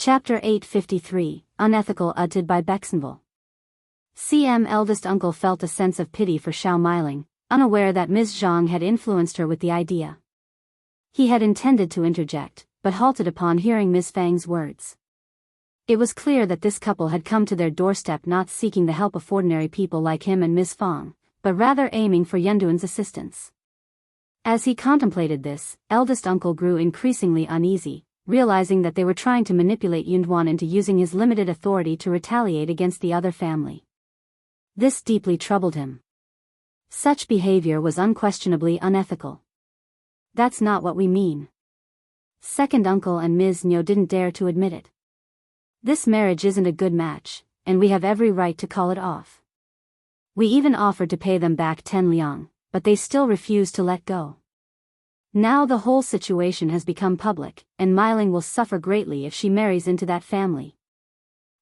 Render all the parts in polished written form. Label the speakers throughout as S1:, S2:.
S1: Chapter 853, Unethical, uttered by Bexenville. CM eldest uncle felt a sense of pity for Shao Miling, unaware that Ms.Zhang had influenced her with the idea. He had intended to interject, but halted upon hearing Ms. Fang's words. It was clear that this couple had come to their doorstep not seeking the help of ordinary people like him and Ms. Fang, but rather aiming for Yunduan's assistance. As he contemplated this, eldest uncle grew increasingly uneasy, realizing that they were trying to manipulate Yunduan into using his limited authority to retaliate against the other family. This deeply troubled him. Such behavior was unquestionably unethical. That's not what we mean. Second uncle and Ms. Niu didn't dare to admit it. This marriage isn't a good match, and we have every right to call it off. We even offered to pay them back 10 liang, but they still refused to let go. Now the whole situation has become public, and Miling will suffer greatly if she marries into that family.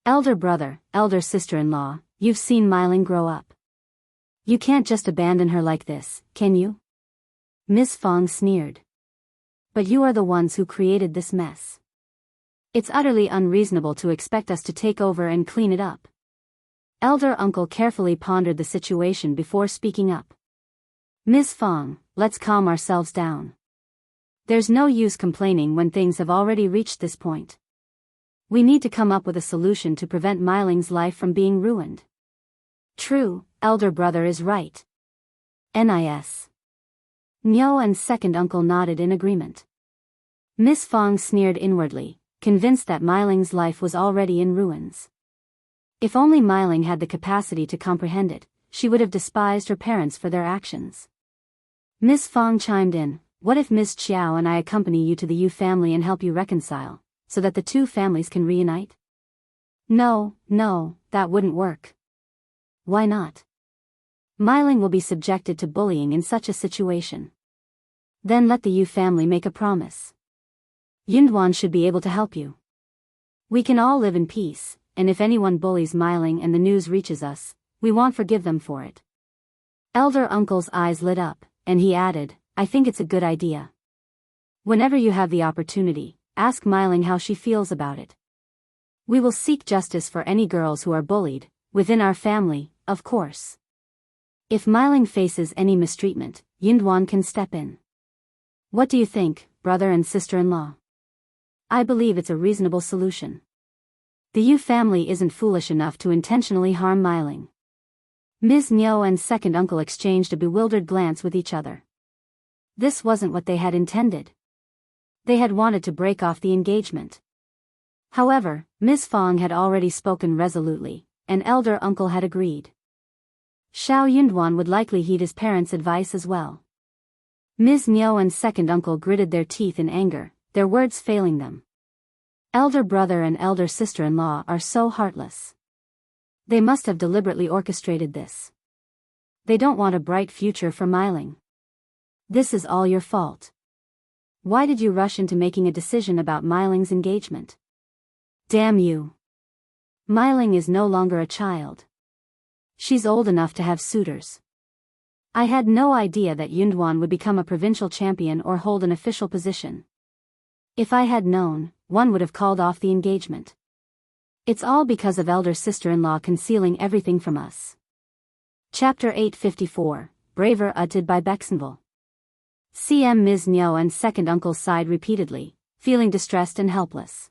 S1: Elder brother, elder sister-in-law, you've seen Miling grow up. You can't just abandon her like this, can you? Ms. Fang sneered. But you are the ones who created this mess. It's utterly unreasonable to expect us to take over and clean it up. Elder uncle carefully pondered the situation before speaking up. Ms. Fang, let's calm ourselves down. There's no use complaining when things have already reached this point. We need to come up with a solution to prevent Miling's life from being ruined. True, elder brother is right. Nis. Niu and second uncle nodded in agreement. Miss Fang sneered inwardly, convinced that Miling's life was already in ruins. If only Miling had the capacity to comprehend it, she would have despised her parents for their actions. Miss Fang chimed in, what if Miss Qiao and I accompany you to the Yu family and help you reconcile, so that the two families can reunite? No, that wouldn't work. Why not? Miling will be subjected to bullying in such a situation. Then let the Yu family make a promise. Yunduan should be able to help you. We can all live in peace, and if anyone bullies Miling and the news reaches us, we won't forgive them for it. Elder uncle's eyes lit up, and he added, I think it's a good idea. Whenever you have the opportunity, ask Miling how she feels about it. We will seek justice for any girls who are bullied, within our family, of course. If Miling faces any mistreatment, Yunduan can step in. What do you think, brother and sister-in-law? I believe it's a reasonable solution. The Yu family isn't foolish enough to intentionally harm Miling. Ms. Niu and second uncle exchanged a bewildered glance with each other. This wasn't what they had intended. They had wanted to break off the engagement. However, Ms. Fang had already spoken resolutely, and elder uncle had agreed. Shao Yunduan would likely heed his parents' advice as well. Ms. Niu and second uncle gritted their teeth in anger, their words failing them. Elder brother and elder sister-in-law are so heartless. They must have deliberately orchestrated this. They don't want a bright future for Miling. This is all your fault. Why did you rush into making a decision about Miling's engagement? Damn you. Miling is no longer a child. She's old enough to have suitors. I had no idea that Yunduan would become a provincial champion or hold an official position. If I had known, one would have called off the engagement. It's all because of elder sister-in-law concealing everything from us. Chapter 854, Braver, uttered by Bexenville. CM Ms. Niu and second uncle sighed repeatedly, feeling distressed and helpless.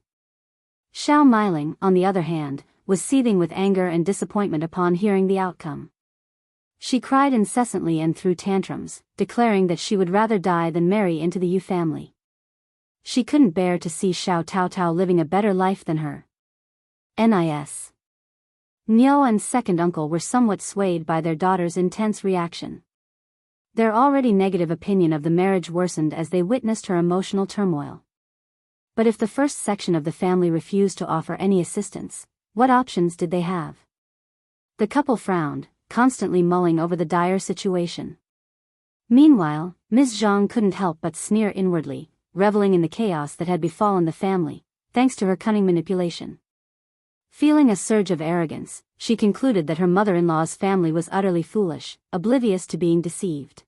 S1: Shao Miling, on the other hand, was seething with anger and disappointment upon hearing the outcome. She cried incessantly and threw tantrums, declaring that she would rather die than marry into the Yu family. She couldn't bear to see Shao Taotao living a better life than her. Nis. Niu and second uncle were somewhat swayed by their daughter's intense reaction. Their already negative opinion of the marriage worsened as they witnessed her emotional turmoil. But if the first section of the family refused to offer any assistance, what options did they have? The couple frowned, constantly mulling over the dire situation. Meanwhile, Ms.Zhang couldn't help but sneer inwardly, reveling in the chaos that had befallen the family, thanks to her cunning manipulation. Feeling a surge of arrogance, she concluded that her mother-in-law's family was utterly foolish, oblivious to being deceived.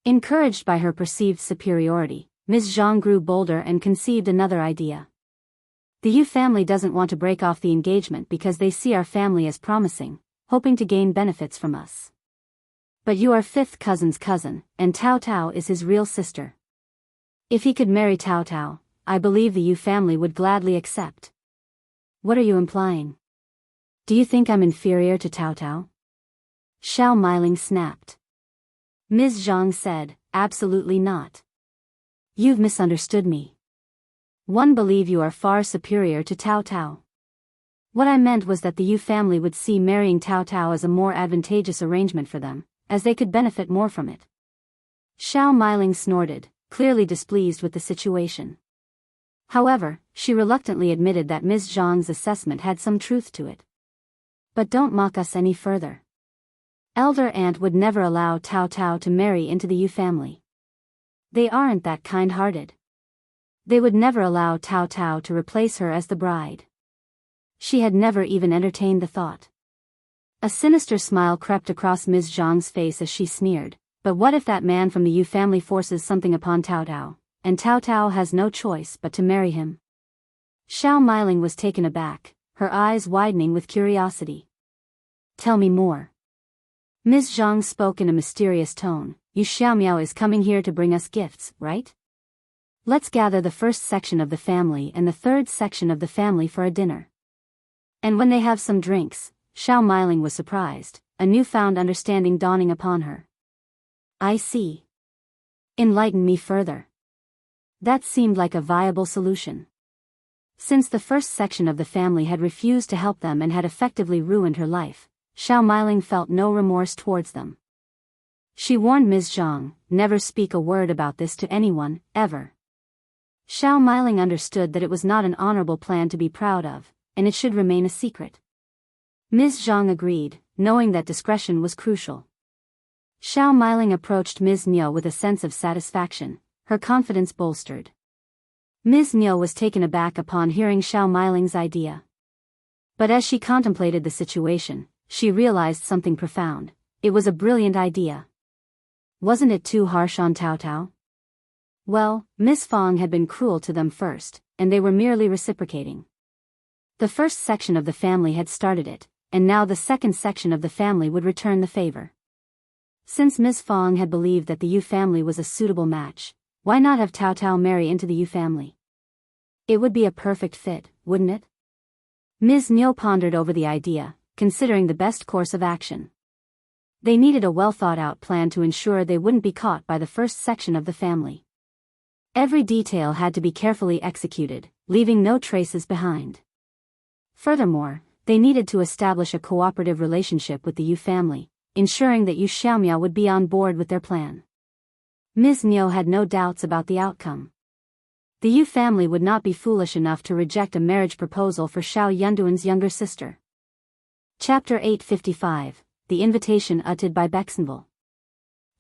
S1: Encouraged by her perceived superiority, Ms. Zhang grew bolder and conceived another idea. The Yu family doesn't want to break off the engagement because they see our family as promising, hoping to gain benefits from us. But you are fifth cousin's cousin, and Taotao is his real sister. If he could marry Taotao, I believe the Yu family would gladly accept. What are you implying? Do you think I'm inferior to Taotao? Shao Miling snapped. Ms. Zhang said, absolutely not. You've misunderstood me. One believe you are far superior to Taotao. What I meant was that the Yu family would see marrying Taotao as a more advantageous arrangement for them, as they could benefit more from it. Shao Miling snorted, clearly displeased with the situation. However, she reluctantly admitted that Ms. Zhang's assessment had some truth to it. But don't mock us any further. Elder Aunt would never allow Taotao to marry into the Yu family. They aren't that kind-hearted. They would never allow Taotao to replace her as the bride. She had never even entertained the thought. A sinister smile crept across Ms. Zhang's face as she sneered, but what if that man from the Yu family forces something upon Taotao, and Taotao has no choice but to marry him? Shao Miling was taken aback, her eyes widening with curiosity. Tell me more. Ms. Zhang spoke in a mysterious tone. Yu Xiaomiao is coming here to bring us gifts, right? Let's gather the first section of the family and the third section of the family for a dinner. And when they have some drinks, Shao Miling was surprised, a newfound understanding dawning upon her. I see. Enlighten me further. That seemed like a viable solution. Since the first section of the family had refused to help them and had effectively ruined her life, Shao Miling felt no remorse towards them. She warned Ms. Zhang, never speak a word about this to anyone, ever. Shao Miling understood that it was not an honorable plan to be proud of, and it should remain a secret. Ms. Zhang agreed, knowing that discretion was crucial. Shao Miling approached Ms. Niu with a sense of satisfaction, her confidence bolstered. Ms. Niu was taken aback upon hearing Shao Miling's idea. But as she contemplated the situation, she realized something profound. It was a brilliant idea. Wasn't it too harsh on Taotao? Well, Miss Fong had been cruel to them first, and they were merely reciprocating. The first section of the family had started it, and now the second section of the family would return the favor. Since Miss Fong had believed that the Yu family was a suitable match, why not have Taotao marry into the Yu family? It would be a perfect fit, wouldn't it? Ms. Niu pondered over the idea, considering the best course of action. They needed a well-thought-out plan to ensure they wouldn't be caught by the first section of the family. Every detail had to be carefully executed, leaving no traces behind. Furthermore, they needed to establish a cooperative relationship with the Yu family, ensuring that Yu Xiaomiao would be on board with their plan. Ms. Niu had no doubts about the outcome. The Yu family would not be foolish enough to reject a marriage proposal for Shao Yunduan's younger sister. Chapter 855, The Invitation Uttered by Bexenville.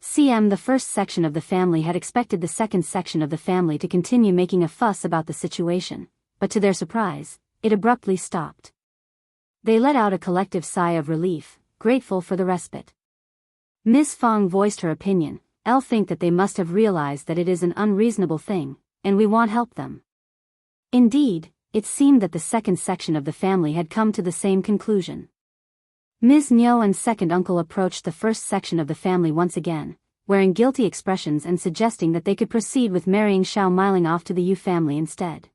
S1: The first section of the family had expected the second section of the family to continue making a fuss about the situation, but to their surprise, it abruptly stopped. They let out a collective sigh of relief, grateful for the respite. Miss Fong voiced her opinion. I'll think that they must have realized that it is an unreasonable thing, and we won't help them. Indeed, it seemed that the second section of the family had come to the same conclusion. Ms. Niu and second uncle approached the first section of the family once again, wearing guilty expressions and suggesting that they could proceed with marrying Shao Miling off to the Yu family instead.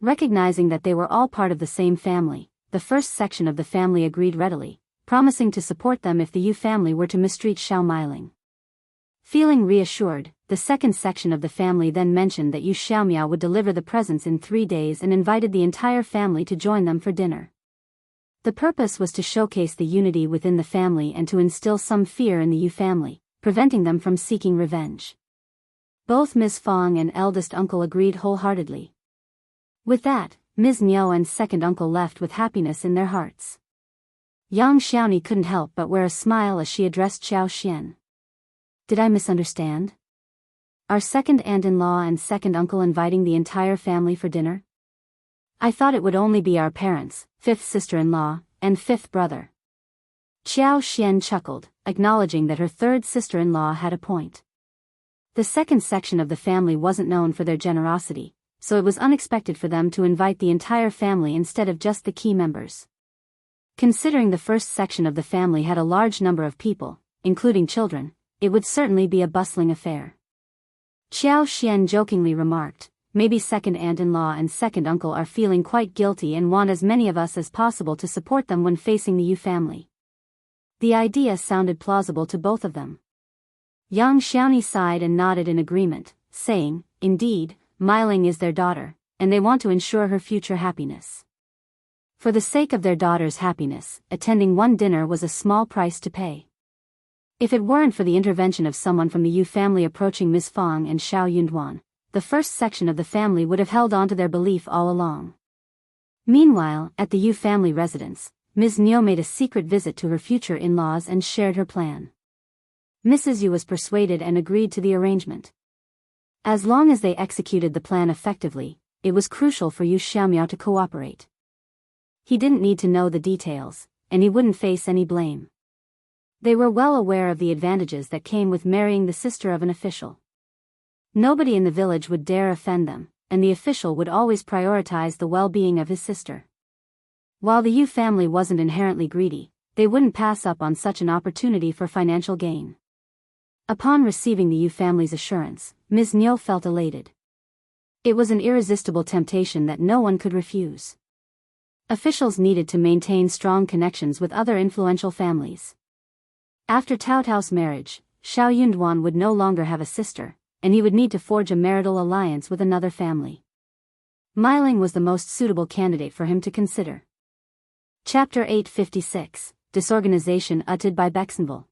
S1: Recognizing that they were all part of the same family, the first section of the family agreed readily, promising to support them if the Yu family were to mistreat Shao Miling. Feeling reassured, the second section of the family then mentioned that Yu Xiaomiao would deliver the presents in 3 days and invited the entire family to join them for dinner. The purpose was to showcase the unity within the family and to instill some fear in the Yu family, preventing them from seeking revenge. Both Ms. Fong and eldest uncle agreed wholeheartedly. With that, Ms. Niu and second uncle left with happiness in their hearts. Yang Xiaoni couldn't help but wear a smile as she addressed Qiao Xian. Did I misunderstand? Are second aunt-in-law and second uncle inviting the entire family for dinner? I thought it would only be our parents, fifth sister-in-law, and fifth brother. Qiao Xian chuckled, acknowledging that her third sister-in-law had a point. The second section of the family wasn't known for their generosity, so it was unexpected for them to invite the entire family instead of just the key members. Considering the first section of the family had a large number of people, including children, it would certainly be a bustling affair. Qiao Xian jokingly remarked, maybe second aunt-in-law and second uncle are feeling quite guilty and want as many of us as possible to support them when facing the Yu family. The idea sounded plausible to both of them. Yang Xiaoni sighed and nodded in agreement, saying, indeed, Miling is their daughter, and they want to ensure her future happiness. For the sake of their daughter's happiness, attending one dinner was a small price to pay. If it weren't for the intervention of someone from the Yu family approaching Ms. Fang and Shao Yunduan, the first section of the family would have held on to their belief all along. Meanwhile, at the Yu family residence, Ms. Niu made a secret visit to her future in-laws and shared her plan. Mrs. Yu was persuaded and agreed to the arrangement. As long as they executed the plan effectively, it was crucial for Yu Xiaomiao to cooperate. He didn't need to know the details, and he wouldn't face any blame. They were well aware of the advantages that came with marrying the sister of an official. Nobody in the village would dare offend them, and the official would always prioritize the well-being of his sister. While the Yu family wasn't inherently greedy, they wouldn't pass up on such an opportunity for financial gain. Upon receiving the Yu family's assurance, Ms. Niu felt elated. It was an irresistible temptation that no one could refuse. Officials needed to maintain strong connections with other influential families. After Taotao's marriage, Shao Yunduan would no longer have a sister, and he would need to forge a marital alliance with another family. Miling was the most suitable candidate for him to consider. Chapter 856, Disorganization uttered by Bexenville.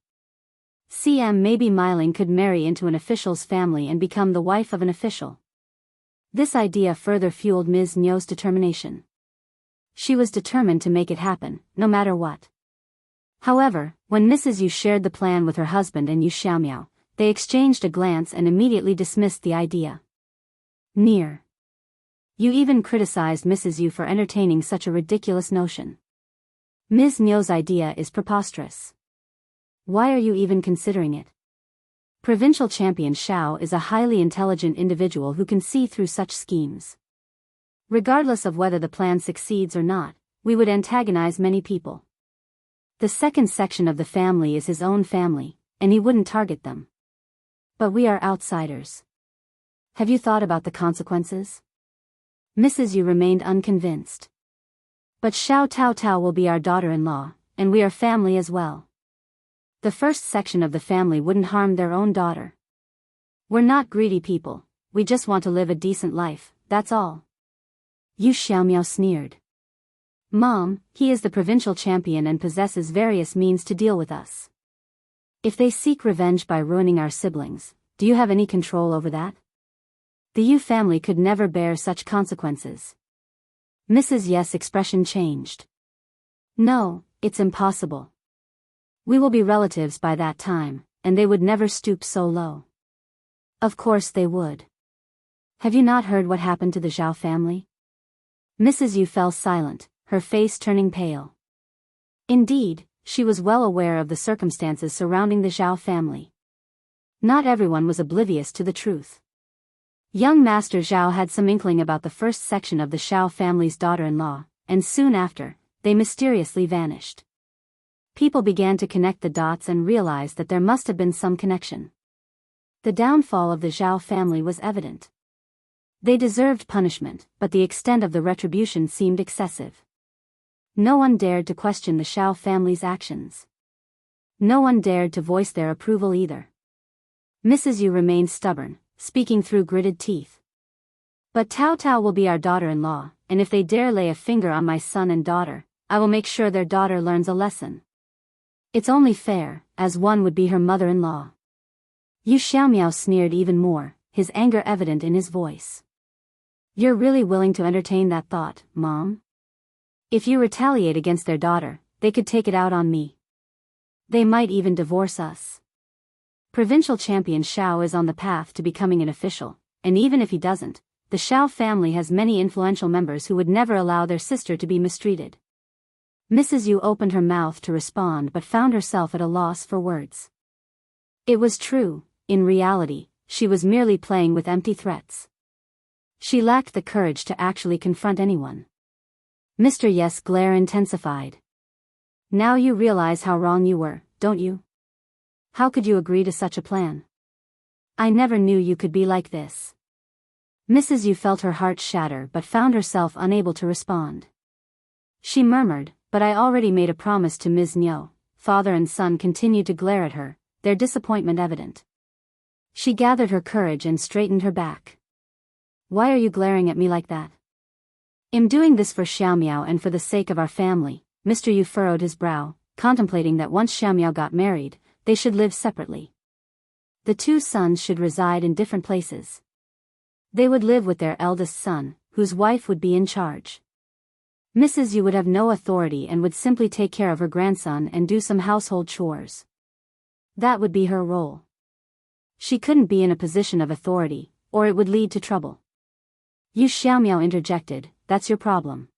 S1: Maybe Miling could marry into an official's family and become the wife of an official. This idea further fueled Ms. Niu's determination. She was determined to make it happen, no matter what. However, when Mrs. Yu shared the plan with her husband and Yu Xiaomiao, they exchanged a glance and immediately dismissed the idea. You even criticized Mrs. Yu for entertaining such a ridiculous notion. Ms. Niu's idea is preposterous. Why are you even considering it? Provincial champion Shao is a highly intelligent individual who can see through such schemes. Regardless of whether the plan succeeds or not, we would antagonize many people. The second section of the family is his own family, and he wouldn't target them. But we are outsiders. Have you thought about the consequences? Mrs. Yu remained unconvinced. But Shao Taotao will be our daughter-in-law, and we are family as well. The first section of the family wouldn't harm their own daughter. We're not greedy people, we just want to live a decent life, that's all. Yu Xiaomiao sneered. Mom, he is the provincial champion and possesses various means to deal with us. If they seek revenge by ruining our siblings, do you have any control over that? The Yu family could never bear such consequences. Mrs. Yes' expression changed. No, it's impossible. We will be relatives by that time, and they would never stoop so low. Of course they would. Have you not heard what happened to the Zhao family? Mrs. Yu fell silent, her face turning pale. Indeed, she was well aware of the circumstances surrounding the Zhao family. Not everyone was oblivious to the truth. Young Master Zhao had some inkling about the first section of the Shao family's daughter-in-law, and soon after, they mysteriously vanished. People began to connect the dots and realize that there must have been some connection. The downfall of the Zhao family was evident. They deserved punishment, but the extent of the retribution seemed excessive. No one dared to question the Shao family's actions. No one dared to voice their approval either. Mrs. Yu remained stubborn, speaking through gritted teeth. But Taotao will be our daughter-in-law, and if they dare lay a finger on my son and daughter, I will make sure their daughter learns a lesson. It's only fair, as one would be her mother-in-law. Yu Xiaomiao sneered even more, his anger evident in his voice. You're really willing to entertain that thought, Mom? If you retaliate against their daughter, they could take it out on me. They might even divorce us. Provincial champion Shao is on the path to becoming an official, and even if he doesn't, the Shao family has many influential members who would never allow their sister to be mistreated. Mrs. Yu opened her mouth to respond but found herself at a loss for words. It was true, in reality, she was merely playing with empty threats. She lacked the courage to actually confront anyone. Mr. Yes' glare intensified. Now you realize how wrong you were, don't you? How could you agree to such a plan? I never knew you could be like this. Mrs. Yu felt her heart shatter but found herself unable to respond. She murmured, but I already made a promise to Ms. Nyo. Father and son continued to glare at her, their disappointment evident. She gathered her courage and straightened her back. Why are you glaring at me like that? I'm doing this for Xiaomiao and for the sake of our family. Mr. Yu furrowed his brow, contemplating that once Xiaomiao got married, they should live separately. The two sons should reside in different places. They would live with their eldest son, whose wife would be in charge. Mrs. Yu would have no authority and would simply take care of her grandson and do some household chores. That would be her role. She couldn't be in a position of authority, or it would lead to trouble. Yu Xiaomiao interjected, that's your problem.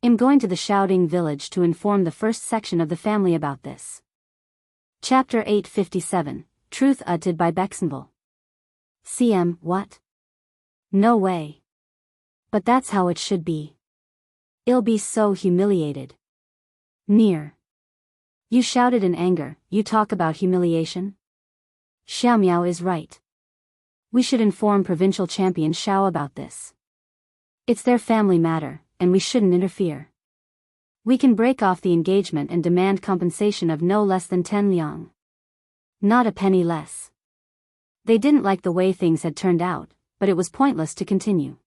S1: I'm going to the Shouting village to inform the first section of the family about this. Chapter 857, Truth Uttered by Bexenville. CM, what? No way. But that's how it should be. I'll be so humiliated. Near. You shouted in anger, you talk about humiliation? Xiaomiao is right. We should inform Provincial Champion Shao about this. It's their family matter, and we shouldn't interfere. We can break off the engagement and demand compensation of no less than 10 liang. Not a penny less. They didn't like the way things had turned out, but it was pointless to continue.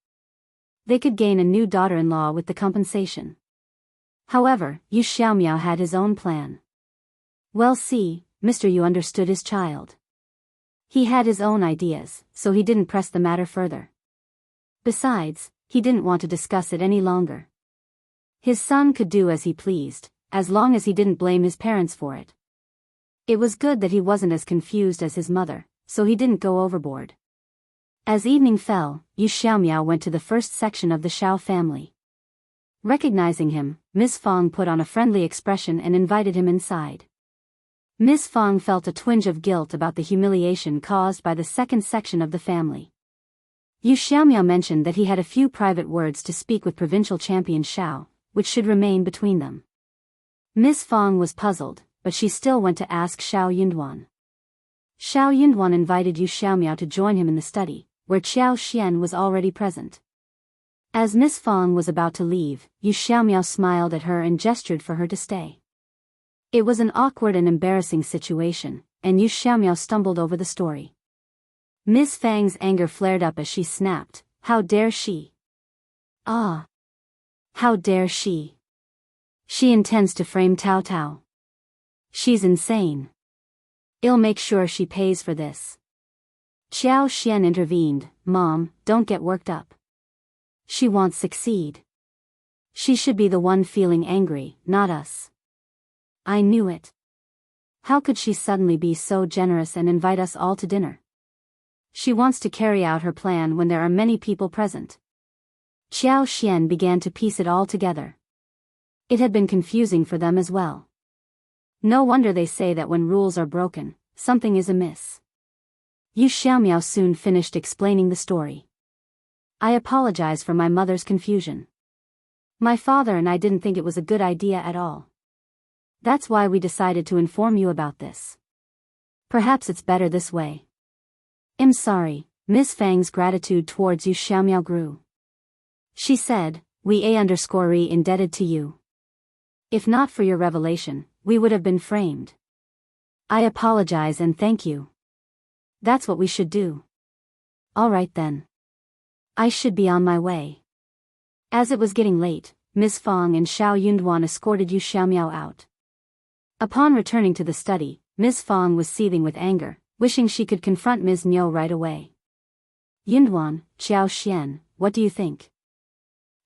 S1: They could gain a new daughter-in-law with the compensation. However, Yu Xiaomiao had his own plan. Well, see, Mr. Yu understood his child. He had his own ideas, so he didn't press the matter further. Besides, he didn't want to discuss it any longer. His son could do as he pleased, as long as he didn't blame his parents for it. It was good that he wasn't as confused as his mother, so he didn't go overboard. As evening fell, Yu Xiaomiao went to the first section of the Shao family. Recognizing him, Ms. Fong put on a friendly expression and invited him inside. Ms. Fong felt a twinge of guilt about the humiliation caused by the second section of the family. Yu Xiaomiao mentioned that he had a few private words to speak with Provincial Champion Shao, which should remain between them. Ms. Fong was puzzled, but she still went to ask Shao Yunduan. Shao Yunduan invited Yu Xiaomiao to join him in the study, where Qiao Xian was already present. As Ms. Fong was about to leave, Yu Xiaomiao smiled at her and gestured for her to stay. It was an awkward and embarrassing situation, and Yu Xiaomiao stumbled over the story. Ms. Fang's anger flared up as she snapped, how dare she? Ah! How dare she? She intends to frame Taotao. She's insane. I'll make sure she pays for this. Qiao Xian intervened, Mom, don't get worked up. She won't succeed. She should be the one feeling angry, not us. I knew it. How could she suddenly be so generous and invite us all to dinner? She wants to carry out her plan when there are many people present. Qiao Xian began to piece it all together. It had been confusing for them as well. No wonder they say that when rules are broken, something is amiss. Yu Xiaomiao soon finished explaining the story. I apologize for my mother's confusion. My father and I didn't think it was a good idea at all. That's why we decided to inform you about this. Perhaps it's better this way. I'm sorry. Ms. Fang's gratitude towards Yu Xiaomiao grew. She said, we A_re indebted to you. If not for your revelation, we would have been framed. I apologize and thank you. That's what we should do. All right then. I should be on my way. As it was getting late, Ms. Fong and Shao Yunduan escorted Yu Xiaomiao out. Upon returning to the study, Ms. Fong was seething with anger, wishing she could confront Ms. Nyo right away. Yunduan, Qiao Xian, what do you think?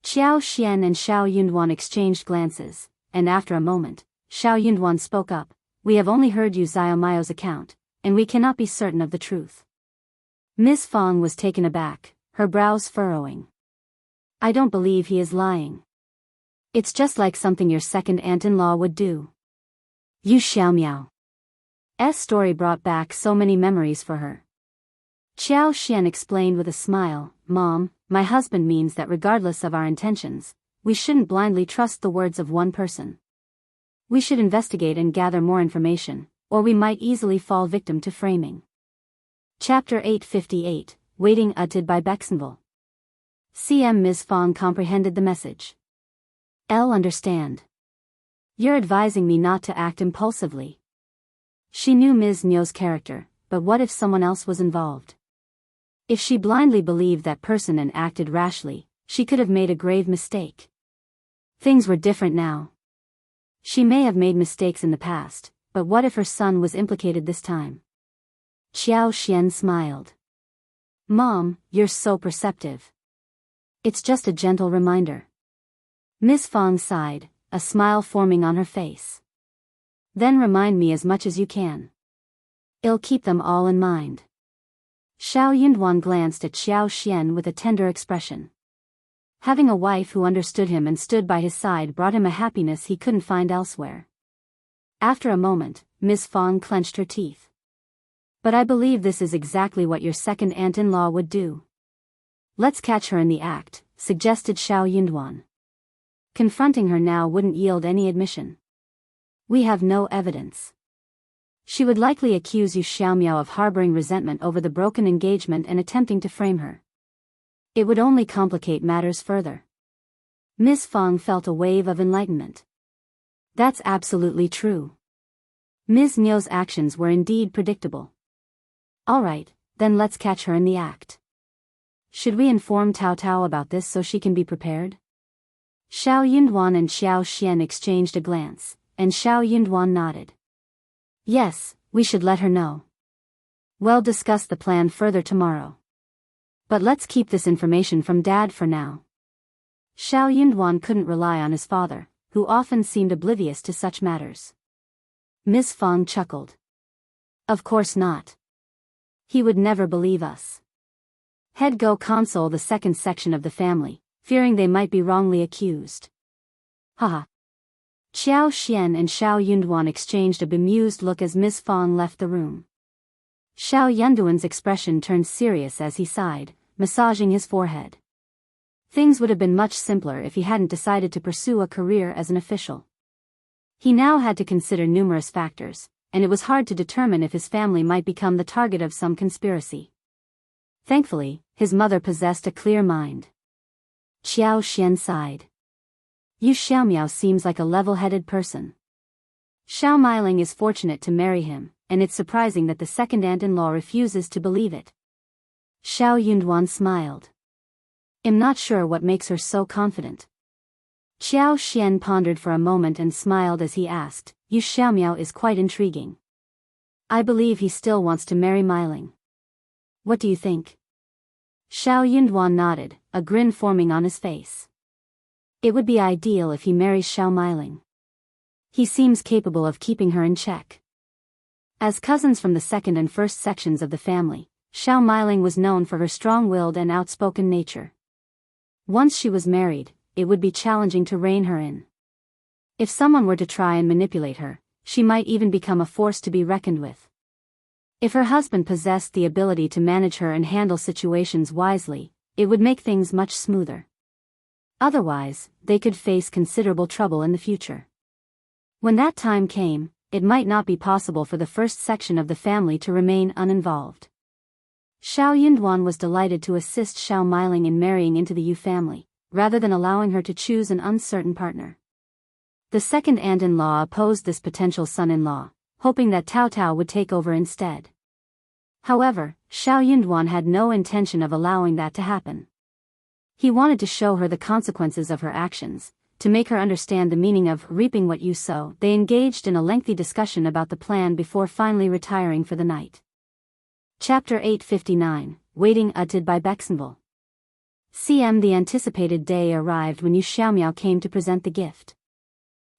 S1: Qiao Xian and Shao Yunduan exchanged glances, and after a moment, Shao Yunduan spoke up, we have only heard Yu Xiaomiao's account, and we cannot be certain of the truth. Ms. Fong was taken aback, her brows furrowing. I don't believe he is lying. It's just like something your second aunt-in-law would do. Yu Xiaomiao's story brought back so many memories for her. Qiao Xian explained with a smile, Mom, my husband means that regardless of our intentions, we shouldn't blindly trust the words of one person. We should investigate and gather more information, or we might easily fall victim to framing. Chapter 858, Waiting uttered by Bexenville. Ms. Fong comprehended the message. I'll understand. You're advising me not to act impulsively. She knew Ms. Nyo's character, but what if someone else was involved? If she blindly believed that person and acted rashly, she could have made a grave mistake. Things were different now. She may have made mistakes in the past, but what if her son was implicated this time? Qiao Xian smiled. Mom, you're so perceptive. It's just a gentle reminder. Ms. Fong sighed, a smile forming on her face. Then remind me as much as you can. I'll keep them all in mind. Shao Yunduan glanced at Qiao Xian with a tender expression. Having a wife who understood him and stood by his side brought him a happiness he couldn't find elsewhere. After a moment, Ms. Fong clenched her teeth. But I believe this is exactly what your second aunt-in-law would do. Let's catch her in the act, suggested Shao Yunduan. Confronting her now wouldn't yield any admission. We have no evidence. She would likely accuse Yu Xiaomiao of harboring resentment over the broken engagement and attempting to frame her. It would only complicate matters further. Ms. Fong felt a wave of enlightenment. That's absolutely true. Ms. Nyo's actions were indeed predictable. All right, then let's catch her in the act. Should we inform Taotao about this so she can be prepared? Shao Yunduan and Qiao Xian exchanged a glance, and Shao Yunduan nodded. Yes, we should let her know. We'll discuss the plan further tomorrow. But let's keep this information from Dad for now. Shao Yunduan couldn't rely on his father, who often seemed oblivious to such matters. Ms. Fong chuckled. Of course not. He would never believe us. Head go console the second section of the family, fearing they might be wrongly accused. Haha. Qiao Xian and Shao Yunduan exchanged a bemused look as Ms. Fong left the room. Shao Yunduan's expression turned serious as he sighed, massaging his forehead. Things would have been much simpler if he hadn't decided to pursue a career as an official. He now had to consider numerous factors, and it was hard to determine if his family might become the target of some conspiracy. Thankfully, his mother possessed a clear mind. Qiao Xian sighed. Yu Xiaomiao seems like a level-headed person. Shao Meiling is fortunate to marry him, and it's surprising that the second aunt-in-law refuses to believe it. Shao Yunduan smiled. I'm not sure what makes her so confident. Qiao Xian pondered for a moment and smiled as he asked, Yu Xiaomiao is quite intriguing. I believe he still wants to marry Meiling. What do you think? Shao Yunduan nodded, a grin forming on his face. It would be ideal if he marries Shao Meiling. He seems capable of keeping her in check. As cousins from the second and first sections of the family, Shao Meiling was known for her strong-willed and outspoken nature. Once she was married, it would be challenging to rein her in. If someone were to try and manipulate her, she might even become a force to be reckoned with. If her husband possessed the ability to manage her and handle situations wisely, it would make things much smoother. Otherwise, they could face considerable trouble in the future. When that time came, it might not be possible for the first section of the family to remain uninvolved. Shao Yunduan was delighted to assist Shao Meiling in marrying into the Yu family, rather than allowing her to choose an uncertain partner. The second aunt-in-law opposed this potential son-in-law, hoping that Taotao would take over instead. However, Shao Yunduan had no intention of allowing that to happen. He wanted to show her the consequences of her actions, to make her understand the meaning of reaping what you sow. They engaged in a lengthy discussion about the plan before finally retiring for the night. Chapter 859, Waiting uttered by Bexenville. The anticipated day arrived when Yu Xiaomiao came to present the gift.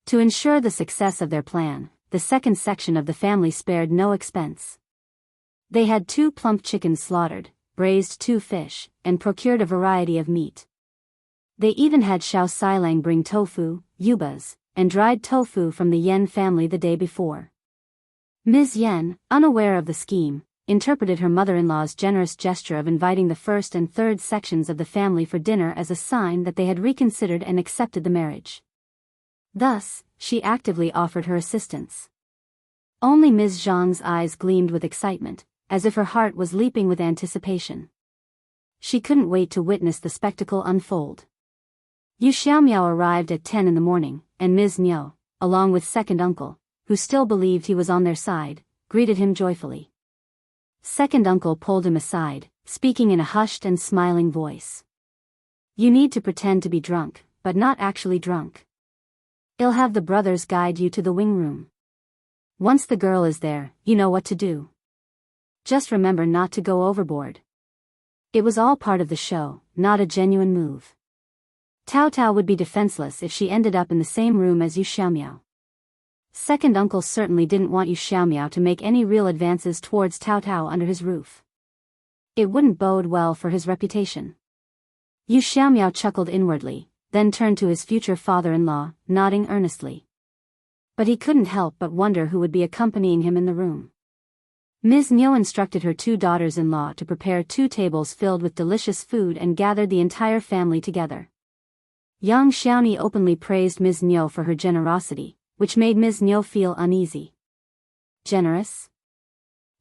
S1: To ensure the success of their plan, the second section of the family spared no expense. They had 2 plump chickens slaughtered, braised 2 fish, and procured a variety of meat. They even had Shao Silang bring tofu, yubas, and dried tofu from the Yen family the day before. Ms. Yen, unaware of the scheme, interpreted her mother-in-law's generous gesture of inviting the first and third sections of the family for dinner as a sign that they had reconsidered and accepted the marriage. Thus, she actively offered her assistance. Only Ms. Zhang's eyes gleamed with excitement, as if her heart was leaping with anticipation. She couldn't wait to witness the spectacle unfold. Yu Xiaomiao arrived at 10 in the morning, and Ms. Niu, along with second uncle, who still believed he was on their side, greeted him joyfully. Second uncle pulled him aside, speaking in a hushed and smiling voice. "You need to pretend to be drunk, but not actually drunk. I'll have the brothers guide you to the wing room. Once the girl is there, you know what to do. Just remember not to go overboard." It was all part of the show, not a genuine move. Taotao would be defenseless if she ended up in the same room as Yu Xiaomiao. Second uncle certainly didn't want Yu Xiaomiao to make any real advances towards Taotao under his roof. It wouldn't bode well for his reputation. Yu Xiaomiao chuckled inwardly, then turned to his future father-in-law, nodding earnestly. But he couldn't help but wonder who would be accompanying him in the room. Ms. Niu instructed her two daughters-in-law to prepare 2 tables filled with delicious food and gathered the entire family together. Yang Xiaoni openly praised Ms. Niu for her generosity, which made Ms. Niu feel uneasy. Generous?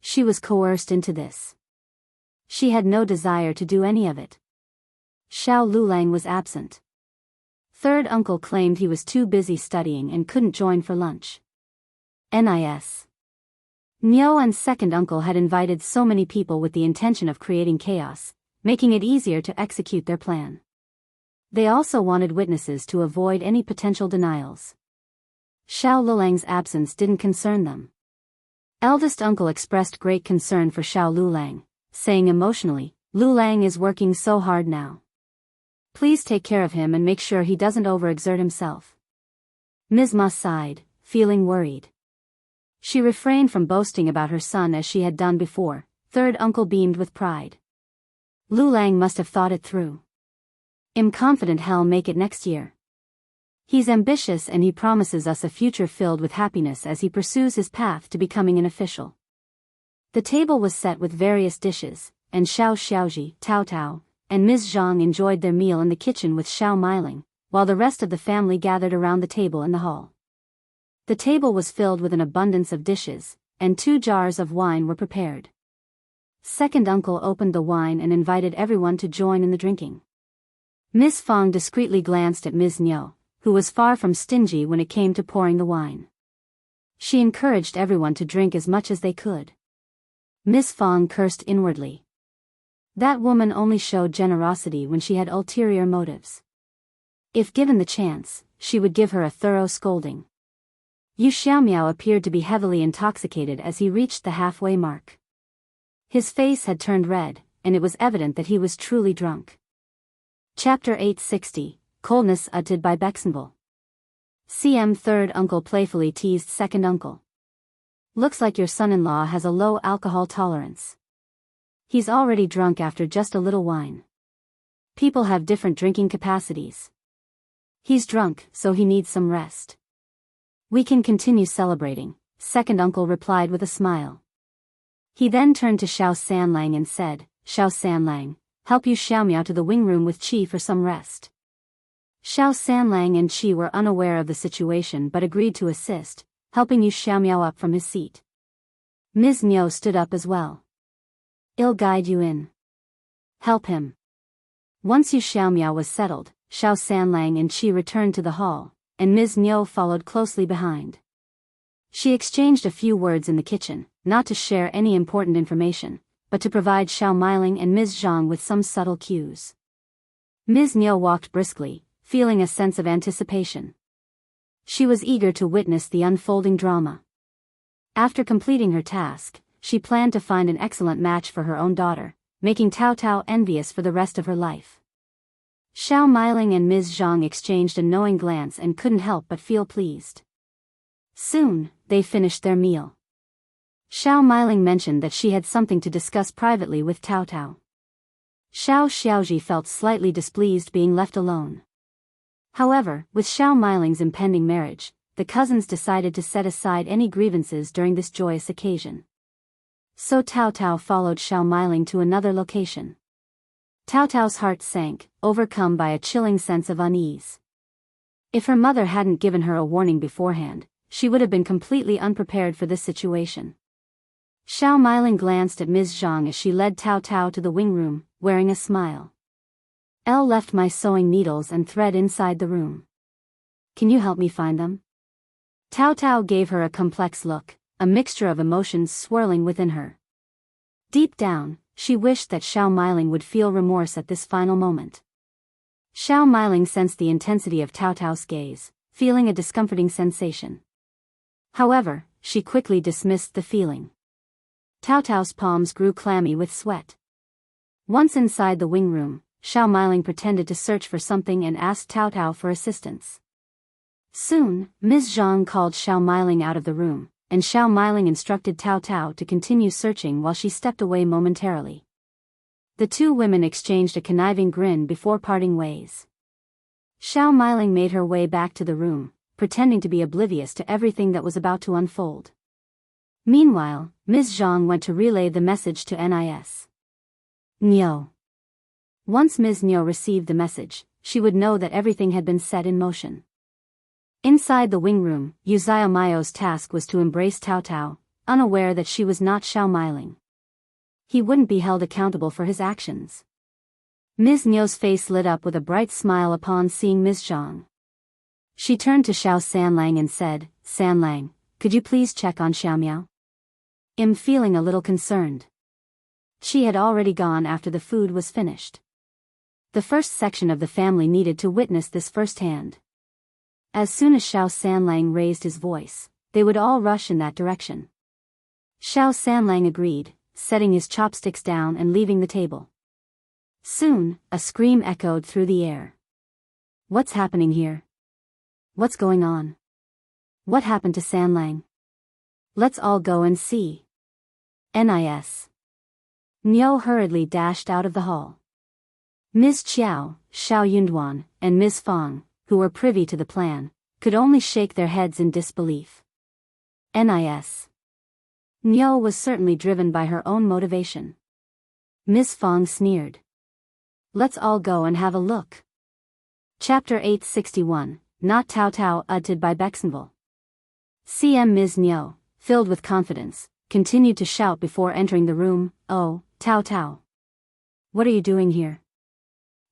S1: She was coerced into this. She had no desire to do any of it. Shao Lulang was absent. Third uncle claimed he was too busy studying and couldn't join for lunch. Nis. Niu and second uncle had invited so many people with the intention of creating chaos, making it easier to execute their plan. They also wanted witnesses to avoid any potential denials. Shao Lulang's absence didn't concern them. Eldest uncle expressed great concern for Shao Lulang, saying emotionally, "Lulang is working so hard now. Please take care of him and make sure he doesn't overexert himself." Ms. Ma sighed, feeling worried. She refrained from boasting about her son as she had done before. Third uncle beamed with pride. "Lulang must have thought it through. I'm confident he'll make it next year. He's ambitious and he promises us a future filled with happiness as he pursues his path to becoming an official." The table was set with various dishes, and Shao Xiaoji, Taotao, and Ms. Zhang enjoyed their meal in the kitchen with Shao Miling, while the rest of the family gathered around the table in the hall. The table was filled with an abundance of dishes, and 2 jars of wine were prepared. Second uncle opened the wine and invited everyone to join in the drinking. Miss Fang discreetly glanced at Ms. Niu, who was far from stingy when it came to pouring the wine. She encouraged everyone to drink as much as they could. Miss Fang cursed inwardly. That woman only showed generosity when she had ulterior motives. If given the chance, she would give her a thorough scolding. Yu Xiaomiao appeared to be heavily intoxicated as he reached the halfway mark. His face had turned red, and it was evident that he was truly drunk. Chapter 860, Coldness uttered by Bexenville. CM third uncle playfully teased second uncle. "Looks like your son-in-law has a low alcohol tolerance. He's already drunk after just a little wine. People have different drinking capacities. He's drunk, so he needs some rest. We can continue celebrating," second uncle replied with a smile. He then turned to Shao Sanlang and said, "Shao Sanlang, help Yu Xiaomiao to the wing room with Qi for some rest." Shao Sanlang and Qi were unaware of the situation but agreed to assist, helping Yu Xiaomiao up from his seat. Ms. Niu stood up as well. "I'll guide you in. Help him." Once Yu Xiaomiao was settled, Shao Sanlang and Qi returned to the hall, and Ms. Niu followed closely behind. She exchanged a few words in the kitchen, not to share any important information, but to provide Shao Miling and Ms. Zhang with some subtle cues. Ms. Niu walked briskly, feeling a sense of anticipation. She was eager to witness the unfolding drama. After completing her task, she planned to find an excellent match for her own daughter, making Taotao envious for the rest of her life. Shao Miling and Ms. Zhang exchanged a knowing glance and couldn't help but feel pleased. Soon, they finished their meal. Shao Miling mentioned that she had something to discuss privately with Taotao. Shao Xiaoji felt slightly displeased being left alone. However, with Shao Miling's impending marriage, the cousins decided to set aside any grievances during this joyous occasion. So Taotao followed Shao Meiling to another location. Taotao's heart sank, overcome by a chilling sense of unease. If her mother hadn't given her a warning beforehand, she would have been completely unprepared for this situation. Shao Meiling glanced at Ms. Zhang as she led Taotao to the wing room, wearing a smile. Elle left my sewing needles and thread inside the room. Can you help me find them? Taotao gave her a complex look, a mixture of emotions swirling within her. Deep down, she wished that Shao Meiling would feel remorse at this final moment. Shao Meiling sensed the intensity of Taotao's gaze, feeling a discomforting sensation. However, she quickly dismissed the feeling. Taotao's palms grew clammy with sweat. Once inside the wing room, Shao Meiling pretended to search for something and asked Taotao for assistance. Soon, Ms. Zhang called Shao Meiling out of the room, and Shao Meiling instructed Taotao to continue searching while she stepped away momentarily. The two women exchanged a conniving grin before parting ways. Shao Meiling made her way back to the room, pretending to be oblivious to everything that was about to unfold. Meanwhile, Ms. Zhang went to relay the message to Nis. Nyo. Once Ms. Nyo received the message, she would know that everything had been set in motion. Inside the wing room, Yuzio Mayo's task was to embrace Taotao, unaware that she was not Shao Meiling. He wouldn't be held accountable for his actions. Ms. Nyo's face lit up with a bright smile upon seeing Ms. Zhang. She turned to Xiao Sanlang and said, Sanlang, could you please check on Xiao Miao? I'm feeling a little concerned. She had already gone after the food was finished. The first section of the family needed to witness this firsthand. As soon as Xiao Sanlang raised his voice, they would all rush in that direction. Xiao Sanlang agreed, setting his chopsticks down and leaving the table. Soon, a scream echoed through the air. What's happening here? What's going on? What happened to Sanlang? Let's all go and see. Nis. Nyo hurriedly dashed out of the hall. Ms. Qiao, Shao Yunduan, and Ms. Fang, who were privy to the plan, could only shake their heads in disbelief. Nis. Nyo was certainly driven by her own motivation. Ms. Fang sneered. Let's all go and have a look. Chapter 861, Not Taotao uttered by Bexenville. CM Ms. Nyo, filled with confidence, continued to shout before entering the room, Oh, Taotao. What are you doing here?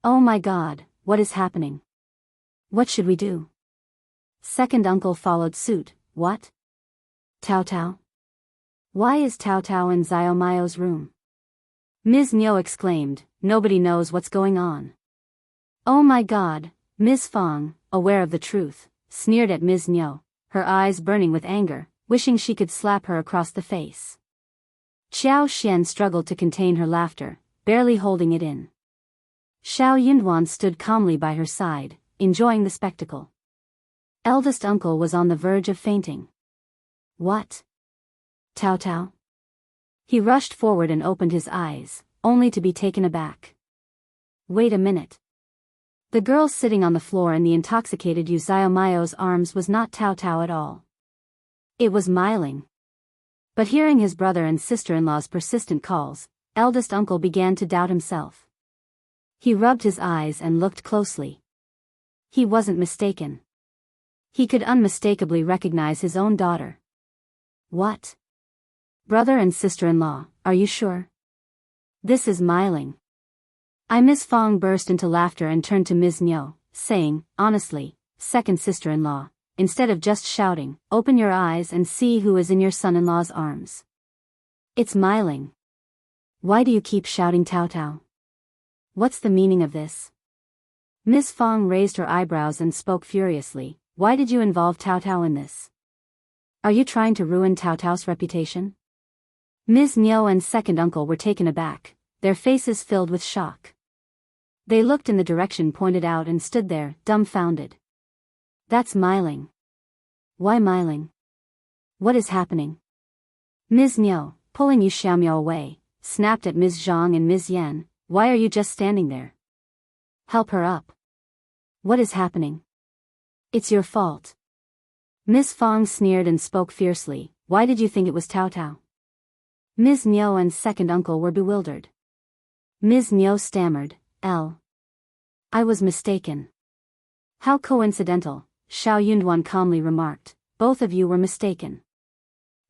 S1: Oh my God, what is happening? What should we do? Second uncle followed suit, what? Taotao? Why is Taotao in Ziomayo's room? Ms. Nyo exclaimed, nobody knows what's going on. Oh my God, Ms. Fang, aware of the truth, sneered at Ms. Nyo, her eyes burning with anger, wishing she could slap her across the face. Qiao Xian struggled to contain her laughter, barely holding it in. Shao Yunduan stood calmly by her side, enjoying the spectacle. Eldest uncle was on the verge of fainting. What? Taotao? He rushed forward and opened his eyes, only to be taken aback. Wait a minute. The girl sitting on the floor in the intoxicated Yuzio Mayo's arms was not Taotao at all. It was Meiling. But hearing his brother and sister-in-law's persistent calls, eldest uncle began to doubt himself. He rubbed his eyes and looked closely. He wasn't mistaken. He could unmistakably recognize his own daughter. What? Brother and sister-in-law, are you sure? This is Meiling. Ms. Fang burst into laughter and turned to Ms. Nyo, saying, honestly, second sister-in-law, instead of just shouting, open your eyes and see who is in your son-in-law's arms. It's Meiling. Why do you keep shouting Taotao? What's the meaning of this? Ms. Fang raised her eyebrows and spoke furiously, why did you involve Taotao in this? Are you trying to ruin Taotao's reputation? Ms. Nyo and second uncle were taken aback, their faces filled with shock. They looked in the direction pointed out and stood there, dumbfounded. That's Meiling. Why Meiling? What is happening? Ms. Nyo, pulling Yu Xiaomiao away, snapped at Ms. Zhang and Ms. Yan, why are you just standing there? Help her up. What is happening? It's your fault. Ms. Fang sneered and spoke fiercely, why did you think it was Taotao? Ms. Niu and second uncle were bewildered. Ms. Niu stammered, I was mistaken. How coincidental, Shao Yunduan calmly remarked. Both of you were mistaken.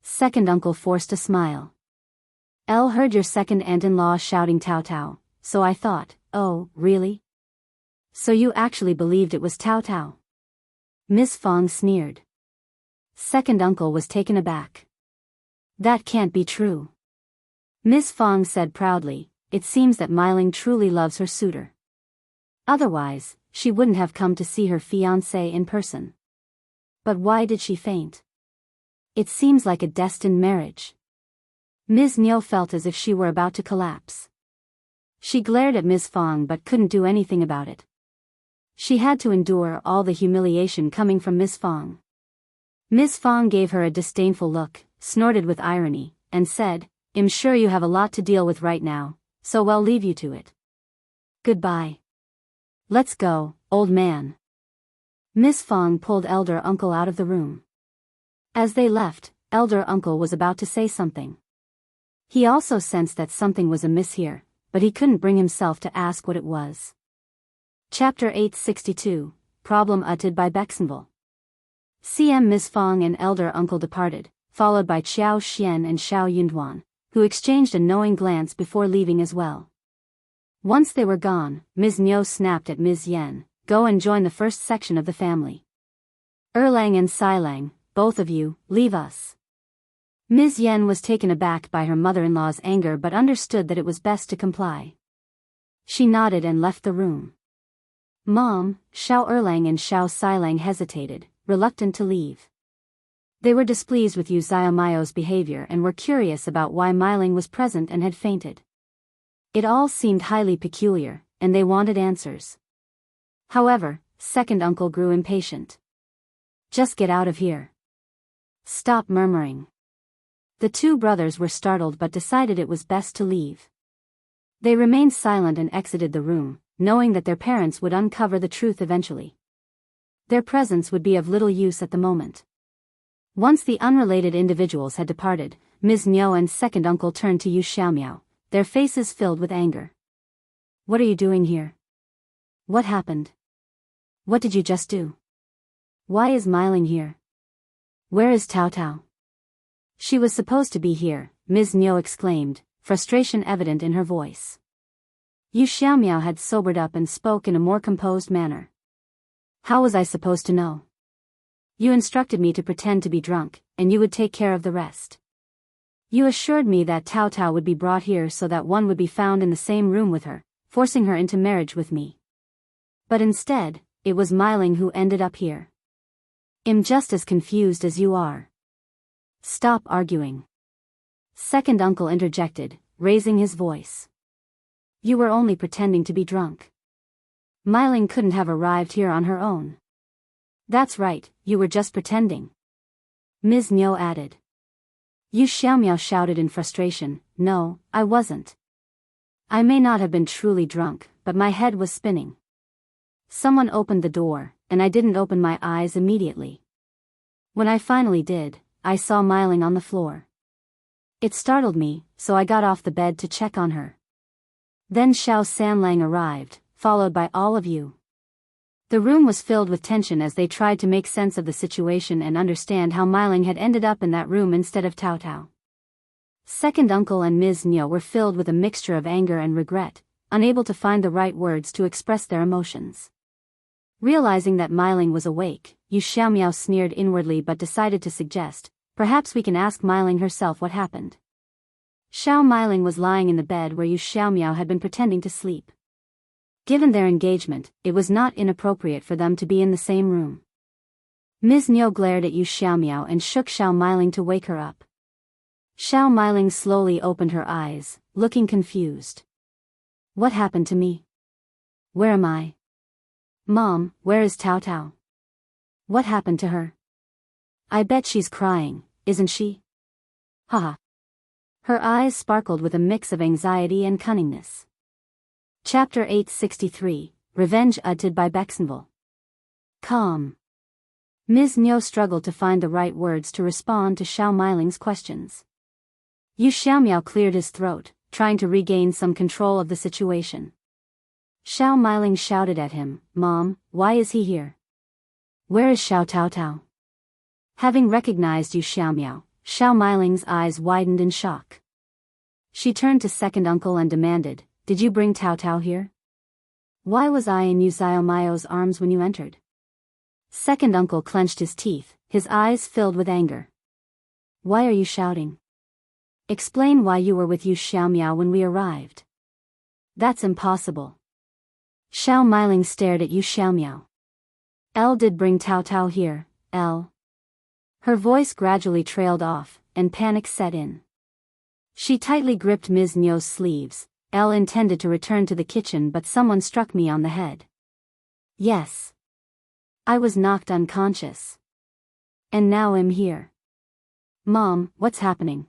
S1: Second uncle forced a smile. Heard your second aunt-in-law shouting Taotao, so I thought, oh, really? So you actually believed it was Taotao? Miss Fong sneered. Second uncle was taken aback. That can't be true. Miss Fong said proudly, it seems that Myling truly loves her suitor. Otherwise, she wouldn't have come to see her fiancé in person. But why did she faint? It seems like a destined marriage. Ms. Niu felt as if she were about to collapse. She glared at Ms. Fong but couldn't do anything about it. She had to endure all the humiliation coming from Ms. Fong. Ms. Fong gave her a disdainful look, snorted with irony, and said, I'm sure you have a lot to deal with right now, so I'll leave you to it. Goodbye. Let's go, old man. Miss Fong pulled elder uncle out of the room. As they left, elder uncle was about to say something. He also sensed that something was amiss here, but he couldn't bring himself to ask what it was. Chapter 862, Problem Uttered by Bexenville. CM Miss Fong and elder uncle departed, followed by Qiao Xian and Shao Yunduan, who exchanged a knowing glance before leaving as well. Once they were gone, Ms. Niu snapped at Ms. Yen, go and join the first section of the family. Erlang and Silang, both of you, leave us. Ms. Yen was taken aback by her mother-in-law's anger but understood that it was best to comply. She nodded and left the room. Mom, Shao Erlang and Shao Silang hesitated, reluctant to leave. They were displeased with Yu Xiaomao's behavior and were curious about why Myling was present and had fainted. It all seemed highly peculiar, and they wanted answers. However, second uncle grew impatient. Just get out of here. Stop murmuring. The two brothers were startled but decided it was best to leave. They remained silent and exited the room, knowing that their parents would uncover the truth eventually. Their presence would be of little use at the moment. Once the unrelated individuals had departed, Ms. Niu and second uncle turned to Yu Xiaomiao, their faces filled with anger. What are you doing here? What happened? What did you just do? Why is Myling here? Where is Taotao? She was supposed to be here, Ms. Niu exclaimed, frustration evident in her voice. Yu Xiaomiao had sobered up and spoke in a more composed manner. How was I supposed to know? You instructed me to pretend to be drunk, and you would take care of the rest. You assured me that Taotao would be brought here so that one would be found in the same room with her, forcing her into marriage with me. But instead, it was Myling who ended up here. I'm just as confused as you are. Stop arguing. Second uncle interjected, raising his voice. You were only pretending to be drunk. Myling couldn't have arrived here on her own. That's right, you were just pretending. Ms. Niu added. Yu Xiaomiao shouted in frustration, no, I wasn't. I may not have been truly drunk, but my head was spinning. Someone opened the door, and I didn't open my eyes immediately. When I finally did, I saw Myling on the floor. It startled me, so I got off the bed to check on her. Then Shao Sanlang arrived, followed by all of you. The room was filled with tension as they tried to make sense of the situation and understand how Myling had ended up in that room instead of Taotao. Second uncle and Ms. Niu were filled with a mixture of anger and regret, unable to find the right words to express their emotions. Realizing that Myling was awake, Yu Xiaomiao sneered inwardly but decided to suggest, perhaps we can ask Myling herself what happened. Shao Myling was lying in the bed where Yu Xiaomiao had been pretending to sleep. Given their engagement, it was not inappropriate for them to be in the same room. Ms. Niu glared at Yu Xiaomiao and shook Shao Myling to wake her up. Shao Myling slowly opened her eyes, looking confused. What happened to me? Where am I? Mom, where is Taotao? What happened to her? I bet she's crying, isn't she? Haha. Her eyes sparkled with a mix of anxiety and cunningness. Chapter 863, Revenge Uttered by Bexenville. Calm. Ms. Niu struggled to find the right words to respond to Shao Myling's questions. Yu Xiaomiao cleared his throat, trying to regain some control of the situation. Shao Meiling shouted at him, "Mom, why is he here? Where is Shao Taotao?" Having recognized Yu Xiaomiao, Shao Meiling's eyes widened in shock. She turned to second uncle and demanded, "Did you bring Taotao here? Why was I in Yu Xiaomiao's arms when you entered?" Second uncle clenched his teeth, his eyes filled with anger. "Why are you shouting? Explain why you were with Yu Xiaomiao when we arrived." "That's impossible." Shao Meiling stared at Yu Xiaomiao. "Elle did bring Taotao here, Elle." Her voice gradually trailed off, and panic set in. She tightly gripped Ms. Nyo's sleeves. "Elle intended to return to the kitchen but someone struck me on the head. Yes. I was knocked unconscious. And now I'm here. Mom, what's happening?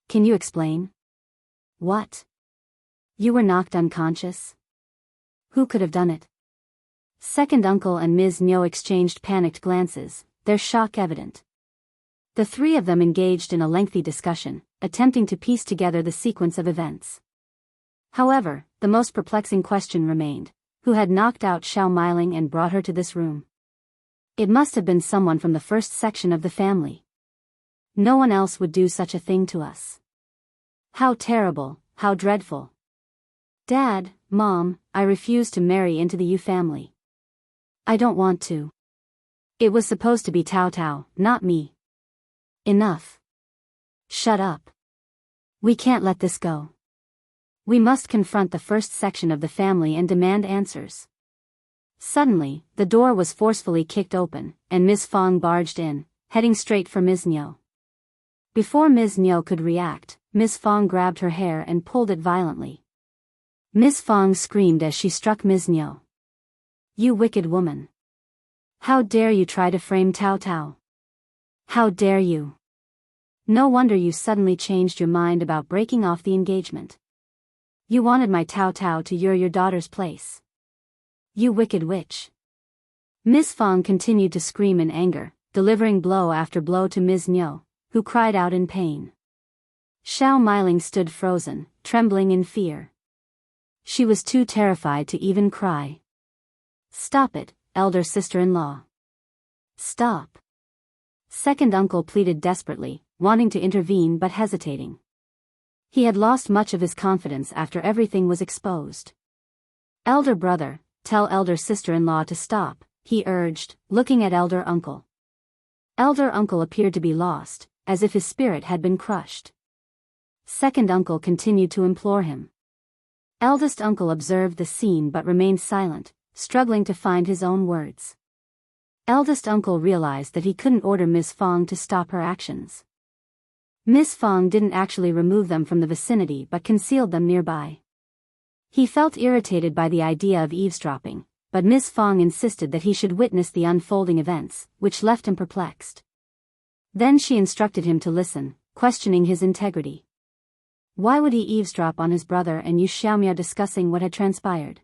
S1: Can you explain?" "What? You were knocked unconscious? Who could have done it?" Second uncle and Ms. Nyo exchanged panicked glances, their shock evident. The three of them engaged in a lengthy discussion, attempting to piece together the sequence of events. However, the most perplexing question remained: who had knocked out Shao Meiling and brought her to this room? It must have been someone from the first section of the family. No one else would do such a thing to us. How terrible, how dreadful. "Dad, Mom, I refuse to marry into the Yu family. I don't want to. It was supposed to be Taotao, not me." "Enough. Shut up. We can't let this go. We must confront the first section of the family and demand answers." Suddenly, the door was forcefully kicked open, and Miss Fong barged in, heading straight for Ms. Nyo. Before Ms. Nyo could react, Miss Fong grabbed her hair and pulled it violently. Miss Fong screamed as she struck Ms. Nyo. "You wicked woman. How dare you try to frame Taotao? How dare you? No wonder you suddenly changed your mind about breaking off the engagement. You wanted my Taotao to your daughter's place. You wicked witch." Miss Fong continued to scream in anger, delivering blow after blow to Ms. Nyo, who cried out in pain. Shao Meiling stood frozen, trembling in fear. She was too terrified to even cry. "Stop it, elder sister-in-law. Stop." Second uncle pleaded desperately, wanting to intervene but hesitating. He had lost much of his confidence after everything was exposed. "Elder brother, tell elder sister-in-law to stop," he urged, looking at elder uncle. Elder uncle appeared to be lost, as if his spirit had been crushed. Second uncle continued to implore him. Eldest uncle observed the scene but remained silent, struggling to find his own words. Eldest uncle realized that he couldn't order Miss Fong to stop her actions. Miss Fong didn't actually remove them from the vicinity but concealed them nearby. He felt irritated by the idea of eavesdropping, but Miss Fong insisted that he should witness the unfolding events, which left him perplexed. Then she instructed him to listen, questioning his integrity. Why would he eavesdrop on his brother and Yu Xiaomiao discussing what had transpired?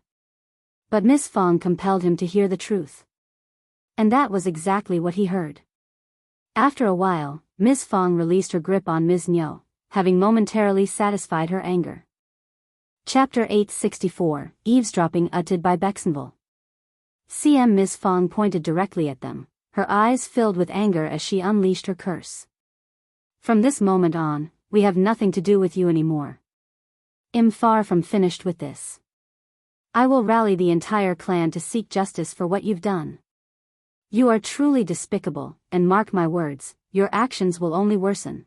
S1: But Miss Fong compelled him to hear the truth. And that was exactly what he heard. After a while, Miss Fong released her grip on Ms. Nyo, having momentarily satisfied her anger. Chapter 864, Eavesdropping uttered by Bexenville. Miss Fong pointed directly at them, her eyes filled with anger as she unleashed her curse. "From this moment on, we have nothing to do with you anymore. I'm far from finished with this. I will rally the entire clan to seek justice for what you've done. You are truly despicable, and mark my words, your actions will only worsen."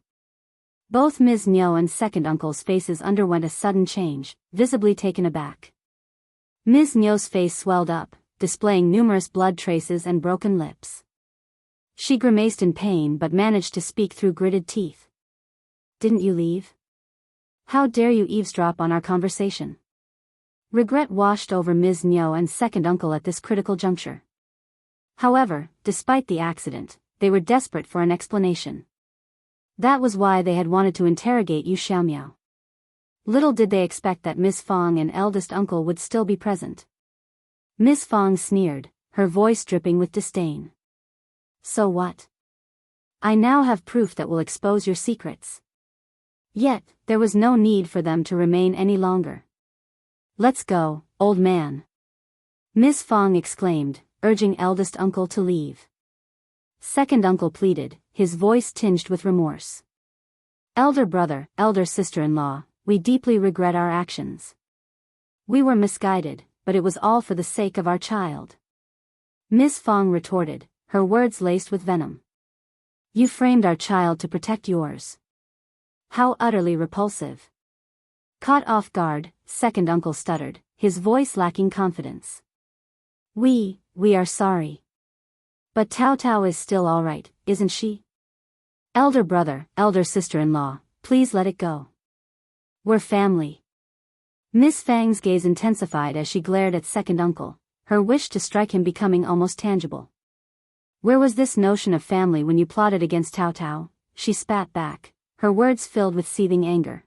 S1: Both Ms. Nyo and second uncle's faces underwent a sudden change, visibly taken aback. Ms. Nyo's face swelled up, displaying numerous blood traces and broken lips. She grimaced in pain but managed to speak through gritted teeth. "Didn't you leave? How dare you eavesdrop on our conversation?" Regret washed over Ms. Nyo and second uncle at this critical juncture. However, despite the accident, they were desperate for an explanation. That was why they had wanted to interrogate Yu Xiaomiao. Little did they expect that Miss Fong and eldest uncle would still be present. Miss Fong sneered, her voice dripping with disdain. "So what? I now have proof that will expose your secrets. Yet, there was no need for them to remain any longer. "Let's go, old man," Miss Fang exclaimed, urging eldest uncle to leave. Second uncle pleaded, his voice tinged with remorse. "Elder brother, elder sister-in-law, we deeply regret our actions. We were misguided, but it was all for the sake of our child." Miss Fang retorted, her words laced with venom. "You framed our child to protect yours. How utterly repulsive." Caught off guard, second uncle stuttered, his voice lacking confidence. We are sorry. But Taotao is still all right, isn't she? Elder brother, elder sister-in-law, please let it go. We're family." Miss Fang's gaze intensified as she glared at second uncle, her wish to strike him becoming almost tangible. "Where was this notion of family when you plotted against Taotao?" She spat back, her words filled with seething anger.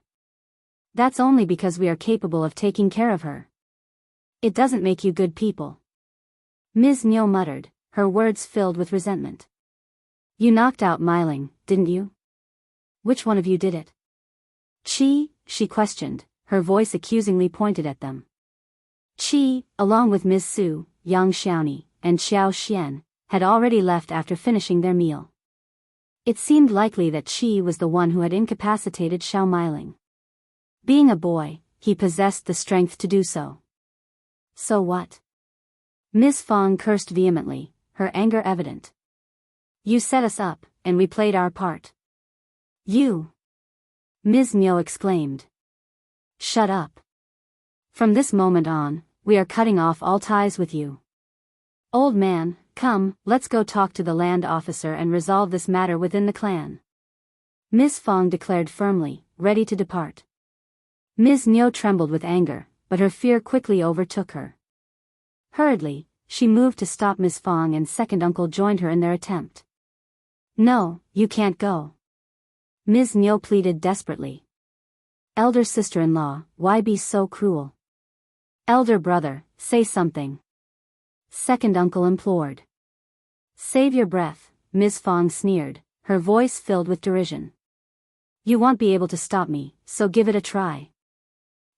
S1: "That's only because we are capable of taking care of her. It doesn't make you good people." Ms. Niu muttered, her words filled with resentment. "You knocked out Myling, didn't you? Which one of you did it?" She questioned, her voice accusingly pointed at them. Qi, along with Ms. Su, Yang Xiaoni, and Xiao Xian, had already left after finishing their meal. It seemed likely that Qi was the one who had incapacitated Xiao Myling. Being a boy, he possessed the strength to do so. So what? Miss Fang cursed vehemently, her anger evident. "You set us up, and we played our part." "You!" Ms. Niu exclaimed. "Shut up. From this moment on, we are cutting off all ties with you. Old man, come, let's go talk to the land officer and resolve this matter within the clan." Miss Fang declared firmly, ready to depart. Ms. Niu trembled with anger, but her fear quickly overtook her. Hurriedly, she moved to stop Miss Fang and second uncle joined her in their attempt. "No, you can't go." Ms. Niu pleaded desperately. "Elder sister-in-law, why be so cruel? Elder brother, say something." Second uncle implored. "Save your breath," Ms. Fang sneered, her voice filled with derision. "You won't be able to stop me, so give it a try.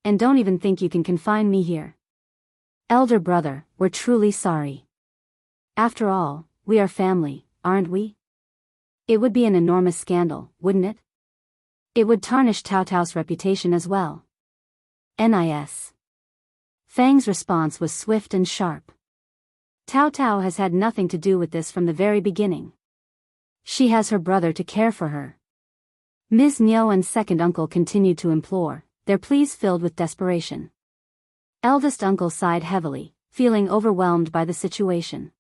S1: And don't even think you can confine me here. Elder brother, we're truly sorry. After all, we are family, aren't we? It would be an enormous scandal, wouldn't it? It would tarnish Taotao's reputation as well. Nis. Fang's response was swift and sharp. Taotao has had nothing to do with this from the very beginning. She has her brother to care for her. Ms. Niu and second uncle continued to implore, their pleas filled with desperation. Eldest uncle sighed heavily, feeling overwhelmed by the situation.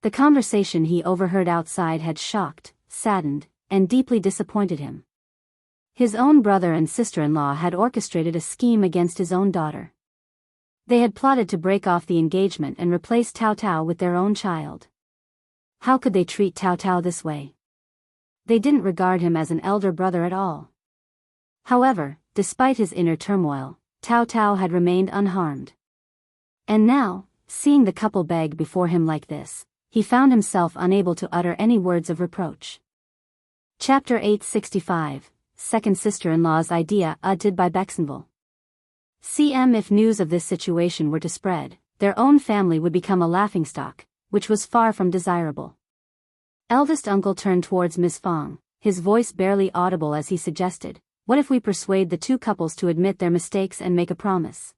S1: The conversation he overheard outside had shocked, saddened, and deeply disappointed him. His own brother and sister-in-law had orchestrated a scheme against his own daughter. They had plotted to break off the engagement and replace Taotao with their own child. How could they treat Taotao this way? They didn't regard him as an elder brother at all. However, despite his inner turmoil, Taotao had remained unharmed. And now, seeing the couple beg before him like this, he found himself unable to utter any words of reproach. Chapter 865, Second Sister-in-Law's Idea Edited by Bexenville. If news of this situation were to spread, their own family would become a laughingstock, which was far from desirable. Eldest uncle turned towards Miss Fang, his voice barely audible as he suggested, "What if we persuade the two couples to admit their mistakes and make a promise?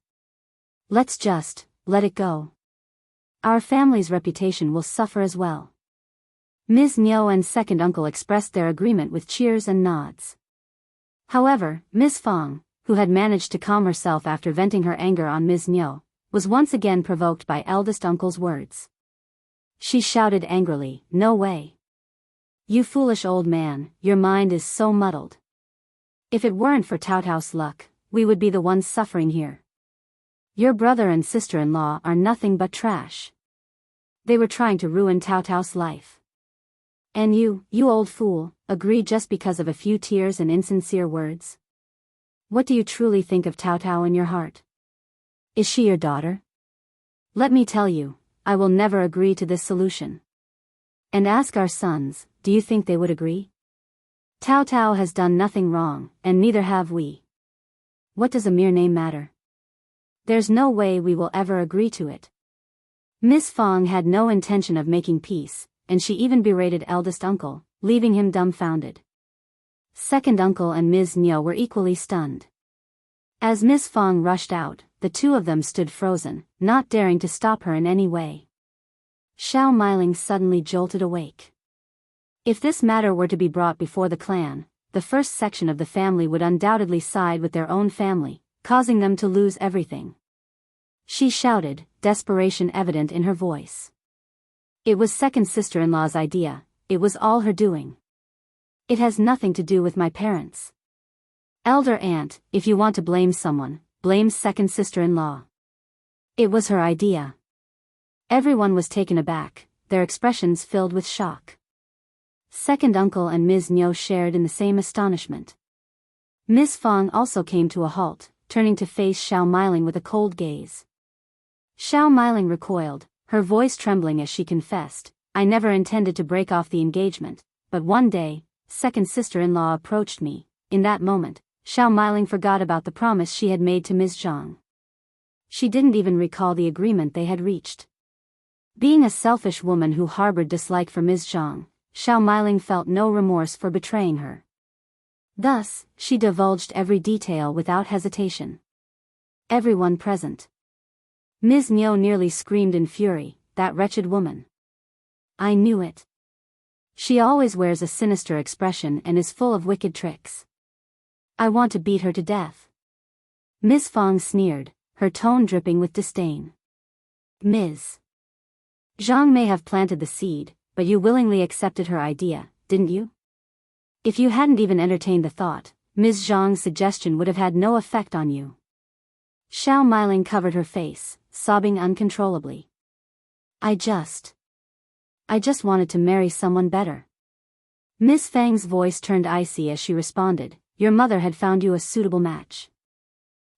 S1: Let's just let it go. Our family's reputation will suffer as well." Ms. Niu and second uncle expressed their agreement with cheers and nods. However, Miss Fang, who had managed to calm herself after venting her anger on Ms. Niu, was once again provoked by eldest uncle's words. She shouted angrily, "No way. You foolish old man, your mind is so muddled. If it weren't for Taotao's luck, we would be the ones suffering here. Your brother and sister-in-law are nothing but trash. They were trying to ruin Taotao's life. And you old fool, agree just because of a few tears and insincere words? What do you truly think of Taotao in your heart? Is she your daughter? Let me tell you, I will never agree to this solution. And ask our sons, do you think they would agree? Taotao has done nothing wrong, and neither have we. What does a mere name matter? There's no way we will ever agree to it. Miss Fong had no intention of making peace, and she even berated eldest uncle, leaving him dumbfounded. Second uncle and Ms. Niu were equally stunned. As Miss Fong rushed out, the two of them stood frozen, not daring to stop her in any way. Shao Miling suddenly jolted awake. If this matter were to be brought before the clan, the first section of the family would undoubtedly side with their own family, causing them to lose everything. She shouted, desperation evident in her voice. It was second sister-in-law's idea, it was all her doing. It has nothing to do with my parents. Elder aunt, if you want to blame someone, blame second sister-in-law. It was her idea. Everyone was taken aback, their expressions filled with shock. Second uncle and Ms. Niu shared in the same astonishment. Miss Fong also came to a halt, turning to face Shao Miling with a cold gaze. Shao Miling recoiled, her voice trembling as she confessed, I never intended to break off the engagement, but one day, second sister-in-law approached me. In that moment, Shao Miling forgot about the promise she had made to Ms.Zhang. She didn't even recall the agreement they had reached. Being a selfish woman who harbored dislike for Ms.Zhang, Shao Miling felt no remorse for betraying her. Thus, she divulged every detail without hesitation. Everyone present. Ms. Niu nearly screamed in fury, that wretched woman. I knew it. She always wears a sinister expression and is full of wicked tricks. I want to beat her to death. Miss Fong sneered, her tone dripping with disdain. Ms. Zhang may have planted the seed, but you willingly accepted her idea, didn't you? If you hadn't even entertained the thought, Ms. Zhang's suggestion would have had no effect on you. Shao Miling covered her face, sobbing uncontrollably. I just wanted to marry someone better. Miss Fang's voice turned icy as she responded, your mother had found you a suitable match.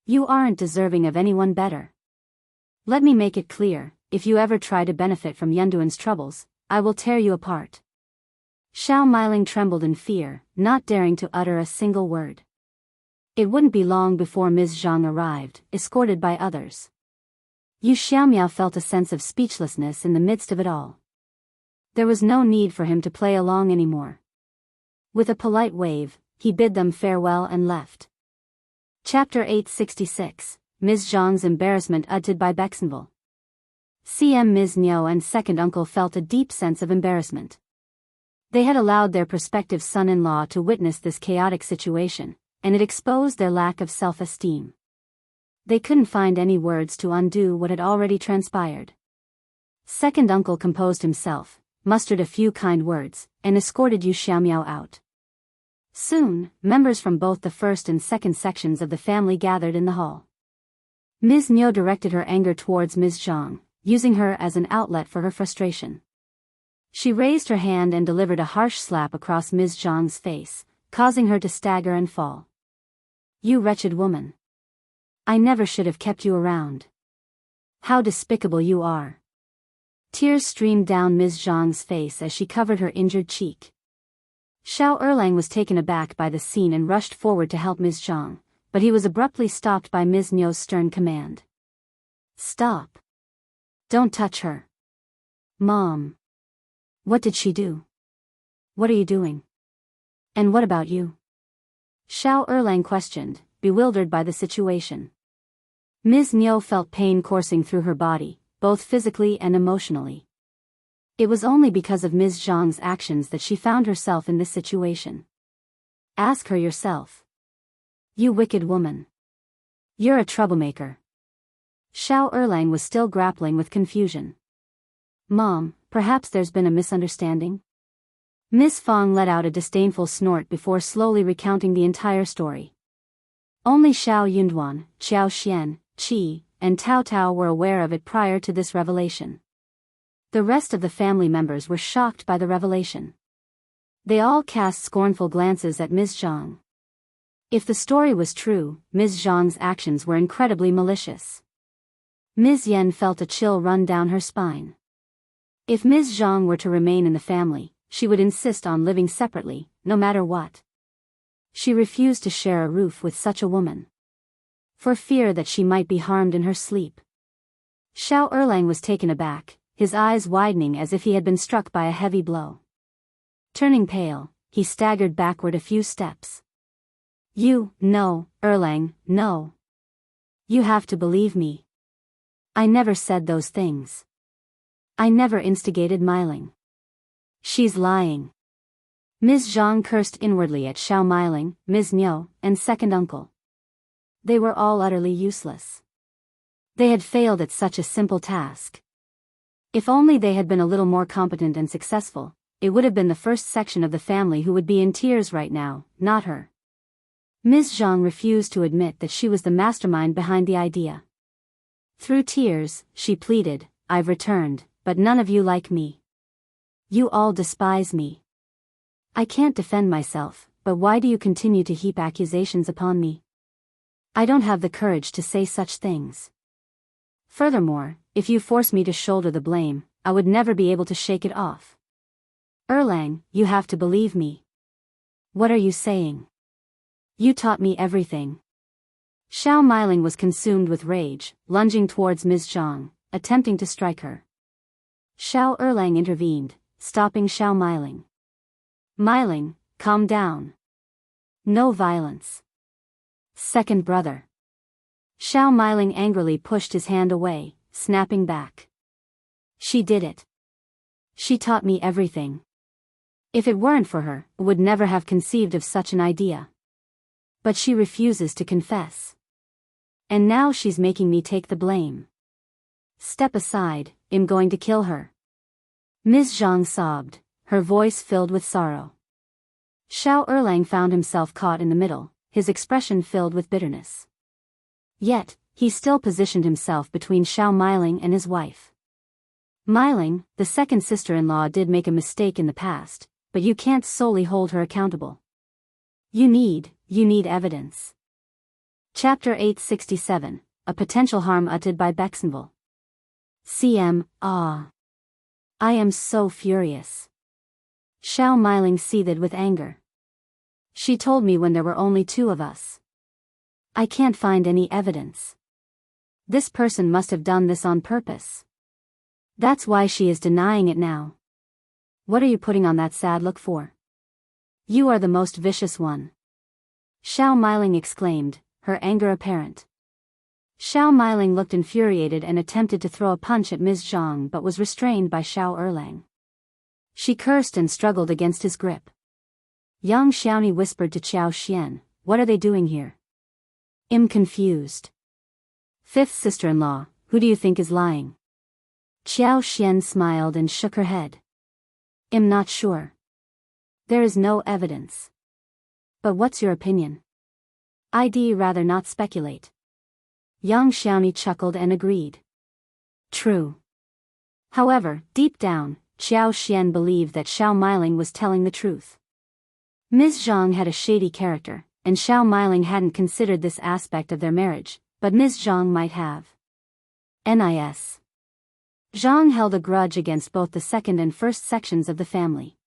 S1: You aren't deserving of anyone better. Let me make it clear, if you ever try to benefit from Yunduan's troubles, I will tear you apart. Shao Miling trembled in fear, not daring to utter a single word. It wouldn't be long before Ms. Zhang arrived, escorted by others. Yu Xiaomiao felt a sense of speechlessness in the midst of it all. There was no need for him to play along anymore. With a polite wave, he bid them farewell and left. Chapter 866, Ms. Zhang's Embarrassment uttered by Bexenville. CM Ms. Niu and second uncle felt a deep sense of embarrassment. They had allowed their prospective son-in-law to witness this chaotic situation, and it exposed their lack of self-esteem. They couldn't find any words to undo what had already transpired. Second uncle composed himself, mustered a few kind words, and escorted Yu Xiaomiao out. Soon, members from both the first and second sections of the family gathered in the hall. Ms. Niu directed her anger towards Ms. Zhang, using her as an outlet for her frustration. She raised her hand and delivered a harsh slap across Ms. Zhang's face, causing her to stagger and fall. You wretched woman. I never should have kept you around. How despicable you are. Tears streamed down Ms. Zhang's face as she covered her injured cheek. Shao Erlang was taken aback by the scene and rushed forward to help Ms. Zhang, but he was abruptly stopped by Ms. Niu's stern command. Stop. Don't touch her. Mom. What did she do? What are you doing? And what about you? Shao Erlang questioned, bewildered by the situation. Ms. Niu felt pain coursing through her body, both physically and emotionally. It was only because of Ms. Zhang's actions that she found herself in this situation. Ask her yourself. You wicked woman. You're a troublemaker. Shao Erlang was still grappling with confusion. Mom, perhaps there's been a misunderstanding? Miss Fong let out a disdainful snort before slowly recounting the entire story. Only Shao Yunduan, Qiao Xian, Qi, and Taotao were aware of it prior to this revelation. The rest of the family members were shocked by the revelation. They all cast scornful glances at Ms. Zhang. If the story was true, Ms. Zhang's actions were incredibly malicious. Ms. Yen felt a chill run down her spine. If Ms. Zhang were to remain in the family, she would insist on living separately, no matter what. She refused to share a roof with such a woman, for fear that she might be harmed in her sleep. Shao Erlang was taken aback, his eyes widening as if he had been struck by a heavy blow. Turning pale, he staggered backward a few steps. No, Erlang, no. You have to believe me. I never said those things. I never instigated Miling. She's lying. Ms.Zhang cursed inwardly at Shao Miling, Ms. Niu, and second uncle. They were all utterly useless. They had failed at such a simple task. If only they had been a little more competent and successful, it would have been the first section of the family who would be in tears right now, not her. Ms. Zhang refused to admit that she was the mastermind behind the idea. Through tears, she pleaded, I've returned, but none of you like me. You all despise me. I can't defend myself, but why do you continue to heap accusations upon me? I don't have the courage to say such things. Furthermore, if you force me to shoulder the blame, I would never be able to shake it off. Erlang, you have to believe me. What are you saying? You taught me everything. Shao Miling was consumed with rage, lunging towards Ms. Zhang, attempting to strike her. Shao Erlang intervened, stopping Shao Miling. Miling, calm down. No violence. Second brother. Shao Miling angrily pushed his hand away, snapping back. She did it. She taught me everything. If it weren't for her, I would never have conceived of such an idea. But she refuses to confess. And now she's making me take the blame. Step aside, I'm going to kill her. Ms. Zhang sobbed, her voice filled with sorrow. Shao Erlang found himself caught in the middle, his expression filled with bitterness. Yet, he still positioned himself between Shao Miling and his wife. Miling, the second sister-in-law, did make a mistake in the past, but you can't solely hold her accountable. You need evidence. Chapter 867, A Potential Harm Uttered by Bexenville. I am so furious. Shao Miling seethed with anger. She told me when there were only two of us. I can't find any evidence. This person must have done this on purpose. That's why she is denying it now. What are you putting on that sad look for? You are the most vicious one. Shao Miling exclaimed, her anger apparent. Shao Miling looked infuriated and attempted to throw a punch at Ms. Zhang but was restrained by Shao Erlang. She cursed and struggled against his grip. Yang Xiaoni whispered to Qiao Xian, what are they doing here? I'm confused. Fifth sister-in-law, who do you think is lying? Qiao Xian smiled and shook her head. I'm not sure. There is no evidence. But what's your opinion? I'd rather not speculate. Yang Xiaoni chuckled and agreed. True. However, deep down, Qiao Xian believed that Shao Miling was telling the truth. Ms. Zhang had a shady character, and Shao Miling hadn't considered this aspect of their marriage, but Ms. Zhang might have. Nis. Zhang held a grudge against both the second and first sections of the family.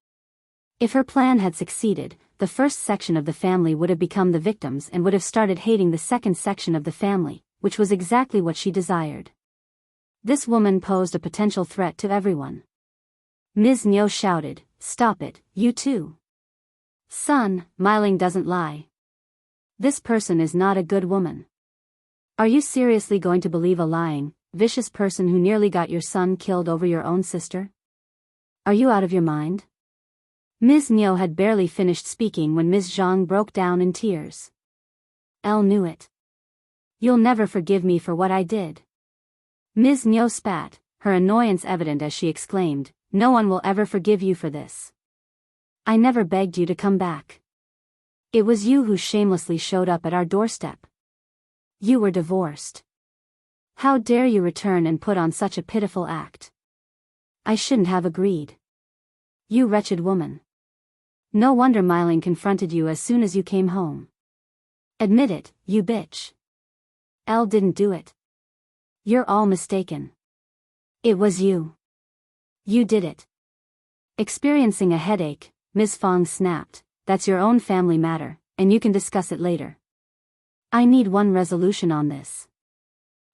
S1: If her plan had succeeded, the first section of the family would have become the victims and would have started hating the second section of the family, which was exactly what she desired. This woman posed a potential threat to everyone. Ms. Niu shouted, stop it, you too. Son, Miling doesn't lie. This person is not a good woman. Are you seriously going to believe a lying, vicious person who nearly got your son killed over your own sister? Are you out of your mind? Ms. Niu had barely finished speaking when Ms. Zhang broke down in tears. Elle knew it. You'll never forgive me for what I did. Ms. Niu spat, her annoyance evident as she exclaimed, no one will ever forgive you for this. I never begged you to come back. It was you who shamelessly showed up at our doorstep. You were divorced. How dare you return and put on such a pitiful act? I shouldn't have agreed. You wretched woman. No wonder Miling confronted you as soon as you came home. Admit it, you bitch. Elle didn't do it. You're all mistaken. It was you. You did it. Experiencing a headache, Ms. Fong snapped, that's your own family matter, and you can discuss it later. I need one resolution on this.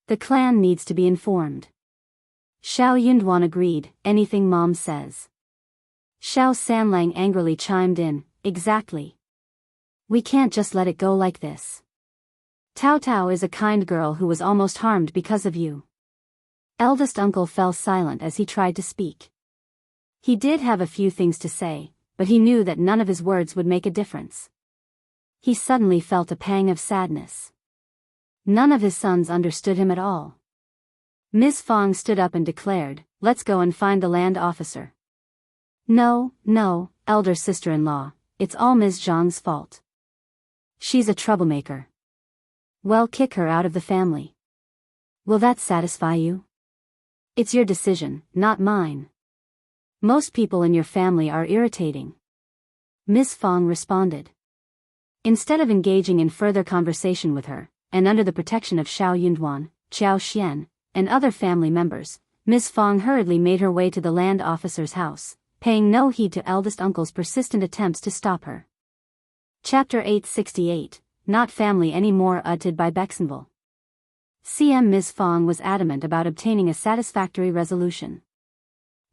S1: The clan needs to be informed. Shao Yunduan agreed, anything Mom says. Shao Sanlang angrily chimed in, exactly. We can't just let it go like this. Taotao is a kind girl who was almost harmed because of you. Eldest uncle fell silent as he tried to speak. He did have a few things to say, but he knew that none of his words would make a difference. He suddenly felt a pang of sadness. None of his sons understood him at all. Ms. Fong stood up and declared, let's go and find the land officer. No, elder sister-in-law, it's all Ms. Zhang's fault. She's a troublemaker. Well, kick her out of the family. Will that satisfy you? It's your decision, not mine. Most people in your family are irritating. Ms. Fong responded. Instead of engaging in further conversation with her, and under the protection of Shao Yunduan, Qiao Xian, and other family members, Ms. Fong hurriedly made her way to the land officer's house, paying no heed to eldest uncle's persistent attempts to stop her. Chapter 868, Not Family Anymore, uttered by Bexenville. Ms. Fong was adamant about obtaining a satisfactory resolution.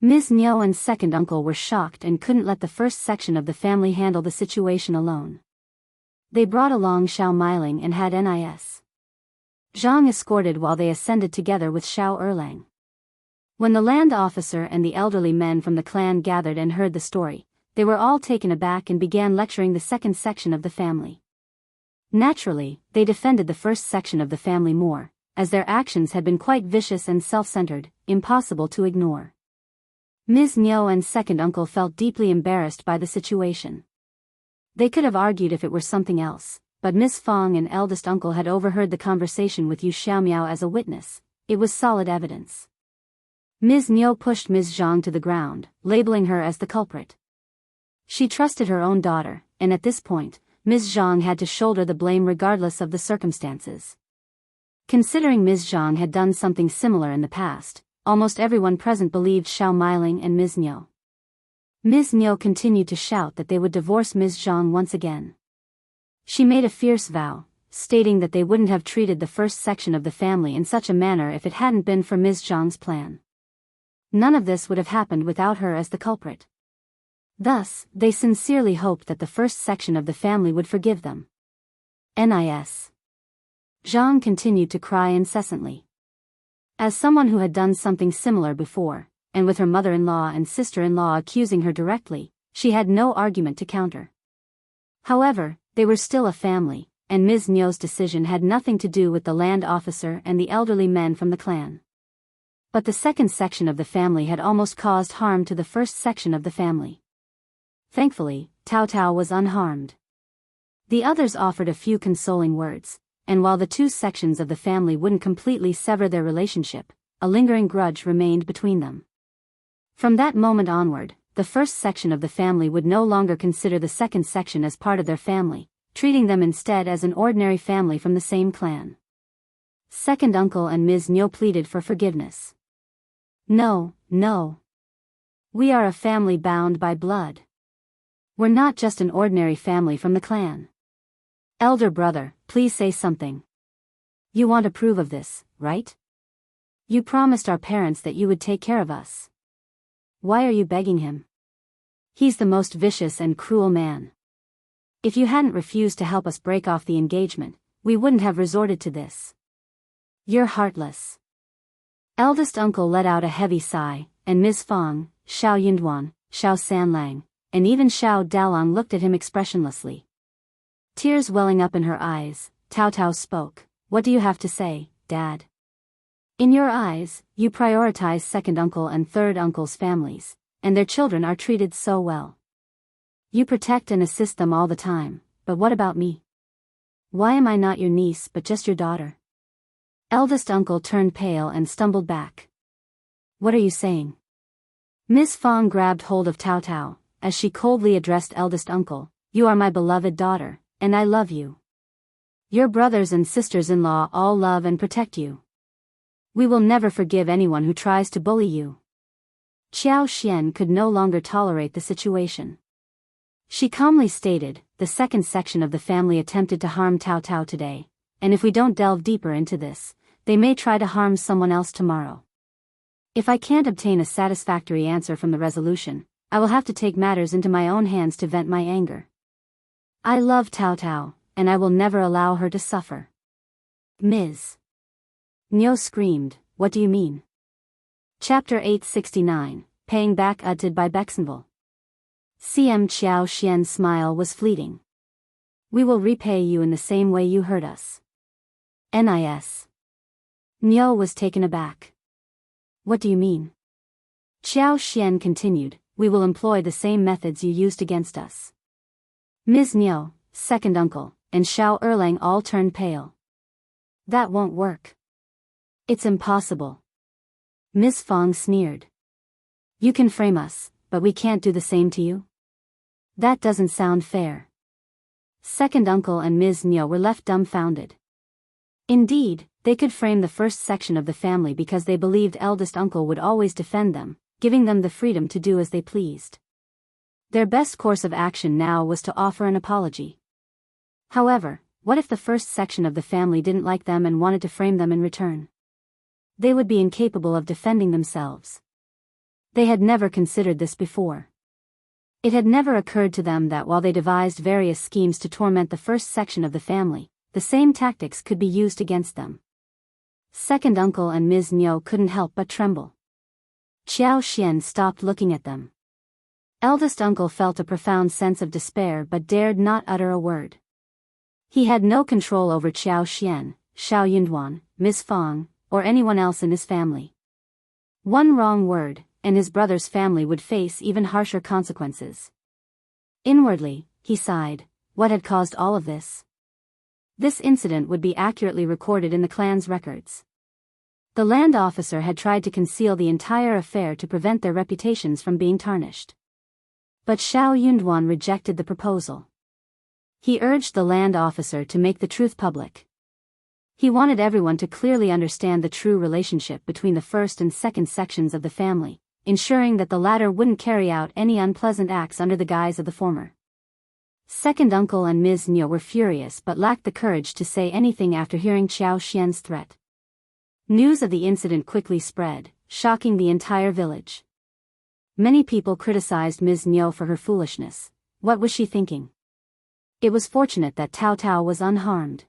S1: Ms. Niu and second uncle were shocked and couldn't let the first section of the family handle the situation alone. They brought along Shao Miling and had Nis. Zhang escorted while they ascended together with Shao Erlang. When the land officer and the elderly men from the clan gathered and heard the story, they were all taken aback and began lecturing the second section of the family. Naturally, they defended the first section of the family more, as their actions had been quite vicious and self-centered, impossible to ignore. Ms. Niu and second uncle felt deeply embarrassed by the situation. They could have argued if it were something else, but Ms. Fong and eldest uncle had overheard the conversation with Yu Xiaomiao as a witness. It was solid evidence. Ms. Niu pushed Ms. Zhang to the ground, labeling her as the culprit. She trusted her own daughter, and at this point, Ms. Zhang had to shoulder the blame regardless of the circumstances. Considering Ms. Zhang had done something similar in the past, almost everyone present believed Shao Miling and Ms. Niu. Ms. Niu continued to shout that they would divorce Ms. Zhang once again. She made a fierce vow, stating that they wouldn't have treated the first section of the family in such a manner if it hadn't been for Ms. Zhang's plan. None of this would have happened without her as the culprit. Thus, they sincerely hoped that the first section of the family would forgive them. Nis. Zhang continued to cry incessantly. As someone who had done something similar before, and with her mother-in-law and sister-in-law accusing her directly, she had no argument to counter. However, they were still a family, and Ms. Niu's decision had nothing to do with the land officer and the elderly men from the clan. But the second section of the family had almost caused harm to the first section of the family. Thankfully, Taotao was unharmed. The others offered a few consoling words, and while the two sections of the family wouldn't completely sever their relationship, a lingering grudge remained between them. From that moment onward, the first section of the family would no longer consider the second section as part of their family, treating them instead as an ordinary family from the same clan. Second uncle and Ms. Niu pleaded for forgiveness. No. We are a family bound by blood. We're not just an ordinary family from the clan. Elder brother, please say something. You want to prove of this, right? You promised our parents that you would take care of us. Why are you begging him? He's the most vicious and cruel man. If you hadn't refused to help us break off the engagement, we wouldn't have resorted to this. You're heartless. Eldest uncle let out a heavy sigh, and Ms. Fong, Shao Yunduan, Shao Sanlang, and even Shao Dalong looked at him expressionlessly. Tears welling up in her eyes, Taotao spoke. What do you have to say, Dad? In your eyes, you prioritize second uncle and third uncle's families, and their children are treated so well. You protect and assist them all the time, but what about me? Why am I not your niece but just your daughter? Eldest uncle turned pale and stumbled back. What are you saying? Ms. Fong grabbed hold of Taotao, as she coldly addressed eldest uncle. You are my beloved daughter, and I love you. Your brothers and sisters-in-law all love and protect you. We will never forgive anyone who tries to bully you. Qiao Xian could no longer tolerate the situation. She calmly stated, the second section of the family attempted to harm Taotao today, and if we don't delve deeper into this, they may try to harm someone else tomorrow. If I can't obtain a satisfactory answer from the resolution, I will have to take matters into my own hands to vent my anger. I love Taotao, and I will never allow her to suffer. Ms. Niu screamed, "What do you mean?" Chapter 869, Paying Back Uttered by Bexenville. CM Qiao Xian's smile was fleeting. "We will repay you in the same way you hurt us." NIS. Niu was taken aback. "What do you mean?" Qiao Xian continued, "We will employ the same methods you used against us." Ms. Niu, second uncle, and Shao Erlang all turned pale. "That won't work. It's impossible." Ms. Fong sneered. "You can frame us, but we can't do the same to you? That doesn't sound fair." Second uncle and Ms. Niu were left dumbfounded. Indeed, they could frame the first section of the family because they believed eldest uncle would always defend them, giving them the freedom to do as they pleased. Their best course of action now was to offer an apology. However, what if the first section of the family didn't like them and wanted to frame them in return? They would be incapable of defending themselves. They had never considered this before. It had never occurred to them that while they devised various schemes to torment the first section of the family, the same tactics could be used against them. Second uncle and Ms. Niu couldn't help but tremble. Qiao Xian stopped looking at them. Eldest uncle felt a profound sense of despair but dared not utter a word. He had no control over Qiao Xian, Shao Yunduan, Ms. Fong, or anyone else in his family. One wrong word, and his brother's family would face even harsher consequences. Inwardly, he sighed, what had caused all of this? This incident would be accurately recorded in the clan's records. The land officer had tried to conceal the entire affair to prevent their reputations from being tarnished. But Shao Yunduan rejected the proposal. He urged the land officer to make the truth public. He wanted everyone to clearly understand the true relationship between the first and second sections of the family, ensuring that the latter wouldn't carry out any unpleasant acts under the guise of the former. Second uncle and Ms. Niu were furious but lacked the courage to say anything after hearing Qiao Xian's threat. News of the incident quickly spread, shocking the entire village. Many people criticized Ms. Niu for her foolishness. What was she thinking? It was fortunate that Taotao was unharmed.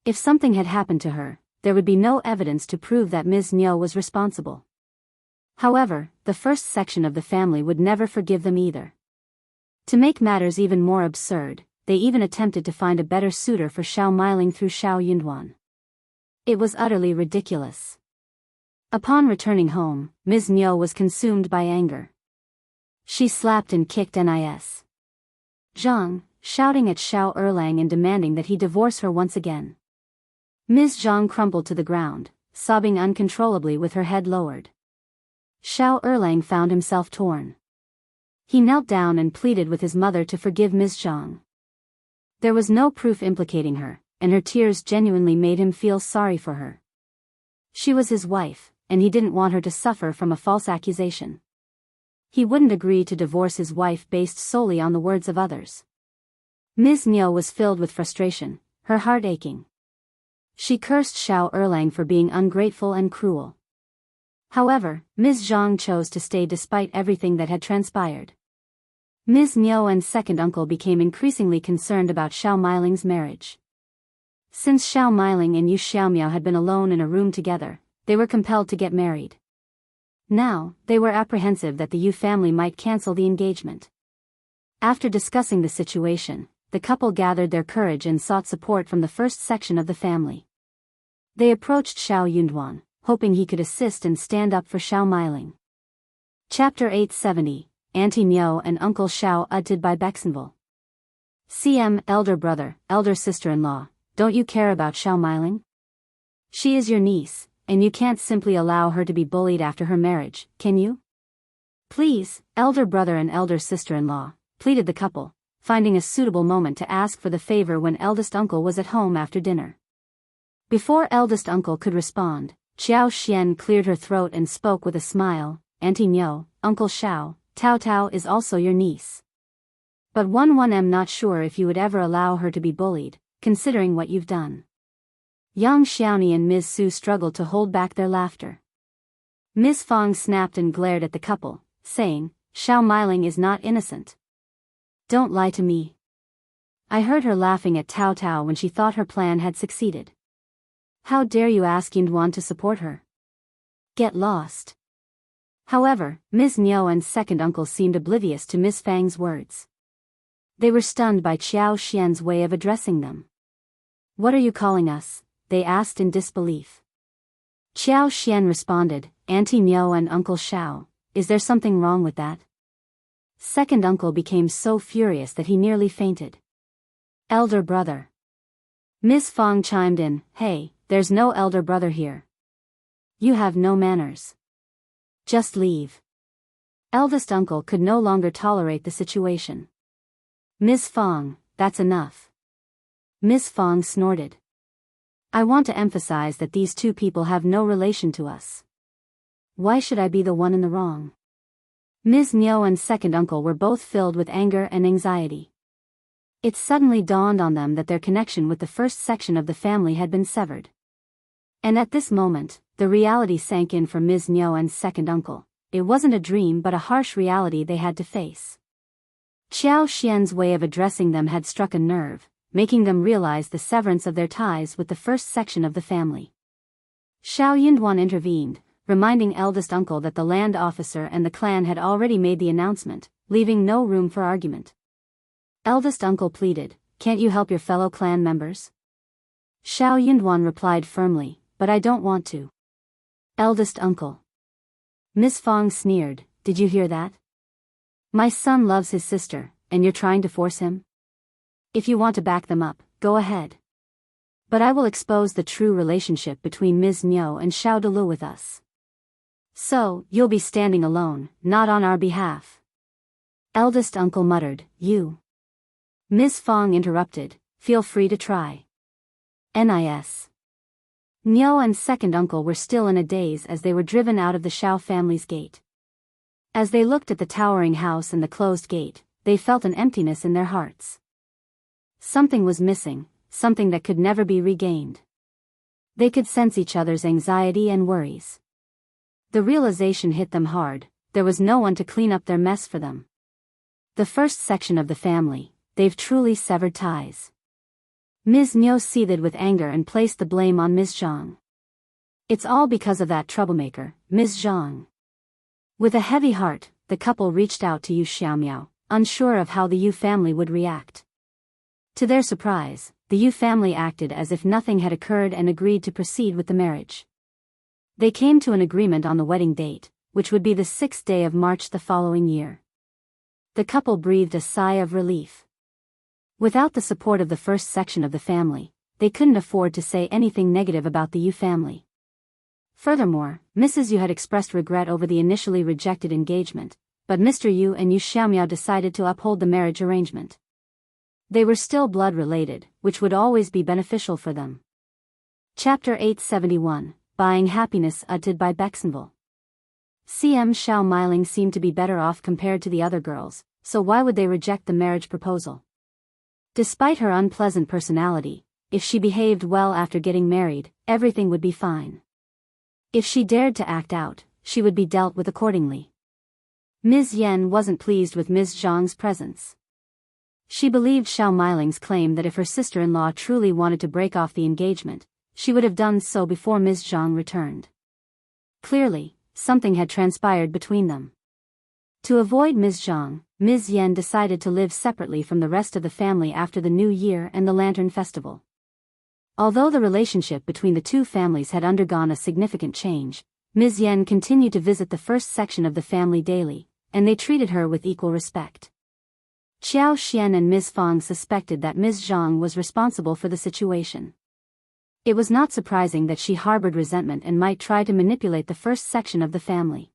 S1: If something had happened to her, there would be no evidence to prove that Ms. Niu was responsible. However, the first section of the family would never forgive them either. To make matters even more absurd, they even attempted to find a better suitor for Shao Miling through Shao Yunduan. It was utterly ridiculous. Upon returning home, Ms. Niu was consumed by anger. She slapped and kicked Ms.Zhang, shouting at Shao Erlang and demanding that he divorce her once again. Ms.Zhang crumpled to the ground, sobbing uncontrollably with her head lowered. Shao Erlang found himself torn. He knelt down and pleaded with his mother to forgive Ms.Zhang. There was no proof implicating her, and her tears genuinely made him feel sorry for her. She was his wife, and he didn't want her to suffer from a false accusation. He wouldn't agree to divorce his wife based solely on the words of others. Ms. Niu was filled with frustration, her heart aching. She cursed Shao Erlang for being ungrateful and cruel. However, Ms. Zhang chose to stay despite everything that had transpired. Ms. Niu and second uncle became increasingly concerned about Shao Miling's marriage. Since Shao Miling and Yu Xiaomiao had been alone in a room together, they were compelled to get married. Now, they were apprehensive that the Yu family might cancel the engagement. After discussing the situation, the couple gathered their courage and sought support from the first section of the family. They approached Shao Yunduan, hoping he could assist and stand up for Shao Miling. Chapter 870, Auntie Niu and Uncle Shao Utted by Bexenville. CM, elder brother, elder sister-in-law, don't you care about Shao Miling? She is your niece, and you can't simply allow her to be bullied after her marriage, can you? Please, elder brother and elder sister-in-law, pleaded the couple, finding a suitable moment to ask for the favor when eldest uncle was at home after dinner. Before eldest uncle could respond, Qiao Xian cleared her throat and spoke with a smile, Auntie Niu, Uncle Shao, Taotao is also your niece. But 1am not sure if you would ever allow her to be bullied, considering what you've done. Yang Xiaoni and Ms. Su struggled to hold back their laughter. Ms. Fang snapped and glared at the couple, saying, Shao Miling is not innocent. Don't lie to me. I heard her laughing at Taotao when she thought her plan had succeeded. How dare you ask Yunduan to support her? Get lost. However, Ms. Nyuan's second uncle seemed oblivious to Ms. Fang's words. They were stunned by Qiao Xian's way of addressing them. What are you calling us? They asked in disbelief. Qiao Xian responded, Auntie Nyuan and Uncle Shao, is there something wrong with that? Second uncle became so furious that he nearly fainted. Elder brother. Ms. Fang chimed in, hey, there's no elder brother here. You have no manners. Just leave. Eldest uncle could no longer tolerate the situation. Ms. Fang, that's enough. Ms. Fang snorted. I want to emphasize that these two people have no relation to us. Why should I be the one in the wrong? Ms. Nyo and second uncle were both filled with anger and anxiety. It suddenly dawned on them that their connection with the first section of the family had been severed. And at this moment, the reality sank in for Ms. Nyo and second uncle. It wasn't a dream but a harsh reality they had to face. Qiao Xian's way of addressing them had struck a nerve, making them realize the severance of their ties with the first section of the family. Shao Yunduan intervened, reminding eldest uncle that the land officer and the clan had already made the announcement, leaving no room for argument. Eldest uncle pleaded, can't you help your fellow clan members? Shao Yunduan replied firmly, but I don't want to. Eldest uncle. Ms. Fang sneered, did you hear that? My son loves his sister, and you're trying to force him? If you want to back them up, go ahead. But I will expose the true relationship between Ms. Nyo and Shao Delu with us. So, you'll be standing alone, not on our behalf. Eldest uncle muttered, you. Ms. Fang interrupted, feel free to try. Nis. Nyo and second uncle were still in a daze as they were driven out of the Shao family's gate. As they looked at the towering house and the closed gate, they felt an emptiness in their hearts. Something was missing, something that could never be regained. They could sense each other's anxiety and worries. The realization hit them hard, there was no one to clean up their mess for them. The first section of the family, they've truly severed ties. Ms. Nyo seethed with anger and placed the blame on Ms.Zhang. It's all because of that troublemaker, Ms.Zhang. With a heavy heart, the couple reached out to Yu Xiaomiao, unsure of how the Yu family would react. To their surprise, the Yu family acted as if nothing had occurred and agreed to proceed with the marriage. They came to an agreement on the wedding date, which would be the 6th day of March the following year. The couple breathed a sigh of relief. Without the support of the first section of the family, they couldn't afford to say anything negative about the Yu family. Furthermore, Mrs. Yu had expressed regret over the initially rejected engagement, but Mr. Yu and Yu Xiaomiao decided to uphold the marriage arrangement. They were still blood-related, which would always be beneficial for them. Chapter 871, Buying Happiness uttered by Bexenville. CM Shao Miling seemed to be better off compared to the other girls, so why would they reject the marriage proposal? Despite her unpleasant personality, if she behaved well after getting married, everything would be fine. If she dared to act out, she would be dealt with accordingly. Ms. Yen wasn't pleased with Ms. Zhang's presence. She believed Shao Miling's claim that if her sister-in-law truly wanted to break off the engagement, she would have done so before Ms. Zhang returned. Clearly, something had transpired between them. To avoid Ms. Zhang, Ms. Yen decided to live separately from the rest of the family after the New Year and the Lantern Festival. Although the relationship between the two families had undergone a significant change, Ms. Yen continued to visit the first section of the family daily, and they treated her with equal respect. Qiao Xian and Ms. Fang suspected that Ms. Zhang was responsible for the situation. It was not surprising that she harbored resentment and might try to manipulate the first section of the family.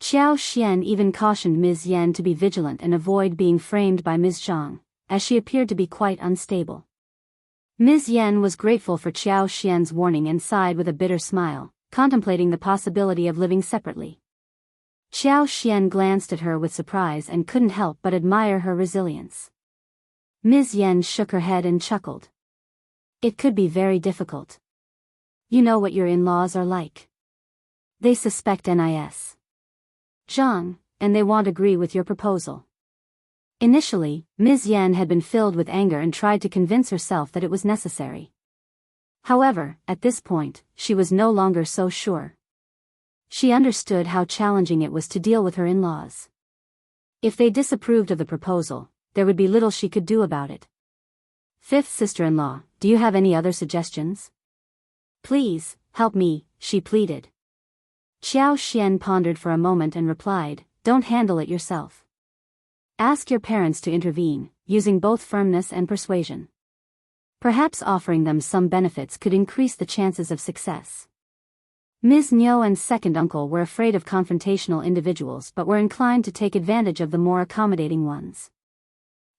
S1: Qiao Xian even cautioned Ms. Yen to be vigilant and avoid being framed by Ms. Zhang, as she appeared to be quite unstable. Ms. Yen was grateful for Qiao Xian's warning and sighed with a bitter smile, contemplating the possibility of living separately. Qiao Xian glanced at her with surprise and couldn't help but admire her resilience. Ms. Yen shook her head and chuckled. It could be very difficult. You know what your in-laws are like. They suspect Ms.Zhang, and they won't agree with your proposal. Initially, Ms. Yen had been filled with anger and tried to convince herself that it was necessary. However, at this point, she was no longer so sure. She understood how challenging it was to deal with her in-laws. If they disapproved of the proposal, there would be little she could do about it. Fifth sister-in-law, do you have any other suggestions? Please, help me, she pleaded. Qiao Xian pondered for a moment and replied, don't handle it yourself. Ask your parents to intervene, using both firmness and persuasion. Perhaps offering them some benefits could increase the chances of success. Ms. Niu and second uncle were afraid of confrontational individuals but were inclined to take advantage of the more accommodating ones.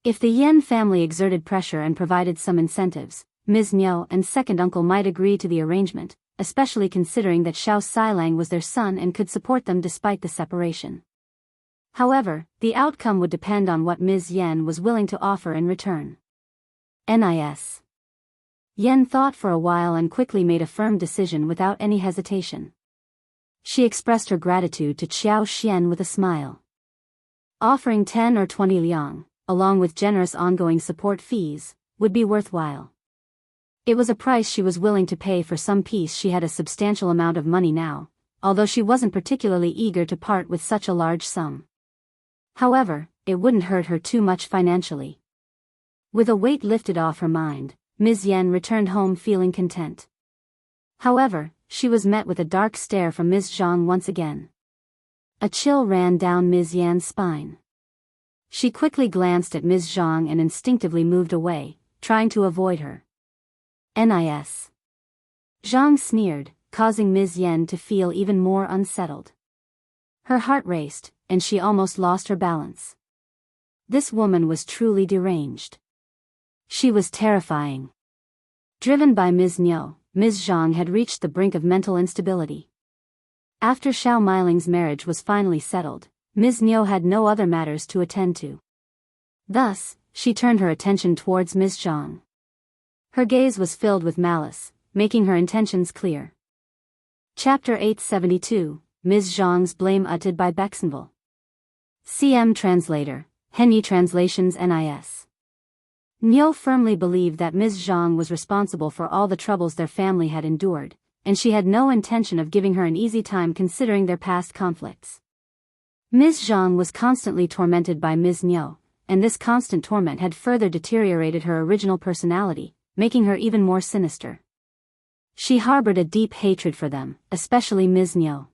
S1: If the Yen family exerted pressure and provided some incentives, Ms. Niu and second uncle might agree to the arrangement, especially considering that Shao Xilang was their son and could support them despite the separation. However, the outcome would depend on what Ms. Yen was willing to offer in return. Nis. Yen thought for a while and quickly made a firm decision without any hesitation. She expressed her gratitude to Qiao Xian with a smile. Offering 10 or 20 liang, along with generous ongoing support fees, would be worthwhile. It was a price she was willing to pay for some peace. She had a substantial amount of money now, although she wasn't particularly eager to part with such a large sum. However, it wouldn't hurt her too much financially. With a weight lifted off her mind, Ms. Yen returned home feeling content. However, she was met with a dark stare from Ms. Zhang once again. A chill ran down Ms. Yan's spine. She quickly glanced at Ms. Zhang and instinctively moved away, trying to avoid her. Nis. Zhang sneered, causing Ms. Yen to feel even more unsettled. Her heart raced, and she almost lost her balance. This woman was truly deranged. She was terrifying. Driven by Ms. Niu, Ms. Zhang had reached the brink of mental instability. After Shao Miling's marriage was finally settled, Ms. Niu had no other matters to attend to. Thus, she turned her attention towards Ms. Zhang. Her gaze was filled with malice, making her intentions clear. Chapter 872, Ms. Zhang's Blame uttered by Bexenville. CM Translator, Henyi Translations Nis. Niu firmly believed that Ms. Zhang was responsible for all the troubles their family had endured, and she had no intention of giving her an easy time considering their past conflicts. Ms. Zhang was constantly tormented by Ms. Niu, and this constant torment had further deteriorated her original personality, making her even more sinister. She harbored a deep hatred for them, especially Ms. Niu.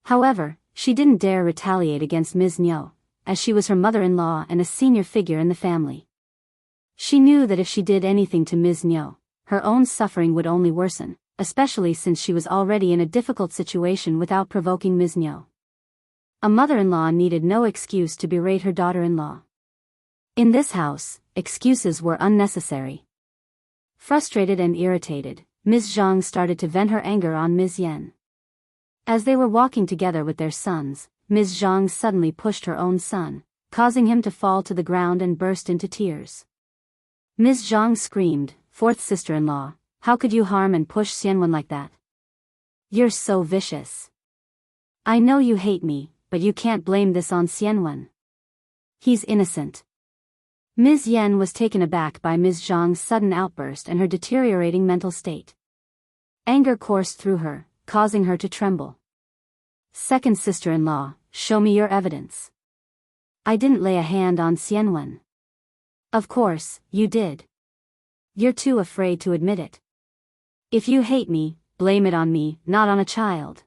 S1: However, she didn't dare retaliate against Ms. Niu, as she was her mother-in-law and a senior figure in the family. She knew that if she did anything to Ms. Niu, her own suffering would only worsen, especially since she was already in a difficult situation without provoking Ms. Niu. A mother-in-law needed no excuse to berate her daughter-in-law. In this house, excuses were unnecessary. Frustrated and irritated, Ms. Zhang started to vent her anger on Ms. Yen. As they were walking together with their sons, Ms. Zhang suddenly pushed her own son, causing him to fall to the ground and burst into tears. Ms. Zhang screamed, "Fourth sister-in-law, how could you harm and push Xianwen like that? You're so vicious. I know you hate me, but you can't blame this on Xianwen. He's innocent." Ms. Yen was taken aback by Ms. Zhang's sudden outburst and her deteriorating mental state. Anger coursed through her, causing her to tremble. "Second sister-in-law, show me your evidence. I didn't lay a hand on Xianwen." "Of course, you did. You're too afraid to admit it. If you hate me, blame it on me, not on a child."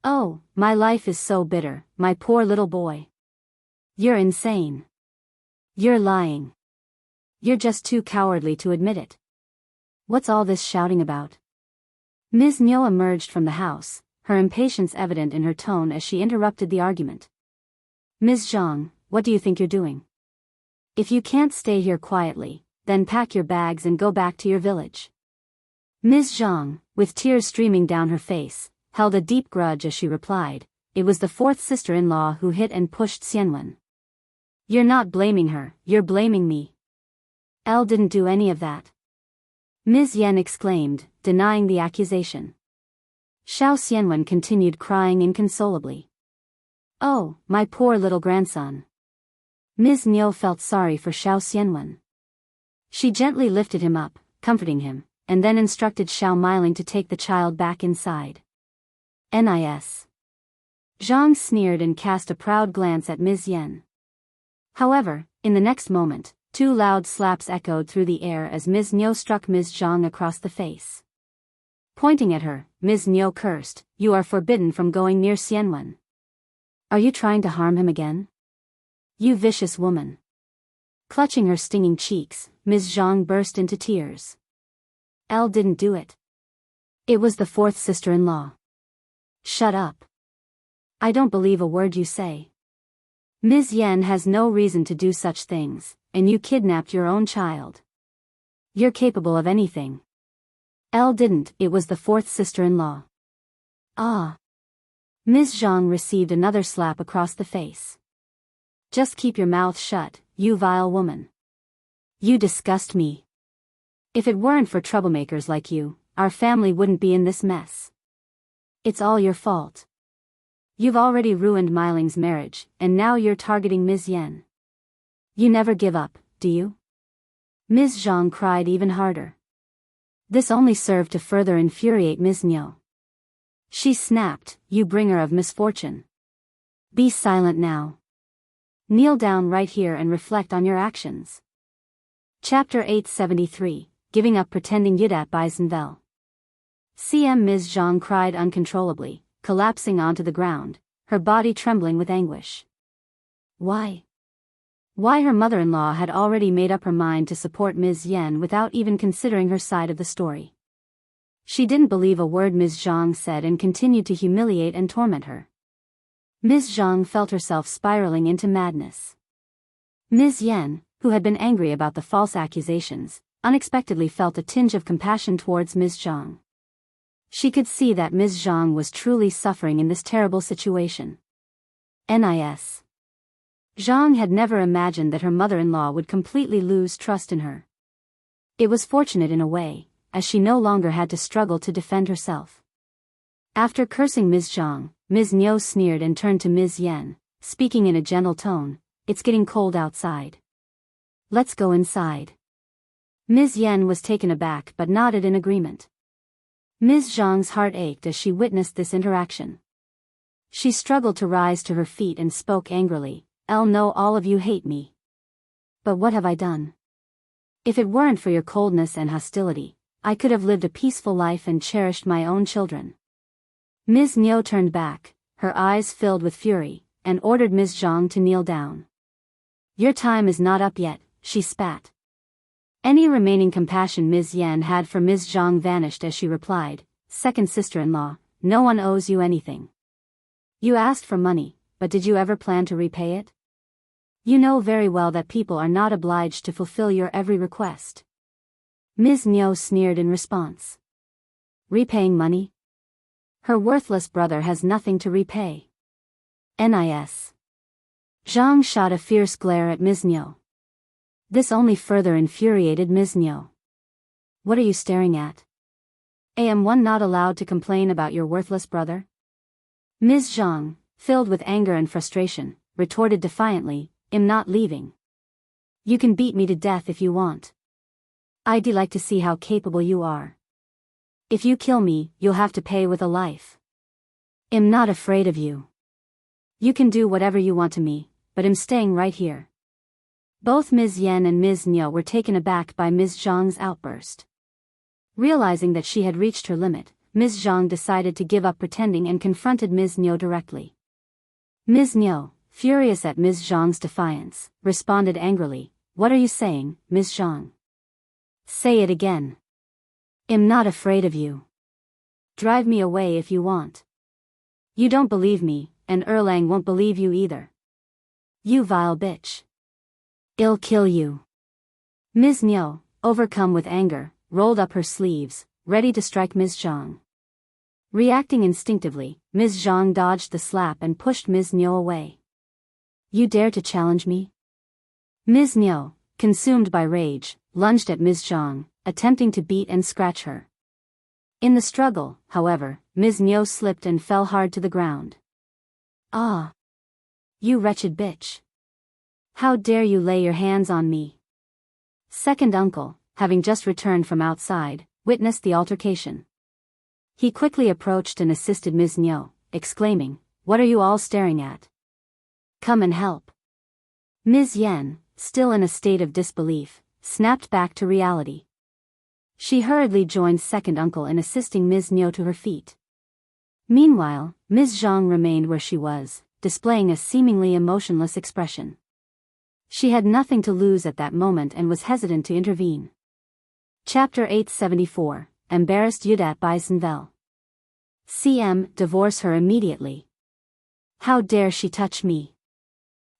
S1: "Oh, my life is so bitter, my poor little boy." "You're insane. You're lying. You're just too cowardly to admit it. What's all this shouting about?" Ms. Niu emerged from the house, her impatience evident in her tone as she interrupted the argument. "Ms. Zhang, what do you think you're doing? If you can't stay here quietly, then pack your bags and go back to your village." Ms. Zhang, with tears streaming down her face, held a deep grudge as she replied, it was the fourth sister-in-law who hit and pushed Xianwen. "You're not blaming her, you're blaming me. Elle didn't do any of that," Ms. Yen exclaimed, denying the accusation. Shao Xianwen continued crying inconsolably. "Oh, my poor little grandson." Ms. Niu felt sorry for Shao Xianwen. She gently lifted him up, comforting him, and then instructed Shao Miling to take the child back inside. Nis. Zhang sneered and cast a proud glance at Ms. Yen. However, in the next moment, two loud slaps echoed through the air as Ms. Niu struck Ms. Zhang across the face. Pointing at her, Ms. Niu cursed, "You are forbidden from going near Xianwen. Are you trying to harm him again? You vicious woman." Clutching her stinging cheeks, Ms. Zhang burst into tears. Elle didn't do it. It was the fourth sister-in-law. "Shut up. I don't believe a word you say. Ms. Yen has no reason to do such things, and you kidnapped your own child. You're capable of anything." Elle didn't, it was the fourth sister-in-law. Ah. Ms. Zhang received another slap across the face. "Just keep your mouth shut, you vile woman. You disgust me. If it weren't for troublemakers like you, our family wouldn't be in this mess. It's all your fault. You've already ruined Miling's marriage, and now you're targeting Ms. Yen. You never give up, do you?" Ms. Zhang cried even harder. This only served to further infuriate Ms. Niu. She snapped, "You bringer of misfortune. Be silent now. Kneel down right here and reflect on your actions." Chapter 873, Giving Up Pretending Yudat by Zenvel. Ms. Zhang cried uncontrollably, collapsing onto the ground, her body trembling with anguish. Why? Why her mother-in-law had already made up her mind to support Ms. Yen without even considering her side of the story. She didn't believe a word Ms. Zhang said and continued to humiliate and torment her. Ms. Zhang felt herself spiraling into madness. Ms. Yen, who had been angry about the false accusations, unexpectedly felt a tinge of compassion towards Ms. Zhang. She could see that Ms. Zhang was truly suffering in this terrible situation. Nis. Zhang had never imagined that her mother-in-law would completely lose trust in her. It was fortunate in a way, as she no longer had to struggle to defend herself. After cursing Ms. Zhang, Ms. Niu sneered and turned to Ms. Yen, speaking in a gentle tone, "It's getting cold outside. Let's go inside." Ms. Yen was taken aback but nodded in agreement. Ms. Zhang's heart ached as she witnessed this interaction. She struggled to rise to her feet and spoke angrily, "I'll know all of you hate me. But what have I done? If it weren't for your coldness and hostility, I could have lived a peaceful life and cherished my own children." Ms. Niu turned back, her eyes filled with fury, and ordered Ms. Zhang to kneel down. "Your time is not up yet," she spat. Any remaining compassion Ms. Yen had for Ms. Zhang vanished as she replied, "Second sister-in-law, no one owes you anything. You asked for money, but did you ever plan to repay it? You know very well that people are not obliged to fulfill your every request." Ms. Niu sneered in response. "Repaying money? Her worthless brother has nothing to repay." Nis. Zhang shot a fierce glare at Ms. Niu. This only further infuriated Ms. Niu. "What are you staring at? Am one not allowed to complain about your worthless brother?" Ms. Zhang, filled with anger and frustration, retorted defiantly, "I'm not leaving. You can beat me to death if you want. I'd like to see how capable you are. If you kill me, you'll have to pay with a life. I'm not afraid of you. You can do whatever you want to me, but I'm staying right here." Both Ms. Yen and Ms. Niu were taken aback by Ms. Zhang's outburst. Realizing that she had reached her limit, Ms. Zhang decided to give up pretending and confronted Ms. Niu directly. Ms. Niu, furious at Ms. Zhang's defiance, responded angrily, "What are you saying, Ms. Zhang? Say it again. I'm not afraid of you. Drive me away if you want. You don't believe me, and Erlang won't believe you either. You vile bitch. I'll kill you." Ms. Niu, overcome with anger, rolled up her sleeves, ready to strike Ms. Zhang. Reacting instinctively, Ms. Zhang dodged the slap and pushed Ms. Niu away. You dare to challenge me? Ms. Niu, consumed by rage, lunged at Ms. Zhang, attempting to beat and scratch her. In the struggle, however, Ms. Niu slipped and fell hard to the ground. Ah! You wretched bitch! How dare you lay your hands on me? Second uncle, having just returned from outside, witnessed the altercation. He quickly approached and assisted Ms. Niu, exclaiming, "What are you all staring at? Come and help." Ms. Yan, still in a state of disbelief, snapped back to reality. She hurriedly joined second uncle in assisting Ms. Niu to her feet. Meanwhile, Ms. Zhang remained where she was, displaying a seemingly emotionless expression. She had nothing to lose at that moment and was hesitant to intervene. Chapter 874, Embarrassed Yudat by Senvel. CM, divorce her immediately. How dare she touch me?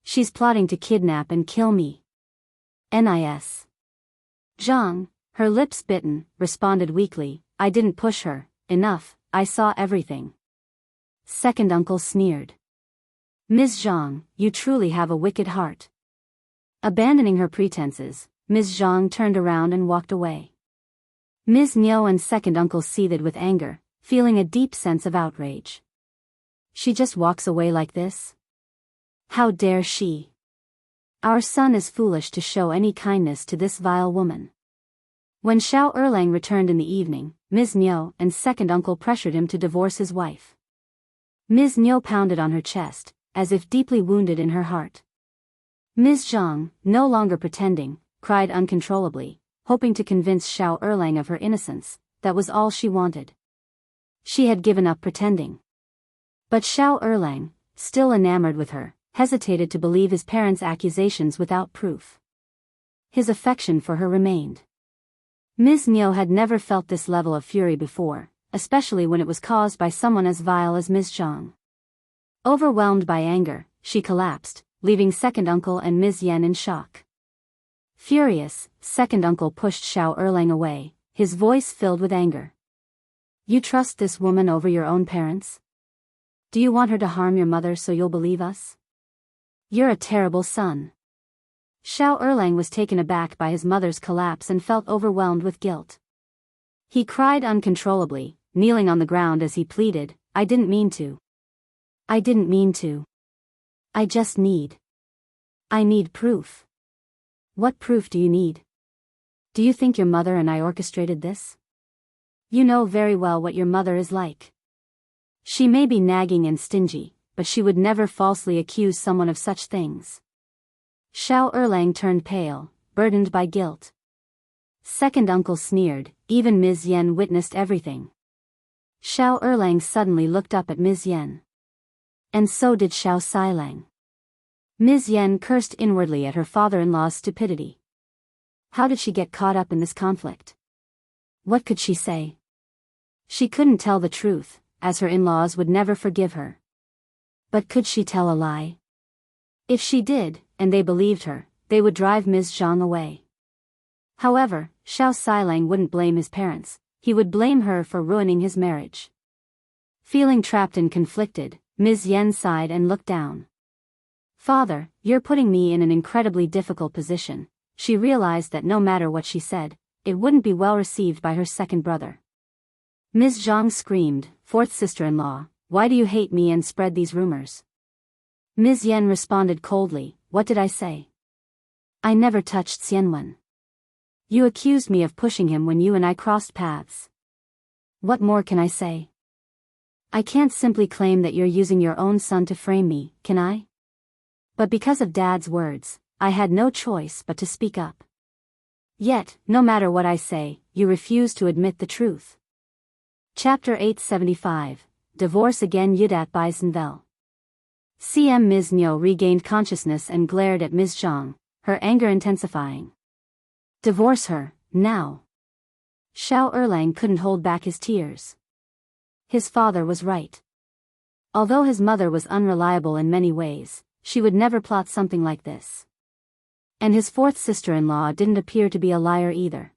S1: She's plotting to kidnap and kill me. NIS. Zhang, her lips bitten, responded weakly, I didn't push her, enough, I saw everything. Second uncle sneered. Ms. Zhang, you truly have a wicked heart. Abandoning her pretenses, Ms. Zhang turned around and walked away. Ms. Niu and second uncle seethed with anger, feeling a deep sense of outrage. She just walks away like this? How dare she? Our son is foolish to show any kindness to this vile woman. When Shao Erlang returned in the evening, Ms. Niu and second uncle pressured him to divorce his wife. Ms. Niu pounded on her chest, as if deeply wounded in her heart. Ms. Zhang, no longer pretending, cried uncontrollably, hoping to convince Shao Erlang of her innocence. That was all she wanted. She had given up pretending. But Shao Erlang, still enamored with her, hesitated to believe his parents' accusations without proof. His affection for her remained. Ms. Niu had never felt this level of fury before, especially when it was caused by someone as vile as Ms. Zhang. Overwhelmed by anger, she collapsed, leaving second uncle and Ms. Yan in shock. Furious, second uncle pushed Shao Erlang away, his voice filled with anger. You trust this woman over your own parents? Do you want her to harm your mother so you'll believe us? You're a terrible son. Shao Erlang was taken aback by his mother's collapse and felt overwhelmed with guilt. He cried uncontrollably, kneeling on the ground as he pleaded, I didn't mean to. I didn't mean to. I just need. I need proof. What proof do you need? Do you think your mother and I orchestrated this? You know very well what your mother is like. She may be nagging and stingy, but she would never falsely accuse someone of such things. Shao Erlang turned pale, burdened by guilt. Second uncle sneered, even Ms. Yan witnessed everything. Shao Erlang suddenly looked up at Ms. Yan. And so did Shao Silang. Ms. Yan cursed inwardly at her father-in-law's stupidity. How did she get caught up in this conflict? What could she say? She couldn't tell the truth, as her in-laws would never forgive her. But could she tell a lie? If she did, and they believed her, they would drive Ms. Zhang away. However, Shao Silang wouldn't blame his parents, he would blame her for ruining his marriage. Feeling trapped and conflicted, Ms. Yan sighed and looked down. Father, you're putting me in an incredibly difficult position. She realized that no matter what she said, it wouldn't be well received by her second brother. Ms. Zhang screamed, fourth sister-in-law, why do you hate me and spread these rumors? Ms. Yan responded coldly, what did I say? I never touched Xianwen. You accused me of pushing him when you and I crossed paths. What more can I say? I can't simply claim that you're using your own son to frame me, can I? But because of Dad's words, I had no choice but to speak up. Yet, no matter what I say, you refuse to admit the truth. Chapter 875, Divorce Again Yudat by Senvel. CM Ms. Niu regained consciousness and glared at Ms. Zhang, her anger intensifying. Divorce her, now. Shao Erlang couldn't hold back his tears. His father was right. Although his mother was unreliable in many ways, she would never plot something like this. And his fourth sister-in-law didn't appear to be a liar either.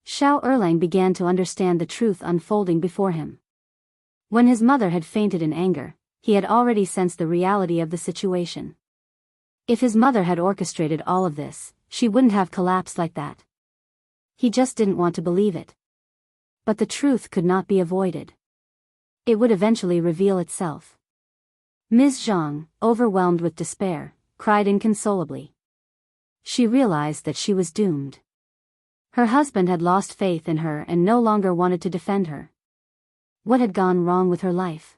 S1: Shao Erlang began to understand the truth unfolding before him. When his mother had fainted in anger, he had already sensed the reality of the situation. If his mother had orchestrated all of this, she wouldn't have collapsed like that. He just didn't want to believe it. But the truth could not be avoided. It would eventually reveal itself. Ms. Zhang, overwhelmed with despair, cried inconsolably. She realized that she was doomed. Her husband had lost faith in her and no longer wanted to defend her. What had gone wrong with her life?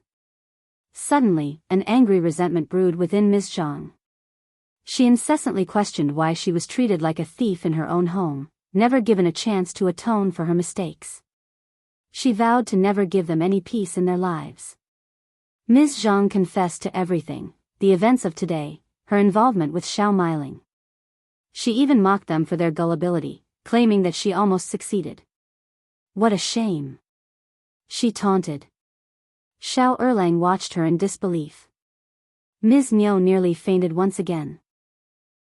S1: Suddenly, an angry resentment brewed within Ms. Zhang. She incessantly questioned why she was treated like a thief in her own home, never given a chance to atone for her mistakes. She vowed to never give them any peace in their lives. Ms. Zhang confessed to everything, the events of today, her involvement with Shao Meiling. She even mocked them for their gullibility, claiming that she almost succeeded. What a shame! She taunted. Shao Erlang watched her in disbelief. Ms. Niu nearly fainted once again.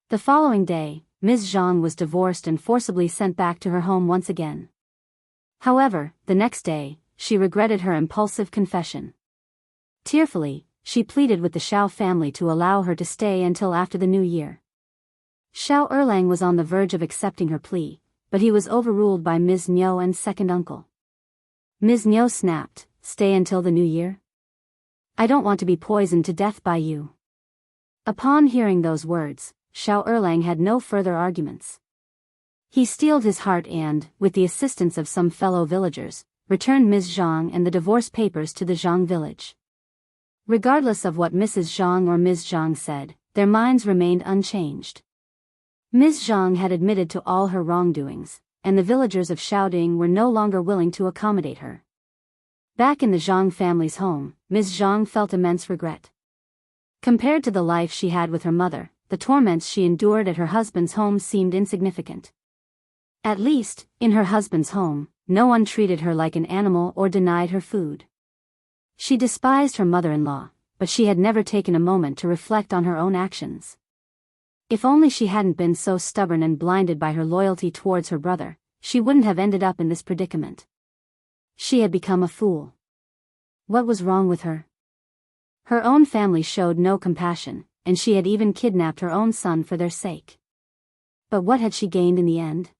S1: The following day, Ms. Zhang was divorced and forcibly sent back to her home once again. However, the next day, she regretted her impulsive confession. Tearfully, she pleaded with the Shao family to allow her to stay until after the new year. Shao Erlang was on the verge of accepting her plea, but he was overruled by Ms. Niu and second uncle. Ms. Niu snapped, "Stay until the new year? I don't want to be poisoned to death by you." Upon hearing those words, Shao Erlang had no further arguments. He steeled his heart and, with the assistance of some fellow villagers, returned Ms. Zhang and the divorce papers to the Zhang village. Regardless of what Mrs. Zhang or Ms. Zhang said, their minds remained unchanged. Ms. Zhang had admitted to all her wrongdoings, and the villagers of Shaoding were no longer willing to accommodate her. Back in the Zhang family's home, Ms. Zhang felt immense regret. Compared to the life she had with her mother, the torments she endured at her husband's home seemed insignificant. At least, in her husband's home, no one treated her like an animal or denied her food. She despised her mother-in-law, but she had never taken a moment to reflect on her own actions. If only she hadn't been so stubborn and blinded by her loyalty towards her brother, she wouldn't have ended up in this predicament. She had become a fool. What was wrong with her? Her own family showed no compassion, and she had even kidnapped her own son for their sake. But what had she gained in the end?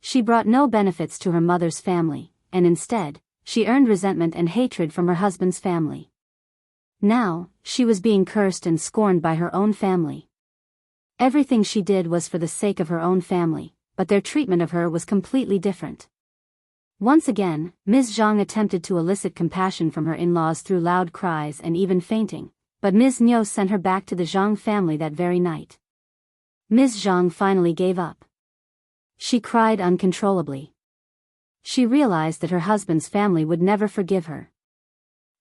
S1: She brought no benefits to her mother's family, and instead, she earned resentment and hatred from her husband's family. Now, she was being cursed and scorned by her own family. Everything she did was for the sake of her own family, but their treatment of her was completely different. Once again, Ms. Zhang attempted to elicit compassion from her in-laws through loud cries and even fainting, but Ms. Niu sent her back to the Zhang family that very night. Ms. Zhang finally gave up. She cried uncontrollably. She realized that her husband's family would never forgive her.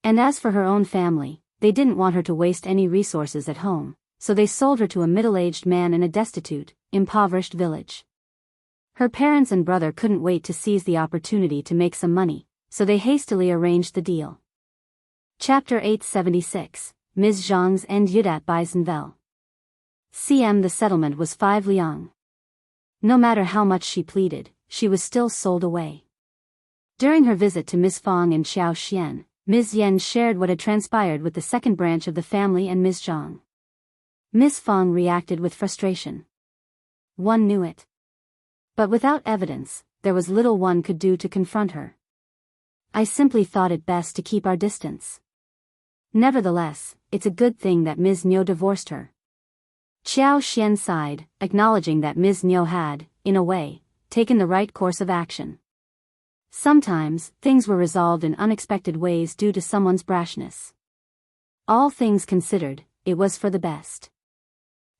S1: And as for her own family, they didn't want her to waste any resources at home, so they sold her to a middle-aged man in a destitute, impoverished village. Her parents and brother couldn't wait to seize the opportunity to make some money, so they hastily arranged the deal. Chapter 876, Ms. Zhang's and Yudat Baisenvel. The settlement was 5 liang. No matter how much she pleaded, she was still sold away. During her visit to Ms. Fang and Qiao Xian, Ms. Yen shared what had transpired with the second branch of the family and Ms. Zhang. Ms. Fang reacted with frustration. One knew it. But without evidence, there was little one could do to confront her. I simply thought it best to keep our distance. Nevertheless, it's a good thing that Ms. Niu divorced her. Qiao Xian sighed, acknowledging that Ms. Niu had, in a way, taken the right course of action. Sometimes, things were resolved in unexpected ways due to someone's brashness. All things considered, it was for the best.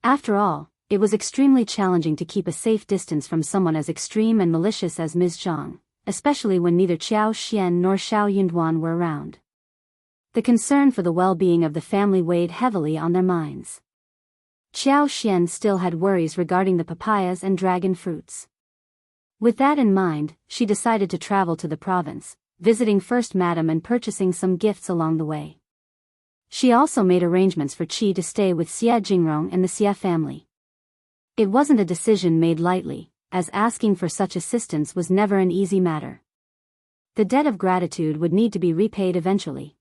S1: After all, it was extremely challenging to keep a safe distance from someone as extreme and malicious as Ms. Zhang, especially when neither Qiao Xian nor Shao Yunduan were around. The concern for the well-being of the family weighed heavily on their minds. Qiao Xian still had worries regarding the papayas and dragon fruits. With that in mind, she decided to travel to the province, visiting First Madam and purchasing some gifts along the way. She also made arrangements for Qi to stay with Xie Jingrong and the Xie family. It wasn't a decision made lightly, as asking for such assistance was never an easy matter. The debt of gratitude would need to be repaid eventually,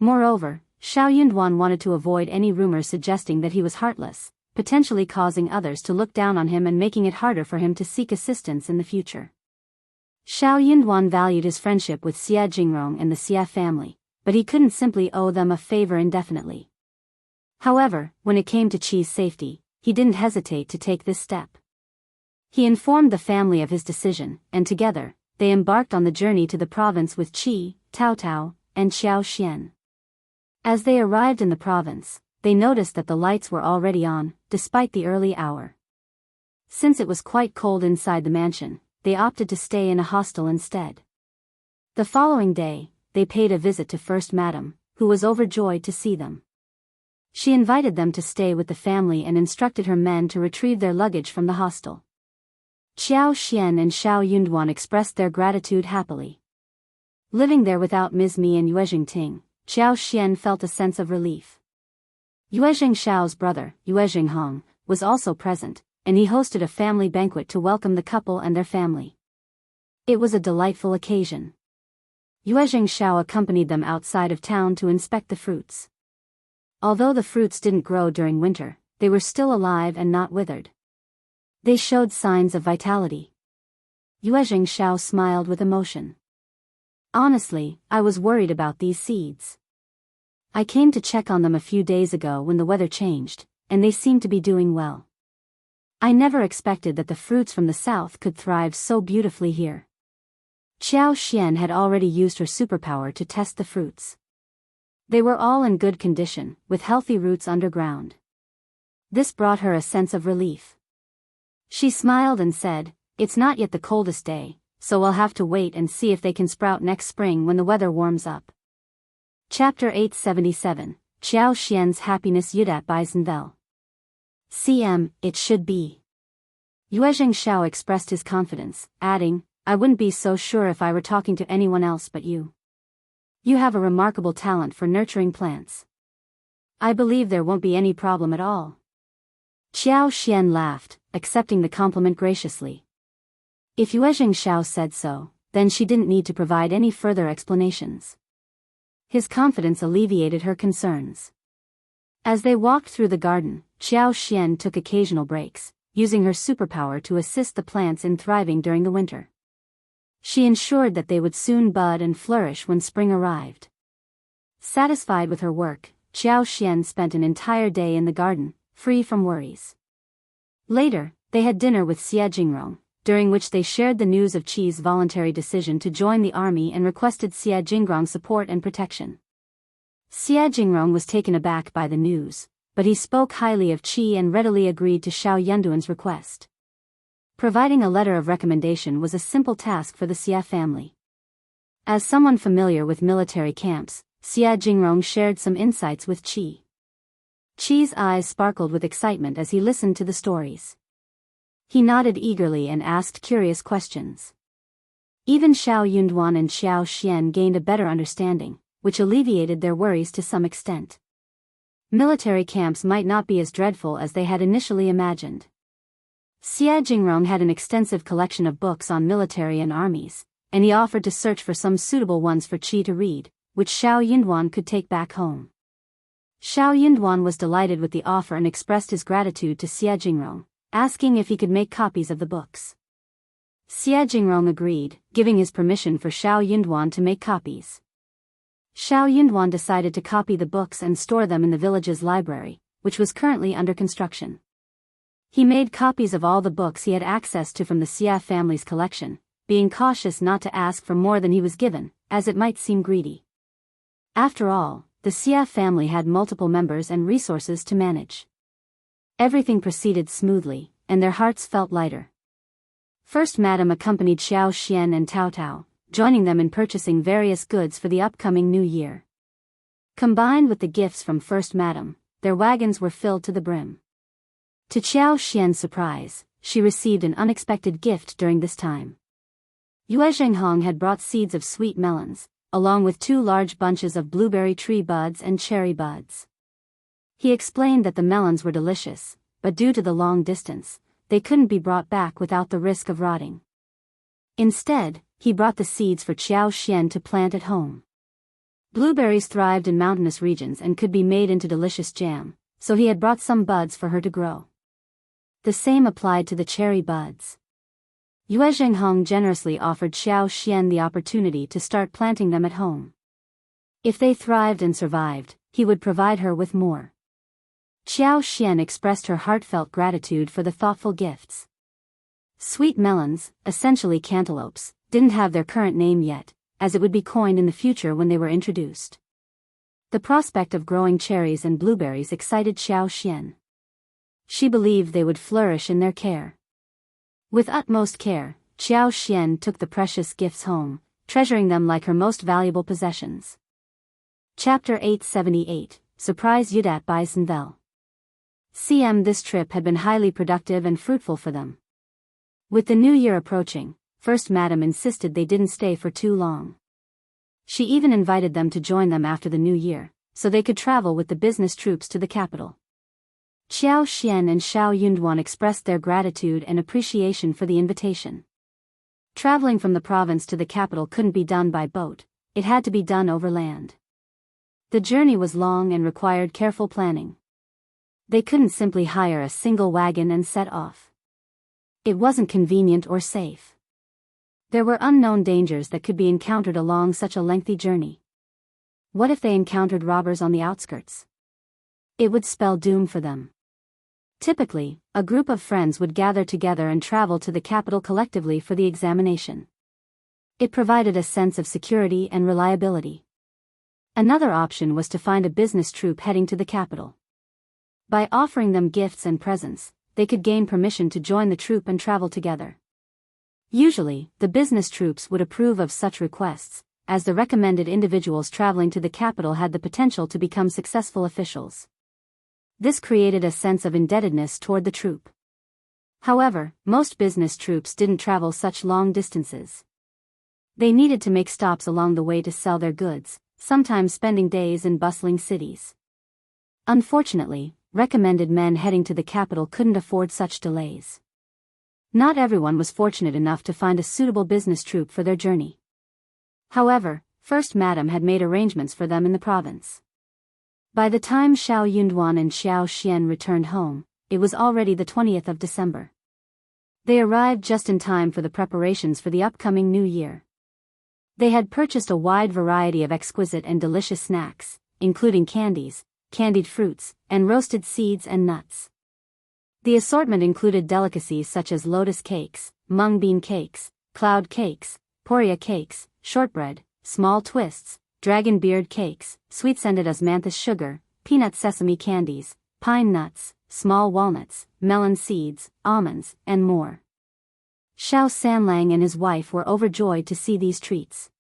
S1: Moreover, Shao Yunduan wanted to avoid any rumors suggesting that he was heartless, potentially causing others to look down on him and making it harder for him to seek assistance in the future. Shao Yunduan valued his friendship with Xie Jingrong and the Xie family, but he couldn't simply owe them a favor indefinitely. However, when it came to Qi's safety, he didn't hesitate to take this step. He informed the family of his decision, and together, they embarked on the journey to the province with Qi, Taotao, and Qiao Xian. As they arrived in the province, they noticed that the lights were already on, despite the early hour. Since it was quite cold inside the mansion, they opted to stay in a hostel instead. The following day, they paid a visit to First Madam, who was overjoyed to see them. She invited them to stay with the family and instructed her men to retrieve their luggage from the hostel. Qiao Xian and Shao Yunduan expressed their gratitude happily. Living there without Ms. Mi and Yuezheng Ting, Qiao Xian felt a sense of relief. Yuezheng Shao's brother, Yuezheng Hong, was also present, and he hosted a family banquet to welcome the couple and their family. It was a delightful occasion. Yuezheng Shao accompanied them outside of town to inspect the fruits. Although the fruits didn't grow during winter, they were still alive and not withered. They showed signs of vitality. Yuezheng Shao smiled with emotion. Honestly, I was worried about these seeds. I came to check on them a few days ago when the weather changed, and they seemed to be doing well. I never expected that the fruits from the south could thrive so beautifully here. Qiao Xian had already used her superpower to test the fruits. They were all in good condition, with healthy roots underground. This brought her a sense of relief. She smiled and said, "It's not yet the coldest day, so I'll have to wait and see if they can sprout next spring when the weather warms up." Chapter 877, Qiao Xian's Happiness Yudat Baisenvel. CM, it should be. Yuezheng Shao expressed his confidence, adding, "I wouldn't be so sure if I were talking to anyone else but you. You have a remarkable talent for nurturing plants. I believe there won't be any problem at all." Qiao Xian laughed, accepting the compliment graciously. If Yuezheng Shao said so, then she didn't need to provide any further explanations. His confidence alleviated her concerns. As they walked through the garden, Qiao Xian took occasional breaks, using her superpower to assist the plants in thriving during the winter. She ensured that they would soon bud and flourish when spring arrived. Satisfied with her work, Qiao Xian spent an entire day in the garden, free from worries. Later, they had dinner with Xie Jingrong, during which they shared the news of Qi's voluntary decision to join the army and requested Xie Jingrong's support and protection. Xie Jingrong was taken aback by the news, but he spoke highly of Qi and readily agreed to Shao Yunduan's request. Providing a letter of recommendation was a simple task for the Xie family. As someone familiar with military camps, Xie Jingrong shared some insights with Qi. Qi's eyes sparkled with excitement as he listened to the stories. He nodded eagerly and asked curious questions. Even Shao Yunduan and Qiao Xian gained a better understanding, which alleviated their worries to some extent. Military camps might not be as dreadful as they had initially imagined. Xie Jingrong had an extensive collection of books on military and armies, and he offered to search for some suitable ones for Qi to read, which Shao Yunduan could take back home. Shao Yunduan was delighted with the offer and expressed his gratitude to Xie Jingrong, asking if he could make copies of the books. Xie Jingrong agreed, giving his permission for Shao Yunduan to make copies. Shao Yunduan decided to copy the books and store them in the village's library, which was currently under construction. He made copies of all the books he had access to from the Xie family's collection, being cautious not to ask for more than he was given, as it might seem greedy. After all, the Xie family had multiple members and resources to manage. Everything proceeded smoothly, and their hearts felt lighter. First Madam accompanied Xiao Xian and Taotao, joining them in purchasing various goods for the upcoming new year. Combined with the gifts from First Madam, their wagons were filled to the brim. To Qiao Xian's surprise, she received an unexpected gift during this time. Yue Zhenghong had brought seeds of sweet melons, along with 2 large bunches of blueberry tree buds and cherry buds. He explained that the melons were delicious, but due to the long distance, they couldn't be brought back without the risk of rotting. Instead, he brought the seeds for Qiao Xian to plant at home. Blueberries thrived in mountainous regions and could be made into delicious jam, so he had brought some buds for her to grow. The same applied to the cherry buds. Yue Zhenghong generously offered Xiao Xian the opportunity to start planting them at home. If they thrived and survived, he would provide her with more. Xiao Xian expressed her heartfelt gratitude for the thoughtful gifts. Sweet melons, essentially cantaloupes, didn't have their current name yet, as it would be coined in the future when they were introduced. The prospect of growing cherries and blueberries excited Xiao Xian. She believed they would flourish in their care. With utmost care, Xiao Xian took the precious gifts home, treasuring them like her most valuable possessions. Chapter 878, Surprise Yudat by Sinvel. This trip had been highly productive and fruitful for them. With the new year approaching, First Madam insisted they didn't stay for too long. She even invited them to join them after the new year, so they could travel with the business troops to the capital. Qiao Xian and Shao Yunduan expressed their gratitude and appreciation for the invitation. Traveling from the province to the capital couldn't be done by boat, it had to be done over land. The journey was long and required careful planning. They couldn't simply hire a single wagon and set off. It wasn't convenient or safe. There were unknown dangers that could be encountered along such a lengthy journey. What if they encountered robbers on the outskirts? It would spell doom for them. Typically, a group of friends would gather together and travel to the capital collectively for the examination. It provided a sense of security and reliability. Another option was to find a business troupe heading to the capital. By offering them gifts and presents, they could gain permission to join the troupe and travel together. Usually, the business troops would approve of such requests, as the recommended individuals traveling to the capital had the potential to become successful officials. This created a sense of indebtedness toward the troupe. However, most business troops didn't travel such long distances. They needed to make stops along the way to sell their goods, sometimes spending days in bustling cities. Unfortunately, recommended men heading to the capital couldn't afford such delays. Not everyone was fortunate enough to find a suitable business troupe for their journey. However, First Madam had made arrangements for them in the province. By the time Shao Yunduan and Xiao Xian returned home, it was already the 20th of December. They arrived just in time for the preparations for the upcoming new year. They had purchased a wide variety of exquisite and delicious snacks, including candies, candied fruits, and roasted seeds and nuts. The assortment included delicacies such as lotus cakes, mung bean cakes, cloud cakes, poria cakes, shortbread, small twists, dragon beard cakes, sweet-scented osmanthus sugar, peanut sesame candies, pine nuts, small walnuts, melon seeds, almonds, and more. Shao Sanlang and his wife were overjoyed to see these treats.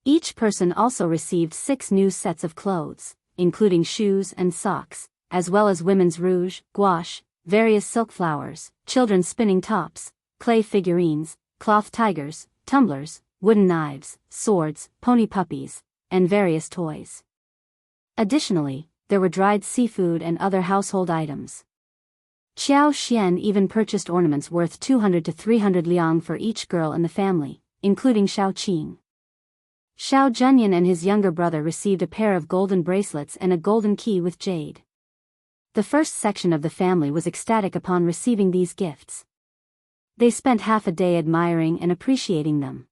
S1: Each person also received 6 new sets of clothes, including shoes and socks, as well as women's rouge, gouache, various silk flowers, children's spinning tops, clay figurines, cloth tigers, tumblers, wooden knives, swords, pony puppies, and various toys. Additionally, there were dried seafood and other household items. Qiao Xian even purchased ornaments worth 200 to 300 liang for each girl in the family, including Shao Qing. Shao Zhenyan and his younger brother received a pair of golden bracelets and a golden key with jade. The first section of the family was ecstatic upon receiving these gifts. They spent half a day admiring and appreciating them.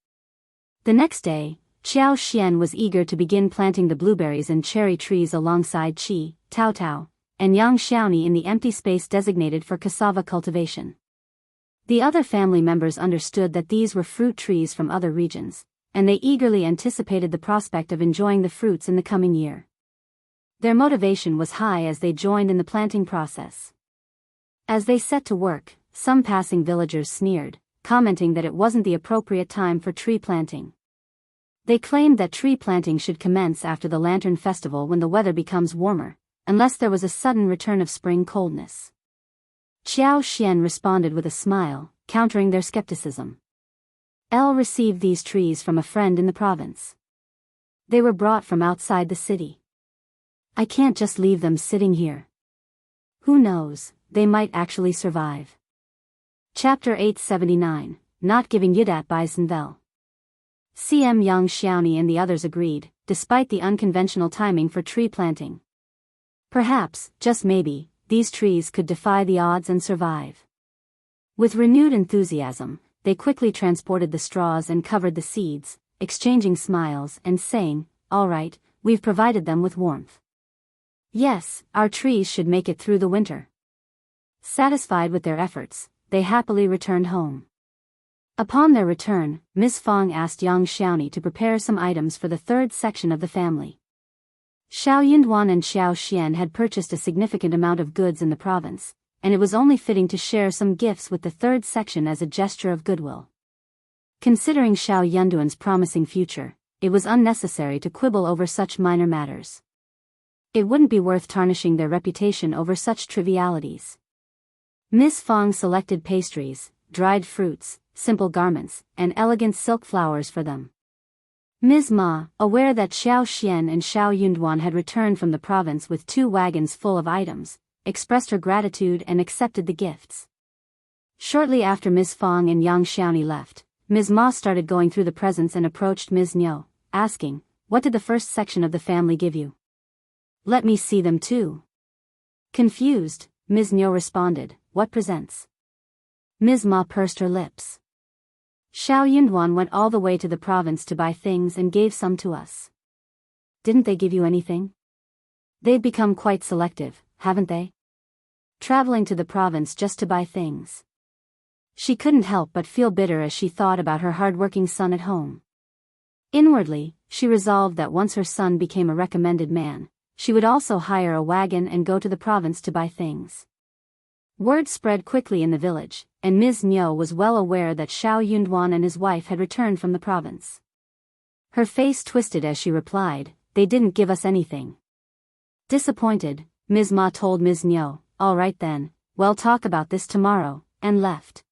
S1: The next day, Qiao Xian was eager to begin planting the blueberries and cherry trees alongside Qi, Taotao, and Yang Xiaoni in the empty space designated for cassava cultivation. The other family members understood that these were fruit trees from other regions, and they eagerly anticipated the prospect of enjoying the fruits in the coming year. Their motivation was high as they joined in the planting process. As they set to work, some passing villagers sneered, commenting that it wasn't the appropriate time for tree planting. They claimed that tree planting should commence after the Lantern Festival when the weather becomes warmer, unless there was a sudden return of spring coldness. Qiao Xian responded with a smile, countering their skepticism. Elle received these trees from a friend in the province. They were brought from outside the city. I can't just leave them sitting here. Who knows, they might actually survive. Chapter 879, Not Giving Yudat by Sinvel. Yang Xiaoni and the others agreed, despite the unconventional timing for tree planting. Perhaps, just maybe, these trees could defy the odds and survive. With renewed enthusiasm, they quickly transported the straws and covered the seeds, exchanging smiles and saying, "All right, we've provided them with warmth. Yes, our trees should make it through the winter." Satisfied with their efforts, they happily returned home. Upon their return, Miss Fang asked young Xiaoni to prepare some items for the third section of the family. Shao Yunduan and Xiao Xian had purchased a significant amount of goods in the province, and it was only fitting to share some gifts with the third section as a gesture of goodwill. Considering Shao Yunduan's promising future, it was unnecessary to quibble over such minor matters. It wouldn't be worth tarnishing their reputation over such trivialities. Miss Fang selected pastries, dried fruits, simple garments, and elegant silk flowers for them. Ms. Ma, aware that Xiao Xian and Shao Yunduan had returned from the province with 2 wagons full of items, expressed her gratitude and accepted the gifts. Shortly after Ms. Fang and Yang Xiaoni left, Ms. Ma started going through the presents and approached Ms. Niu, asking, "What did the first section of the family give you? Let me see them too." Confused, Ms. Niu responded, "What presents?" Ms. Ma pursed her lips. "Shao Yunduan went all the way to the province to buy things and gave some to us." "Didn't they give you anything?" "They've become quite selective, haven't they? Traveling to the province just to buy things." She couldn't help but feel bitter as she thought about her hard-working son at home. Inwardly, she resolved that once her son became a recommended man, she would also hire a wagon and go to the province to buy things. Word spread quickly in the village, and Ms. Niu was well aware that Shao Yunduan and his wife had returned from the province. Her face twisted as she replied, "They didn't give us anything." Disappointed, Ms. Ma told Ms. Niu, "All right then, we'll talk about this tomorrow," and left.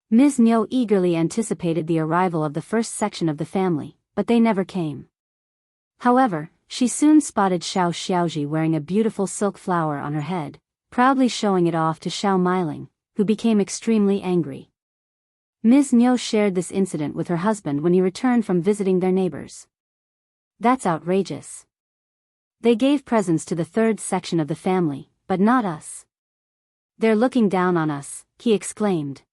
S1: Ms. Niu eagerly anticipated the arrival of the first section of the family, but they never came. However, she soon spotted Shao Xiaoji wearing a beautiful silk flower on her head, proudly showing it off to Shao Miling, who became extremely angry. Ms. Niu shared this incident with her husband when he returned from visiting their neighbors. "That's outrageous. They gave presents to the third section of the family, but not us. They're looking down on us," he exclaimed.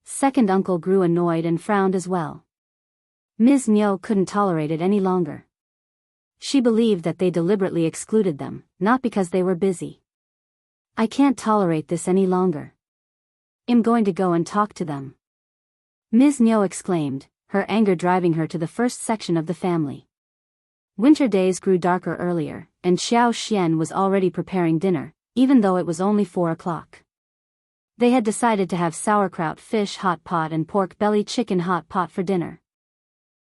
S1: Second uncle grew annoyed and frowned as well. Ms. Niu couldn't tolerate it any longer. She believed that they deliberately excluded them, not because they were busy. "I can't tolerate this any longer. I'm going to go and talk to them," Ms. Niu exclaimed, her anger driving her to the first section of the family. Winter days grew darker earlier, and Xiao Xian was already preparing dinner, even though it was only 4 o'clock. They had decided to have sauerkraut fish hot pot and pork belly chicken hot pot for dinner.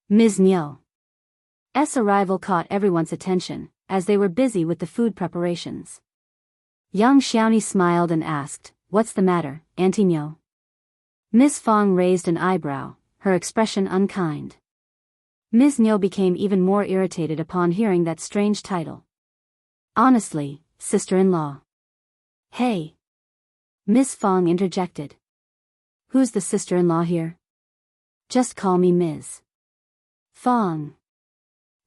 S1: Ms. Niu's arrival caught everyone's attention, as they were busy with the food preparations. Young Xiaoni smiled and asked, "What's the matter, Auntie Niu?" Miss Fang raised an eyebrow, her expression unkind. Ms. Niu became even more irritated upon hearing that strange title. "Honestly, sister-in-law." "Hey!" Miss Fang interjected. "Who's the sister-in-law here? Just call me Ms. Fang.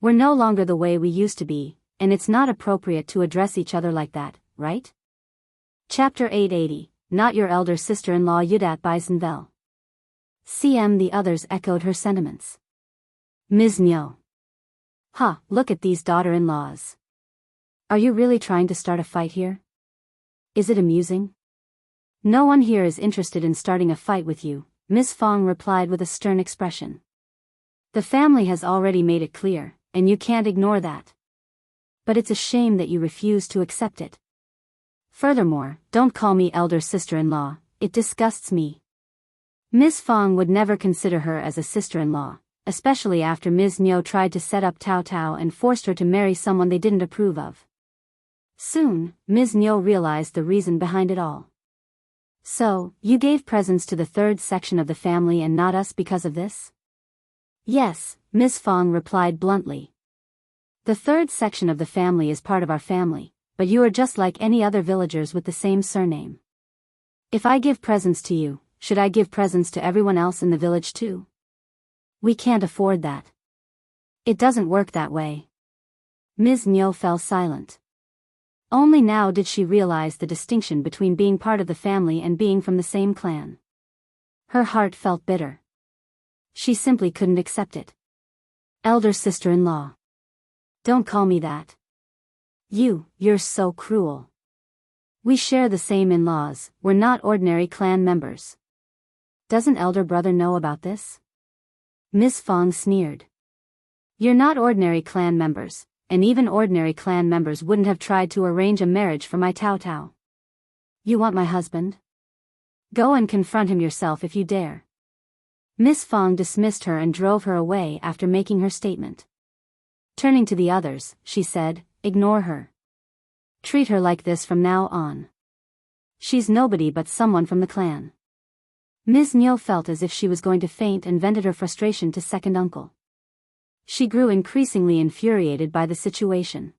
S1: We're no longer the way we used to be, and it's not appropriate to address each other like that, right?" Chapter 880, Not Your Elder Sister-in-Law Yudat Beisenvel. The others echoed her sentiments. Ms. Niu. "Ha, look at these daughter-in-laws. Are you really trying to start a fight here? Is it amusing?" "No one here is interested in starting a fight with you," Miss Fang replied with a stern expression. "The family has already made it clear, and you can't ignore that. But it's a shame that you refuse to accept it. Furthermore, don't call me elder sister-in-law, it disgusts me." Miss Fang would never consider her as a sister-in-law, especially after Ms. Niu tried to set up Taotao and forced her to marry someone they didn't approve of. Soon, Ms. Niu realized the reason behind it all. "So, you gave presents to the third section of the family and not us because of this?" "Yes," Miss Fang replied bluntly. "The third section of the family is part of our family, but you are just like any other villagers with the same surname. If I give presents to you, should I give presents to everyone else in the village too? We can't afford that." It doesn't work that way. Ms. Niu fell silent. Only now did she realize the distinction between being part of the family and being from the same clan. Her heart felt bitter. She simply couldn't accept it. Elder sister-in-law. Don't call me that. You're so cruel. We share the same in-laws, we're not ordinary clan members. Doesn't elder brother know about this? Miss Fong sneered. You're not ordinary clan members, and even ordinary clan members wouldn't have tried to arrange a marriage for my Taotao. You want my husband? Go and confront him yourself if you dare. Miss Fong dismissed her and drove her away after making her statement. Turning to the others, she said, ignore her. Treat her like this from now on. She's nobody but someone from the clan. Ms. Niu felt as if she was going to faint and vented her frustration to second uncle. She grew increasingly infuriated by the situation.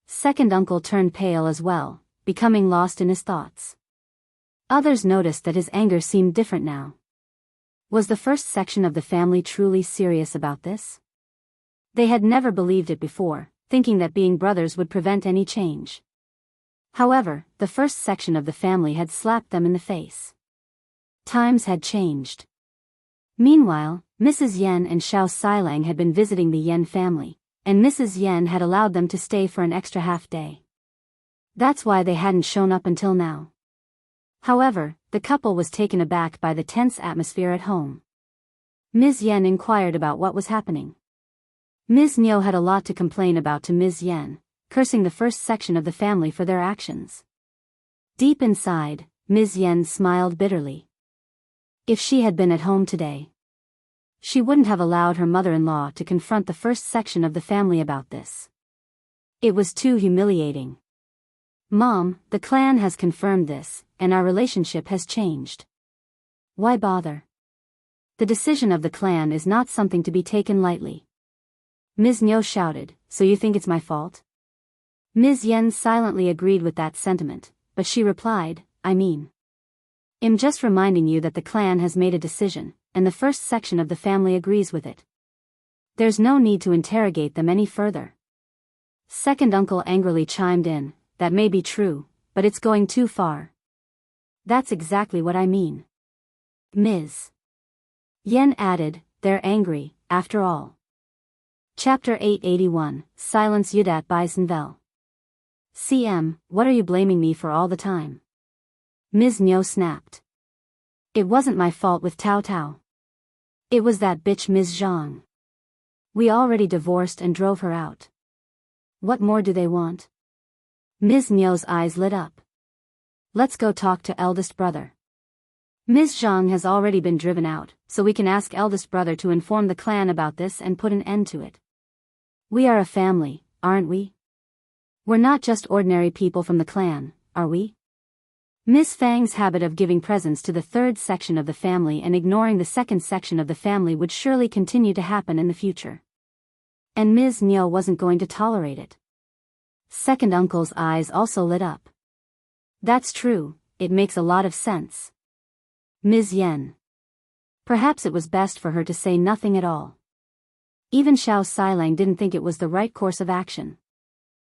S1: Second uncle turned pale as well, becoming lost in his thoughts. Others noticed that his anger seemed different now. Was the first section of the family truly serious about this? They had never believed it before, thinking that being brothers would prevent any change. However, the first section of the family had slapped them in the face. Times had changed. Meanwhile, Mrs. Yen and Shao Silang had been visiting the Yen family, and Mrs. Yen had allowed them to stay for an extra half day. That's why they hadn't shown up until now. However, the couple was taken aback by the tense atmosphere at home. Ms. Yen inquired about what was happening. Ms. Niu had a lot to complain about to Ms. Yen, cursing the first section of the family for their actions. Deep inside, Ms. Yen smiled bitterly. If she had been at home today, she wouldn't have allowed her mother-in-law to confront the first section of the family about this. It was too humiliating. Mom, the clan has confirmed this, and our relationship has changed. Why bother? The decision of the clan is not something to be taken lightly. Ms. Niu shouted, so you think it's my fault? Ms. Yen silently agreed with that sentiment, but she replied, I'm just reminding you that the clan has made a decision, and the first section of the family agrees with it. There's no need to interrogate them any further. Second uncle angrily chimed in, that may be true, but it's going too far. That's exactly what I mean. Ms. Yen added, they're angry, after all. Chapter 881, Silence Yudat Bisenvel. CM, what are you blaming me for all the time? Ms. Niu snapped. It wasn't my fault with Taotao. It was that bitch Ms. Zhang. We already divorced and drove her out. What more do they want? Ms. Niu's eyes lit up. Let's go talk to eldest brother. Ms. Zhang has already been driven out, so we can ask eldest brother to inform the clan about this and put an end to it. We are a family, aren't we? We're not just ordinary people from the clan, are we? Miss Fang's habit of giving presents to the third section of the family and ignoring the second section of the family would surely continue to happen in the future. And Ms. Niu wasn't going to tolerate it. Second uncle's eyes also lit up. That's true, it makes a lot of sense. Ms. Yen. Perhaps it was best for her to say nothing at all. Even Shao Silang didn't think it was the right course of action.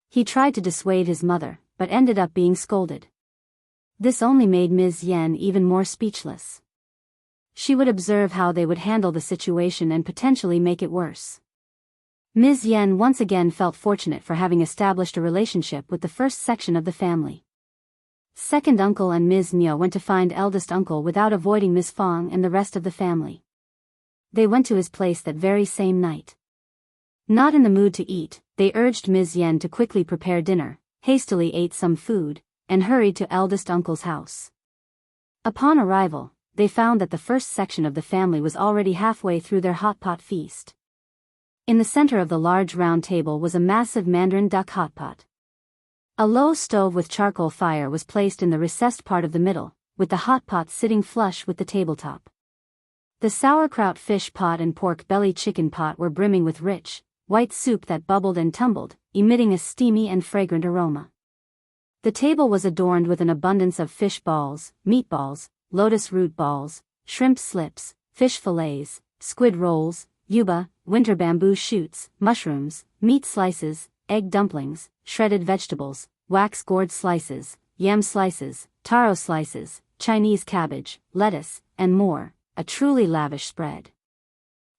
S1: He tried to dissuade his mother, but ended up being scolded. This only made Ms. Yen even more speechless. She would observe how they would handle the situation and potentially make it worse. Ms. Yen once again felt fortunate for having established a relationship with the first section of the family. Second uncle and Ms. Niu went to find eldest uncle without avoiding Ms. Fong and the rest of the family. They went to his place that very same night. Not in the mood to eat, they urged Ms. Yen to quickly prepare dinner, hastily ate some food, and hurried to eldest uncle's house. Upon arrival, they found that the first section of the family was already halfway through their hot pot feast. In the center of the large round table was a massive mandarin duck hot pot. A low stove with charcoal fire was placed in the recessed part of the middle, with the hot pot sitting flush with the tabletop. The sauerkraut fish pot and pork belly chicken pot were brimming with rich, white soup that bubbled and tumbled, emitting a steamy and fragrant aroma. The table was adorned with an abundance of fish balls, meatballs, lotus root balls, shrimp slips, fish fillets, squid rolls, yuba, winter bamboo shoots, mushrooms, meat slices, egg dumplings, shredded vegetables, wax gourd slices, yam slices, taro slices, Chinese cabbage, lettuce, and more, a truly lavish spread.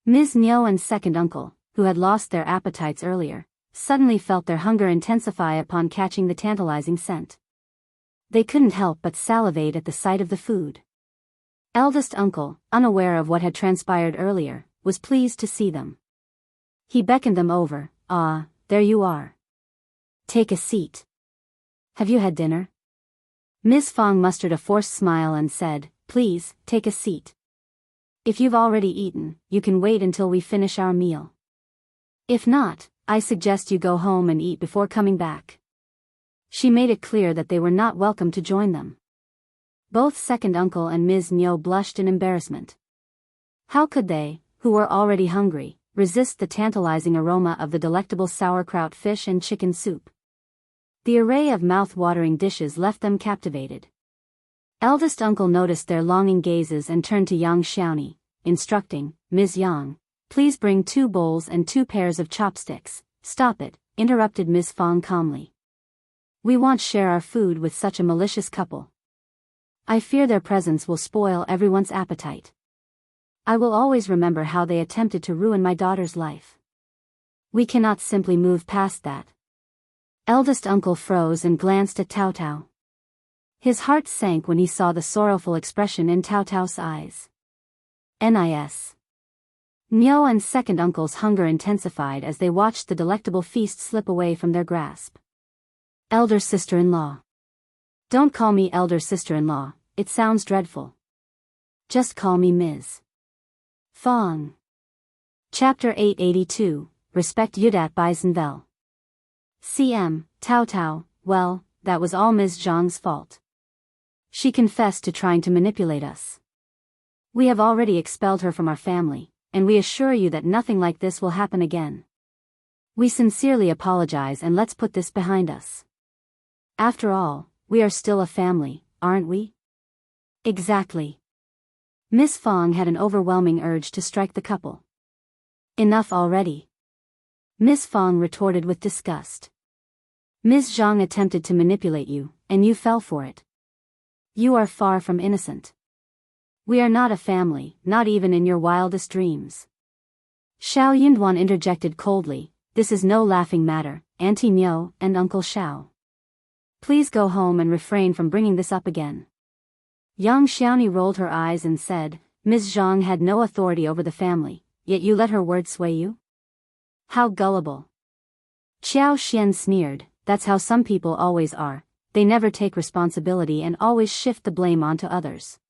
S1: Ms. Zhang and second uncle, who had lost their appetites earlier, suddenly felt their hunger intensify upon catching the tantalizing scent. They couldn't help but salivate at the sight of the food. Eldest uncle, unaware of what had transpired earlier, was pleased to see them. He beckoned them over. "Ah, there you are. Take a seat. Have you had dinner?" Ms. Fang mustered a forced smile and said, "Please, take a seat. If you've already eaten, you can wait until we finish our meal. If not, I suggest you go home and eat before coming back." She made it clear that they were not welcome to join them. Both second uncle and Ms. Zhang blushed in embarrassment. How could they, who were already hungry, resist the tantalizing aroma of the delectable sauerkraut fish and chicken soup? The array of mouth-watering dishes left them captivated. Eldest uncle noticed their longing gazes and turned to young Xiaoni, instructing, "Ms. Zhang, please bring 2 bowls and 2 pairs of chopsticks." "Stop it," interrupted Ms. Fang calmly. "We won't share our food with such a malicious couple. I fear their presence will spoil everyone's appetite. I will always remember how they attempted to ruin my daughter's life. We cannot simply move past that." Eldest uncle froze and glanced at Taotao. His heart sank when he saw the sorrowful expression in Taotao's eyes. Nis. Zhang and second uncle's hunger intensified as they watched the delectable feast slip away from their grasp. "Elder sister-in-law. Don't call me elder sister-in-law, it sounds dreadful. Just call me Ms. Fang." Chapter 882, Respect Yudat by Zenvel. CM, Taotao, well, that was all Ms. Zhang's fault. She confessed to trying to manipulate us. We have already expelled her from our family, and we assure you that nothing like this will happen again. We sincerely apologize and let's put this behind us. After all, we are still a family, aren't we? Exactly. Miss Fang had an overwhelming urge to strike the couple. Enough already. Miss Fang retorted with disgust. Ms. Zhang attempted to manipulate you, and you fell for it. You are far from innocent. We are not a family, not even in your wildest dreams. Shao Yunduan interjected coldly, "This is no laughing matter, Auntie Zhang and Uncle Shao. Please go home and refrain from bringing this up again." Young Xiaoni rolled her eyes and said, "Ms. Zhang had no authority over the family, yet you let her words sway you? How gullible." Qiao Xian sneered, "That's how some people always are, they never take responsibility and always shift the blame onto others.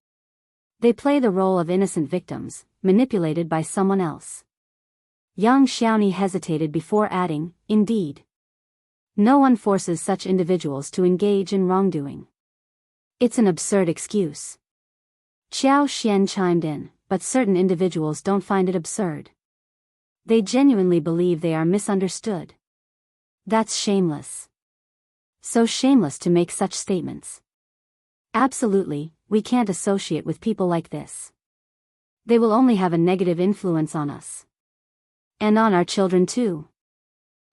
S1: They play the role of innocent victims, manipulated by someone else." Young Xiaoni hesitated before adding, "Indeed. No one forces such individuals to engage in wrongdoing. It's an absurd excuse." Qiao Xian chimed in, "But certain individuals don't find it absurd. They genuinely believe they are misunderstood. That's shameless. So shameless to make such statements. Absolutely, we can't associate with people like this. They will only have a negative influence on us. And on our children too."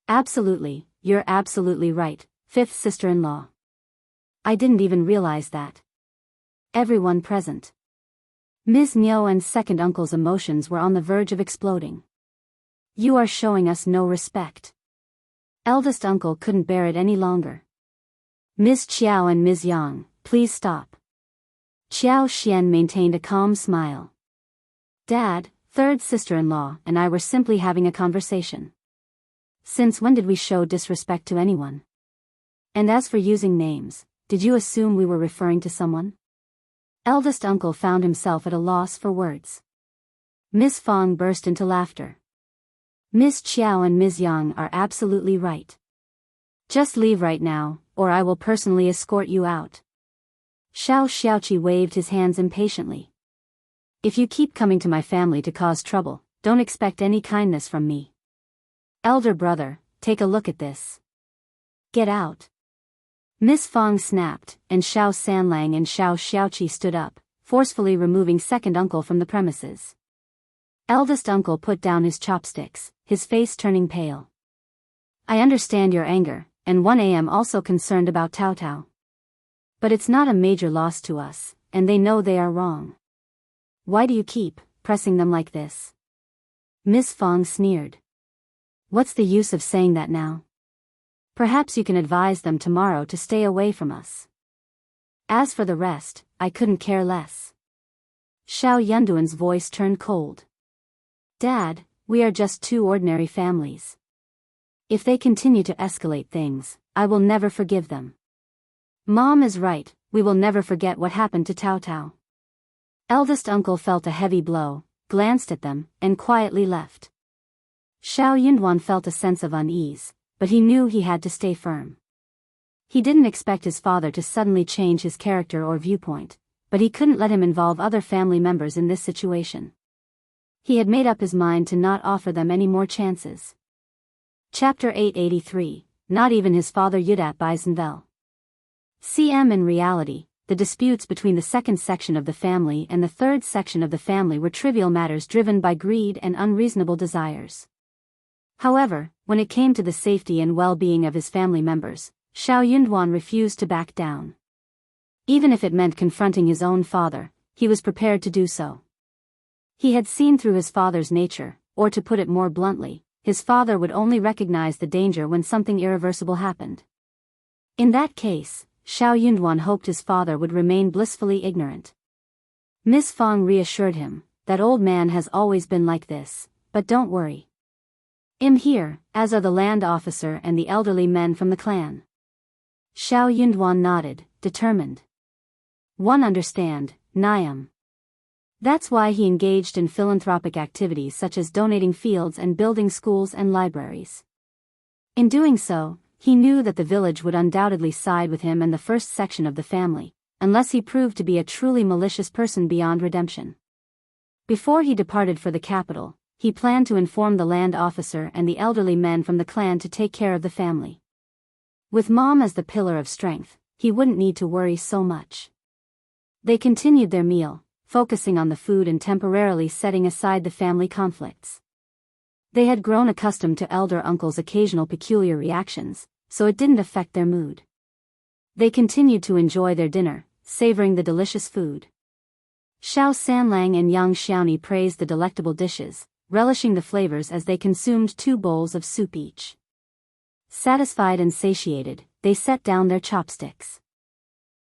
S1: "Absolutely, you're absolutely right, fifth sister-in-law. I didn't even realize that." Everyone present. Ms. Zhang and second uncle's emotions were on the verge of exploding. "You are showing us no respect." Eldest uncle couldn't bear it any longer. "Ms. Qiao and Ms. Zhang, please stop." Qiao Xian maintained a calm smile. "Dad, third sister-in-law, and I were simply having a conversation. Since when did we show disrespect to anyone? And as for using names, did you assume we were referring to someone?" Eldest uncle found himself at a loss for words. Miss Fang burst into laughter. "Miss Qiao and Ms. Zhang are absolutely right. Just leave right now, or I will personally escort you out." Shao Xiaoqi waved his hands impatiently. "If you keep coming to my family to cause trouble, don't expect any kindness from me. Elder brother, take a look at this. Get out." Miss Fang snapped, and Shao Sanlang and Shao Xiaoqi stood up, forcefully removing second uncle from the premises. Eldest uncle put down his chopsticks, his face turning pale. I understand your anger, and 1 a.m. also concerned about Taotao. But it's not a major loss to us, and they know they are wrong. Why do you keep pressing them like this? Miss Fong sneered. What's the use of saying that now? Perhaps you can advise them tomorrow to stay away from us. As for the rest, I couldn't care less. Shao Yunduan's voice turned cold. Dad, we are just two ordinary families. If they continue to escalate things, I will never forgive them. Mom is right, we will never forget what happened to Taotao. Eldest uncle felt a heavy blow, glanced at them, and quietly left. Shao Yunduan felt a sense of unease, but he knew he had to stay firm. He didn't expect his father to suddenly change his character or viewpoint, but he couldn't let him involve other family members in this situation. He had made up his mind to not offer them any more chances. Chapter 883, Not even his father Yudat Bisenvel. In reality, the disputes between the second section of the family and the third section of the family were trivial matters driven by greed and unreasonable desires. However, when it came to the safety and well-being of his family members, Shao Yunduan refused to back down. Even if it meant confronting his own father, he was prepared to do so. He had seen through his father's nature, or to put it more bluntly, his father would only recognize the danger when something irreversible happened. In that case, Shao Yunduan hoped his father would remain blissfully ignorant. Miss Fong reassured him, that old man has always been like this, but don't worry. I'm here, as are the land officer and the elderly men from the clan. Shao Yunduan nodded, determined. One understand, Niam. That's why he engaged in philanthropic activities such as donating fields and building schools and libraries. In doing so, he knew that the village would undoubtedly side with him and the first section of the family, unless he proved to be a truly malicious person beyond redemption. Before he departed for the capital, he planned to inform the land officer and the elderly men from the clan to take care of the family. With Mom as the pillar of strength, he wouldn't need to worry so much. They continued their meal, focusing on the food and temporarily setting aside the family conflicts. They had grown accustomed to elder uncle's occasional peculiar reactions, so it didn't affect their mood. They continued to enjoy their dinner, savoring the delicious food. Shao Sanlang and Yang Xiaoni praised the delectable dishes, relishing the flavors as they consumed 2 bowls of soup each. Satisfied and satiated, they set down their chopsticks.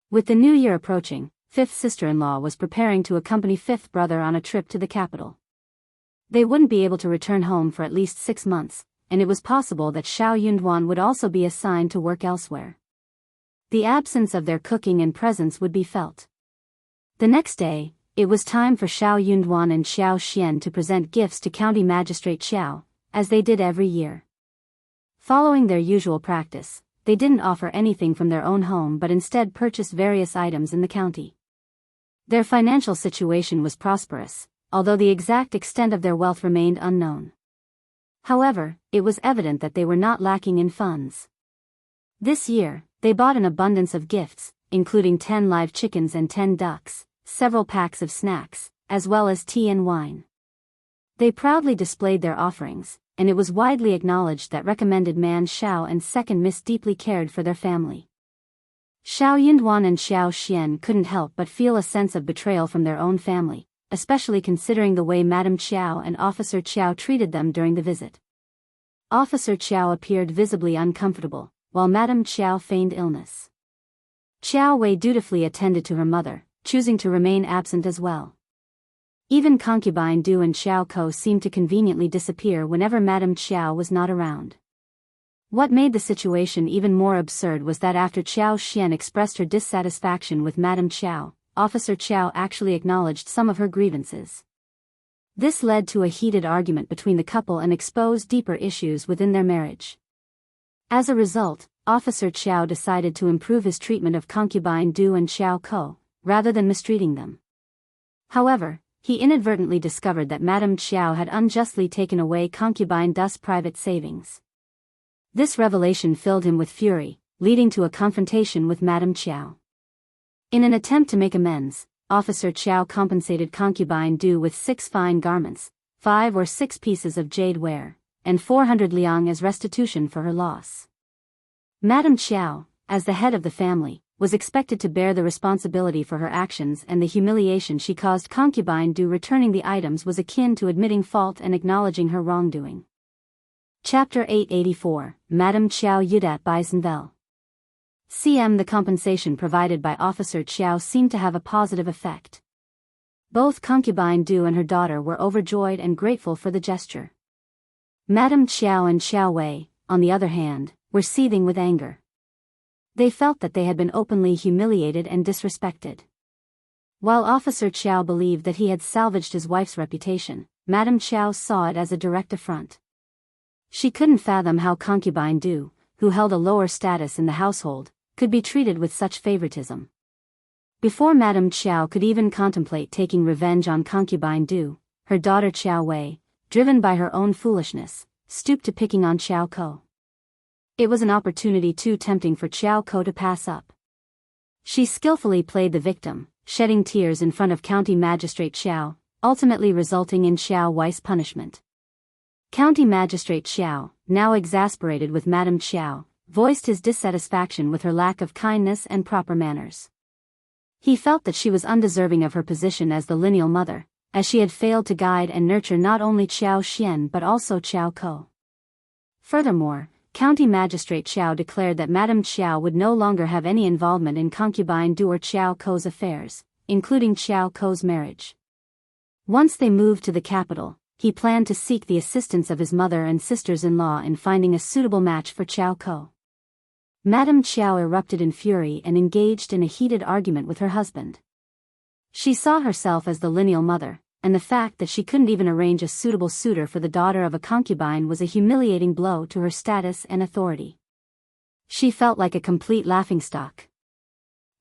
S1: With the new year approaching, 5th sister-in-law was preparing to accompany 5th brother on a trip to the capital. They wouldn't be able to return home for at least 6 months, and it was possible that Shao Yunduan would also be assigned to work elsewhere. The absence of their cooking and presence would be felt. The next day, it was time for Shao Yunduan and Xiao Xian to present gifts to County Magistrate Qiao, as they did every year. Following their usual practice, they didn't offer anything from their own home but instead purchased various items in the county. Their financial situation was prosperous, although the exact extent of their wealth remained unknown. However, it was evident that they were not lacking in funds. This year, they bought an abundance of gifts, including 10 live chickens and 10 ducks, several packs of snacks, as well as tea and wine. They proudly displayed their offerings, and it was widely acknowledged that recommended man Shao and second Miss deeply cared for their family. Shao Yunduan and Xiao Xian couldn't help but feel a sense of betrayal from their own family, especially considering the way Madame Qiao and Officer Qiao treated them during the visit. Officer Qiao appeared visibly uncomfortable, while Madame Qiao feigned illness. Qiao Wei dutifully attended to her mother, choosing to remain absent as well. Even concubine Du and Xiao Ko seemed to conveniently disappear whenever Madame Qiao was not around. What made the situation even more absurd was that after Xiao Xian expressed her dissatisfaction with Madame Qiao, Officer Qiao actually acknowledged some of her grievances. This led to a heated argument between the couple and exposed deeper issues within their marriage. As a result, Officer Qiao decided to improve his treatment of concubine Du and Xiao Ko, rather than mistreating them. However, he inadvertently discovered that Madame Qiao had unjustly taken away concubine Du's private savings. This revelation filled him with fury, leading to a confrontation with Madame Qiao. In an attempt to make amends, Officer Qiao compensated concubine Du with 6 fine garments, 5 or 6 pieces of jade ware, and 400 liang as restitution for her loss. Madame Qiao, as the head of the family, was expected to bear the responsibility for her actions, and the humiliation she caused concubine Du returning the items was akin to admitting fault and acknowledging her wrongdoing. Chapter 884, Madame Qiao Yudat by Senvel. The compensation provided by Officer Qiao seemed to have a positive effect. Both concubine Du and her daughter were overjoyed and grateful for the gesture. Madame Qiao and Xiao Wei, on the other hand, were seething with anger. They felt that they had been openly humiliated and disrespected. While Officer Qiao believed that he had salvaged his wife's reputation, Madame Qiao saw it as a direct affront. She couldn't fathom how concubine Du, who held a lower status in the household, could be treated with such favoritism. Before Madame Qiao could even contemplate taking revenge on concubine Du, her daughter Qiao Wei, driven by her own foolishness, stooped to picking on Qiao Ko. It was an opportunity too tempting for Qiao Ko to pass up. She skillfully played the victim, shedding tears in front of County Magistrate Qiao, ultimately resulting in Xiao Wei's punishment. County Magistrate Qiao, now exasperated with Madame Qiao, voiced his dissatisfaction with her lack of kindness and proper manners. He felt that she was undeserving of her position as the lineal mother, as she had failed to guide and nurture not only Qiao Xian but also Qiao Ko. Furthermore, County Magistrate Qiao declared that Madame Qiao would no longer have any involvement in concubine Du or Qiao Ko's affairs, including Qiao Ko's marriage. Once they moved to the capital, he planned to seek the assistance of his mother and sisters-in-law in finding a suitable match for Qiao Ko. Madame Qiao erupted in fury and engaged in a heated argument with her husband. She saw herself as the lineal mother, and the fact that she couldn't even arrange a suitable suitor for the daughter of a concubine was a humiliating blow to her status and authority. She felt like a complete laughingstock.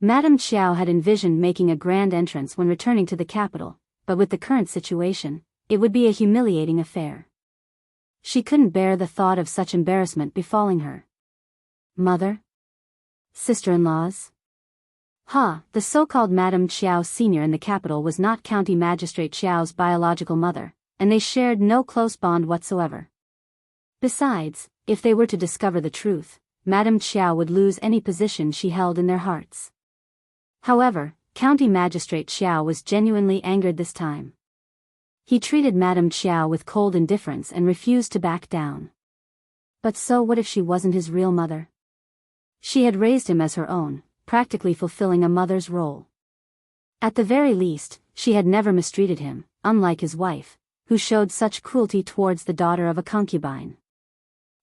S1: Madame Qiao had envisioned making a grand entrance when returning to the capital, but with the current situation, it would be a humiliating affair. She couldn't bear the thought of such embarrassment befalling her. Mother? Sister-in-laws? The so-called Madame Qiao Sr. in the capital was not County Magistrate Qiao's biological mother, and they shared no close bond whatsoever. Besides, if they were to discover the truth, Madame Qiao would lose any position she held in their hearts. However, County Magistrate Qiao was genuinely angered this time. He treated Madame Qiao with cold indifference and refused to back down. But so what if she wasn't his real mother? She had raised him as her own, practically fulfilling a mother's role. At the very least, she had never mistreated him, unlike his wife, who showed such cruelty towards the daughter of a concubine.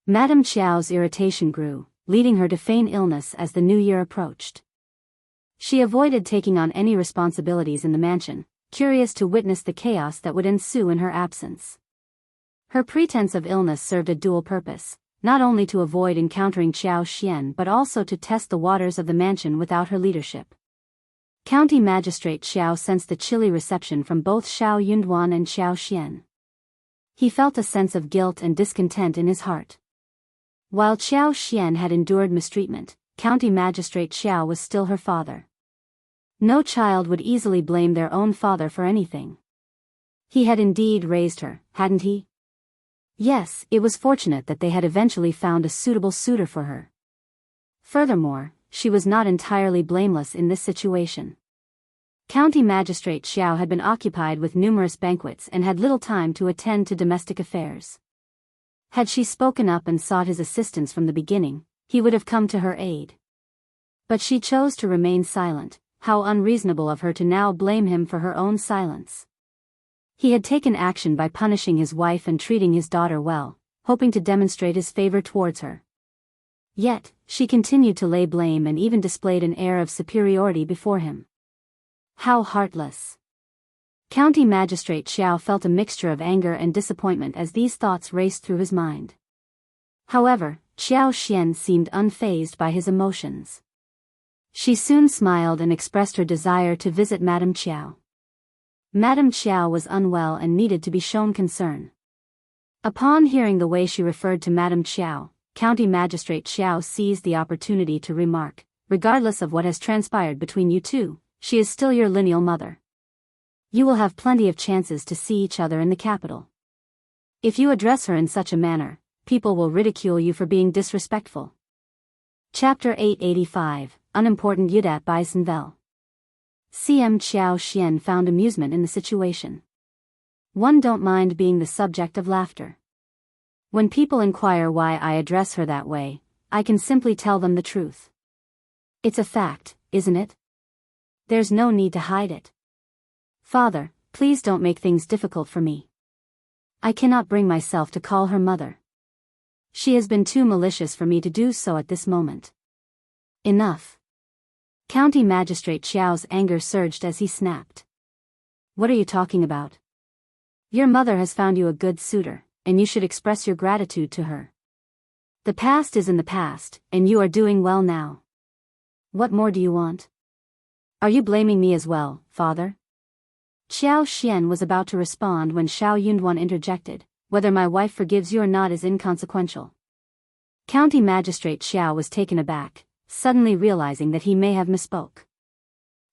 S1: Madame Qiao's irritation grew, leading her to feign illness as the new year approached. She avoided taking on any responsibilities in the mansion, curious to witness the chaos that would ensue in her absence. Her pretense of illness served a dual purpose, not only to avoid encountering Qiao Xian but also to test the waters of the mansion without her leadership. County Magistrate Qiao sensed the chilly reception from both Shao Yunduan and Qiao Xian. He felt a sense of guilt and discontent in his heart. While Qiao Xian had endured mistreatment, County Magistrate Qiao was still her father. No child would easily blame their own father for anything. He had indeed raised her, hadn't he? Yes, it was fortunate that they had eventually found a suitable suitor for her. Furthermore, she was not entirely blameless in this situation. County Magistrate Qiao had been occupied with numerous banquets and had little time to attend to domestic affairs. Had she spoken up and sought his assistance from the beginning, he would have come to her aid. But she chose to remain silent. How unreasonable of her to now blame him for her own silence. He had taken action by punishing his wife and treating his daughter well, hoping to demonstrate his favor towards her. Yet, she continued to lay blame and even displayed an air of superiority before him. How heartless. County Magistrate Qiao felt a mixture of anger and disappointment as these thoughts raced through his mind. However, Qiao Xian seemed unfazed by his emotions. She soon smiled and expressed her desire to visit Madame Qiao. Madame Qiao was unwell and needed to be shown concern. Upon hearing the way she referred to Madame Qiao, County Magistrate Qiao seized the opportunity to remark, regardless of what has transpired between you two, she is still your lineal mother. You will have plenty of chances to see each other in the capital. If you address her in such a manner, people will ridicule you for being disrespectful. Chapter 885, Unimportant Yudat by Senvel. CM Qiao Xian found amusement in the situation. One don't mind being the subject of laughter. When people inquire why I address her that way, I can simply tell them the truth. It's a fact, isn't it? There's no need to hide it. Father, please don't make things difficult for me. I cannot bring myself to call her mother. She has been too malicious for me to do so at this moment. Enough. County Magistrate Qiao's anger surged as he snapped. What are you talking about? Your mother has found you a good suitor, and you should express your gratitude to her. The past is in the past, and you are doing well now. What more do you want? Are you blaming me as well, father? Qiao Xian was about to respond when Shao Yunduan interjected. Whether my wife forgives you or not is inconsequential. County Magistrate Qiao was taken aback, suddenly realizing that he may have misspoke.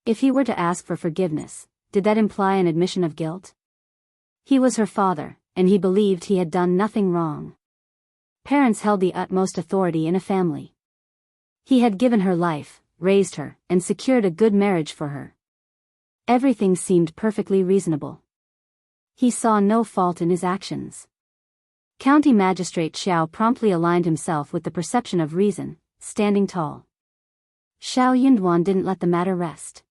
S1: If he were to ask for forgiveness, did that imply an admission of guilt? He was her father, and he believed he had done nothing wrong. Parents held the utmost authority in a family. He had given her life, raised her, and secured a good marriage for her. Everything seemed perfectly reasonable. He saw no fault in his actions. County Magistrate Qiao promptly aligned himself with the perception of reason, standing tall. Shao Yunduan didn't let the matter rest.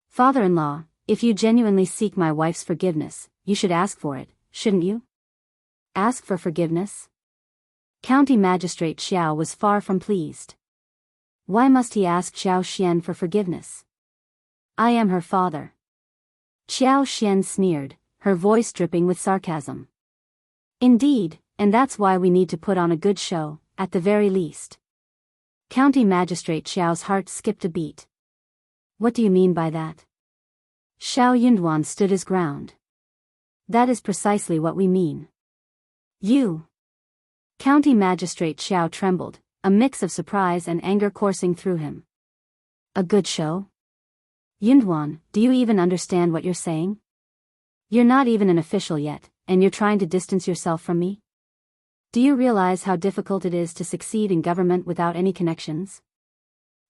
S1: Father-in-law, if you genuinely seek my wife's forgiveness, you should ask for it, shouldn't you? Ask for forgiveness? County Magistrate Qiao was far from pleased. Why must he ask Qiao Xian for forgiveness? I am her father. Qiao Xian sneered, her voice dripping with sarcasm. Indeed, and that's why we need to put on a good show, at the very least. County Magistrate Qiao's heart skipped a beat. What do you mean by that? Shao Yunduan stood his ground. That is precisely what we mean. You. County Magistrate Qiao trembled, a mix of surprise and anger coursing through him. A good show? Yunduan, do you even understand what you're saying? You're not even an official yet, and you're trying to distance yourself from me? Do you realize how difficult it is to succeed in government without any connections?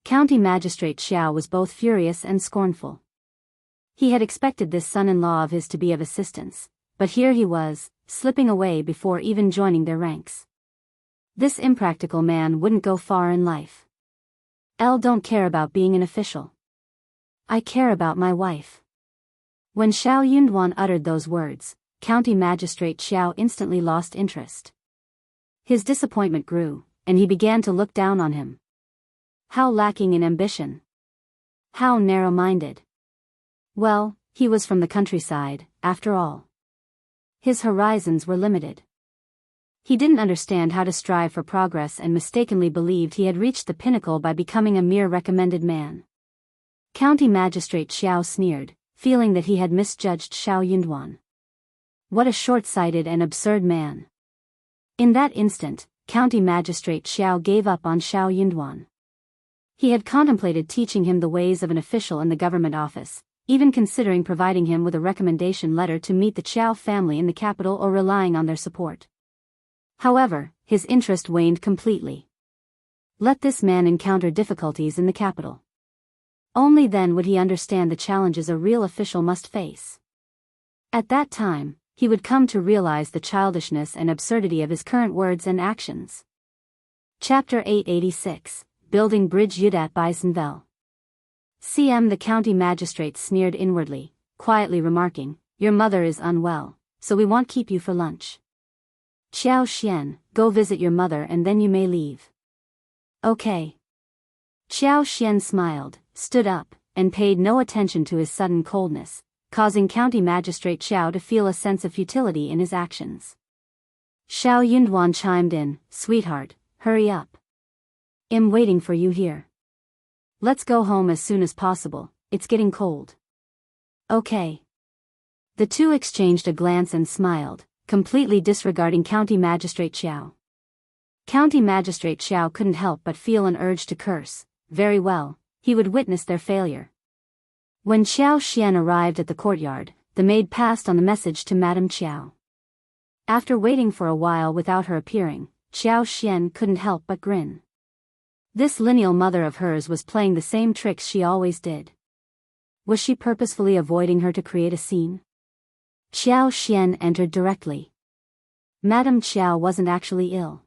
S1: County Magistrate Qiao was both furious and scornful. He had expected this son-in-law of his to be of assistance, but here he was, slipping away before even joining their ranks. This impractical man wouldn't go far in life. Don't care about being an official. I care about my wife. When Shao Yunduan uttered those words, County Magistrate Qiao instantly lost interest. His disappointment grew, and he began to look down on him. How lacking in ambition. How narrow-minded. Well, he was from the countryside, after all. His horizons were limited. He didn't understand how to strive for progress and mistakenly believed he had reached the pinnacle by becoming a mere recommended man. County Magistrate Qiao sneered, feeling that he had misjudged Shao Yunduan. What a short-sighted and absurd man. In that instant, County Magistrate Qiao gave up on Shao Yunduan. He had contemplated teaching him the ways of an official in the government office, even considering providing him with a recommendation letter to meet the Qiao family in the capital or relying on their support. However, his interest waned completely. Let this man encounter difficulties in the capital. Only then would he understand the challenges a real official must face. At that time, he would come to realize the childishness and absurdity of his current words and actions. Chapter 886, Building Bridge Yudat by Senvel. The county magistrate sneered inwardly, quietly remarking, "Your mother is unwell, so we won't keep you for lunch. Qiao Xian, go visit your mother and then you may leave." Okay. Qiao Xian smiled, stood up, and paid no attention to his sudden coldness, causing County Magistrate Qiao to feel a sense of futility in his actions. Shao Yunduan chimed in, "Sweetheart, hurry up. I'm waiting for you here. Let's go home as soon as possible, it's getting cold." Okay. The two exchanged a glance and smiled, completely disregarding County Magistrate Qiao. County Magistrate Qiao couldn't help but feel an urge to curse. Very well, he would witness their failure. When Qiao Xian arrived at the courtyard, the maid passed on the message to Madame Qiao. After waiting for a while without her appearing, Qiao Xian couldn't help but grin. This lineal mother of hers was playing the same tricks she always did. Was she purposefully avoiding her to create a scene? Qiao Xian entered directly. Madame Qiao wasn't actually ill.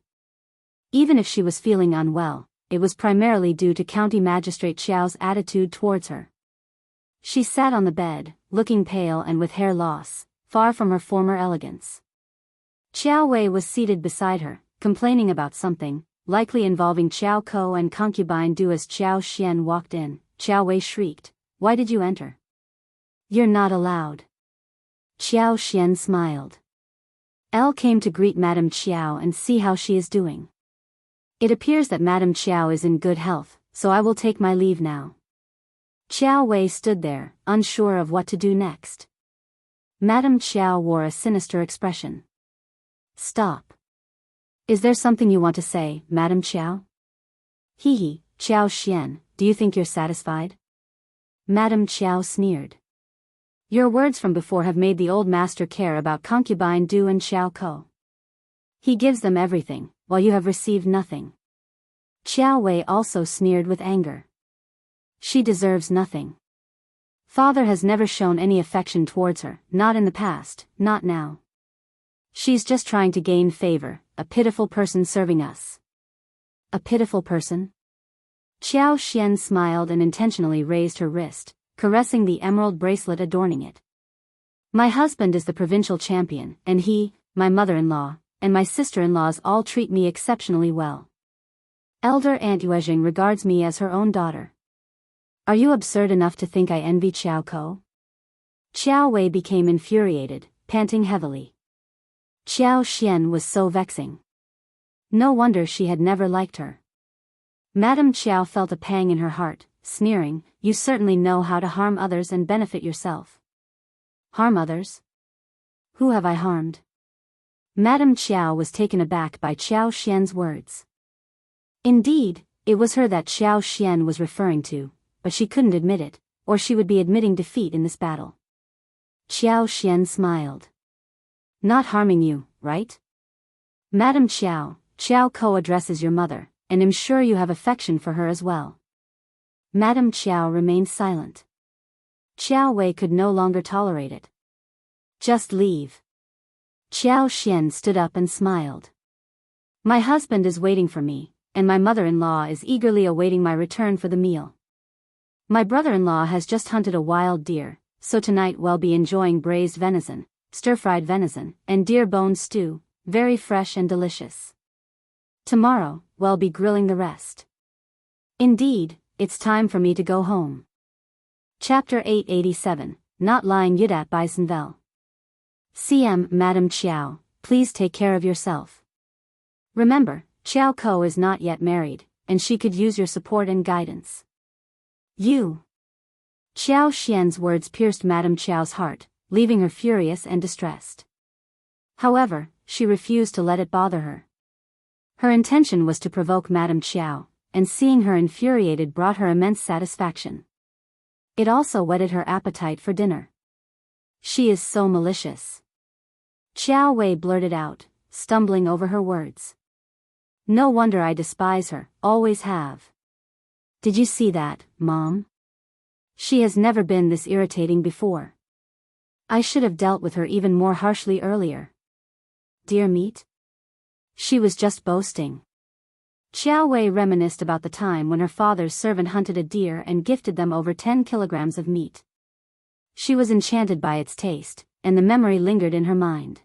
S1: Even if she was feeling unwell, it was primarily due to County Magistrate Qiao's attitude towards her. She sat on the bed, looking pale and with hair loss, far from her former elegance. Qiao Wei was seated beside her, complaining about something, likely involving Qiao Ko and concubine Du. As Qiao Xian walked in, Qiao Wei shrieked, "Why did you enter? You're not allowed." Qiao Xian smiled. Elle came to greet Madame Qiao and see how she is doing. It appears that Madame Qiao is in good health, so I will take my leave now. Qiao Wei stood there, unsure of what to do next. Madame Qiao wore a sinister expression. "Stop. Is there something you want to say, Madame Qiao?" "Hee, Qiao Xian, do you think you're satisfied?" Madame Qiao sneered. "Your words from before have made the old master care about concubine Du and Qiao Ko. He gives them everything, while you have received nothing." Qiao Wei also sneered with anger. "She deserves nothing. Father has never shown any affection towards her, not in the past, not now. She's just trying to gain favor, a pitiful person serving us." "A pitiful person?" Qiao Xian smiled and intentionally raised her wrist, caressing the emerald bracelet adorning it. "My husband is the provincial champion, and he, my mother-in-law, and my sister-in-laws all treat me exceptionally well. Elder Aunt Yuezheng regards me as her own daughter. Are you absurd enough to think I envy Qiao Ko?" Qiao Wei became infuriated, panting heavily. Qiao Xian was so vexing. No wonder she had never liked her. Madame Qiao felt a pang in her heart, sneering, "You certainly know how to harm others and benefit yourself." "Harm others? Who have I harmed?" Madame Qiao was taken aback by Qiao Xian's words. Indeed, it was her that Qiao Xian was referring to, but she couldn't admit it, or she would be admitting defeat in this battle. Qiao Xian smiled. "Not harming you, right? Madame Qiao, Qiao Ko addresses your mother, and am sure you have affection for her as well." Madame Qiao remained silent. Qiao Wei could no longer tolerate it. "Just leave." Qiao Xian stood up and smiled. "My husband is waiting for me, and my mother-in-law is eagerly awaiting my return for the meal. My brother-in-law has just hunted a wild deer, so tonight we'll be enjoying braised venison, stir-fried venison, and deer bone stew, very fresh and delicious. Tomorrow, we'll be grilling the rest. Indeed, it's time for me to go home." Chapter 887, Not Lying Yudat by Senvel. CM Madame Qiao, please take care of yourself. Remember, Qiao Ko is not yet married, and she could use your support and guidance. You. Qiao Xian's words pierced Madame Qiao's heart, leaving her furious and distressed. However, she refused to let it bother her. Her intention was to provoke Madame Qiao, and seeing her infuriated brought her immense satisfaction. It also whetted her appetite for dinner. "She is so malicious." Qiao Wei blurted out, stumbling over her words. "No wonder I despise her, always have. Did you see that, Mom? She has never been this irritating before. I should have dealt with her even more harshly earlier. Deer meat? She was just boasting." Qiao Wei reminisced about the time when her father's servant hunted a deer and gifted them over 10 kilograms of meat. She was enchanted by its taste, and the memory lingered in her mind.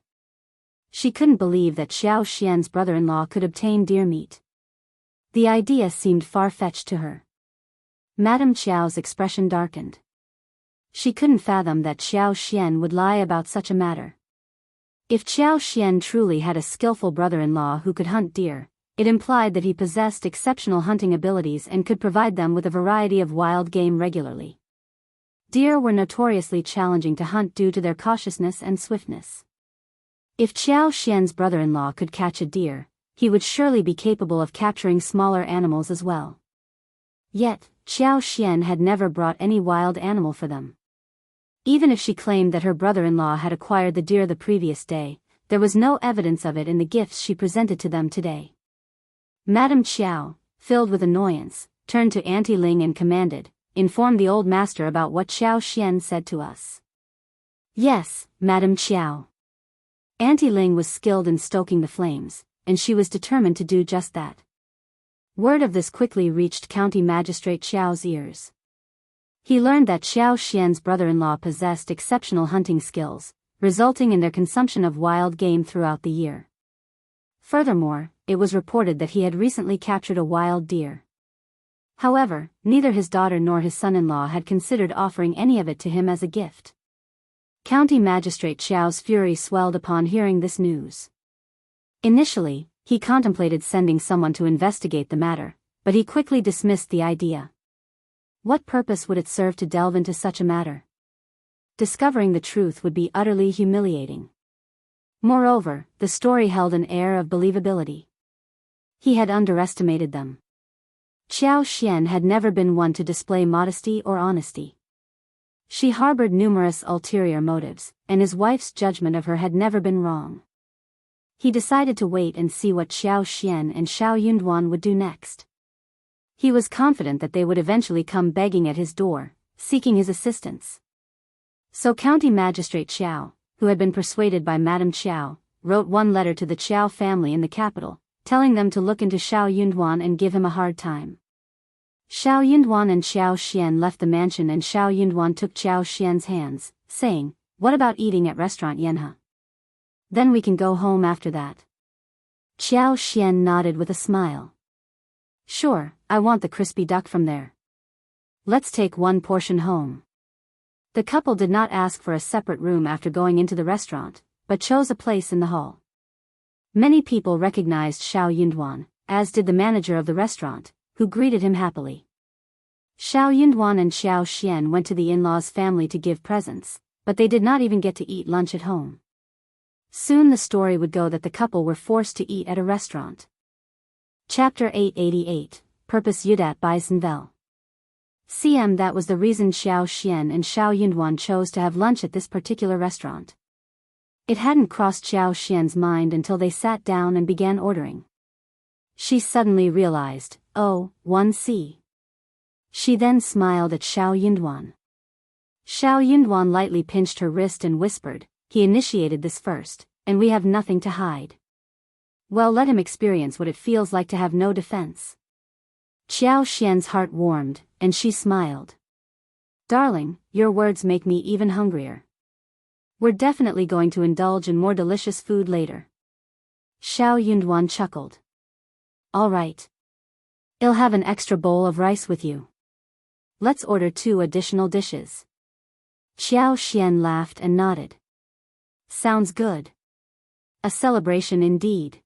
S1: She couldn't believe that Qiao Xian's brother-in-law could obtain deer meat. The idea seemed far-fetched to her. Madame Qiao's expression darkened. She couldn't fathom that Qiao Xian would lie about such a matter. If Qiao Xian truly had a skillful brother-in-law who could hunt deer, it implied that he possessed exceptional hunting abilities and could provide them with a variety of wild game regularly. Deer were notoriously challenging to hunt due to their cautiousness and swiftness. If Qiao Xian's brother-in-law could catch a deer, he would surely be capable of capturing smaller animals as well. Yet, Qiao Xian had never brought any wild animal for them. Even if she claimed that her brother-in-law had acquired the deer the previous day, there was no evidence of it in the gifts she presented to them today. Madame Qiao, filled with annoyance, turned to Auntie Ling and commanded, "Inform the old master about what Xiao Xian said to us." "Yes, Madame Qiao." Auntie Ling was skilled in stoking the flames, and she was determined to do just that. Word of this quickly reached County Magistrate Xiao's ears. He learned that Xiao Xian's brother-in-law possessed exceptional hunting skills, resulting in their consumption of wild game throughout the year. Furthermore, it was reported that he had recently captured a wild deer. However, neither his daughter nor his son-in-law had considered offering any of it to him as a gift. County Magistrate Xiao's fury swelled upon hearing this news. Initially, he contemplated sending someone to investigate the matter, but he quickly dismissed the idea. What purpose would it serve to delve into such a matter? Discovering the truth would be utterly humiliating. Moreover, the story held an air of believability. He had underestimated them. Xiao Xian had never been one to display modesty or honesty. She harbored numerous ulterior motives, and his wife's judgment of her had never been wrong. He decided to wait and see what Xiao Xian and Shao Yunduan would do next. He was confident that they would eventually come begging at his door, seeking his assistance. So County Magistrate Qiao, who had been persuaded by Madame Qiao, wrote one letter to the Qiao family in the capital, telling them to look into Shao Yunduan and give him a hard time. Shao Yunduan and Xiao Xian left the mansion and Shao Yunduan took Xiao Xian's hands, saying, "What about eating at restaurant Yanhe? Then we can go home after that." Xiao Xian nodded with a smile. "Sure, I want the crispy duck from there. Let's take one portion home." The couple did not ask for a separate room after going into the restaurant, but chose a place in the hall. Many people recognized Shao Yunduan, as did the manager of the restaurant, who greeted him happily. Shao Yunduan and Xiao Xian went to the in-laws' family to give presents, but they did not even get to eat lunch at home. Soon the story would go that the couple were forced to eat at a restaurant. Chapter 888, Purpose Yudat by Senvel. That was the reason Xiao Xian and Shao Yunduan chose to have lunch at this particular restaurant. It hadn't crossed Xiao Xian's mind until they sat down and began ordering. She suddenly realized, "Oh, 1C." She then smiled at Shao Yunduan. Shao Yunduan lightly pinched her wrist and whispered, "He initiated this first, and we have nothing to hide. Well, let him experience what it feels like to have no defense." Xiao Xian's heart warmed, and she smiled. "Darling, your words make me even hungrier. We're definitely going to indulge in more delicious food later." Shao Yunduan chuckled. "All right. I'll have an extra bowl of rice with you. Let's order 2 additional dishes." Xiao Xian laughed and nodded. "Sounds good. A celebration indeed."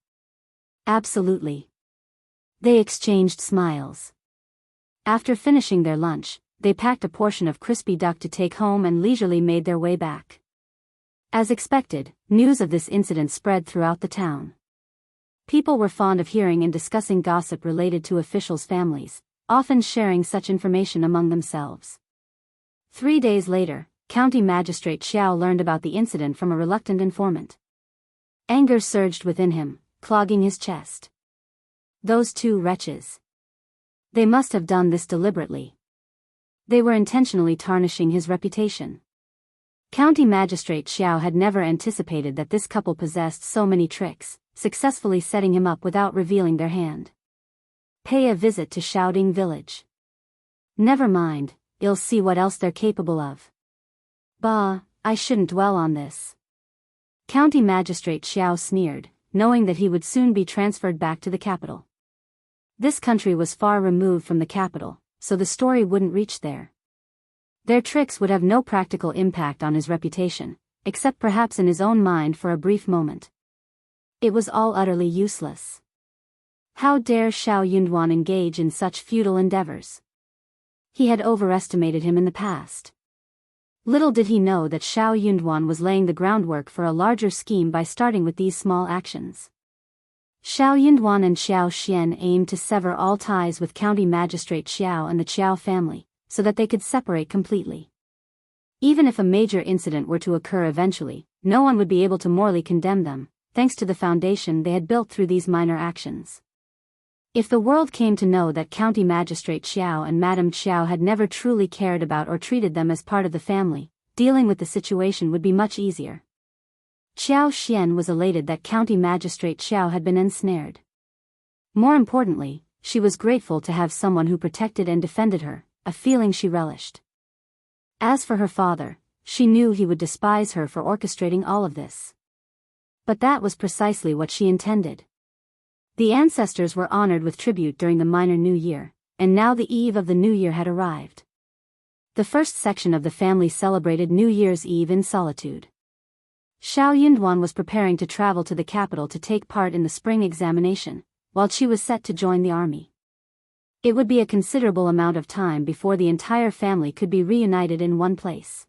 S1: "Absolutely." They exchanged smiles. After finishing their lunch, they packed a portion of crispy duck to take home and leisurely made their way back. As expected, news of this incident spread throughout the town. People were fond of hearing and discussing gossip related to officials' families, often sharing such information among themselves. 3 days later, County Magistrate Qiao learned about the incident from a reluctant informant. Anger surged within him, clogging his chest. Those 2 wretches. They must have done this deliberately. They were intentionally tarnishing his reputation. County Magistrate Qiao had never anticipated that this couple possessed so many tricks, successfully setting him up without revealing their hand. Pay a visit to Shouting Village. Never mind, you'll see what else they're capable of. Bah, I shouldn't dwell on this. County Magistrate Qiao sneered, knowing that he would soon be transferred back to the capital. This country was far removed from the capital, so the story wouldn't reach there. Their tricks would have no practical impact on his reputation, except perhaps in his own mind for a brief moment. It was all utterly useless. How dare Shao Yunduan engage in such futile endeavors? He had overestimated him in the past. Little did he know that Shao Yunduan was laying the groundwork for a larger scheme by starting with these small actions. Shao Yunduan and Xiao Xian aimed to sever all ties with County Magistrate Qiao and the Qiao family, so that they could separate completely. Even if a major incident were to occur eventually, no one would be able to morally condemn them, thanks to the foundation they had built through these minor actions. If the world came to know that County Magistrate Qiao and Madame Qiao had never truly cared about or treated them as part of the family, dealing with the situation would be much easier. Qiao Xian was elated that County Magistrate Qiao had been ensnared. More importantly, she was grateful to have someone who protected and defended her, a feeling she relished. As for her father, she knew he would despise her for orchestrating all of this. But that was precisely what she intended. The ancestors were honored with tribute during the Minor New Year, and now the eve of the New Year had arrived. The first section of the family celebrated New Year's Eve in solitude. Shao Yunduan was preparing to travel to the capital to take part in the spring examination, while she was set to join the army. It would be a considerable amount of time before the entire family could be reunited in one place.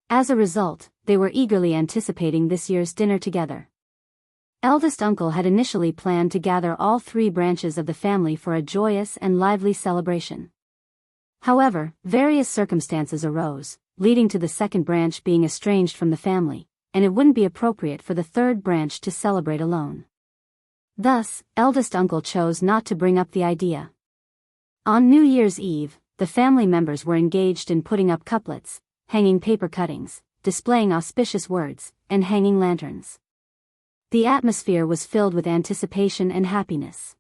S1: As a result, they were eagerly anticipating this year's dinner together. Eldest uncle had initially planned to gather all 3 branches of the family for a joyous and lively celebration. However, various circumstances arose, leading to the second branch being estranged from the family, and it wouldn't be appropriate for the third branch to celebrate alone. Thus, eldest uncle chose not to bring up the idea. On New Year's Eve, the family members were engaged in putting up couplets, hanging paper cuttings, displaying auspicious words, and hanging lanterns. The atmosphere was filled with anticipation and happiness.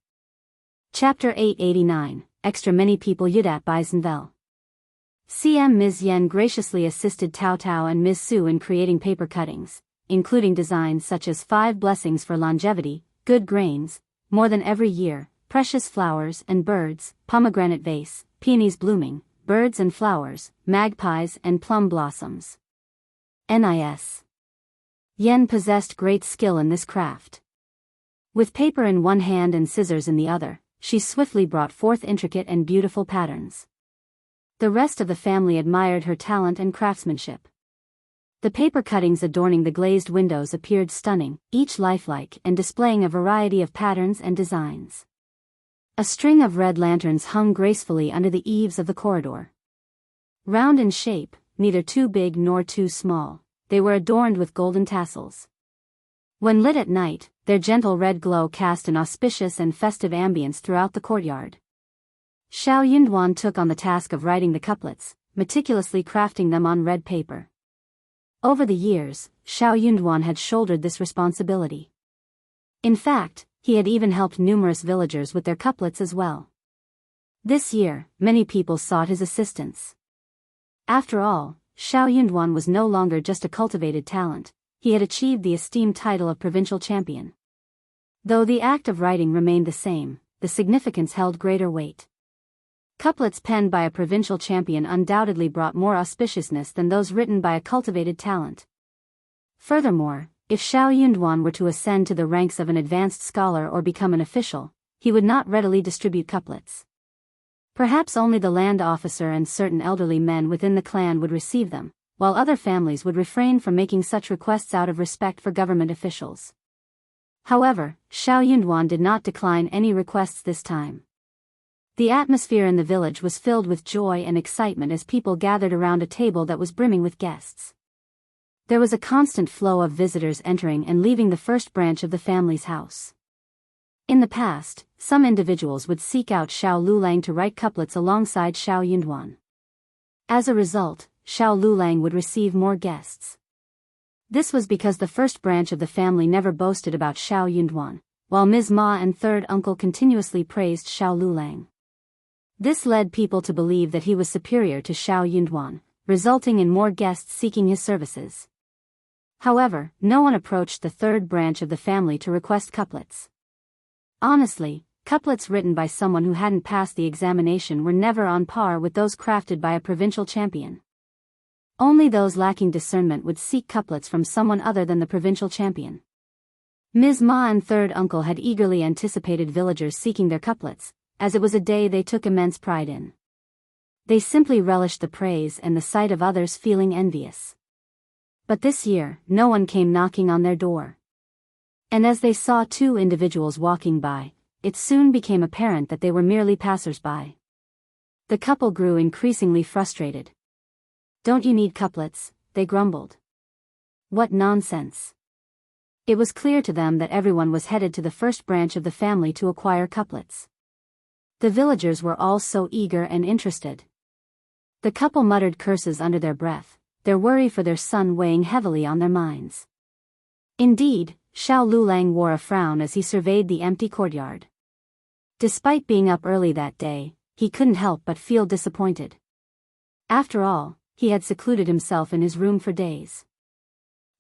S1: Chapter 889, Extra Many People Yudat by Zenvel. Ms.Zhang graciously assisted Taotao and Ms. Su in creating paper cuttings, including designs such as 5 blessings for longevity, good grains, more than every year, precious flowers and birds, pomegranate vase, peonies blooming, birds and flowers, magpies and plum blossoms. Nis. Yen possessed great skill in this craft. With paper in one hand and scissors in the other, she swiftly brought forth intricate and beautiful patterns. The rest of the family admired her talent and craftsmanship. The paper cuttings adorning the glazed windows appeared stunning, each lifelike and displaying a variety of patterns and designs. A string of red lanterns hung gracefully under the eaves of the corridor. Round in shape, neither too big nor too small, they were adorned with golden tassels. When lit at night, their gentle red glow cast an auspicious and festive ambience throughout the courtyard. Shao Yunduan took on the task of writing the couplets, meticulously crafting them on red paper. Over the years, Shao Yunduan had shouldered this responsibility. In fact, he had even helped numerous villagers with their couplets as well. This year, many people sought his assistance. After all, Shao Yunduan was no longer just a cultivated talent, he had achieved the esteemed title of provincial champion. Though the act of writing remained the same, the significance held greater weight. Couplets penned by a provincial champion undoubtedly brought more auspiciousness than those written by a cultivated talent. Furthermore, if Shao Yunduan were to ascend to the ranks of an advanced scholar or become an official, he would not readily distribute couplets. Perhaps only the land officer and certain elderly men within the clan would receive them, while other families would refrain from making such requests out of respect for government officials. However, Shao Yunduan did not decline any requests this time. The atmosphere in the village was filled with joy and excitement as people gathered around a table that was brimming with guests. There was a constant flow of visitors entering and leaving the first branch of the family's house. In the past, some individuals would seek out Shao Lulang to write couplets alongside Shao Yunduan. As a result, Shao Lulang would receive more guests. This was because the first branch of the family never boasted about Shao Yunduan, while Ms. Ma and third uncle continuously praised Shao Lulang. This led people to believe that he was superior to Shao Yunduan, resulting in more guests seeking his services. However, no one approached the third branch of the family to request couplets. Honestly, couplets written by someone who hadn't passed the examination were never on par with those crafted by a provincial champion. Only those lacking discernment would seek couplets from someone other than the provincial champion. Ms. Ma and third uncle had eagerly anticipated villagers seeking their couplets, as it was a day they took immense pride in. They simply relished the praise and the sight of others feeling envious. But this year, no one came knocking on their door. And as they saw 2 individuals walking by, it soon became apparent that they were merely passers-by. The couple grew increasingly frustrated. "Don't you need couplets?" they grumbled. What nonsense. It was clear to them that everyone was headed to the first branch of the family to acquire couplets. The villagers were all so eager and interested. The couple muttered curses under their breath, their worry for their son weighing heavily on their minds. Indeed, Shao Lulang wore a frown as he surveyed the empty courtyard. Despite being up early that day, he couldn't help but feel disappointed. After all, he had secluded himself in his room for days.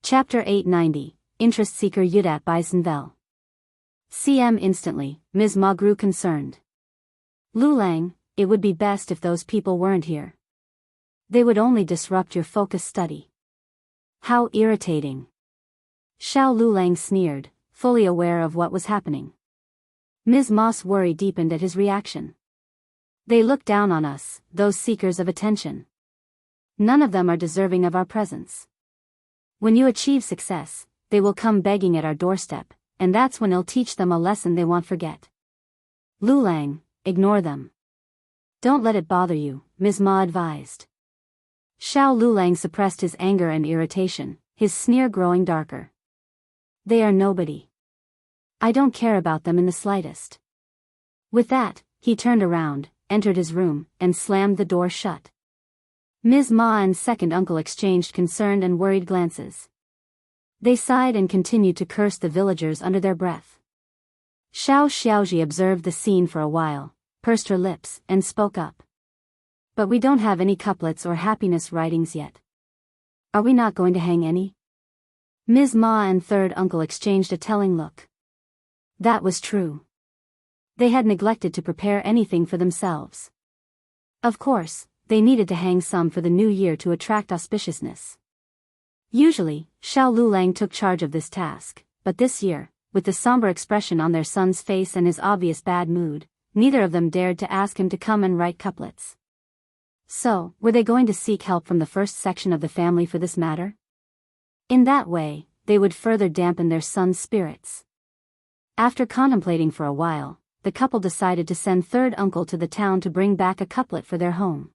S1: Chapter 890, Interest Seeker Yudat by Senvel. CM instantly, Ms. Ma grew concerned. Lulang, it would be best if those people weren't here. They would only disrupt your focused study. How irritating. Shao Lulang sneered, fully aware of what was happening. Ms. Ma's worry deepened at his reaction. They look down on us, those seekers of attention. None of them are deserving of our presence. When you achieve success, they will come begging at our doorstep, and that's when I'll teach them a lesson they won't forget. Lulang, ignore them. Don't let it bother you, Ms. Ma advised. Shao Lulang suppressed his anger and irritation, his sneer growing darker. They are nobody. I don't care about them in the slightest. With that, he turned around, entered his room, and slammed the door shut. Ms. Ma and second uncle exchanged concerned and worried glances. They sighed and continued to curse the villagers under their breath. Shao Xiaoji observed the scene for a while, pursed her lips, and spoke up. But we don't have any couplets or happiness writings yet. Are we not going to hang any? Ms. Ma and third uncle exchanged a telling look. That was true. They had neglected to prepare anything for themselves. Of course, they needed to hang some for the new year to attract auspiciousness. Usually, Shao Lulang took charge of this task, but this year, with the somber expression on their son's face and his obvious bad mood, neither of them dared to ask him to come and write couplets. So, were they going to seek help from the first section of the family for this matter? In that way, they would further dampen their son's spirits. After contemplating for a while, the couple decided to send third uncle to the town to bring back a couplet for their home.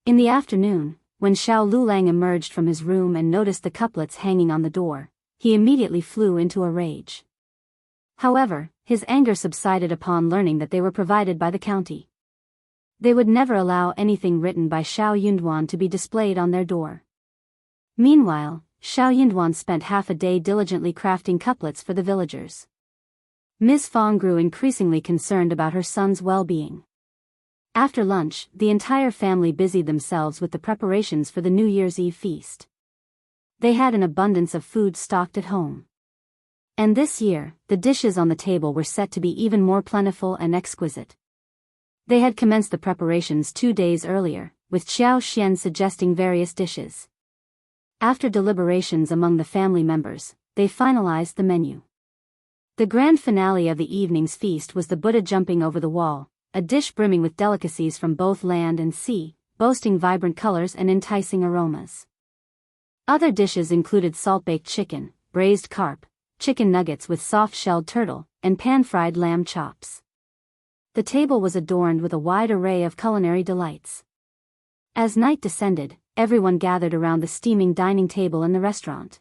S1: In the afternoon, when Shao Lulang emerged from his room and noticed the couplets hanging on the door, he immediately flew into a rage. However, his anger subsided upon learning that they were provided by the county. They would never allow anything written by Shao Yunduan to be displayed on their door. Meanwhile, Shao Yunduan spent half a day diligently crafting couplets for the villagers. Ms. Fong grew increasingly concerned about her son's well-being. After lunch, the entire family busied themselves with the preparations for the New Year's Eve feast. They had an abundance of food stocked at home. And this year, the dishes on the table were set to be even more plentiful and exquisite. They had commenced the preparations 2 days earlier, with Qiao Xian suggesting various dishes. After deliberations among the family members, they finalized the menu. The grand finale of the evening's feast was the Buddha jumping over the wall, a dish brimming with delicacies from both land and sea, boasting vibrant colors and enticing aromas. Other dishes included salt-baked chicken, braised carp, chicken nuggets with soft-shelled turtle, and pan-fried lamb chops. The table was adorned with a wide array of culinary delights. As night descended, everyone gathered around the steaming dining table in the restaurant.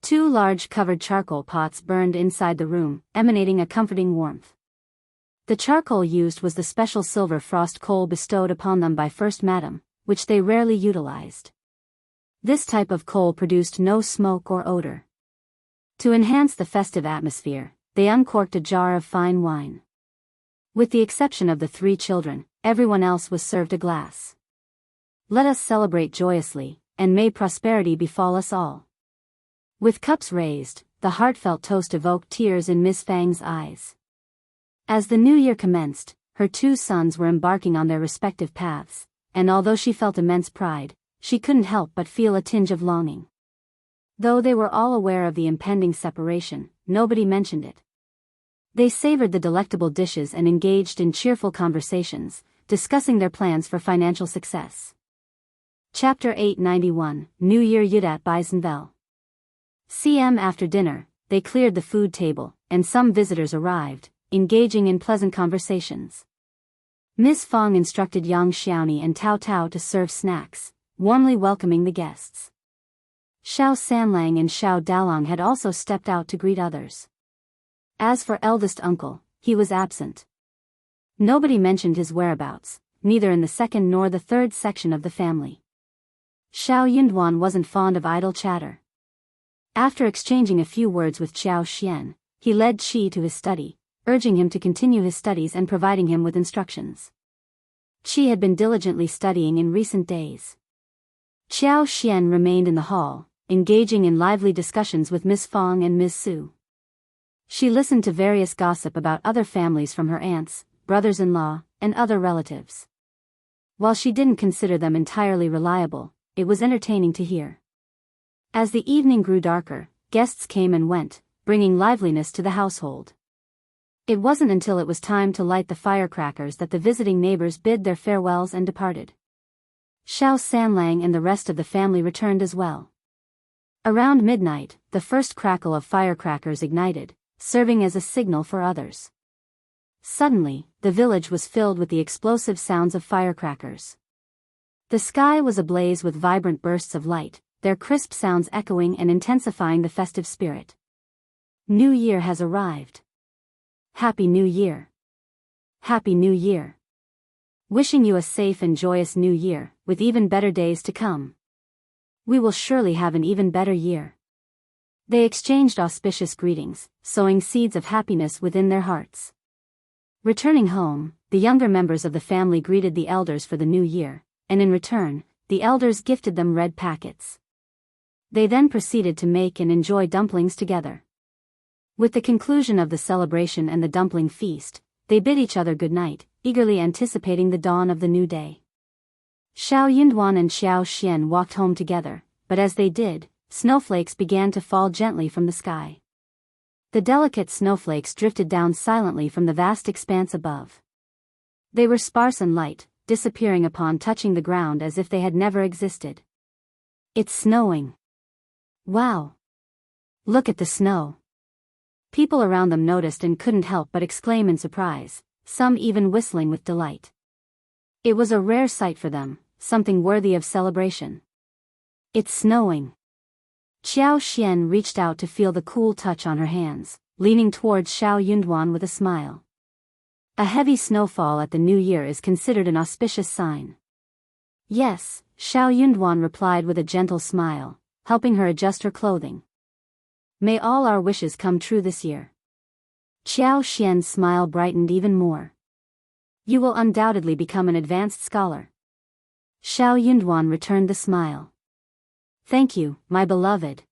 S1: 2 large covered charcoal pots burned inside the room, emanating a comforting warmth. The charcoal used was the special silver frost coal bestowed upon them by First Madam, which they rarely utilized. This type of coal produced no smoke or odor. To enhance the festive atmosphere, they uncorked a jar of fine wine. With the exception of the 3 children, everyone else was served a glass. Let us celebrate joyously, and may prosperity befall us all. With cups raised, the heartfelt toast evoked tears in Miss Fang's eyes. As the new year commenced, her 2 sons were embarking on their respective paths, and although she felt immense pride, she couldn't help but feel a tinge of longing. Though they were all aware of the impending separation, nobody mentioned it. They savored the delectable dishes and engaged in cheerful conversations, discussing their plans for financial success. Chapter 891, New Year Yudat by Senvel. CM After dinner, they cleared the food table, and some visitors arrived, engaging in pleasant conversations. Ms. Fong instructed Yang Xiaoni and Taotao to serve snacks, warmly welcoming the guests. Shao Sanlang and Shao Dalong had also stepped out to greet others. As for eldest uncle, he was absent. Nobody mentioned his whereabouts, neither in the second nor the third section of the family. Shao Yunduan wasn't fond of idle chatter. After exchanging a few words with Qiao Xian, he led Qi to his study, urging him to continue his studies and providing him with instructions. Qi had been diligently studying in recent days. Qiao Xian remained in the hall, engaging in lively discussions with Miss Fong and Ms. Su. She listened to various gossip about other families from her aunts, brothers-in-law, and other relatives. While she didn't consider them entirely reliable, it was entertaining to hear. As the evening grew darker, guests came and went, bringing liveliness to the household. It wasn't until it was time to light the firecrackers that the visiting neighbors bid their farewells and departed. Shao Sanlang and the rest of the family returned as well. Around midnight, the first crackle of firecrackers ignited, serving as a signal for others. Suddenly, the village was filled with the explosive sounds of firecrackers. The sky was ablaze with vibrant bursts of light, their crisp sounds echoing and intensifying the festive spirit. New Year has arrived. Happy New Year. Happy New Year. Wishing you a safe and joyous New Year, with even better days to come. We will surely have an even better year. They exchanged auspicious greetings, sowing seeds of happiness within their hearts. Returning home, the younger members of the family greeted the elders for the new year, and in return, the elders gifted them red packets. They then proceeded to make and enjoy dumplings together. With the conclusion of the celebration and the dumpling feast, they bid each other good night, eagerly anticipating the dawn of the new day. Shao Yunduan and Qiao Xian walked home together, but as they did, snowflakes began to fall gently from the sky. The delicate snowflakes drifted down silently from the vast expanse above. They were sparse and light, disappearing upon touching the ground as if they had never existed. It's snowing. Wow! Look at the snow. People around them noticed and couldn't help but exclaim in surprise, some even whistling with delight. It was a rare sight for them, something worthy of celebration. It's snowing. Qiao Xian reached out to feel the cool touch on her hands, leaning towards Shao Yunduan with a smile. A heavy snowfall at the new year is considered an auspicious sign. Yes, Shao Yunduan replied with a gentle smile, helping her adjust her clothing. May all our wishes come true this year. Qiao Xian's smile brightened even more. You will undoubtedly become an advanced scholar. Shao Yunduan returned the smile. Thank you, my beloved.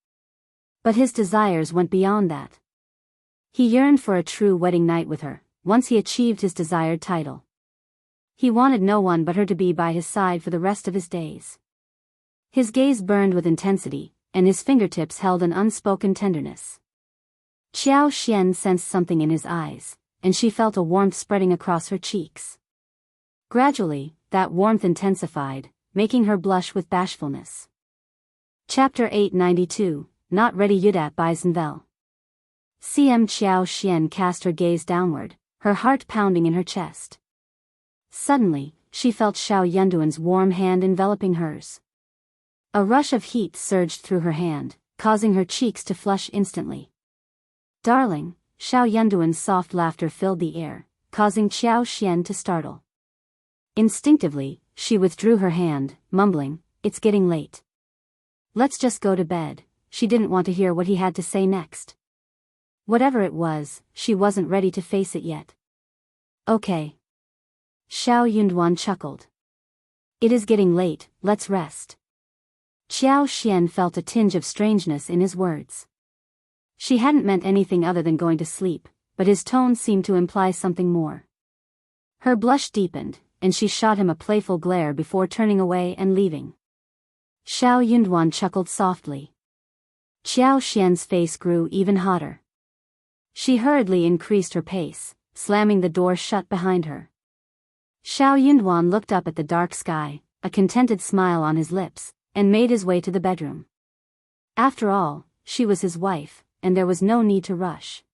S1: But his desires went beyond that. He yearned for a true wedding night with her, once he achieved his desired title. He wanted no one but her to be by his side for the rest of his days. His gaze burned with intensity, and his fingertips held an unspoken tenderness. Qiao Xian sensed something in his eyes, and she felt a warmth spreading across her cheeks. Gradually, that warmth intensified, making her blush with bashfulness. Chapter 892, Not Ready Yudat by Zenvel. CM Qiao Xian cast her gaze downward, her heart pounding in her chest. Suddenly, she felt Shao Yunduan's warm hand enveloping hers. A rush of heat surged through her hand, causing her cheeks to flush instantly. Darling, Shao Yunduan's soft laughter filled the air, causing Qiao Xian to startle. Instinctively, she withdrew her hand, mumbling, "It's getting late. Let's just go to bed." She didn't want to hear what he had to say next. Whatever it was, she wasn't ready to face it yet. Okay. Shao Yunduan chuckled. It is getting late, let's rest. Qiao Xian felt a tinge of strangeness in his words. She hadn't meant anything other than going to sleep, but his tone seemed to imply something more. Her blush deepened, and she shot him a playful glare before turning away and leaving. Shao Yunduan chuckled softly. Qiao Xian's face grew even hotter. She hurriedly increased her pace, slamming the door shut behind her. Shao Yunduan looked up at the dark sky, a contented smile on his lips, and made his way to the bedroom. After all, she was his wife, and there was no need to rush.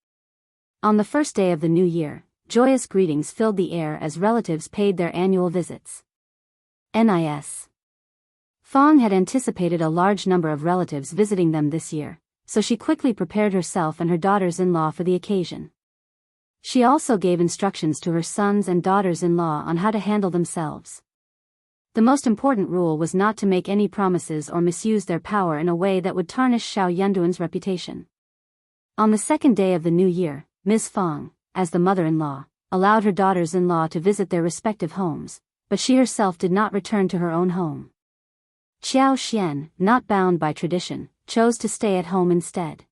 S1: On the first day of the new year, joyous greetings filled the air as relatives paid their annual visits. NIS. Fang had anticipated a large number of relatives visiting them this year, so she quickly prepared herself and her daughters-in-law for the occasion. She also gave instructions to her sons and daughters-in-law on how to handle themselves. The most important rule was not to make any promises or misuse their power in a way that would tarnish Shao Yunduan's reputation. On the second day of the new year, Ms. Fang, as the mother-in-law, allowed her daughters-in-law to visit their respective homes, but she herself did not return to her own home. Qiao Xian, not bound by tradition, chose to stay at home instead.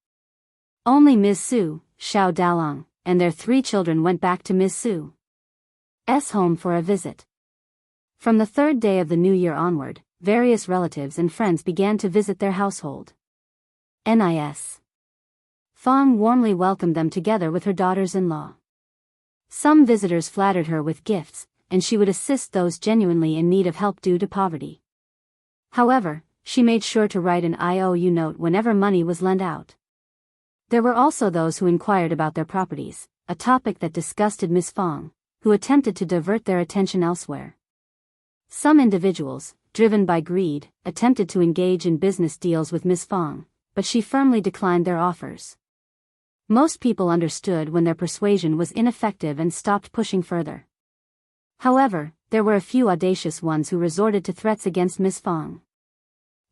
S1: Only Ms. Su, Shao Dalang, and their 3 children went back to Ms. Su's home for a visit. From the third day of the new year onward, various relatives and friends began to visit their household. Nis. Fang warmly welcomed them together with her daughters-in-law. Some visitors flattered her with gifts, and she would assist those genuinely in need of help due to poverty. However, she made sure to write an IOU note whenever money was lent out. There were also those who inquired about their properties, a topic that disgusted Ms. Fang, who attempted to divert their attention elsewhere. Some individuals, driven by greed, attempted to engage in business deals with Ms. Fang, but she firmly declined their offers. Most people understood when their persuasion was ineffective and stopped pushing further. However, there were a few audacious ones who resorted to threats against Ms. Fang.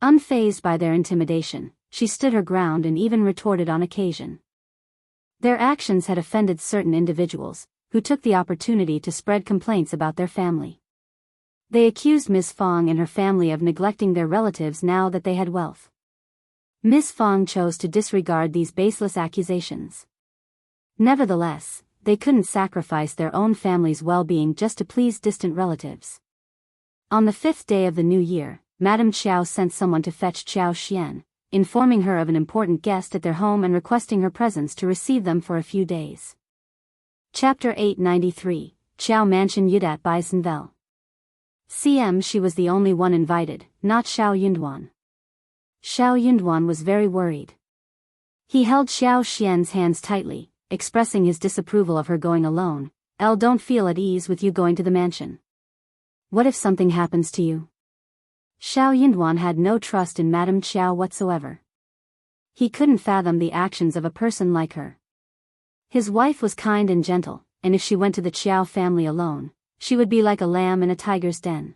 S1: Unfazed by their intimidation, she stood her ground and even retorted on occasion. Their actions had offended certain individuals, who took the opportunity to spread complaints about their family. They accused Ms. Fang and her family of neglecting their relatives now that they had wealth. Ms. Fang chose to disregard these baseless accusations. Nevertheless, they couldn't sacrifice their own family's well-being just to please distant relatives. On the 5th day of the new year, Madame Qiao sent someone to fetch Qiao Xian, informing her of an important guest at their home and requesting her presence to receive them for a few days. Chapter 893, Qiao Mansion Yudat by Senvel. She was the only one invited, not Shao Yunduan. Shao Yunduan was very worried. He held Qiao Xian's hands tightly, expressing his disapproval of her going alone. Don't feel at ease with you going to the mansion. What if something happens to you? Shao Yunduan had no trust in Madame Qiao whatsoever. He couldn't fathom the actions of a person like her. His wife was kind and gentle, and if she went to the Qiao family alone, she would be like a lamb in a tiger's den.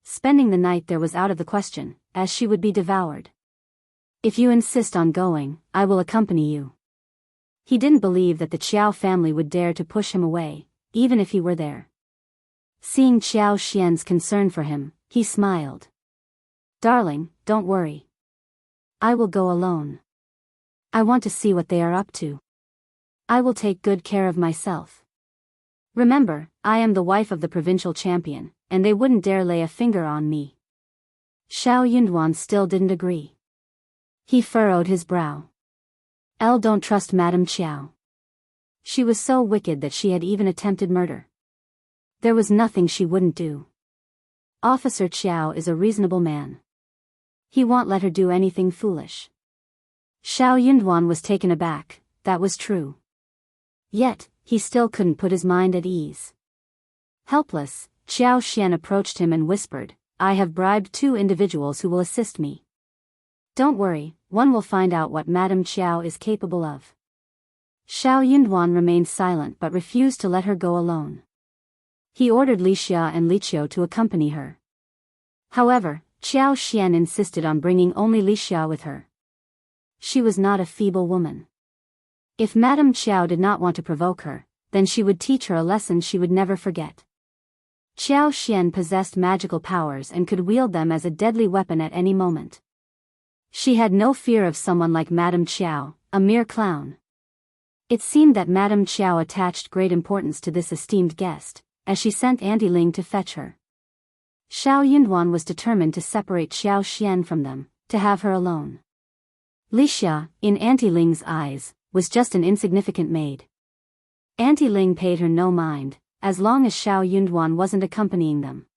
S1: Spending the night there was out of the question, as she would be devoured. If you insist on going, I will accompany you. He didn't believe that the Qiao family would dare to push him away, even if he were there. Seeing Qiao Xian's concern for him, he smiled. Darling, don't worry. I will go alone. I want to see what they are up to. I will take good care of myself. Remember, I am the wife of the provincial champion, and they wouldn't dare lay a finger on me. Shao Yunduan still didn't agree. He furrowed his brow. Don't trust Madame Qiao. She was so wicked that she had even attempted murder. There was nothing she wouldn't do. Officer Qiao is a reasonable man. He won't let her do anything foolish. Shao Yunduan was taken aback, that was true. Yet, he still couldn't put his mind at ease. Helpless, Qiao Xian approached him and whispered, I have bribed 2 individuals who will assist me. Don't worry, one will find out what Madame Qiao is capable of. Shao Yunduan remained silent but refused to let her go alone. He ordered Li Xia and Li Qiao to accompany her. However, Qiao Xian insisted on bringing only Li Xia with her. She was not a feeble woman. If Madame Qiao did not want to provoke her, then she would teach her a lesson she would never forget. Qiao Xian possessed magical powers and could wield them as a deadly weapon at any moment. She had no fear of someone like Madame Qiao, a mere clown. It seemed that Madame Qiao attached great importance to this esteemed guest, as she sent Auntie Ling to fetch her. Shao Yunduan was determined to separate Qiao Xian from them, to have her alone. Li Xia, in Auntie Ling's eyes, was just an insignificant maid. Auntie Ling paid her no mind, as long as Shao Yunduan wasn't accompanying them.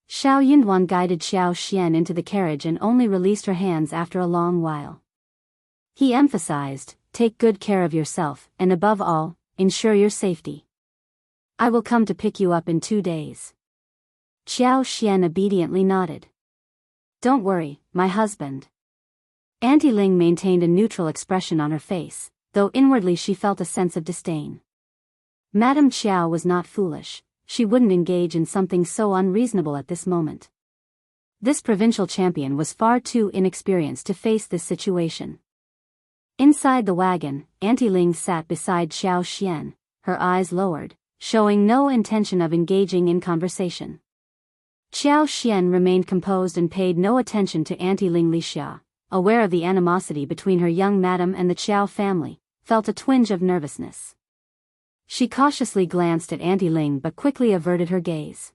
S1: Shao Yunduan guided Qiao Xian into the carriage and only released her hands after a long while. He emphasized, take good care of yourself, and above all, ensure your safety. I will come to pick you up in 2 days. Qiao Xian obediently nodded. Don't worry, my husband. Auntie Ling maintained a neutral expression on her face, though inwardly she felt a sense of disdain. Madame Qiao was not foolish, she wouldn't engage in something so unreasonable at this moment. This provincial champion was far too inexperienced to face this situation. Inside the wagon, Auntie Ling sat beside Xiao Xian, her eyes lowered, showing no intention of engaging in conversation. Xiao Xian remained composed and paid no attention to Auntie Ling. Li Xia, aware of the animosity between her young madam and the Qiao family, felt a twinge of nervousness. She cautiously glanced at Auntie Ling but quickly averted her gaze.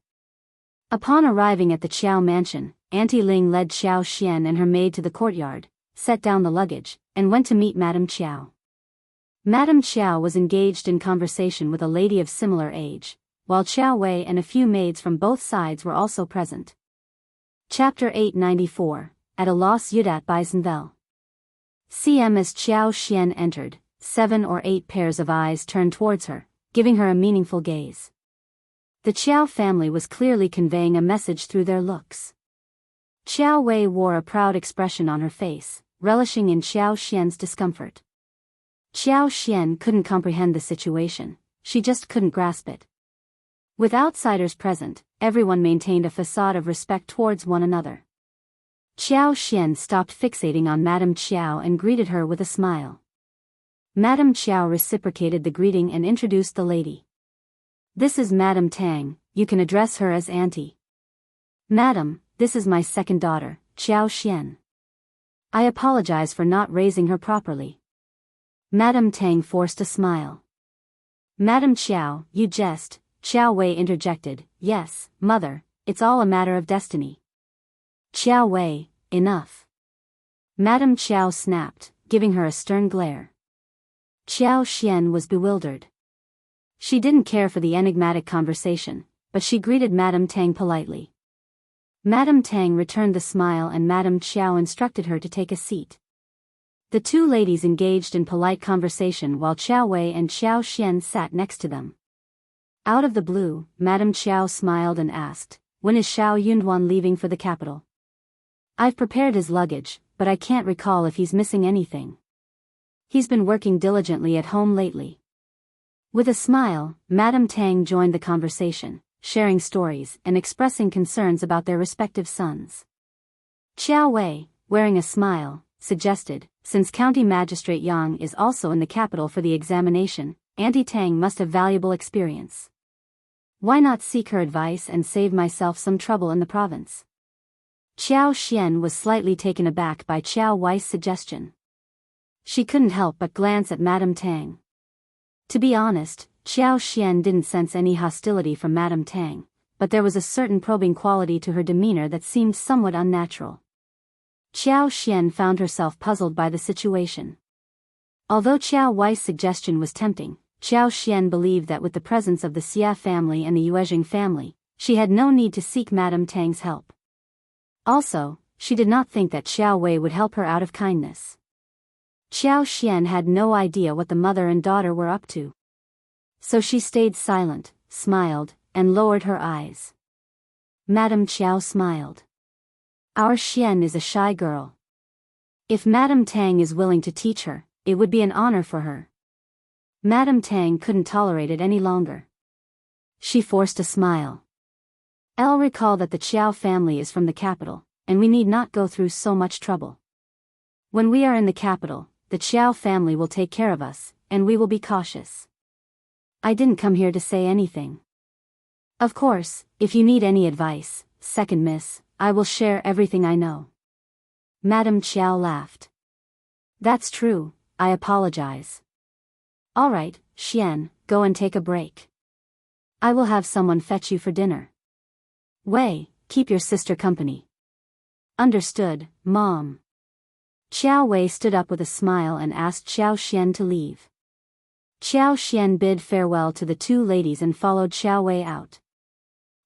S1: Upon arriving at the Qiao mansion, Auntie Ling led Xiao Xian and her maid to the courtyard, set down the luggage, and went to meet Madame Qiao. Madame Qiao was engaged in conversation with a lady of similar age, while Qiao Wei and a few maids from both sides were also present. Chapter 894, At a loss. Yudat Bisenvel. CM. As Xiao Xian entered, 7 or 8 pairs of eyes turned towards her, giving her a meaningful gaze. The Qiao family was clearly conveying a message through their looks. Qiao Wei wore a proud expression on her face, relishing in Xiao Xian's discomfort. Xiao Xian couldn't comprehend the situation, she just couldn't grasp it. With outsiders present, everyone maintained a facade of respect towards one another. Xiao Xian stopped fixating on Madame Qiao and greeted her with a smile. Madame Qiao reciprocated the greeting and introduced the lady. This is Madame Tang, you can address her as Auntie. Madam, this is my second daughter, Xiao Xian. I apologize for not raising her properly. Madame Tang forced a smile. Madame Qiao, you jest, Qiao Wei interjected. Yes, mother, it's all a matter of destiny. Qiao Wei, enough. Madame Qiao snapped, giving her a stern glare. Xiao Xian was bewildered. She didn't care for the enigmatic conversation, but she greeted Madame Tang politely. Madame Tang returned the smile and Madame Qiao instructed her to take a seat. The two ladies engaged in polite conversation while Qiao Wei and Xiao Xian sat next to them. Out of the blue, Madame Qiao smiled and asked, when is Shao Yunduan leaving for the capital? I've prepared his luggage, but I can't recall if he's missing anything. He's been working diligently at home lately. With a smile, Madame Tang joined the conversation, sharing stories and expressing concerns about their respective sons. Qiao Wei, wearing a smile, suggested, since County Magistrate Yang is also in the capital for the examination, Auntie Tang must have valuable experience. Why not seek her advice and save myself some trouble in the province? Xiao Xian was slightly taken aback by Qiao Wei's suggestion. She couldn't help but glance at Madame Tang. To be honest, Xiao Xian didn't sense any hostility from Madame Tang, but there was a certain probing quality to her demeanor that seemed somewhat unnatural. Xiao Xian found herself puzzled by the situation. Although Qiao Wei's suggestion was tempting, Xiao Xian believed that with the presence of the Xia family and the Yuezheng family, she had no need to seek Madame Tang's help. Also, she did not think that Xiao Wei would help her out of kindness. Xiao Xian had no idea what the mother and daughter were up to. So she stayed silent, smiled, and lowered her eyes. Madame Qiao smiled. Our Xian is a shy girl. If Madame Tang is willing to teach her, it would be an honor for her. Madame Tang couldn't tolerate it any longer. She forced a smile. I'll recall that the Qiao family is from the capital, and we need not go through so much trouble. When we are in the capital, the Qiao family will take care of us, and we will be cautious. I didn't come here to say anything. Of course, if you need any advice, second miss, I will share everything I know. Madame Qiao laughed. That's true, I apologize. All right, Xian, go and take a break. I will have someone fetch you for dinner. Wei, keep your sister company. Understood, Mom. Qiao Wei stood up with a smile and asked Xiao Xian to leave. Xiao Xian bid farewell to the two ladies and followed Xiao Wei out.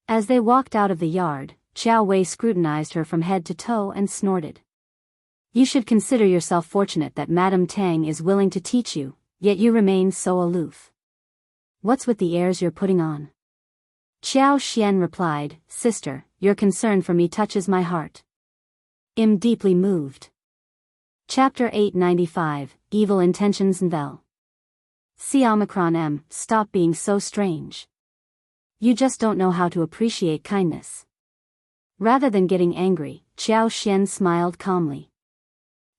S1: As they walked out of the yard, Xiao Wei scrutinized her from head to toe and snorted. You should consider yourself fortunate that Madame Tang is willing to teach you, yet you remain so aloof. What's with the airs you're putting on? Xiao Xian replied, Sister, your concern for me touches my heart. I'm deeply moved. Chapter 895, Evil Intentions Nvel. C-Omicron-M, stop being so strange. You just don't know how to appreciate kindness. Rather than getting angry, Qiao Xian smiled calmly.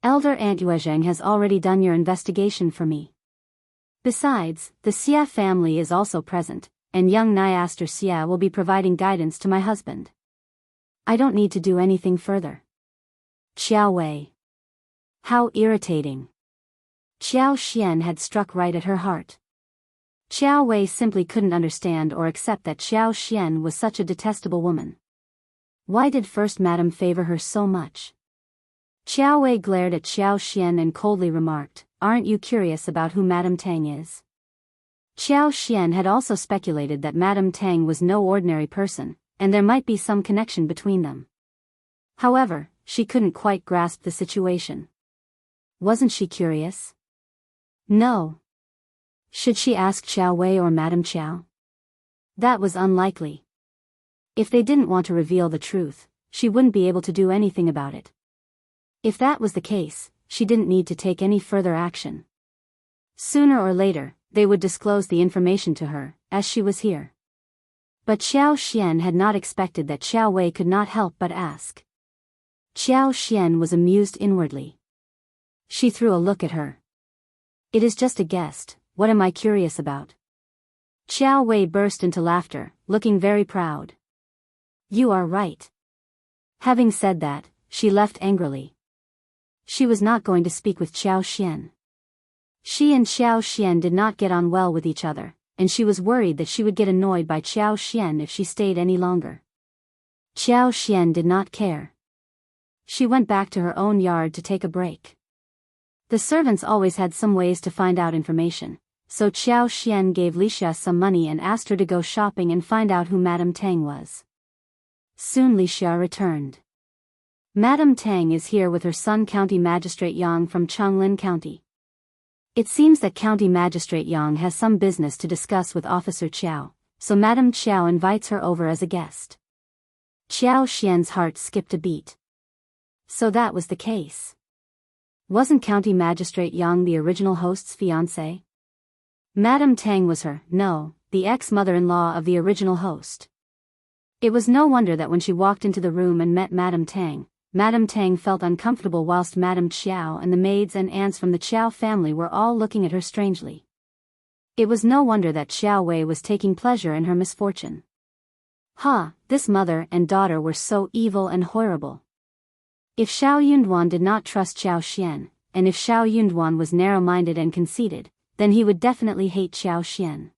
S1: Elder Aunt Qiao has already done your investigation for me. Besides, the Xia family is also present, and young Nyaster Xia will be providing guidance to my husband. I don't need to do anything further. Qiao Wei. How irritating. Qiao Xian had struck right at her heart. Qiao Wei simply couldn't understand or accept that Qiao Xian was such a detestable woman. Why did First Madam favor her so much? Qiao Wei glared at Qiao Xian and coldly remarked, "Aren't you curious about who Madame Tang is?" Qiao Xian had also speculated that Madame Tang was no ordinary person, and there might be some connection between them. However, she couldn't quite grasp the situation. Wasn't she curious? No. Should she ask Qiao Wei or Madame Qiao? That was unlikely. If they didn't want to reveal the truth, she wouldn't be able to do anything about it. If that was the case, she didn't need to take any further action. Sooner or later, they would disclose the information to her, as she was here. But Qiao Xian had not expected that Qiao Wei could not help but ask. Qiao Xian was amused inwardly. She threw a look at her. It is just a guest, what am I curious about? Qiao Wei burst into laughter, looking very proud. You are right. Having said that, she left angrily. She was not going to speak with Qiao Xian. She and Qiao Xian did not get on well with each other, and she was worried that she would get annoyed by Qiao Xian if she stayed any longer. Qiao Xian did not care. She went back to her own yard to take a break. The servants always had some ways to find out information, so Qiao Xian gave Lixia some money and asked her to go shopping and find out who Madame Tang was. Soon Lixia returned. Madame Tang is here with her son County Magistrate Yang from Changlin County. It seems that County Magistrate Yang has some business to discuss with Officer Qiao, so Madame Qiao invites her over as a guest. Qiao Xian's heart skipped a beat. So that was the case. Wasn't County Magistrate Yang the original host's fiancée? Madame Tang was the ex-mother-in-law of the original host. It was no wonder that when she walked into the room and met Madame Tang felt uncomfortable whilst Madame Qiao and the maids and aunts from the Qiao family were all looking at her strangely. It was no wonder that Qiao Wei was taking pleasure in her misfortune. This mother and daughter were so evil and horrible. If Shao Yunduan did not trust Qiao Xian, and if Shao Yunduan was narrow-minded and conceited, then he would definitely hate Qiao Xian.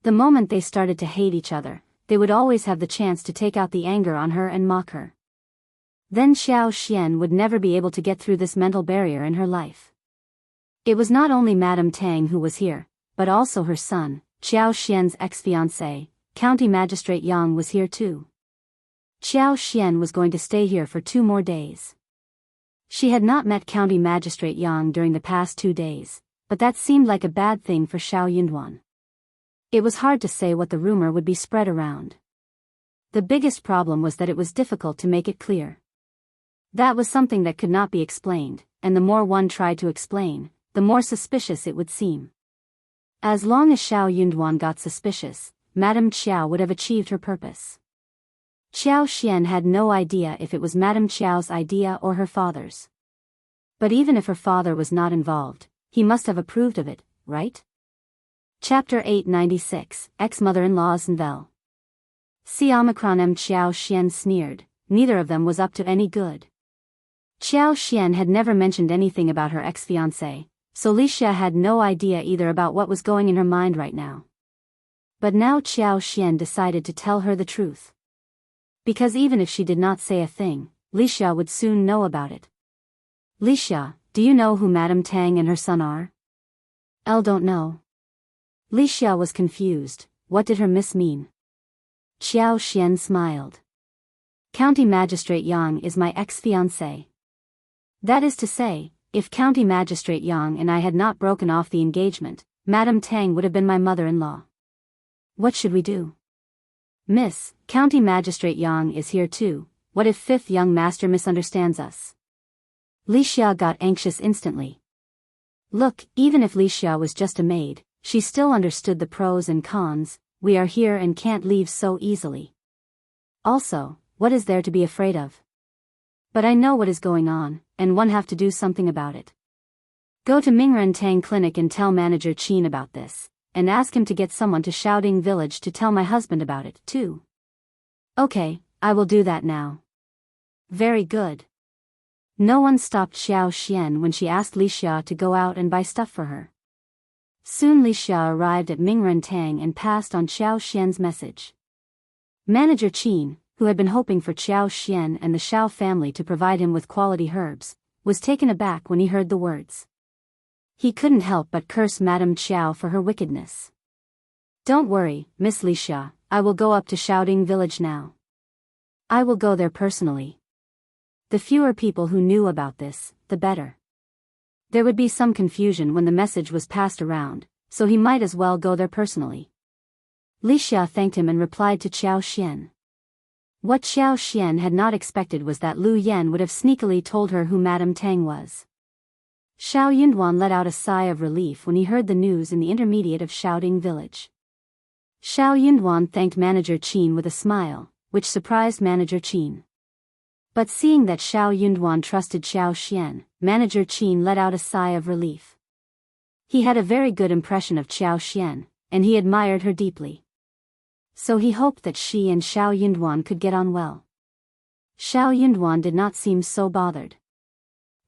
S1: The moment they started to hate each other, they would always have the chance to take out the anger on her and mock her. Then Qiao Xian would never be able to get through this mental barrier in her life. It was not only Madame Tang who was here, but also her son, Qiao Xian's ex-fiancé, County Magistrate Yang was here too. Qiao Xian was going to stay here for 2 more days. She had not met County Magistrate Yang during the past 2 days, but that seemed like a bad thing for Shao Yunduan. It was hard to say what the rumor would be spread around. The biggest problem was that it was difficult to make it clear. That was something that could not be explained, and the more one tried to explain, the more suspicious it would seem. As long as Shao Yunduan got suspicious, Madame Qiao would have achieved her purpose. Qiao Xian had no idea if it was Madame Qiao's idea or her father's. But even if her father was not involved, he must have approved of it, right? Chapter 896, Ex-Mother-in-Law's Nvel. C-Omicron-M Qiao Xian sneered, neither of them was up to any good. Qiao Xian had never mentioned anything about her ex-fiancé, so Lixia had no idea either about what was going in her mind right now. But now Qiao Xian decided to tell her the truth. Because even if she did not say a thing, Lixia would soon know about it. Lixia, do you know who Madame Tang and her son are? Elle don't know. Lixia was confused. What did her miss mean? Qiao Xian smiled. County Magistrate Yang is my ex-fiancé. That is to say, if County Magistrate Yang and I had not broken off the engagement, Madame Tang would have been my mother-in-law. What should we do? Miss, County Magistrate Yang is here too, what if fifth young master misunderstands us? Li Xia got anxious instantly. Look, even if Li Xia was just a maid, she still understood the pros and cons. We are here and can't leave so easily. Also, what is there to be afraid of? But I know what is going on, and one have to do something about it. Go to Mingren Tang Clinic and tell Manager Qin about this, and ask him to get someone to Shaoding Village to tell my husband about it, too. Okay, I will do that now. Very good. No one stopped Xiao Xian when she asked Li Xia to go out and buy stuff for her. Soon Li Xia arrived at Mingren Tang and passed on Xiao Xian's message. Manager Qin, who had been hoping for Xiao Xian and the Shao family to provide him with quality herbs, was taken aback when he heard the words. He couldn't help but curse Madame Qiao for her wickedness. Don't worry, Miss Li Xia, I will go up to Shaoding Village now. I will go there personally. The fewer people who knew about this, the better. There would be some confusion when the message was passed around, so he might as well go there personally. Li Xia thanked him and replied to Xiao Xian. What Xiao Xian had not expected was that Lu Yan would have sneakily told her who Madame Tang was. Shao Yunduan let out a sigh of relief when he heard the news in the intermediate of Shaoding Village. Shao Yunduan thanked Manager Qin with a smile, which surprised Manager Qin. But seeing that Shao Yunduan trusted Xiao Xian, Manager Qin let out a sigh of relief. He had a very good impression of Xiao Xian, and he admired her deeply. So he hoped that she and Shao Yunduan could get on well. Shao Yunduan did not seem so bothered.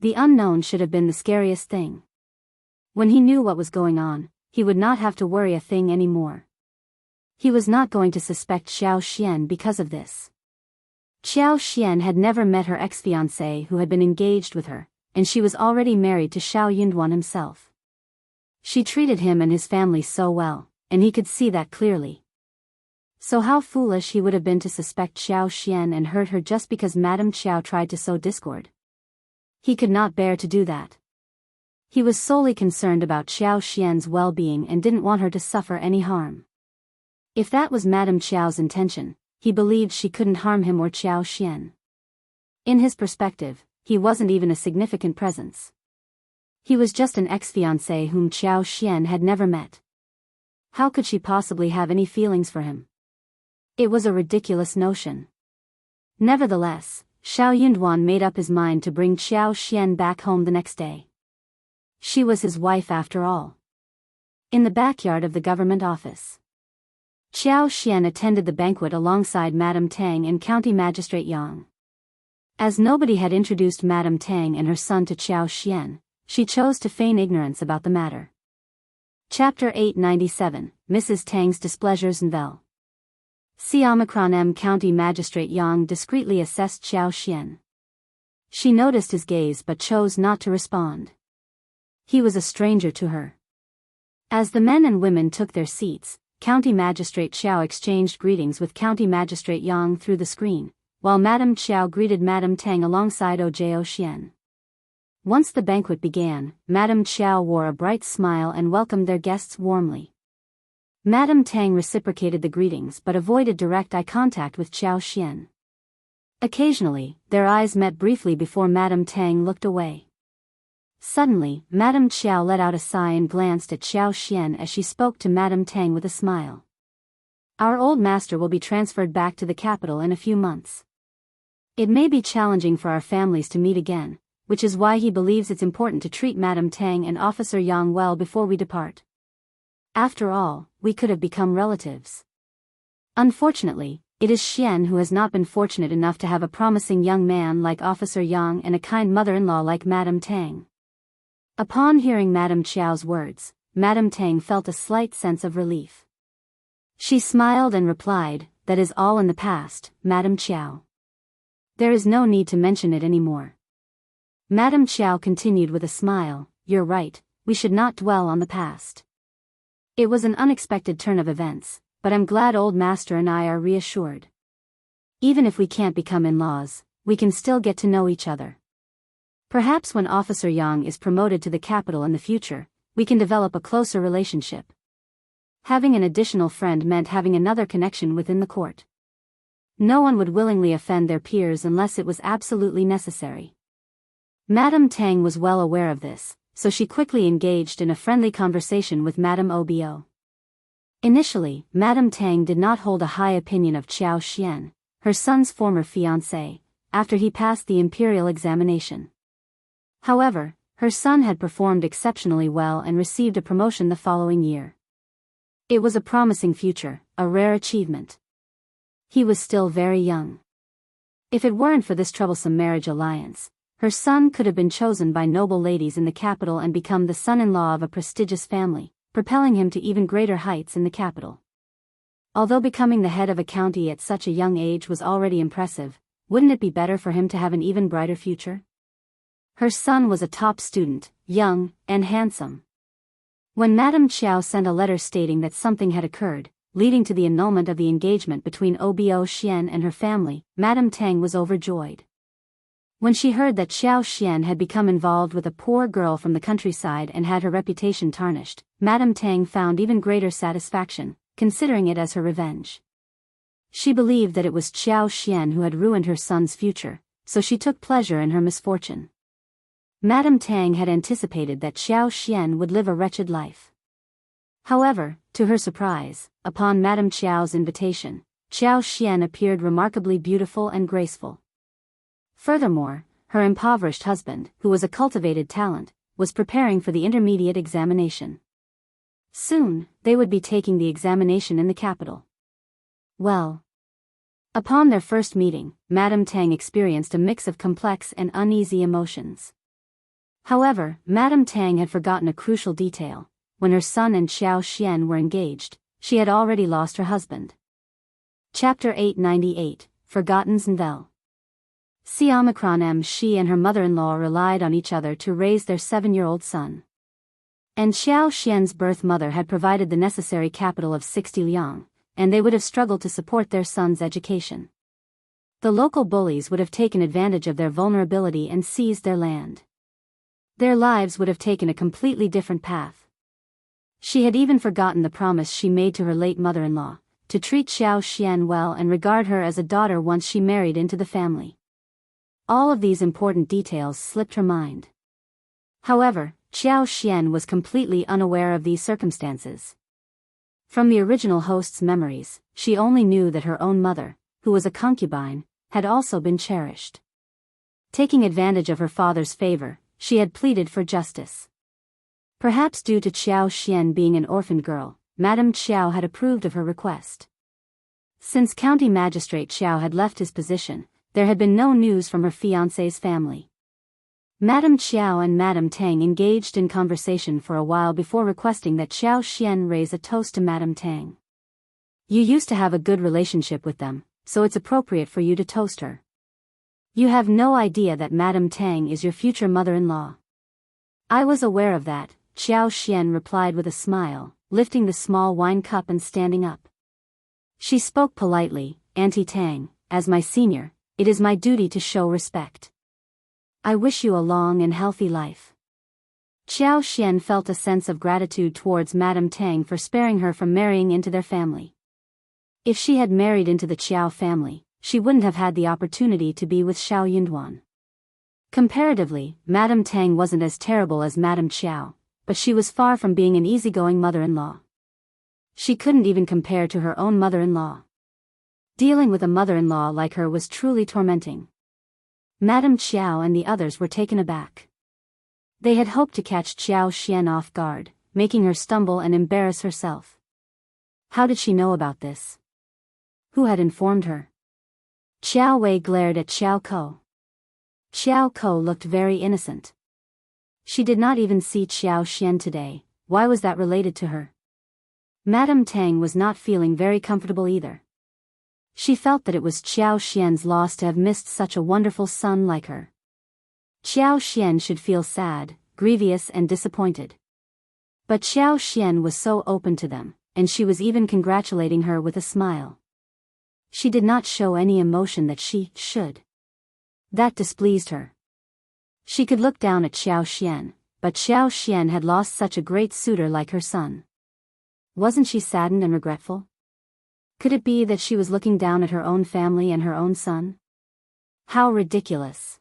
S1: The unknown should have been the scariest thing. When he knew what was going on, he would not have to worry a thing anymore. He was not going to suspect Xiao Xian because of this. Xiao Xian had never met her ex-fiancé who had been engaged with her, and she was already married to Shao Yunduan himself. She treated him and his family so well, and he could see that clearly. So how foolish he would have been to suspect Xiao Xian and hurt her just because Madame Qiao tried to sow discord. He could not bear to do that. He was solely concerned about Xiao Xian's well-being and didn't want her to suffer any harm. If that was Madame Qiao's intention, he believed she couldn't harm him or Xiao Xian. In his perspective, he wasn't even a significant presence. He was just an ex-fiancé whom Xiao Xian had never met. How could she possibly have any feelings for him? It was a ridiculous notion. Nevertheless, Shao Yunduan made up his mind to bring Xiao Xian back home the next day. She was his wife after all. In the backyard of the government office, Xiao Xian attended the banquet alongside Madame Tang and County Magistrate Yang. As nobody had introduced Madame Tang and her son to Xiao Xian, she chose to feign ignorance about the matter. Chapter 897, Mrs. Tang's Displeasures Novel. C-M County Magistrate Yang discreetly assessed Xiao Xian. She noticed his gaze but chose not to respond. He was a stranger to her. As the men and women took their seats, County Magistrate Qiao exchanged greetings with County Magistrate Yang through the screen, while Madame Qiao greeted Madame Tang alongside Ojio Xian. Once the banquet began, Madame Qiao wore a bright smile and welcomed their guests warmly. Madame Tang reciprocated the greetings but avoided direct eye contact with Xiao Xian. Occasionally, their eyes met briefly before Madame Tang looked away. Suddenly, Madame Qiao let out a sigh and glanced at Xiao Xian as she spoke to Madame Tang with a smile. Our old master will be transferred back to the capital in a few months. It may be challenging for our families to meet again, which is why he believes it's important to treat Madame Tang and Officer Yang well before we depart. After all, we could have become relatives. Unfortunately, it is Xian who has not been fortunate enough to have a promising young man like Officer Yang and a kind mother-in-law like Madame Tang. Upon hearing Madame Qiao's words, Madame Tang felt a slight sense of relief. She smiled and replied, "That is all in the past, Madame Qiao. There is no need to mention it anymore." Madame Qiao continued with a smile, "You're right, we should not dwell on the past. It was an unexpected turn of events, but I'm glad old master and I are reassured. Even if we can't become in-laws, we can still get to know each other. Perhaps when Officer Yang is promoted to the capital in the future, we can develop a closer relationship." Having an additional friend meant having another connection within the court. No one would willingly offend their peers unless it was absolutely necessary. Madame Tang was well aware of this, so she quickly engaged in a friendly conversation with Madame Obo. Initially, Madame Tang did not hold a high opinion of Qiao Xian, her son's former fiancé, after he passed the imperial examination. However, her son had performed exceptionally well and received a promotion the following year. It was a promising future, a rare achievement. He was still very young. If it weren't for this troublesome marriage alliance, her son could have been chosen by noble ladies in the capital and become the son-in-law of a prestigious family, propelling him to even greater heights in the capital. Although becoming the head of a county at such a young age was already impressive, wouldn't it be better for him to have an even brighter future? Her son was a top student, young, and handsome. When Madame Qiao sent a letter stating that something had occurred, leading to the annulment of the engagement between Obo Xian and her family, Madame Tang was overjoyed. When she heard that Qiao Xian had become involved with a poor girl from the countryside and had her reputation tarnished, Madame Tang found even greater satisfaction, considering it as her revenge. She believed that it was Qiao Xian who had ruined her son's future, so she took pleasure in her misfortune. Madame Tang had anticipated that Qiao Xian would live a wretched life. However, to her surprise, upon Madame Qiao's invitation, Qiao Xian appeared remarkably beautiful and graceful. Furthermore, her impoverished husband, who was a cultivated talent, was preparing for the intermediate examination. Soon, they would be taking the examination in the capital. Well. Upon their first meeting, Madame Tang experienced a mix of complex and uneasy emotions. However, Madame Tang had forgotten a crucial detail. When her son and Qiao Xian were engaged, she had already lost her husband. Chapter 898, Forgotten Zenvel. She and her mother-in-law relied on each other to raise their 7-year-old son. And Qiao Xian's birth mother had provided the necessary capital of 60 liang, and they would have struggled to support their son's education. The local bullies would have taken advantage of their vulnerability and seized their land. Their lives would have taken a completely different path. She had even forgotten the promise she made to her late mother-in-law, to treat Qiao Xian well and regard her as a daughter once she married into the family. All of these important details slipped her mind. However, Qiao Xian was completely unaware of these circumstances. From the original host's memories, she only knew that her own mother, who was a concubine, had also been cherished. Taking advantage of her father's favor, she had pleaded for justice. Perhaps due to Qiao Xian being an orphaned girl, Madame Qiao had approved of her request. Since County Magistrate Shao had left his position, there had been no news from her fiancé's family. Madame Qiao and Madame Tang engaged in conversation for a while before requesting that Qiao Xian raise a toast to Madame Tang. You used to have a good relationship with them, so it's appropriate for you to toast her. You have no idea that Madame Tang is your future mother-in-law. I was aware of that, Qiao Xian replied with a smile, lifting the small wine cup and standing up. She spoke politely, Auntie Tang, as my senior, it is my duty to show respect. I wish you a long and healthy life. Qiao Xian felt a sense of gratitude towards Madame Tang for sparing her from marrying into their family. If she had married into the Qiao family, she wouldn't have had the opportunity to be with Shao Yunduan. Comparatively, Madame Tang wasn't as terrible as Madame Qiao, but she was far from being an easygoing mother-in-law. She couldn't even compare to her own mother-in-law. Dealing with a mother-in-law like her was truly tormenting. Madame Qiao and the others were taken aback. They had hoped to catch Qiao Xian off guard, making her stumble and embarrass herself. How did she know about this? Who had informed her? Qiao Wei glared at Qiao Ko. Qiao Ko looked very innocent. She did not even see Qiao Xian today. Why was that related to her? Madame Tang was not feeling very comfortable either. She felt that it was Qiao Xian's loss to have missed such a wonderful son like her. Qiao Xian should feel sad, grievous and disappointed. But Qiao Xian was so open to them, and she was even congratulating her with a smile. She did not show any emotion that she should. That displeased her. She could look down at Qiao Xian, but Qiao Xian had lost such a great suitor like her son. Wasn't she saddened and regretful? Could it be that she was looking down at her own family and her own son? How ridiculous.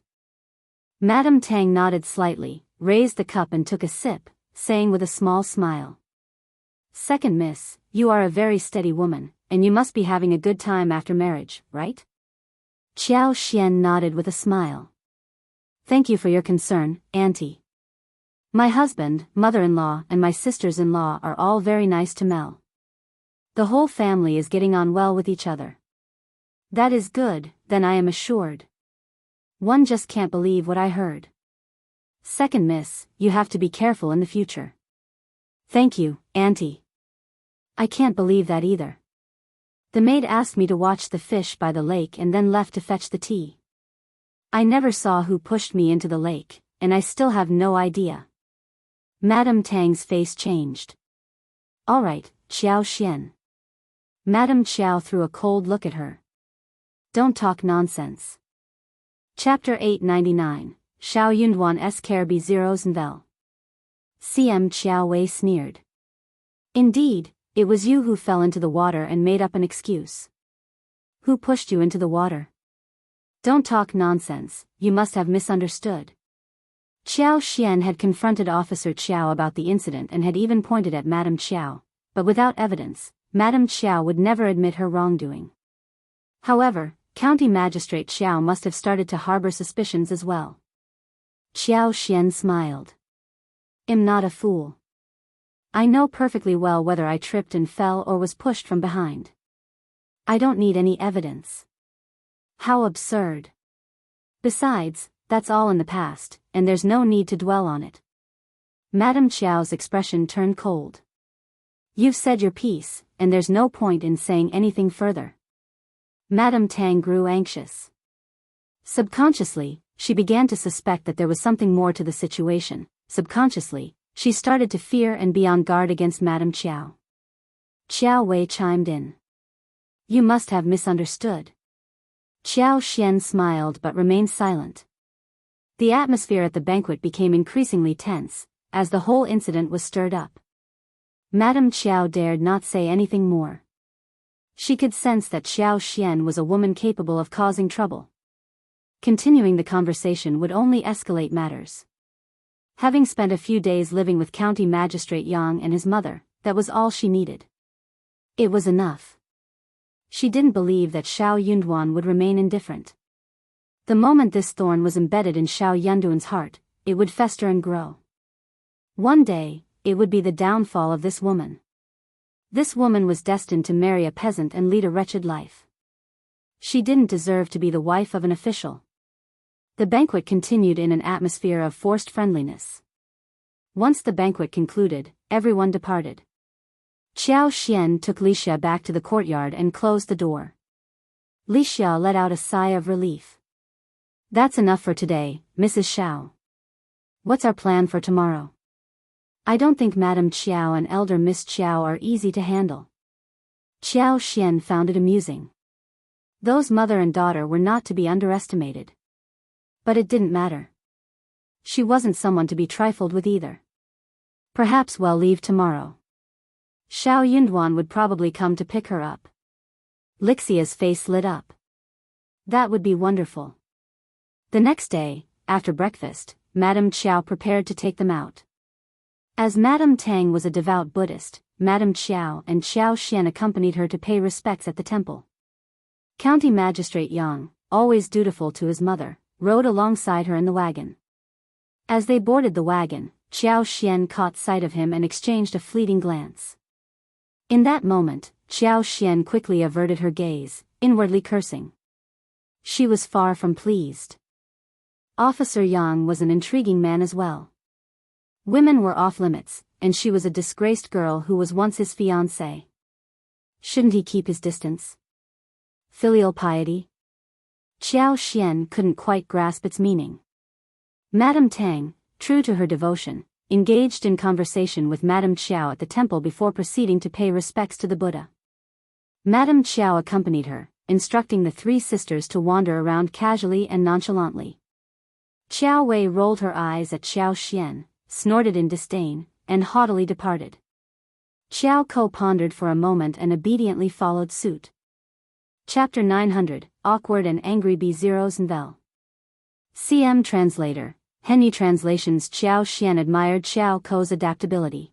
S1: Madame Tang nodded slightly, raised the cup and took a sip, saying with a small smile. "Second miss, you are a very steady woman, and you must be having a good time after marriage, right?" Qiao Xian nodded with a smile. "Thank you for your concern, Auntie. My husband, mother-in-law and my sisters-in-law are all very nice to Mel. The whole family is getting on well with each other." "That is good, then I am assured. One just can't believe what I heard. Second miss, you have to be careful in the future." "Thank you, Auntie. I can't believe that either. The maid asked me to watch the fish by the lake and then left to fetch the tea. I never saw who pushed me into the lake, and I still have no idea." Madame Tang's face changed. "All right, Qiao Xian." Madame Qiao threw a cold look at her. "Don't talk nonsense." Chapter 899, Shao Yunduan Escarbi Zeros Nvel. CM Qiao Wei sneered. "Indeed, it was you who fell into the water and made up an excuse. Who pushed you into the water?" "Don't talk nonsense, you must have misunderstood." Qiao Xian had confronted Officer Qiao about the incident and had even pointed at Madame Qiao, but without evidence, Madame Qiao would never admit her wrongdoing. However, County Magistrate Qiao must have started to harbor suspicions as well. Qiao Xian smiled. "I'm not a fool. I know perfectly well whether I tripped and fell or was pushed from behind. I don't need any evidence." "How absurd. Besides, that's all in the past, and there's no need to dwell on it." Madame Qiao's expression turned cold. "You've said your piece, and there's no point in saying anything further." Madame Tang grew anxious. Subconsciously, she began to suspect that there was something more to the situation. Subconsciously, she started to fear and be on guard against Madame Qiao. Qiao Wei chimed in. "You must have misunderstood." Qiao Xian smiled but remained silent. The atmosphere at the banquet became increasingly tense, as the whole incident was stirred up. Madame Qiao dared not say anything more. She could sense that Qiao Xian was a woman capable of causing trouble. Continuing the conversation would only escalate matters. Having spent a few days living with County Magistrate Yang and his mother, that was all she needed. It was enough. She didn't believe that Shao Yunduan would remain indifferent. The moment this thorn was embedded in Shao Yunduan's heart, it would fester and grow. One day, it would be the downfall of this woman. This woman was destined to marry a peasant and lead a wretched life. She didn't deserve to be the wife of an official. The banquet continued in an atmosphere of forced friendliness. Once the banquet concluded, everyone departed. Qiao Xian took Li Xia back to the courtyard and closed the door. Li Xia let out a sigh of relief. "That's enough for today, Mrs. Shao. What's our plan for tomorrow?" "I don't think Madame Qiao and elder Miss Qiao are easy to handle." Qiao Xian found it amusing. Those mother and daughter were not to be underestimated. But it didn't matter. She wasn't someone to be trifled with either. Perhaps we'll leave tomorrow. Shao Yunduan would probably come to pick her up. Lixia's face lit up. That would be wonderful. The next day, after breakfast, Madame Qiao prepared to take them out. As Madame Tang was a devout Buddhist, Madame Qiao and Qiao Xian accompanied her to pay respects at the temple. County Magistrate Yang, always dutiful to his mother, rode alongside her in the wagon. As they boarded the wagon, Qiao Xian caught sight of him and exchanged a fleeting glance. In that moment, Qiao Xian quickly averted her gaze, inwardly cursing. She was far from pleased. Officer Yang was an intriguing man as well. Women were off limits, and she was a disgraced girl who was once his fiancée. Shouldn't he keep his distance? Filial piety? Qiao Xian couldn't quite grasp its meaning. Madame Tang, true to her devotion, engaged in conversation with Madame Qiao at the temple before proceeding to pay respects to the Buddha. Madame Qiao accompanied her, instructing the three sisters to wander around casually and nonchalantly. Qiao Wei rolled her eyes at Qiao Xian, snorted in disdain, and haughtily departed. Qiao pondered for a moment and obediently followed suit. Chapter 900, Awkward and Angry B0s and Vel. CM Translator, Henny Translations. Qiao Xian admired Qiao's adaptability.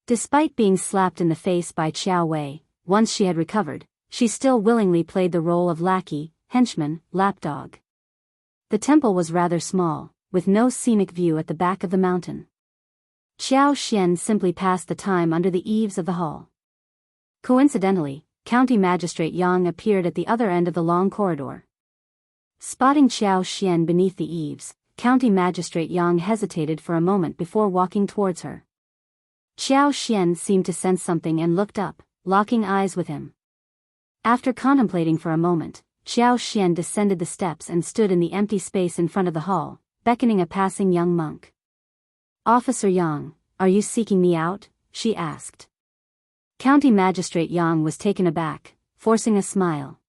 S1: Despite being slapped in the face by Qiao Wei, once she had recovered, she still willingly played the role of lackey, henchman, lapdog. The temple was rather small, with no scenic view at the back of the mountain. Qiao Xian simply passed the time under the eaves of the hall. Coincidentally, County Magistrate Yang appeared at the other end of the long corridor. Spotting Qiao Xian beneath the eaves, County Magistrate Yang hesitated for a moment before walking towards her. Qiao Xian seemed to sense something and looked up, locking eyes with him. After contemplating for a moment, Qiao Xian descended the steps and stood in the empty space in front of the hall, beckoning a passing young monk. "Officer Yang, are you seeking me out?" she asked. County Magistrate Yang was taken aback, forcing a smile.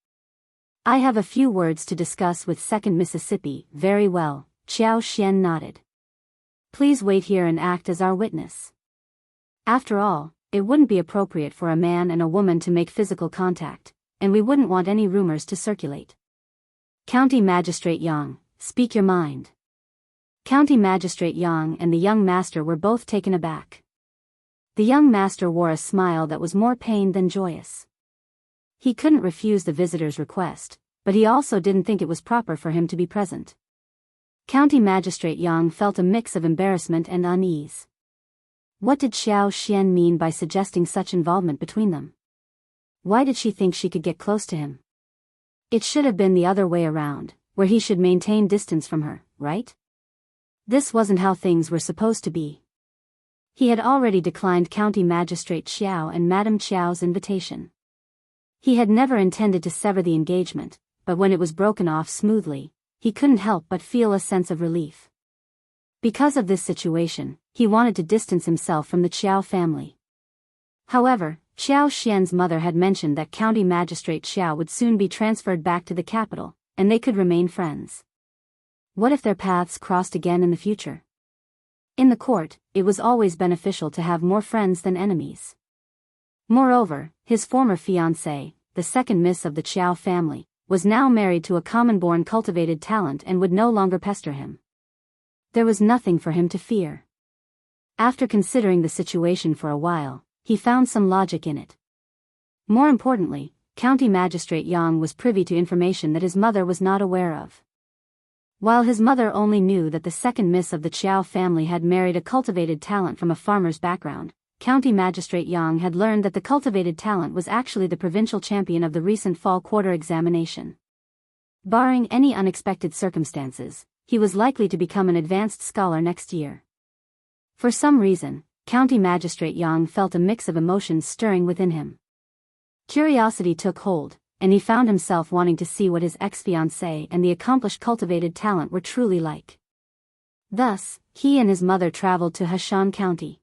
S1: "I have a few words to discuss with 2nd Mississippi." "Very well," Qiao Xian nodded. "Please wait here and act as our witness. After all, it wouldn't be appropriate for a man and a woman to make physical contact, and we wouldn't want any rumors to circulate." County Magistrate Yang, speak your mind. County Magistrate Yang and the young master were both taken aback. The young master wore a smile that was more pained than joyous. He couldn't refuse the visitor's request, but he also didn't think it was proper for him to be present. County Magistrate Yang felt a mix of embarrassment and unease. What did Qiao Xian mean by suggesting such involvement between them? Why did she think she could get close to him? It should have been the other way around, where he should maintain distance from her, right? This wasn't how things were supposed to be. He had already declined County Magistrate Qiao and Madame Qiao's invitation. He had never intended to sever the engagement, but when it was broken off smoothly, he couldn't help but feel a sense of relief. Because of this situation, he wanted to distance himself from the Qiao family. However, Qiao Xian's mother had mentioned that County Magistrate Qiao would soon be transferred back to the capital, and they could remain friends. What if their paths crossed again in the future? In the court, it was always beneficial to have more friends than enemies. Moreover, his former fiancée, the 2nd Miss of the Qiao family, was now married to a common-born cultivated talent and would no longer pester him. There was nothing for him to fear. After considering the situation for a while, he found some logic in it. More importantly, County Magistrate Yang was privy to information that his mother was not aware of. While his mother only knew that the 2nd Miss of the Qiao family had married a cultivated talent from a farmer's background, County Magistrate Yang had learned that the cultivated talent was actually the provincial champion of the recent fall quarter examination. Barring any unexpected circumstances, he was likely to become an advanced scholar next year. For some reason, County Magistrate Yang felt a mix of emotions stirring within him. Curiosity took hold, and he found himself wanting to see what his ex-fiancée and the accomplished cultivated talent were truly like. Thus, he and his mother traveled to Hershan County.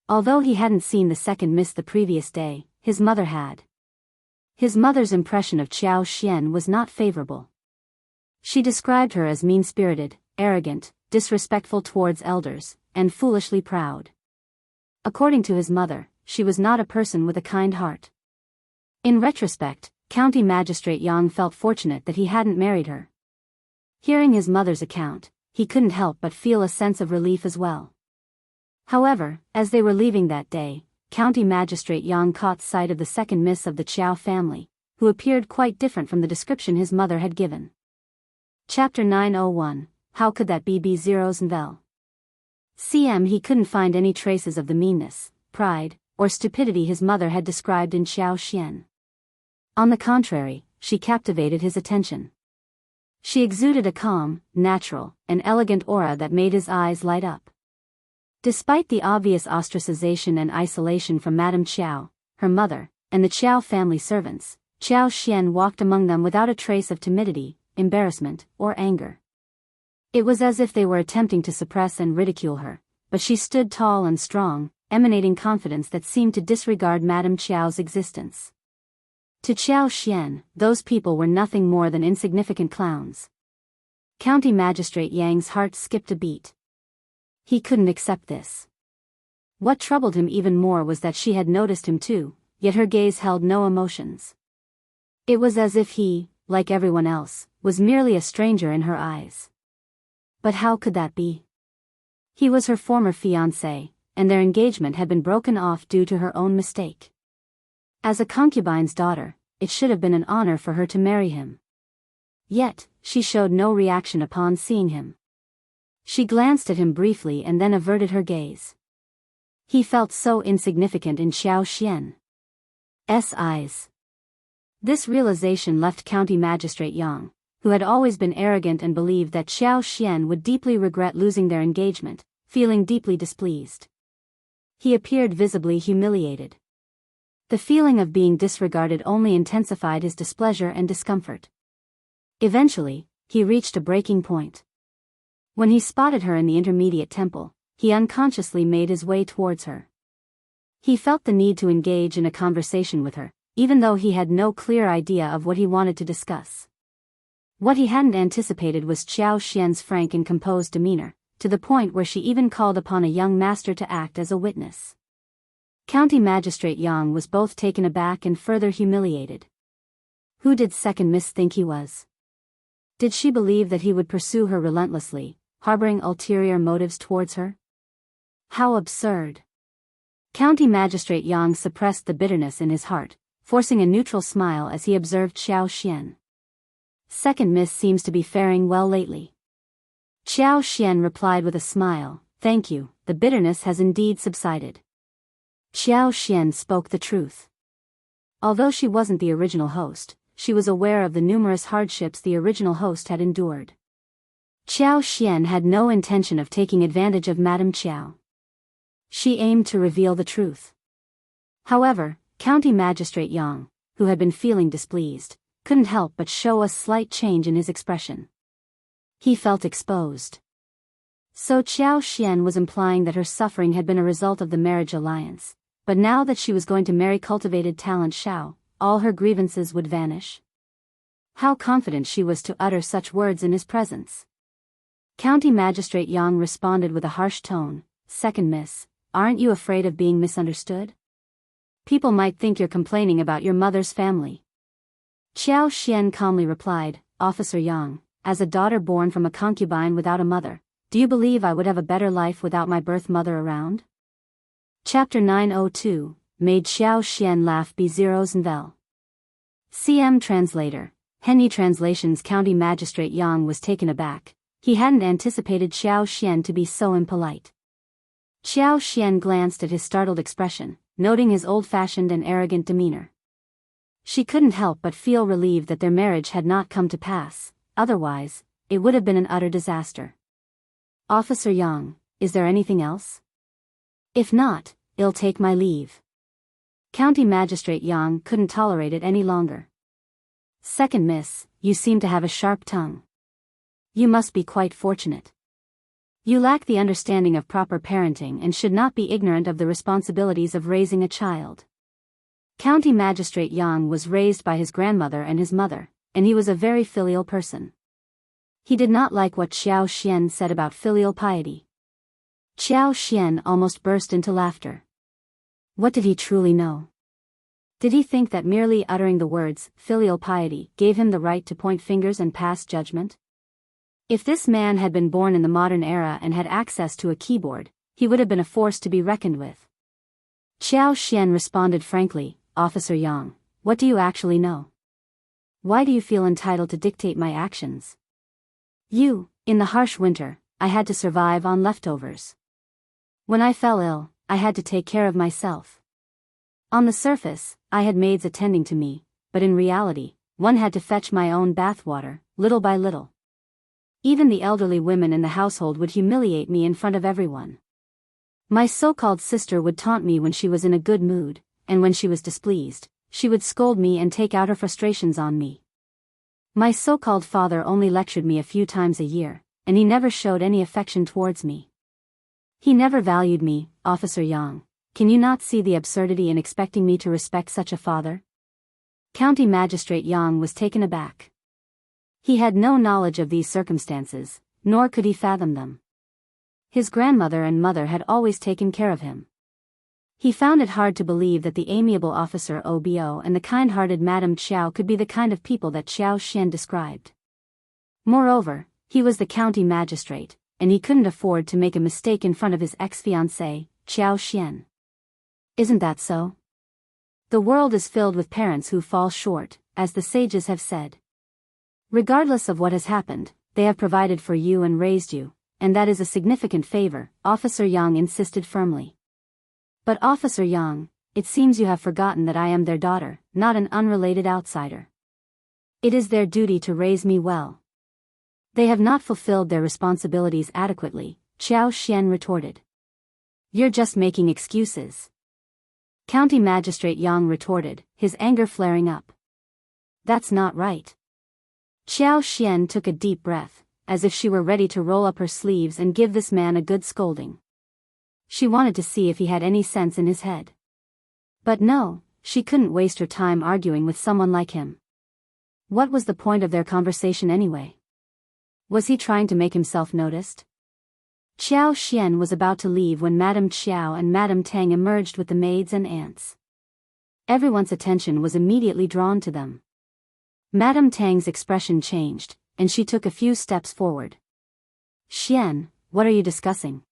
S1: Although he hadn't seen the 2nd Miss the previous day, his mother had. His mother's impression of Qiao Xian was not favorable. She described her as mean-spirited, arrogant, disrespectful towards elders, and foolishly proud. According to his mother, she was not a person with a kind heart. In retrospect, County Magistrate Yang felt fortunate that he hadn't married her. Hearing his mother's account, he couldn't help but feel a sense of relief as well. However, as they were leaving that day, County Magistrate Yang caught sight of the 2nd Miss of the Qiao family, who appeared quite different from the description his mother had given. Chapter 901, How Could That Be B0s and Vel? He couldn't find any traces of the meanness, pride, or stupidity his mother had described in Qiao Xian. On the contrary, she captivated his attention. She exuded a calm, natural, and elegant aura that made his eyes light up. Despite the obvious ostracization and isolation from Madame Qiao, her mother, and the Qiao family servants, Qiao Xian walked among them without a trace of timidity, embarrassment, or anger. It was as if they were attempting to suppress and ridicule her, but she stood tall and strong, emanating confidence that seemed to disregard Madame Qiao's existence. To Qiao Xian, those people were nothing more than insignificant clowns. County Magistrate Yang's heart skipped a beat. He couldn't accept this. What troubled him even more was that she had noticed him too, yet her gaze held no emotions. It was as if he, like everyone else, was merely a stranger in her eyes. But how could that be? He was her former fiancé, and their engagement had been broken off due to her own mistake. As a concubine's daughter, it should have been an honor for her to marry him. Yet, she showed no reaction upon seeing him. She glanced at him briefly and then averted her gaze. He felt so insignificant in Xiao Xian's eyes. This realization left County Magistrate Yang, who had always been arrogant and believed that Xiao Xian would deeply regret losing their engagement, feeling deeply displeased. He appeared visibly humiliated. The feeling of being disregarded only intensified his displeasure and discomfort. Eventually, he reached a breaking point. When he spotted her in the intermediate temple, he unconsciously made his way towards her. He felt the need to engage in a conversation with her, even though he had no clear idea of what he wanted to discuss. What he hadn't anticipated was Xiao Xian's frank and composed demeanor, to the point where she even called upon a young master to act as a witness. County Magistrate Yang was both taken aback and further humiliated. Who did Second Miss think he was? Did she believe that he would pursue her relentlessly, harboring ulterior motives towards her? How absurd! County Magistrate Yang suppressed the bitterness in his heart, forcing a neutral smile as he observed Xiao Xian. Second Miss seems to be faring well lately. Xiao Xian replied with a smile, "Thank you, the bitterness has indeed subsided." Xiao Xian spoke the truth. Although she wasn't the original host, she was aware of the numerous hardships the original host had endured. Xiao Xian had no intention of taking advantage of Madame Qiao. She aimed to reveal the truth. However, County Magistrate Yang, who had been feeling displeased, couldn't help but show a slight change in his expression. He felt exposed. So Xiao Xian was implying that her suffering had been a result of the marriage alliance, but now that she was going to marry cultivated talent Shao, all her grievances would vanish. How confident she was to utter such words in his presence. County Magistrate Yang responded with a harsh tone, "Second Miss, aren't you afraid of being misunderstood? People might think you're complaining about your mother's family." Xiao Xian calmly replied, "Officer Yang, as a daughter born from a concubine without a mother, do you believe I would have a better life without my birth mother around?" Chapter 902, Made Xiao Xian Laugh B0 CM Translator, Henny Translations. County Magistrate Yang was taken aback. He hadn't anticipated Xiao Xian to be so impolite. Xiao Xian glanced at his startled expression, noting his old-fashioned and arrogant demeanor. She couldn't help but feel relieved that their marriage had not come to pass, otherwise, it would have been an utter disaster. "Officer Yang, is there anything else? If not, I'll take my leave." County Magistrate Yang couldn't tolerate it any longer. "Second Miss, you seem to have a sharp tongue. You must be quite fortunate. You lack the understanding of proper parenting and should not be ignorant of the responsibilities of raising a child." County Magistrate Yang was raised by his grandmother and his mother, and he was a very filial person. He did not like what Xiao Xian said about filial piety. Xiao Xian almost burst into laughter. What did he truly know? Did he think that merely uttering the words, filial piety, gave him the right to point fingers and pass judgment? If this man had been born in the modern era and had access to a keyboard, he would have been a force to be reckoned with. Xiao Xian responded frankly, "Officer Yang, what do you actually know? Why do you feel entitled to dictate my actions? In the harsh winter, I had to survive on leftovers. When I fell ill, I had to take care of myself. On the surface, I had maids attending to me, but in reality, one had to fetch my own bathwater, little by little. Even the elderly women in the household would humiliate me in front of everyone. My so-called sister would taunt me when she was in a good mood, and when she was displeased, she would scold me and take out her frustrations on me. My so-called father only lectured me a few times a year, and he never showed any affection towards me. He never valued me, Officer Yang. Can you not see the absurdity in expecting me to respect such a father?" County Magistrate Yang was taken aback. He had no knowledge of these circumstances, nor could he fathom them. His grandmother and mother had always taken care of him. He found it hard to believe that the amiable officer Obo and the kind-hearted Madame Qiao could be the kind of people that Xuan described. Moreover, he was the county magistrate, and he couldn't afford to make a mistake in front of his ex-fiancée, Xuan. Isn't that so? The world is filled with parents who fall short, as the sages have said. Regardless of what has happened, they have provided for you and raised you, and that is a significant favor, Officer Yang insisted firmly. But Officer Yang, it seems you have forgotten that I am their daughter, not an unrelated outsider. It is their duty to raise me well. They have not fulfilled their responsibilities adequately, Xuan retorted. You're just making excuses. County Magistrate Yang retorted, his anger flaring up. That's not right. Xuan took a deep breath, as if she were ready to roll up her sleeves and give this man a good scolding. She wanted to see if he had any sense in his head. But no, she couldn't waste her time arguing with someone like him. What was the point of their conversation anyway? Was he trying to make himself noticed? Xuan was about to leave when Madame Qiao and Madame Tang emerged with the maids and aunts. Everyone's attention was immediately drawn to them. Madame Tang's expression changed, and she took a few steps forward. Xian, what are you discussing?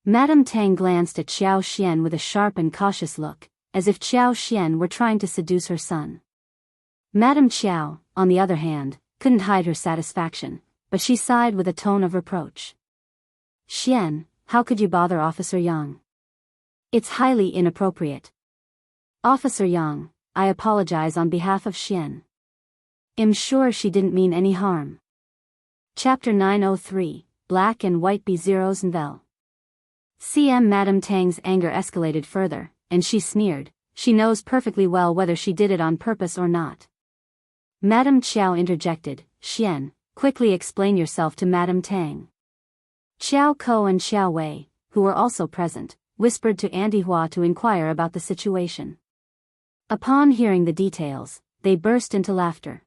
S1: Madame Tang glanced at Xuan with a sharp and cautious look, as if Xuan were trying to seduce her son. Madame Qiao, on the other hand, couldn't hide her satisfaction, but she sighed with a tone of reproach. Xian, how could you bother Officer Yang? It's highly inappropriate. Officer Yang, I apologize on behalf of Xian. I'm sure she didn't mean any harm. Chapter 903, Black and White B0's Novel. Madame Tang's anger escalated further, and she sneered, she knows perfectly well whether she did it on purpose or not. Madame Qiao interjected, Xian, quickly explain yourself to Madame Tang. Qiao Ko and Xiao Wei, who were also present, whispered to Auntie Hua to inquire about the situation. Upon hearing the details, they burst into laughter.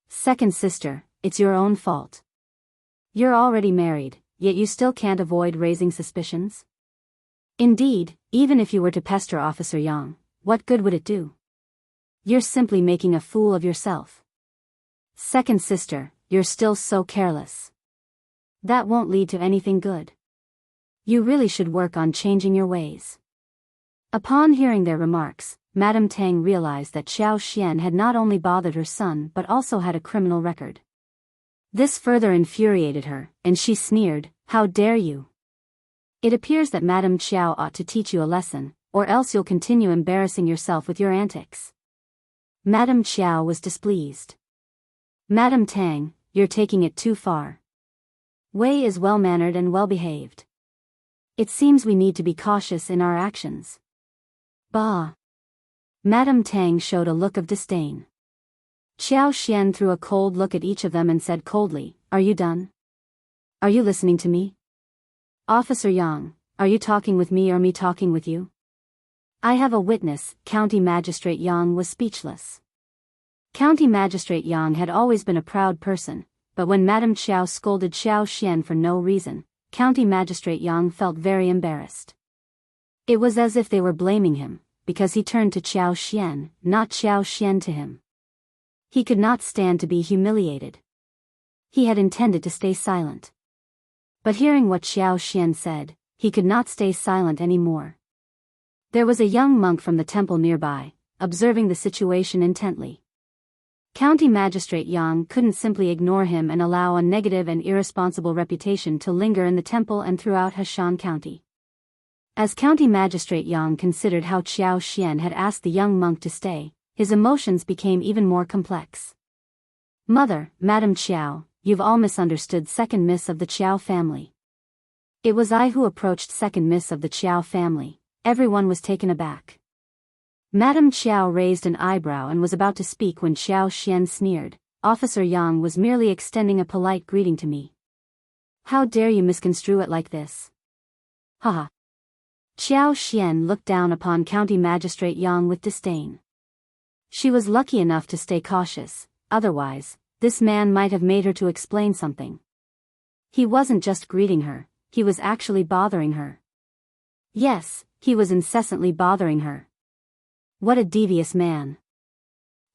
S1: Second sister, it's your own fault. You're already married, yet you still can't avoid raising suspicions? Indeed, even if you were to pester Officer Yang, what good would it do? You're simply making a fool of yourself. Second sister, you're still so careless. That won't lead to anything good. You really should work on changing your ways. Upon hearing their remarks, Madame Tang realized that Xuan had not only bothered her son but also had a criminal record. This further infuriated her, and she sneered, how dare you? It appears that Madame Qiao ought to teach you a lesson, or else you'll continue embarrassing yourself with your antics. Madame Qiao was displeased. Madame Tang, you're taking it too far. Wei is well-mannered and well-behaved. It seems we need to be cautious in our actions. Bah! Madame Tang showed a look of disdain. Xuan threw a cold look at each of them and said coldly, are you done? Are you listening to me? Officer Yang, are you talking with me or me talking with you? I have a witness. County Magistrate Yang was speechless. County Magistrate Yang had always been a proud person, but when Madame Qiao scolded Xuan for no reason, County Magistrate Yang felt very embarrassed. It was as if they were blaming him, because he turned to Xuan, not Xuan to him. He could not stand to be humiliated. He had intended to stay silent. But hearing what Xuan said, he could not stay silent anymore. There was a young monk from the temple nearby, observing the situation intently. County Magistrate Yang couldn't simply ignore him and allow a negative and irresponsible reputation to linger in the temple and throughout Hershan County. As County Magistrate Yang considered how Xuan had asked the young monk to stay, his emotions became even more complex. Mother, Madame Qiao, you've all misunderstood second miss of the Qiao family. It was I who approached second miss of the Qiao family. Everyone was taken aback. Madame Qiao raised an eyebrow and was about to speak when Xuan sneered, Officer Yang was merely extending a polite greeting to me. How dare you misconstrue it like this? Haha. Xuan looked down upon County Magistrate Yang with disdain. She was lucky enough to stay cautious, otherwise, this man might have made her to explain something. He wasn't just greeting her, he was actually bothering her. Yes, He was incessantly bothering her. What a devious man.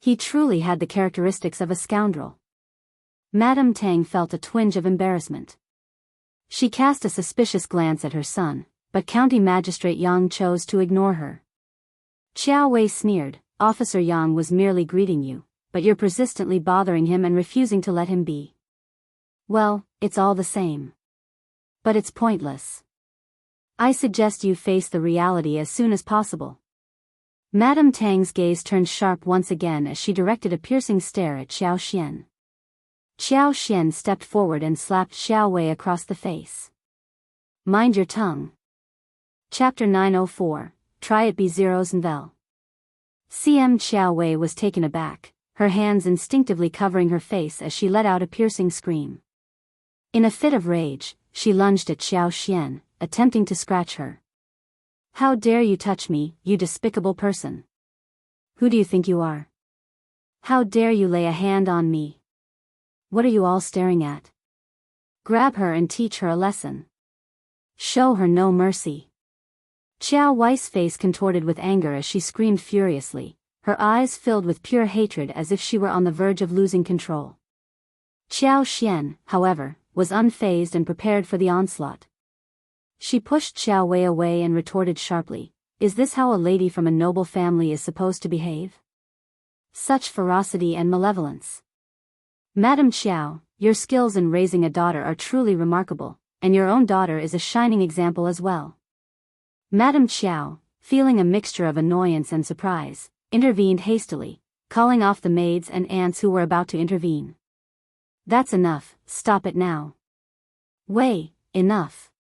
S1: He truly had the characteristics of a scoundrel. Madame Tang felt a twinge of embarrassment. She cast a suspicious glance at her son, but County Magistrate Yang chose to ignore her. Qiao Wei sneered, Officer Yang was merely greeting you, but you're persistently bothering him and refusing to let him be. Well, it's all the same. But it's pointless. I suggest you face the reality as soon as possible. Madame Tang's gaze turned sharp once again as she directed a piercing stare at Xiao Xian. Xiao Xian stepped forward and slapped Xiao Wei across the face. Mind your tongue. Chapter 904, Try It Be Zeros and Vel. Xiao Wei was taken aback, her hands instinctively covering her face as she let out a piercing scream. In a fit of rage, she lunged at Xiao Xian, attempting to scratch her. How dare you touch me, you despicable person? Who do you think you are? How dare you lay a hand on me? What are you all staring at? Grab her and teach her a lesson. Show her no mercy. Qiao Wei's face contorted with anger as she screamed furiously, her eyes filled with pure hatred as if she were on the verge of losing control. Xiao Xian, however, was unfazed and prepared for the onslaught. She pushed Xiao Wei away and retorted sharply, Is this how a lady from a noble family is supposed to behave? Such ferocity and malevolence. Madam Qiao, your skills in raising a daughter are truly remarkable, and your own daughter is a shining example as well. Madam Qiao, feeling a mixture of annoyance and surprise, intervened hastily, calling off the maids and aunts who were about to intervene. That's enough, stop it now. Wei, enough.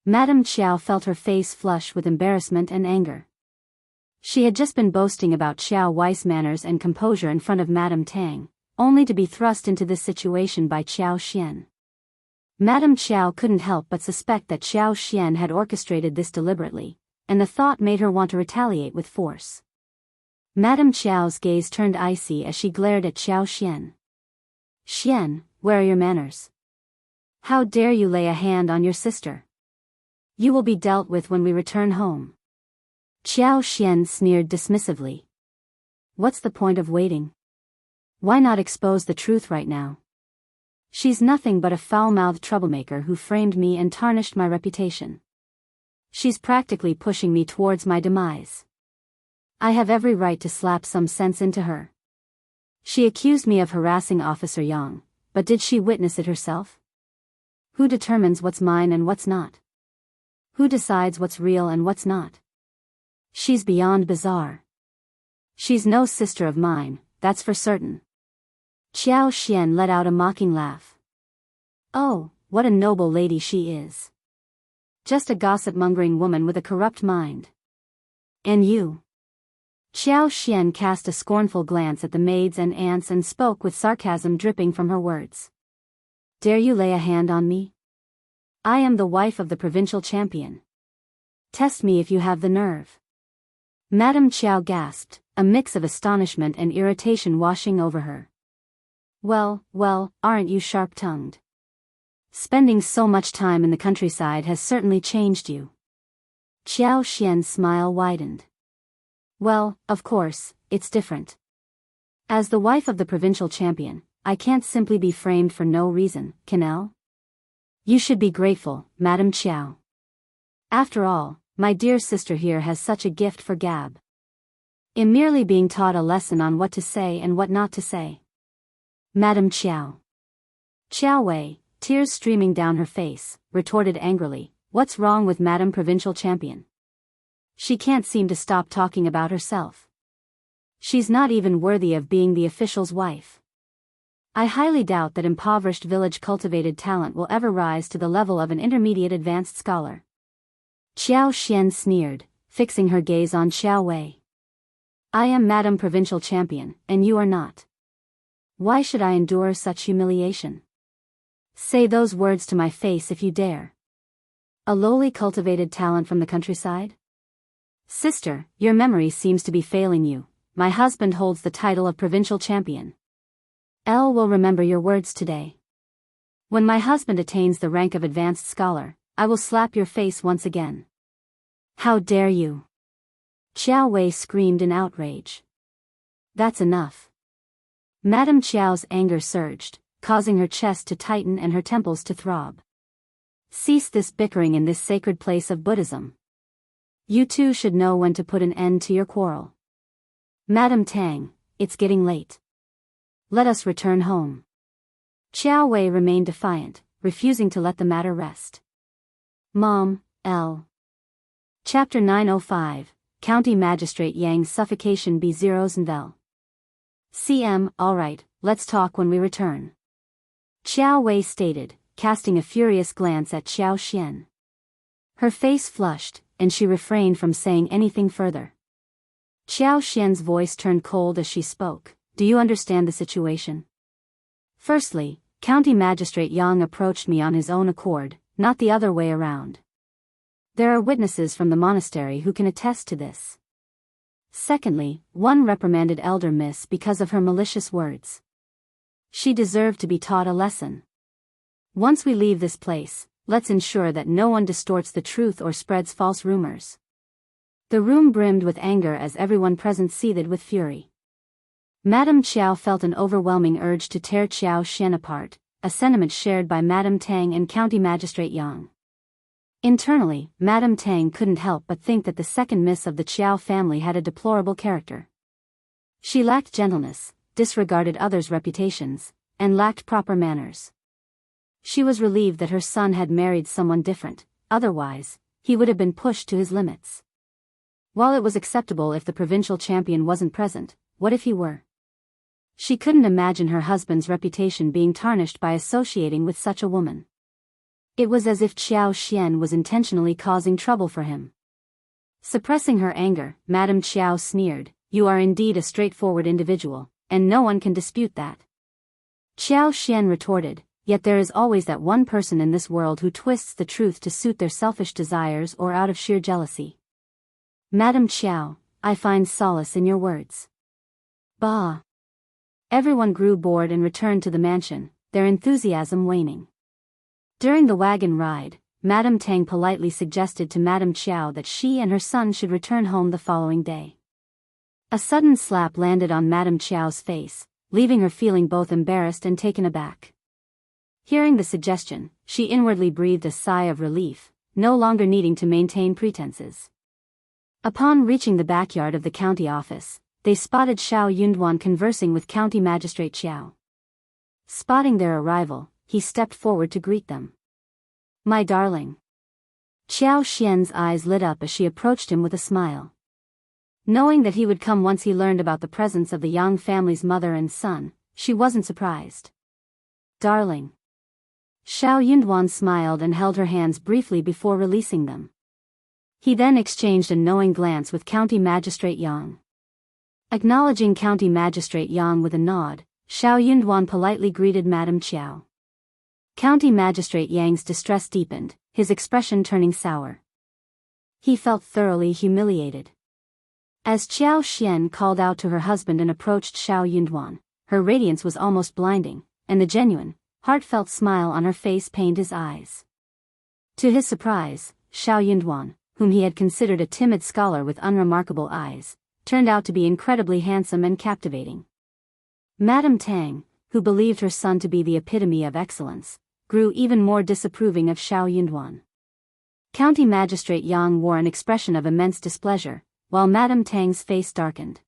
S1: Madame Qiao felt her face flush with embarrassment and anger. She had just been boasting about Xiao Wei's manners and composure in front of Madame Tang, only to be thrust into this situation by Xiao Xian. Madame Qiao couldn't help but suspect that Xiao Xian had orchestrated this deliberately, and the thought made her want to retaliate with force. Madame Qiao's gaze turned icy as she glared at Xiao Xian. Xian, where are your manners? How dare you lay a hand on your sister? You will be dealt with when we return home. Xiao Xian sneered dismissively. What's the point of waiting? Why not expose the truth right now? She's nothing but a foul-mouthed troublemaker who framed me and tarnished my reputation. She's practically pushing me towards my demise. I have every right to slap some sense into her. She accused me of harassing Officer Yang, but did she witness it herself? Who determines what's mine and what's not? Who decides what's real and what's not? She's beyond bizarre. She's no sister of mine, that's for certain. Xiao Xian let out a mocking laugh. Oh, what a noble lady she is. Just a gossip-mongering woman with a corrupt mind. And you? Xiao Xian cast a scornful glance at the maids and aunts and spoke with sarcasm dripping from her words. Dare you lay a hand on me? I am the wife of the provincial champion. Test me if you have the nerve. Madame Qiao gasped, a mix of astonishment and irritation washing over her. Well, aren't you sharp-tongued? Spending so much time in the countryside has certainly changed you. Xiao Xian's smile widened. Well, of course, it's different. As the wife of the provincial champion, I can't simply be framed for no reason, Canel? You should be grateful, Madame Qiao. After all, my dear sister here has such a gift for gab. In merely being taught a lesson on what to say and what not to say. Madame Qiao. Qiao Wei, tears streaming down her face, retorted angrily, What's wrong with Madame Provincial Champion? She can't seem to stop talking about herself. She's not even worthy of being the official's wife. I highly doubt that impoverished village cultivated talent will ever rise to the level of an intermediate advanced scholar. Xiao Xian sneered, fixing her gaze on Xiao Wei. I am Madame Provincial Champion, and you are not. Why should I endure such humiliation? Say those words to my face if you dare. A lowly cultivated talent from the countryside? Sister, your memory seems to be failing you. My husband holds the title of Provincial Champion. Elle will remember your words today. When my husband attains the rank of advanced scholar, I will slap your face once again. How dare you? Qiao Wei screamed in outrage. That's enough. Madame Qiao's anger surged, causing her chest to tighten and her temples to throb. Cease this bickering in this sacred place of Buddhism. You two should know when to put an end to your quarrel. Madame Tang, it's getting late. Let us return home. Qiao Wei remained defiant, refusing to let the matter rest. Mom, L. Chapter 905, County Magistrate Yang's Suffocation B0s and L. CM, alright, let's talk when we return. Qiao Wei stated, casting a furious glance at Xiao Xian. Her face flushed, and she refrained from saying anything further. Xiao Xian's voice turned cold as she spoke. Do you understand the situation? Firstly, County Magistrate Yang approached me on his own accord, not the other way around. There are witnesses from the monastery who can attest to this. Secondly, one reprimanded Elder Miss because of her malicious words. She deserved to be taught a lesson. Once we leave this place, let's ensure that no one distorts the truth or spreads false rumors. The room brimmed with anger as everyone present seethed with fury. Madame Qiao felt an overwhelming urge to tear Xiao Xian apart, a sentiment shared by Madame Tang and County Magistrate Yang. Internally, Madame Tang couldn't help but think that the second miss of the Qiao family had a deplorable character. She lacked gentleness, disregarded others' reputations, and lacked proper manners. She was relieved that her son had married someone different, otherwise, he would have been pushed to his limits. While it was acceptable if the provincial champion wasn't present, what if he were? She couldn't imagine her husband's reputation being tarnished by associating with such a woman. It was as if Xiao Xian was intentionally causing trouble for him. Suppressing her anger, Madame Qiao sneered, "You are indeed a straightforward individual, and no one can dispute that." Xiao Xian retorted, "Yet there is always that one person in this world who twists the truth to suit their selfish desires or out of sheer jealousy. Madame Qiao, I find solace in your words." Bah! Everyone grew bored and returned to the mansion, their enthusiasm waning. During the wagon ride, Madame Tang politely suggested to Madame Qiao that she and her son should return home the following day. A sudden slap landed on Madame Qiao's face, leaving her feeling both embarrassed and taken aback. Hearing the suggestion, she inwardly breathed a sigh of relief, no longer needing to maintain pretenses. Upon reaching the backyard of the county office, they spotted Shao Yunduan conversing with County Magistrate Qiao. Spotting their arrival, he stepped forward to greet them. "My darling." Xiao Xian's eyes lit up as she approached him with a smile. Knowing that he would come once he learned about the presence of the Yang family's mother and son, she wasn't surprised. "Darling." Shao Yunduan smiled and held her hands briefly before releasing them. He then exchanged a knowing glance with County Magistrate Yang. Acknowledging County Magistrate Yang with a nod, Shao Yunduan politely greeted Madame Qiao. County Magistrate Yang's distress deepened, his expression turning sour. He felt thoroughly humiliated. As Xiao Xian called out to her husband and approached Shao Yunduan, her radiance was almost blinding, and the genuine, heartfelt smile on her face pained his eyes. To his surprise, Shao Yunduan, whom he had considered a timid scholar with unremarkable eyes, turned out to be incredibly handsome and captivating. Madame Tang, who believed her son to be the epitome of excellence, grew even more disapproving of Shao Yunduan. County Magistrate Yang wore an expression of immense displeasure, while Madame Tang's face darkened.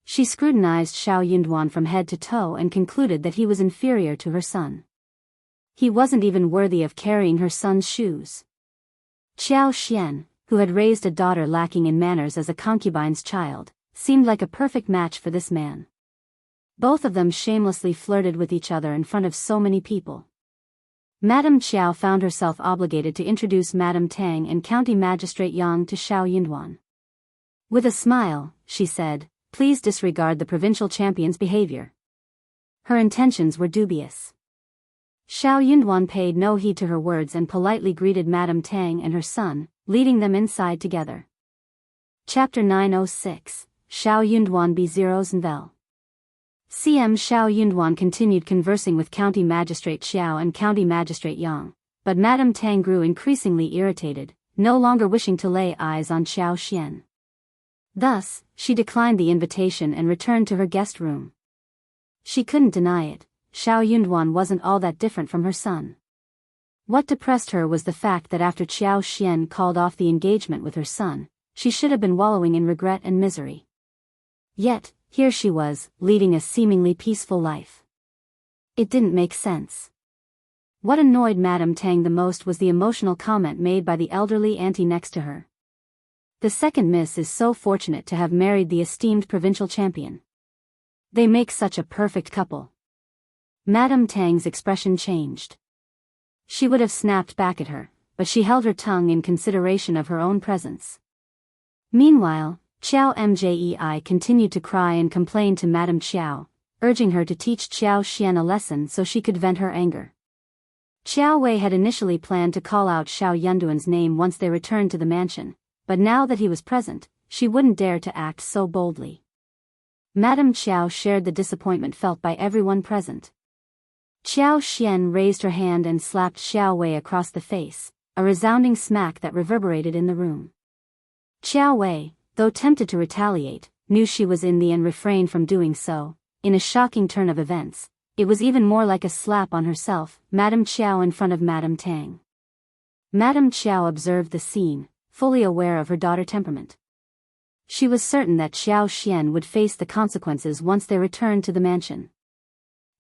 S1: She scrutinized Shao Yunduan from head to toe and concluded that he was inferior to her son. He wasn't even worthy of carrying her son's shoes. Xiao Xian, who had raised a daughter lacking in manners as a concubine's child, seemed like a perfect match for this man. Both of them shamelessly flirted with each other in front of so many people. Madame Qiao found herself obligated to introduce Madame Tang and County Magistrate Yang to Shao Yunduan. With a smile, she said, "Please disregard the provincial champion's behavior." Her intentions were dubious. Shao Yunduan paid no heed to her words and politely greeted Madame Tang and her son, leading them inside together. Chapter 906, Shao Yunduan B0s and Vel. CM Shao Yunduan continued conversing with County Magistrate Qiao and County Magistrate Yang, but Madame Tang grew increasingly irritated, no longer wishing to lay eyes on Qiao Xian. Thus, she declined the invitation and returned to her guest room. She couldn't deny it, Shao Yunduan wasn't all that different from her son. What depressed her was the fact that after Qiao Xian called off the engagement with her son, she should have been wallowing in regret and misery. Yet, here she was, leading a seemingly peaceful life. It didn't make sense. What annoyed Madame Tang the most was the emotional comment made by the elderly auntie next to her. The second miss is so fortunate to have married the esteemed provincial champion. They make such a perfect couple. Madame Tang's expression changed. She would have snapped back at her, but she held her tongue in consideration of her own presence. Meanwhile, Qiao Mjei continued to cry and complain to Madame Qiao, urging her to teach Qiao Xian a lesson so she could vent her anger. Qiao Wei had initially planned to call out Shao Yunduan's name once they returned to the mansion, but now that he was present, she wouldn't dare to act so boldly. Madame Qiao shared the disappointment felt by everyone present. Qiao Xian raised her hand and slapped Xiao Wei across the face, a resounding smack that reverberated in the room. Qiao Wei, though tempted to retaliate, knew she was in the and refrained from doing so. In a shocking turn of events, it was even more like a slap on herself, Madame Qiao in front of Madame Tang. Madame Qiao observed the scene, fully aware of her daughter's temperament. She was certain that Qiao Xian would face the consequences once they returned to the mansion.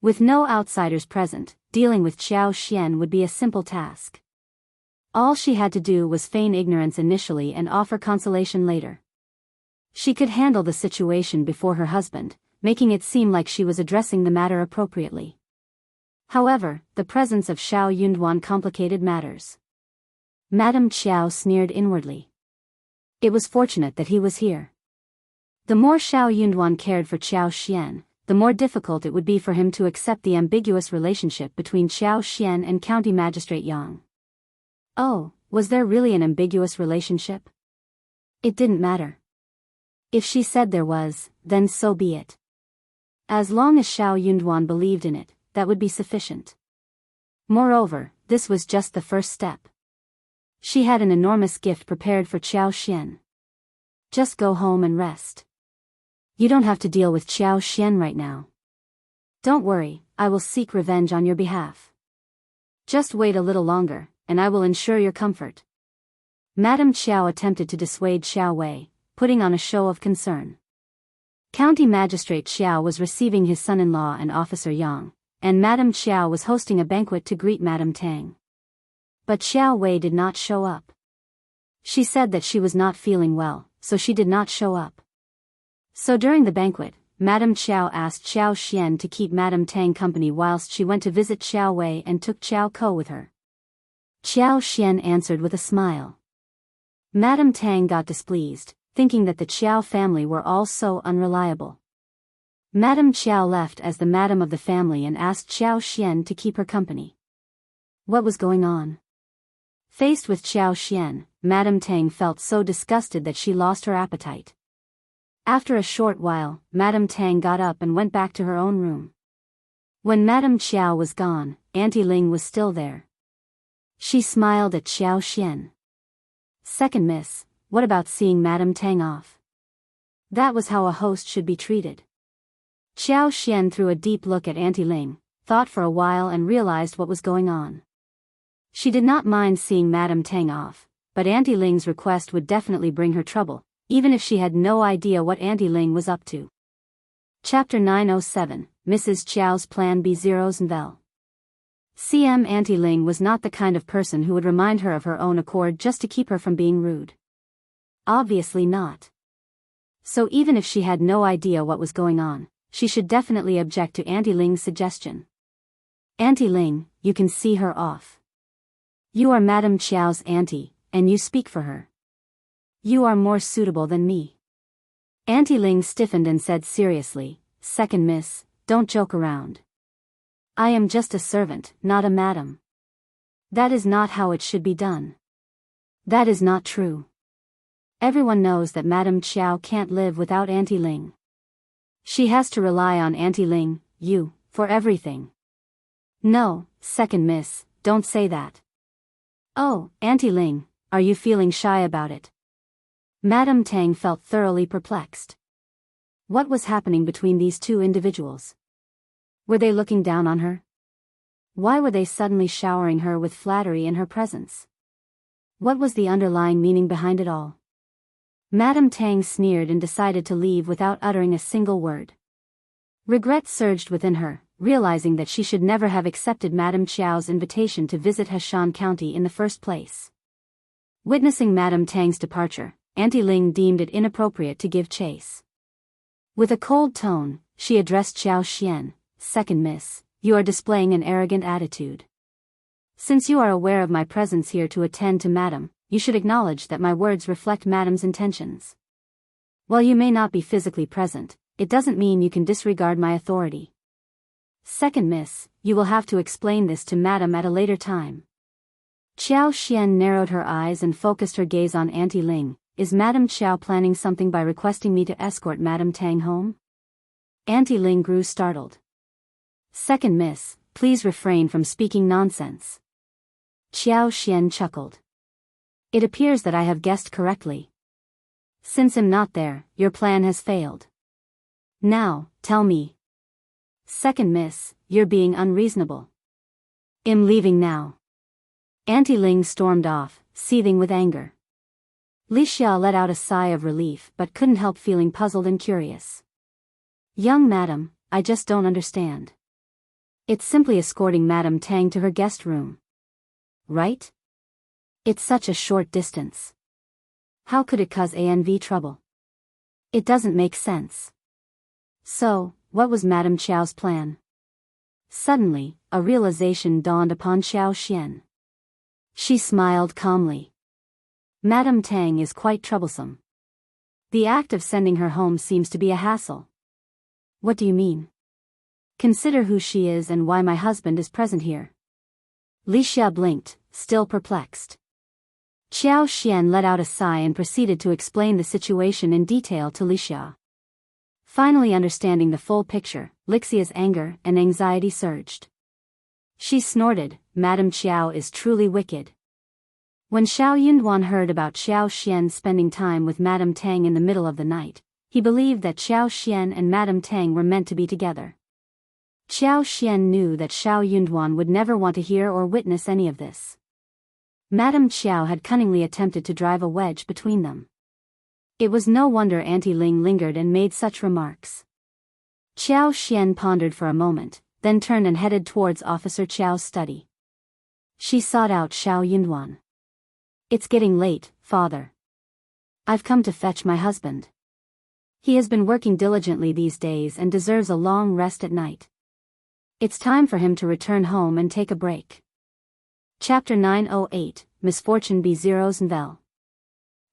S1: With no outsiders present, dealing with Qiao Xian would be a simple task. All she had to do was feign ignorance initially and offer consolation later. She could handle the situation before her husband, making it seem like she was addressing the matter appropriately. However, the presence of Shao Yunduan complicated matters. Madame Qiao sneered inwardly. It was fortunate that he was here. The more Shao Yunduan cared for Qiao Xian, the more difficult it would be for him to accept the ambiguous relationship between Qiao Xian and County Magistrate Yang. Oh, was there really an ambiguous relationship? It didn't matter. If she said there was, then so be it. As long as Shao Yunduan believed in it, that would be sufficient. Moreover, this was just the first step. She had an enormous gift prepared for Qiao Xian. Just go home and rest. You don't have to deal with Qiao Xian right now. Don't worry, I will seek revenge on your behalf. Just wait a little longer, and I will ensure your comfort. Madame Qiao attempted to dissuade Xiao Wei, putting on a show of concern. County Magistrate Qiao was receiving his son-in-law and Officer Yang, and Madame Qiao was hosting a banquet to greet Madame Tang. But Xiao Wei did not show up. She said that she was not feeling well, so she did not show up. So during the banquet, Madame Qiao asked Qiao Xian to keep Madame Tang company whilst she went to visit Xiao Wei and took Qiao Ko with her. Qiao Xian answered with a smile. Madame Tang got displeased, thinking that the Qiao family were all so unreliable. Madame Qiao left as the madam of the family and asked Qiao Xian to keep her company. What was going on? Faced with Qiao Xian, Madame Tang felt so disgusted that she lost her appetite. After a short while, Madame Tang got up and went back to her own room. When Madame Qiao was gone, Auntie Ling was still there. She smiled at Qiao Xian. Second miss, what about seeing Madame Tang off? That was how a host should be treated. Qiao Xian threw a deep look at Auntie Ling, thought for a while and realized what was going on. She did not mind seeing Madame Tang off, but Auntie Ling's request would definitely bring her trouble, even if she had no idea what Auntie Ling was up to. Chapter 907, Mrs. Qiao's Plan B0's Nvel. CM Auntie Ling was not the kind of person who would remind her of her own accord just to keep her from being rude. Obviously not. So even if she had no idea what was going on, she should definitely object to Auntie Ling's suggestion. Auntie Ling, you can see her off. You are Madame Qiao's auntie, and you speak for her. You are more suitable than me. Auntie Ling stiffened and said seriously, Second miss, don't joke around. I am just a servant, not a madam. That is not how it should be done. That is not true. Everyone knows that Madame Qiao can't live without Auntie Ling. She has to rely on Auntie Ling, you, for everything. No, second miss, don't say that. Oh, Auntie Ling, are you feeling shy about it? Madame Tang felt thoroughly perplexed. What was happening between these two individuals? Were they looking down on her? Why were they suddenly showering her with flattery in her presence? What was the underlying meaning behind it all? Madame Tang sneered and decided to leave without uttering a single word. Regret surged within her, realizing that she should never have accepted Madame Qiao's invitation to visit Heishan County in the first place. Witnessing Madame Tang's departure, Auntie Ling deemed it inappropriate to give chase. With a cold tone, she addressed Xiao Xian, "Second miss, you are displaying an arrogant attitude. Since you are aware of my presence here to attend to Madame, you should acknowledge that my words reflect Madame's intentions. While you may not be physically present, it doesn't mean you can disregard my authority. Second miss, you will have to explain this to Madame at a later time." Xiao Xian narrowed her eyes and focused her gaze on Auntie Ling. "Is Madame Qiao planning something by requesting me to escort Madame Tang home?" Auntie Ling grew startled. "Second miss, please refrain from speaking nonsense." Xiao Xian chuckled. "It appears that I have guessed correctly. Since I'm not there, your plan has failed. Now, tell me." "Second miss, you're being unreasonable. I'm leaving now." Auntie Ling stormed off, seething with anger. Li Xia let out a sigh of relief but couldn't help feeling puzzled and curious. "Young madam, I just don't understand. It's simply escorting Madame Tang to her guest room. Right? It's such a short distance. How could it cause ANV trouble? It doesn't make sense. So, what was Madame Qiao's plan?" Suddenly, a realization dawned upon Xiao Xian. She smiled calmly. "Madame Tang is quite troublesome. The act of sending her home seems to be a hassle." "What do you mean?" "Consider who she is and why my husband is present here." Li Xia blinked, still perplexed. Xiao Xian let out a sigh and proceeded to explain the situation in detail to Li Xia. Finally understanding the full picture, Lixia's anger and anxiety surged. She snorted, "Madame Qiao is truly wicked." When Shao Yunduan heard about Xiao Xian spending time with Madame Tang in the middle of the night, he believed that Xiao Xian and Madame Tang were meant to be together. Xiao Xian knew that Shao Yunduan would never want to hear or witness any of this. Madame Qiao had cunningly attempted to drive a wedge between them. It was no wonder Auntie Ling lingered and made such remarks. Xiao Xian pondered for a moment, then turned and headed towards Officer Qiao's study. She sought out Shao Yunduan. "It's getting late, father. I've come to fetch my husband. He has been working diligently these days and deserves a long rest at night. It's time for him to return home and take a break." Chapter 908, Misfortune B0's Novel.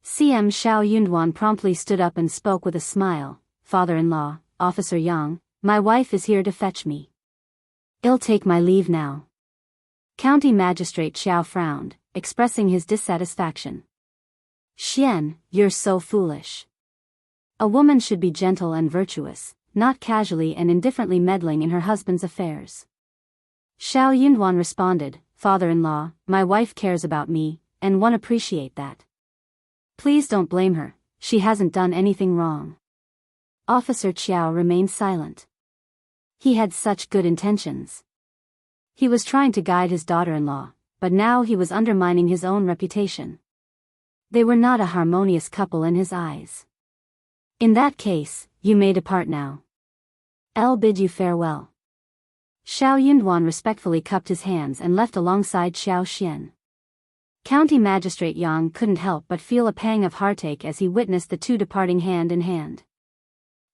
S1: CM Shao Yunduan promptly stood up and spoke with a smile. "Father-in-law, Officer Yang, my wife is here to fetch me. I'll take my leave now." County Magistrate Qiao frowned, expressing his dissatisfaction. "Xian, you're so foolish. A woman should be gentle and virtuous, not casually and indifferently meddling in her husband's affairs." Shao Yunduan responded, "Father-in-law, my wife cares about me, and one appreciate that. Please don't blame her, she hasn't done anything wrong." Officer Qiao remained silent. He had such good intentions. He was trying to guide his daughter-in-law, but now he was undermining his own reputation. They were not a harmonious couple in his eyes. "In that case, you may depart now. I'll bid you farewell." Shao Yunduan respectfully cupped his hands and left alongside Xiao Xian. County Magistrate Yang couldn't help but feel a pang of heartache as he witnessed the two departing hand in hand.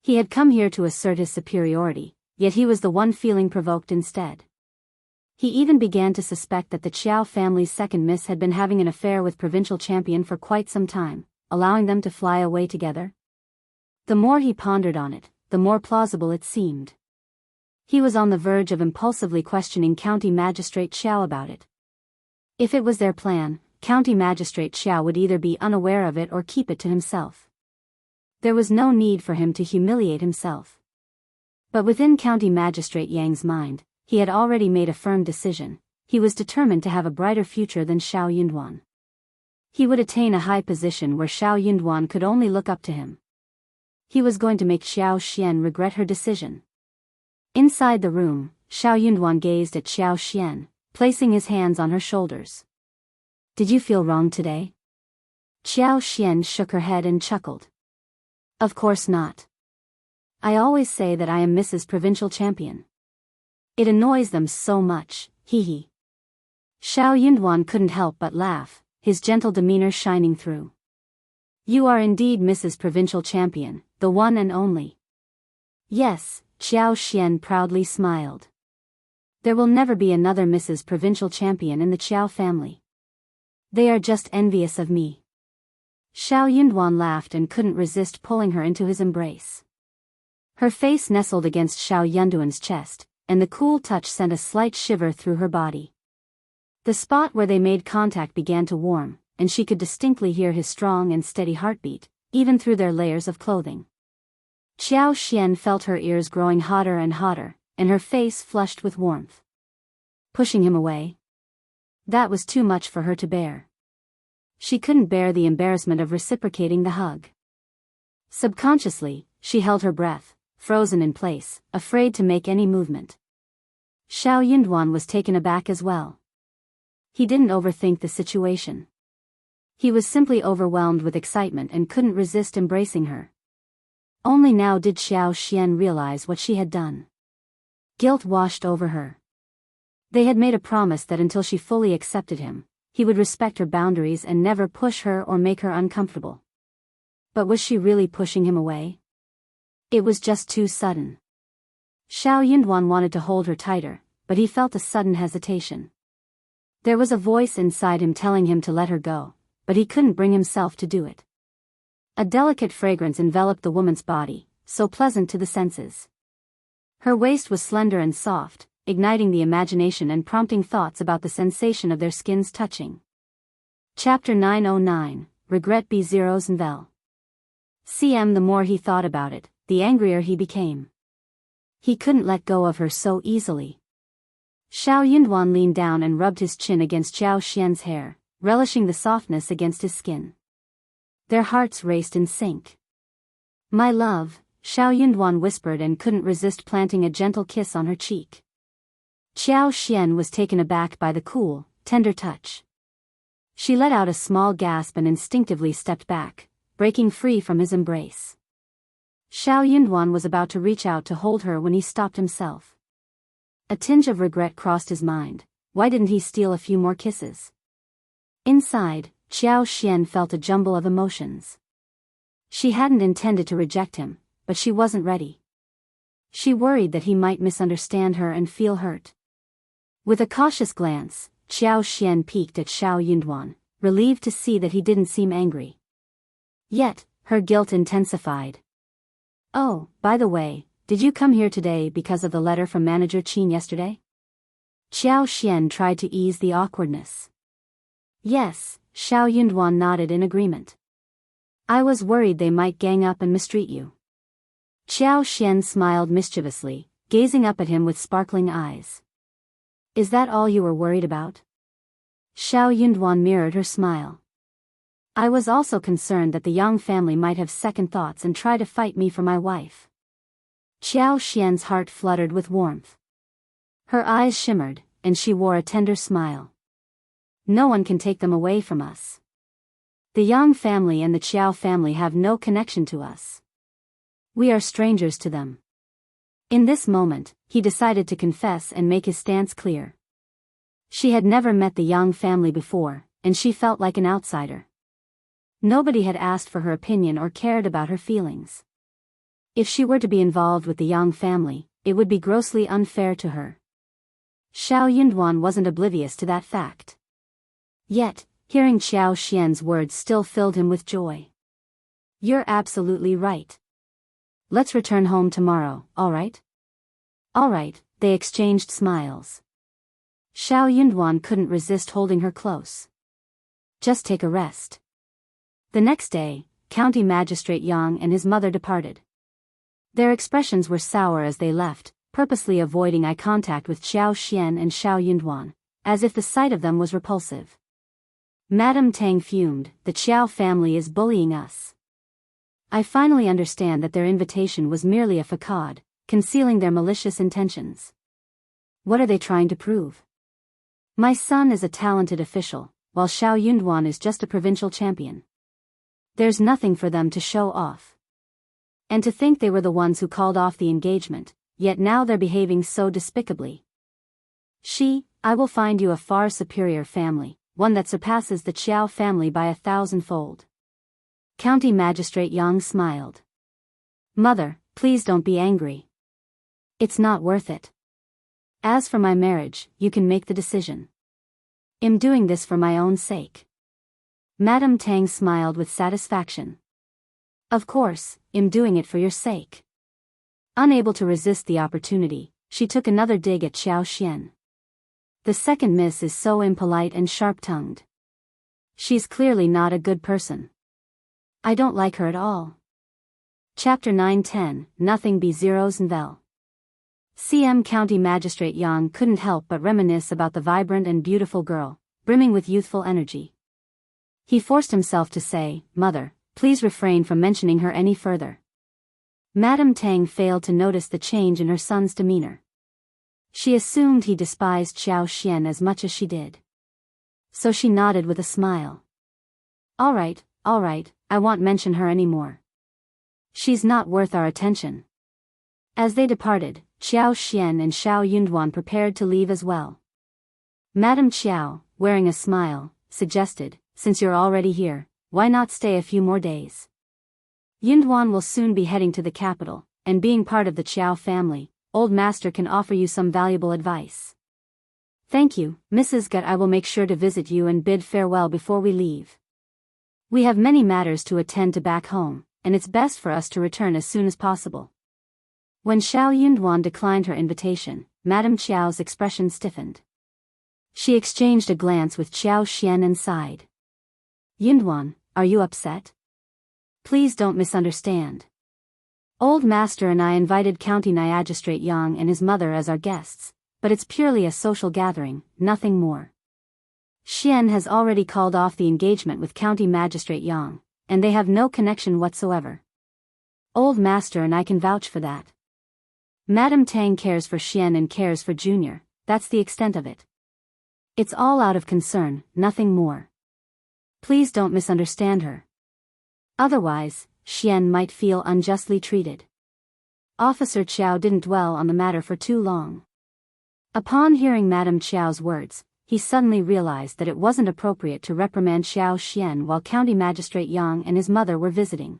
S1: He had come here to assert his superiority, yet he was the one feeling provoked instead. He even began to suspect that the Qiao family's second miss had been having an affair with provincial champion for quite some time, allowing them to fly away together. The more he pondered on it, the more plausible it seemed. He was on the verge of impulsively questioning County Magistrate Qiao about it. If it was their plan, County Magistrate Qiao would either be unaware of it or keep it to himself. There was no need for him to humiliate himself. But within County Magistrate Yang's mind, he had already made a firm decision. He was determined to have a brighter future than Shao Yunduan. He would attain a high position where Xiao Yunduan could only look up to him. He was going to make Xiao Xian regret her decision. Inside the room, Xiao Yunduan gazed at Xiao Xian, placing his hands on her shoulders. Did you feel wrong today? Xiao Xian shook her head and chuckled. Of course not. I always say that I am Mrs. Provincial Champion. It annoys them so much, hee hee. Xiao Yunduan couldn't help but laugh, his gentle demeanor shining through. You are indeed Mrs. Provincial Champion, the one and only. Yes, Xiao Xian proudly smiled. There will never be another Mrs. Provincial Champion in the Qiao family. They are just envious of me. Xiao Yunduan laughed and couldn't resist pulling her into his embrace. Her face nestled against Xiao Yunduan's chest, and the cool touch sent a slight shiver through her body. The spot where they made contact began to warm, and she could distinctly hear his strong and steady heartbeat, even through their layers of clothing. Xiao Xian felt her ears growing hotter and hotter, and her face flushed with warmth. Pushing him away? That was too much for her to bear. She couldn't bear the embarrassment of reciprocating the hug. Subconsciously, she held her breath, frozen in place, afraid to make any movement. Xiao Yunduan was taken aback as well. He didn't overthink the situation. He was simply overwhelmed with excitement and couldn't resist embracing her. Only now did Xiao Xian realize what she had done. Guilt washed over her. They had made a promise that until she fully accepted him, he would respect her boundaries and never push her or make her uncomfortable. But was she really pushing him away? It was just too sudden. Xiao Yunduan wanted to hold her tighter, but he felt a sudden hesitation. There was a voice inside him telling him to let her go, but he couldn't bring himself to do it. A delicate fragrance enveloped the woman's body, so pleasant to the senses. Her waist was slender and soft, igniting the imagination and prompting thoughts about the sensation of their skins touching. Chapter 909, Regret B0's Nvel. The more he thought about it, the angrier he became. He couldn't let go of her so easily. Xiao Yunduan leaned down and rubbed his chin against Xiao Xian's hair, relishing the softness against his skin. Their hearts raced in sync. My love, Xiao Yunduan whispered and couldn't resist planting a gentle kiss on her cheek. Xiao Xian was taken aback by the cool, tender touch. She let out a small gasp and instinctively stepped back, breaking free from his embrace. Xiao Yunduan was about to reach out to hold her when he stopped himself. A tinge of regret crossed his mind. Why didn't he steal a few more kisses? Inside, Xiao Xian felt a jumble of emotions. She hadn't intended to reject him, but she wasn't ready. She worried that he might misunderstand her and feel hurt. With a cautious glance, Xiao Xian peeked at Xiao Yunduan, relieved to see that he didn't seem angry. Yet, her guilt intensified. Oh, by the way, did you come here today because of the letter from Manager Qin yesterday? Xiao Xian tried to ease the awkwardness. Yes, Xiao Yunduan nodded in agreement. I was worried they might gang up and mistreat you. Xiao Xian smiled mischievously, gazing up at him with sparkling eyes. Is that all you were worried about? Xiao Yunduan mirrored her smile. I was also concerned that the Yang family might have second thoughts and try to fight me for my wife. Xiao Xian's heart fluttered with warmth. Her eyes shimmered, and she wore a tender smile. No one can take them away from us. The Yang family and the Qiao family have no connection to us. We are strangers to them. In this moment, he decided to confess and make his stance clear. She had never met the Yang family before, and she felt like an outsider. Nobody had asked for her opinion or cared about her feelings. If she were to be involved with the Yang family, it would be grossly unfair to her. Xiao Yunduan wasn't oblivious to that fact. Yet, hearing Xiao Xian's words still filled him with joy. You're absolutely right. Let's return home tomorrow, all right? All right, they exchanged smiles. Xiao Yunduan couldn't resist holding her close. Just take a rest. The next day, County Magistrate Yang and his mother departed. Their expressions were sour as they left, purposely avoiding eye contact with Xiao Xian and Xiao Yunduan, as if the sight of them was repulsive. Madame Tang fumed, the Qiao family is bullying us. I finally understand that their invitation was merely a facade, concealing their malicious intentions. What are they trying to prove? My son is a talented official, while Shao Yunduan is just a provincial champion. There's nothing for them to show off. And to think they were the ones who called off the engagement, yet now they're behaving so despicably. I will find you a far superior family, one that surpasses the Qiao family by 1,000-fold. County Magistrate Yang smiled. Mother, please don't be angry. It's not worth it. As for my marriage, you can make the decision. I'm doing this for my own sake. Madame Tang smiled with satisfaction. Of course, I'm doing it for your sake. Unable to resist the opportunity, she took another dig at Xiao Xian. The second miss is so impolite and sharp-tongued. She's clearly not a good person. I don't like her at all. Chapter 9-10, Nothing be zeros and vel. CM County Magistrate Yang couldn't help but reminisce about the vibrant and beautiful girl, brimming with youthful energy. He forced himself to say, Mother, please refrain from mentioning her any further. Madame Tang failed to notice the change in her son's demeanor. She assumed he despised Xiao Xian as much as she did. So she nodded with a smile. All right, I won't mention her anymore. She's not worth our attention. As they departed, Xiao Xian and Shao Yunduan prepared to leave as well. Madame Qiao, wearing a smile, suggested, since you're already here, why not stay a few more days? Yunduan will soon be heading to the capital, and being part of the Qiao family, Old Master can offer you some valuable advice. Thank you, Mrs. Gut. I will make sure to visit you and bid farewell before we leave. We have many matters to attend to back home, and it's best for us to return as soon as possible. When Shao Yunduan declined her invitation, Madame Qiao's expression stiffened. She exchanged a glance with Xiao Xian and sighed. Yunduan, are you upset? Please don't misunderstand. Old Master and I invited County Magistrate Yang and his mother as our guests, but it's purely a social gathering, nothing more. Xian has already called off the engagement with County Magistrate Yang, and they have no connection whatsoever. Old Master and I can vouch for that. Madame Tang cares for Xian and cares for Junior, that's the extent of it. It's all out of concern, nothing more. Please don't misunderstand her. Otherwise, Xian might feel unjustly treated. Officer Qiao didn't dwell on the matter for too long. Upon hearing Madame Qiao's words, he suddenly realized that it wasn't appropriate to reprimand Xiao Xian while County Magistrate Yang and his mother were visiting.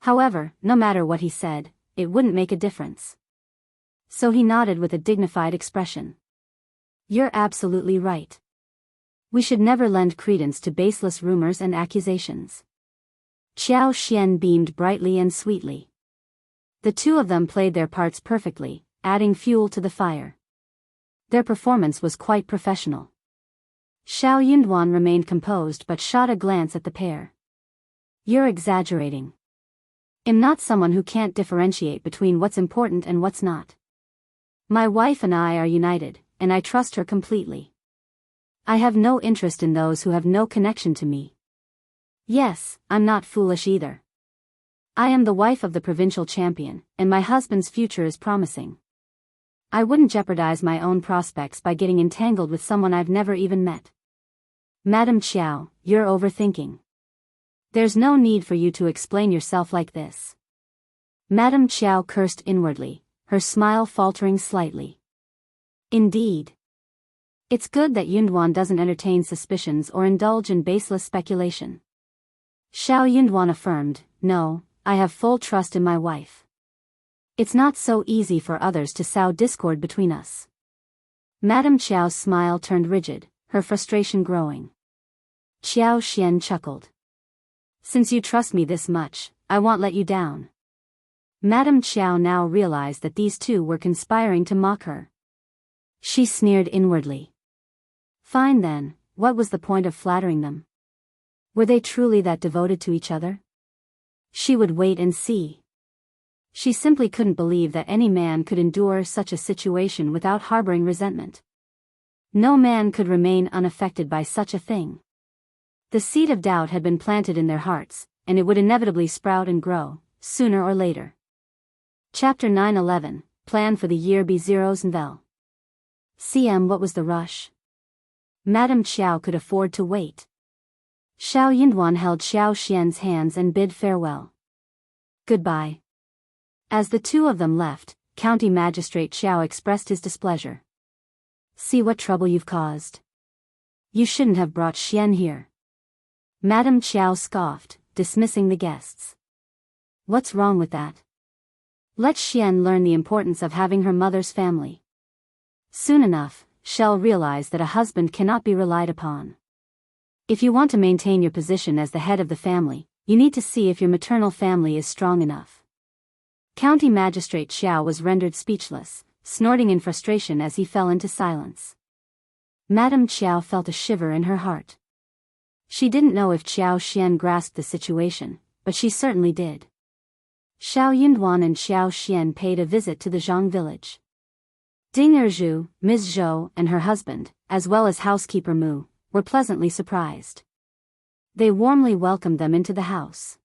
S1: However, no matter what he said, it wouldn't make a difference. So he nodded with a dignified expression. You're absolutely right. We should never lend credence to baseless rumors and accusations. Xiao Xian beamed brightly and sweetly. The two of them played their parts perfectly, adding fuel to the fire. Their performance was quite professional. Shao Yunduan remained composed but shot a glance at the pair. You're exaggerating. I'm not someone who can't differentiate between what's important and what's not. My wife and I are united, and I trust her completely. I have no interest in those who have no connection to me. Yes, I'm not foolish either. I am the wife of the provincial champion, and my husband's future is promising. I wouldn't jeopardize my own prospects by getting entangled with someone I've never even met. Madame Qiao, you're overthinking. There's no need for you to explain yourself like this. Madame Qiao cursed inwardly, her smile faltering slightly. Indeed. It's good that Yunduan doesn't entertain suspicions or indulge in baseless speculation. Shao Yunduan affirmed, No, I have full trust in my wife. It's not so easy for others to sow discord between us. Madame Qiao's smile turned rigid, her frustration growing. Xiao Xian chuckled. Since you trust me this much, I won't let you down. Madame Qiao now realized that these two were conspiring to mock her. She sneered inwardly. Fine then, what was the point of flattering them? Were they truly that devoted to each other? She would wait and see. She simply couldn't believe that any man could endure such a situation without harboring resentment. No man could remain unaffected by such a thing. The seed of doubt had been planted in their hearts, and it would inevitably sprout and grow, sooner or later. Chapter 9-11, Plan for the Year B0 CM. What was the rush? Madame Qiao could afford to wait. Shao Yunduan held Xiao Xian's hands and bid farewell. Goodbye. As the two of them left, County Magistrate Shao expressed his displeasure. See what trouble you've caused. You shouldn't have brought Xian here. Madame Qiao scoffed, dismissing the guests. What's wrong with that? Let Xian learn the importance of having her mother's family. Soon enough, she'll realize that a husband cannot be relied upon. If you want to maintain your position as the head of the family, you need to see if your maternal family is strong enough. County Magistrate Xiao was rendered speechless, snorting in frustration as he fell into silence. Madame Qiao felt a shiver in her heart. She didn't know if Xiao Xian grasped the situation, but she certainly did. Shao Yunduan and Xiao Xian paid a visit to the Zhang village. Ding Erzhu, Ms. Zhou, and her husband, as well as housekeeper Mu, were pleasantly surprised. They warmly welcomed them into the house.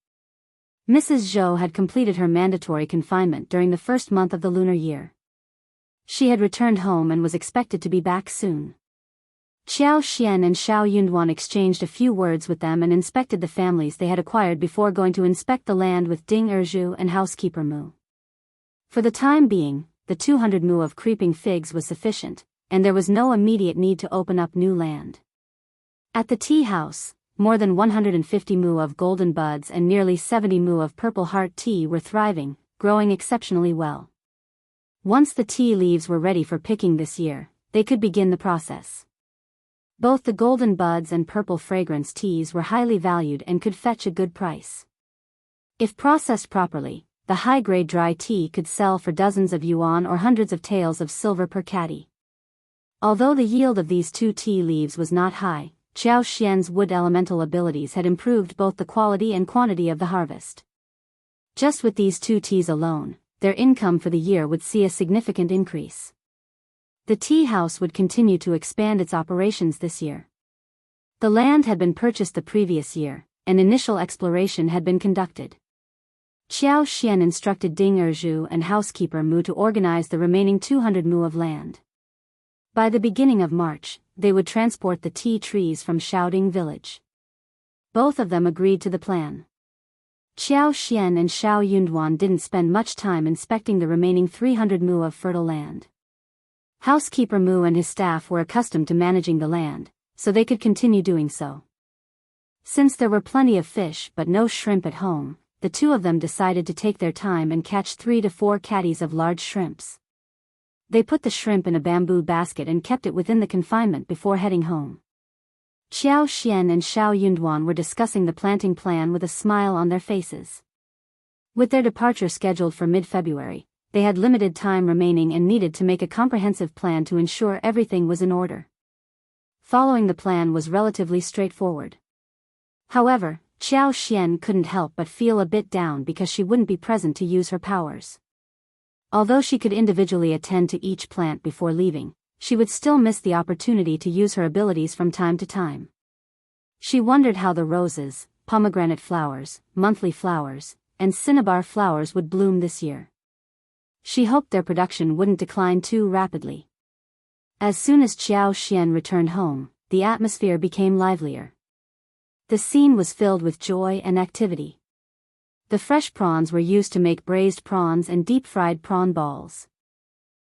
S1: Mrs. Zhou had completed her mandatory confinement during the first month of the lunar year. She had returned home and was expected to be back soon. Qiao Xian and Shao Yunduan exchanged a few words with them and inspected the families they had acquired before going to inspect the land with Ding Erzhu and housekeeper Mu. For the time being, the 200 mu of creeping figs was sufficient, and there was no immediate need to open up new land. At the tea house, more than 150 mu of golden buds and nearly 70 mu of purple heart tea were thriving, growing exceptionally well. Once the tea leaves were ready for picking this year, they could begin the process. Both the golden buds and purple fragrance teas were highly valued and could fetch a good price. If processed properly, the high-grade dry tea could sell for dozens of yuan or hundreds of taels of silver per caddy. Although the yield of these two tea leaves was not high, Qiao Xian's wood elemental abilities had improved both the quality and quantity of the harvest. Just with these two teas alone, their income for the year would see a significant increase. The tea house would continue to expand its operations this year. The land had been purchased the previous year, and initial exploration had been conducted. Qiao Xian instructed Ding Erzhu and housekeeper Mu to organize the remaining 200 mu of land. By the beginning of March, they would transport the tea trees from Shaoding village. Both of them agreed to the plan. Qiao Xian and Shao Yunduan didn't spend much time inspecting the remaining 300 mu of fertile land. Housekeeper Mu and his staff were accustomed to managing the land, so they could continue doing so. Since there were plenty of fish but no shrimp at home, the two of them decided to take their time and catch 3 to 4 caddies of large shrimps. They put the shrimp in a bamboo basket and kept it within the confinement before heading home. Qiao Xian and Shao Yunduan were discussing the planting plan with a smile on their faces. With their departure scheduled for mid-February, they had limited time remaining and needed to make a comprehensive plan to ensure everything was in order. Following the plan was relatively straightforward. However, Qiao Xian couldn't help but feel a bit down because she wouldn't be present to use her powers. Although she could individually attend to each plant before leaving, she would still miss the opportunity to use her abilities from time to time. She wondered how the roses, pomegranate flowers, monthly flowers, and cinnabar flowers would bloom this year. She hoped their production wouldn't decline too rapidly. As soon as Qiao Xian returned home, the atmosphere became livelier. The scene was filled with joy and activity. The fresh prawns were used to make braised prawns and deep-fried prawn balls.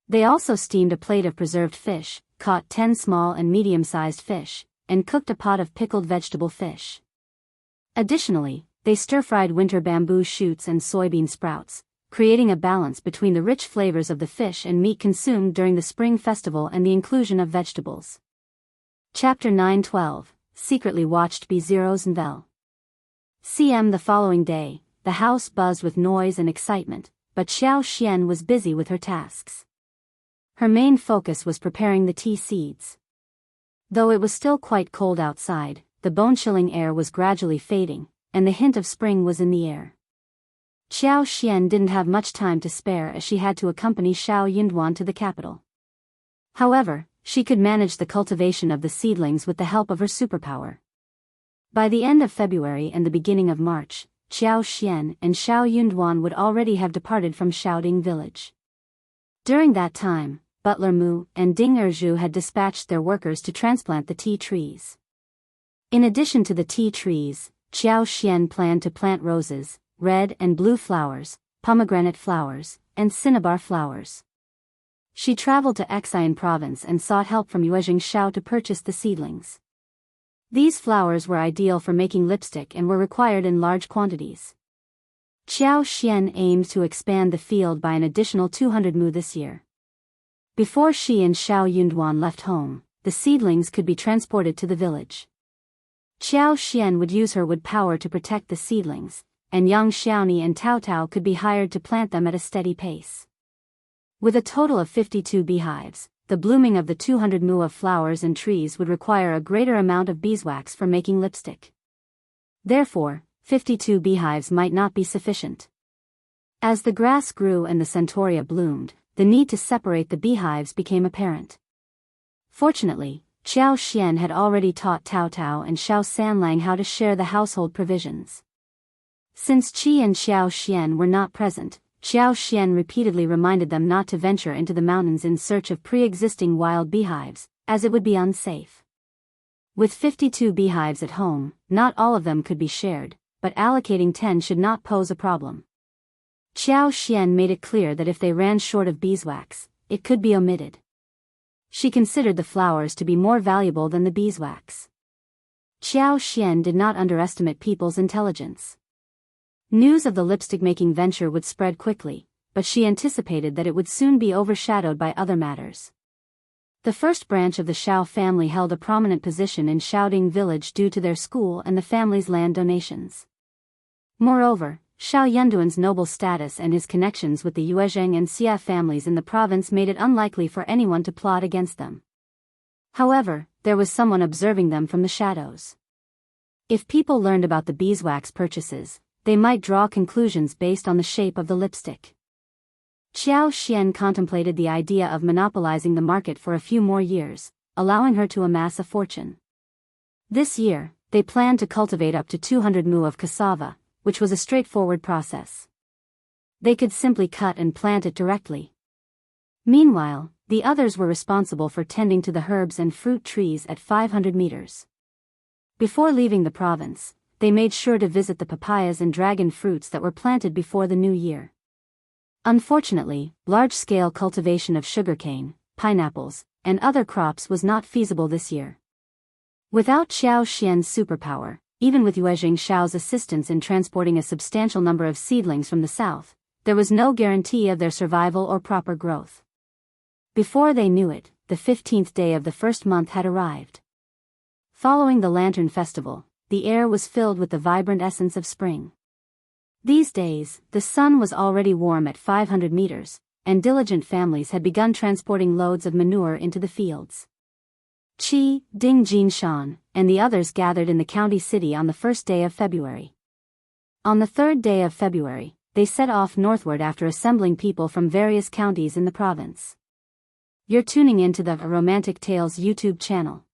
S1: They also steamed a plate of preserved fish, caught 10 small and medium-sized fish, and cooked a pot of pickled vegetable fish. Additionally, they stir-fried winter bamboo shoots and soybean sprouts, creating a balance between the rich flavors of the fish and meat consumed during the Spring Festival and the inclusion of vegetables. Chapter 9-12, Secretly Watched B0 CM. The following day, the house buzzed with noise and excitement, but Qiao Xian was busy with her tasks. Her main focus was preparing the tea seeds. Though it was still quite cold outside, the bone-chilling air was gradually fading, and the hint of spring was in the air. Qiao Xian didn't have much time to spare as she had to accompany Shao Yunduan to the capital. However, she could manage the cultivation of the seedlings with the help of her superpower. By the end of February and the beginning of March, Qiao Xian and Shao Yunduan would already have departed from Shaoding village. During that time, Butler Mu and Ding Erju had dispatched their workers to transplant the tea trees. In addition to the tea trees, Qiao Xian planned to plant roses, red and blue flowers, pomegranate flowers, and cinnabar flowers. She traveled to Xian province and sought help from Yuezheng Shao to purchase the seedlings. These flowers were ideal for making lipstick and were required in large quantities. Qiao Xian aimed to expand the field by an additional 200 mu this year. Before she and Shao Yunduan left home, the seedlings could be transported to the village. Qiao Xian would use her wood power to protect the seedlings, and Yang Xiaoni and Taotao could be hired to plant them at a steady pace. With a total of 52 beehives, the blooming of the 200 mu of flowers and trees would require a greater amount of beeswax for making lipstick. Therefore, 52 beehives might not be sufficient. As the grass grew and the centaurea bloomed, the need to separate the beehives became apparent. Fortunately, Qiao Xian had already taught Taotao and Shao Sanlang how to share the household provisions. Since Qi and Qiao Xian were not present, Qiao Xian repeatedly reminded them not to venture into the mountains in search of pre-existing wild beehives, as it would be unsafe. With 52 beehives at home, not all of them could be shared, but allocating 10 should not pose a problem. Qiao Xian made it clear that if they ran short of beeswax, it could be omitted. She considered the flowers to be more valuable than the beeswax. Qiao Xian did not underestimate people's intelligence. News of the lipstick-making venture would spread quickly, but she anticipated that it would soon be overshadowed by other matters. The first branch of the Shao family held a prominent position in Shaoding village due to their school and the family's land donations. Moreover, Shao Yunduan's noble status and his connections with the Yuezheng and Xia families in the province made it unlikely for anyone to plot against them. However, there was someone observing them from the shadows. If people learned about the beeswax purchases, they might draw conclusions based on the shape of the lipstick. Qiao Xian contemplated the idea of monopolizing the market for a few more years, allowing her to amass a fortune. This year, they planned to cultivate up to 200 mu of cassava, which was a straightforward process. They could simply cut and plant it directly. Meanwhile, the others were responsible for tending to the herbs and fruit trees at 500 meters. Before leaving the province, they made sure to visit the papayas and dragon fruits that were planted before the new year. Unfortunately, large-scale cultivation of sugarcane, pineapples, and other crops was not feasible this year. Without Qiao Xian's superpower, even with Yuezheng Shao's assistance in transporting a substantial number of seedlings from the south, there was no guarantee of their survival or proper growth. Before they knew it, the 15th day of the first month had arrived. Following the Lantern Festival, the air was filled with the vibrant essence of spring. These days, the sun was already warm at 500 meters, and diligent families had begun transporting loads of manure into the fields. Qi, Ding Jinshan, and the others gathered in the county city on the first day of February. On the third day of February, they set off northward after assembling people from various counties in the province. You're tuning into the Romantic Tales YouTube channel.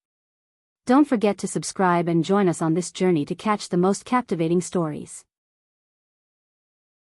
S1: Don't forget to subscribe and join us on this journey to catch the most captivating stories.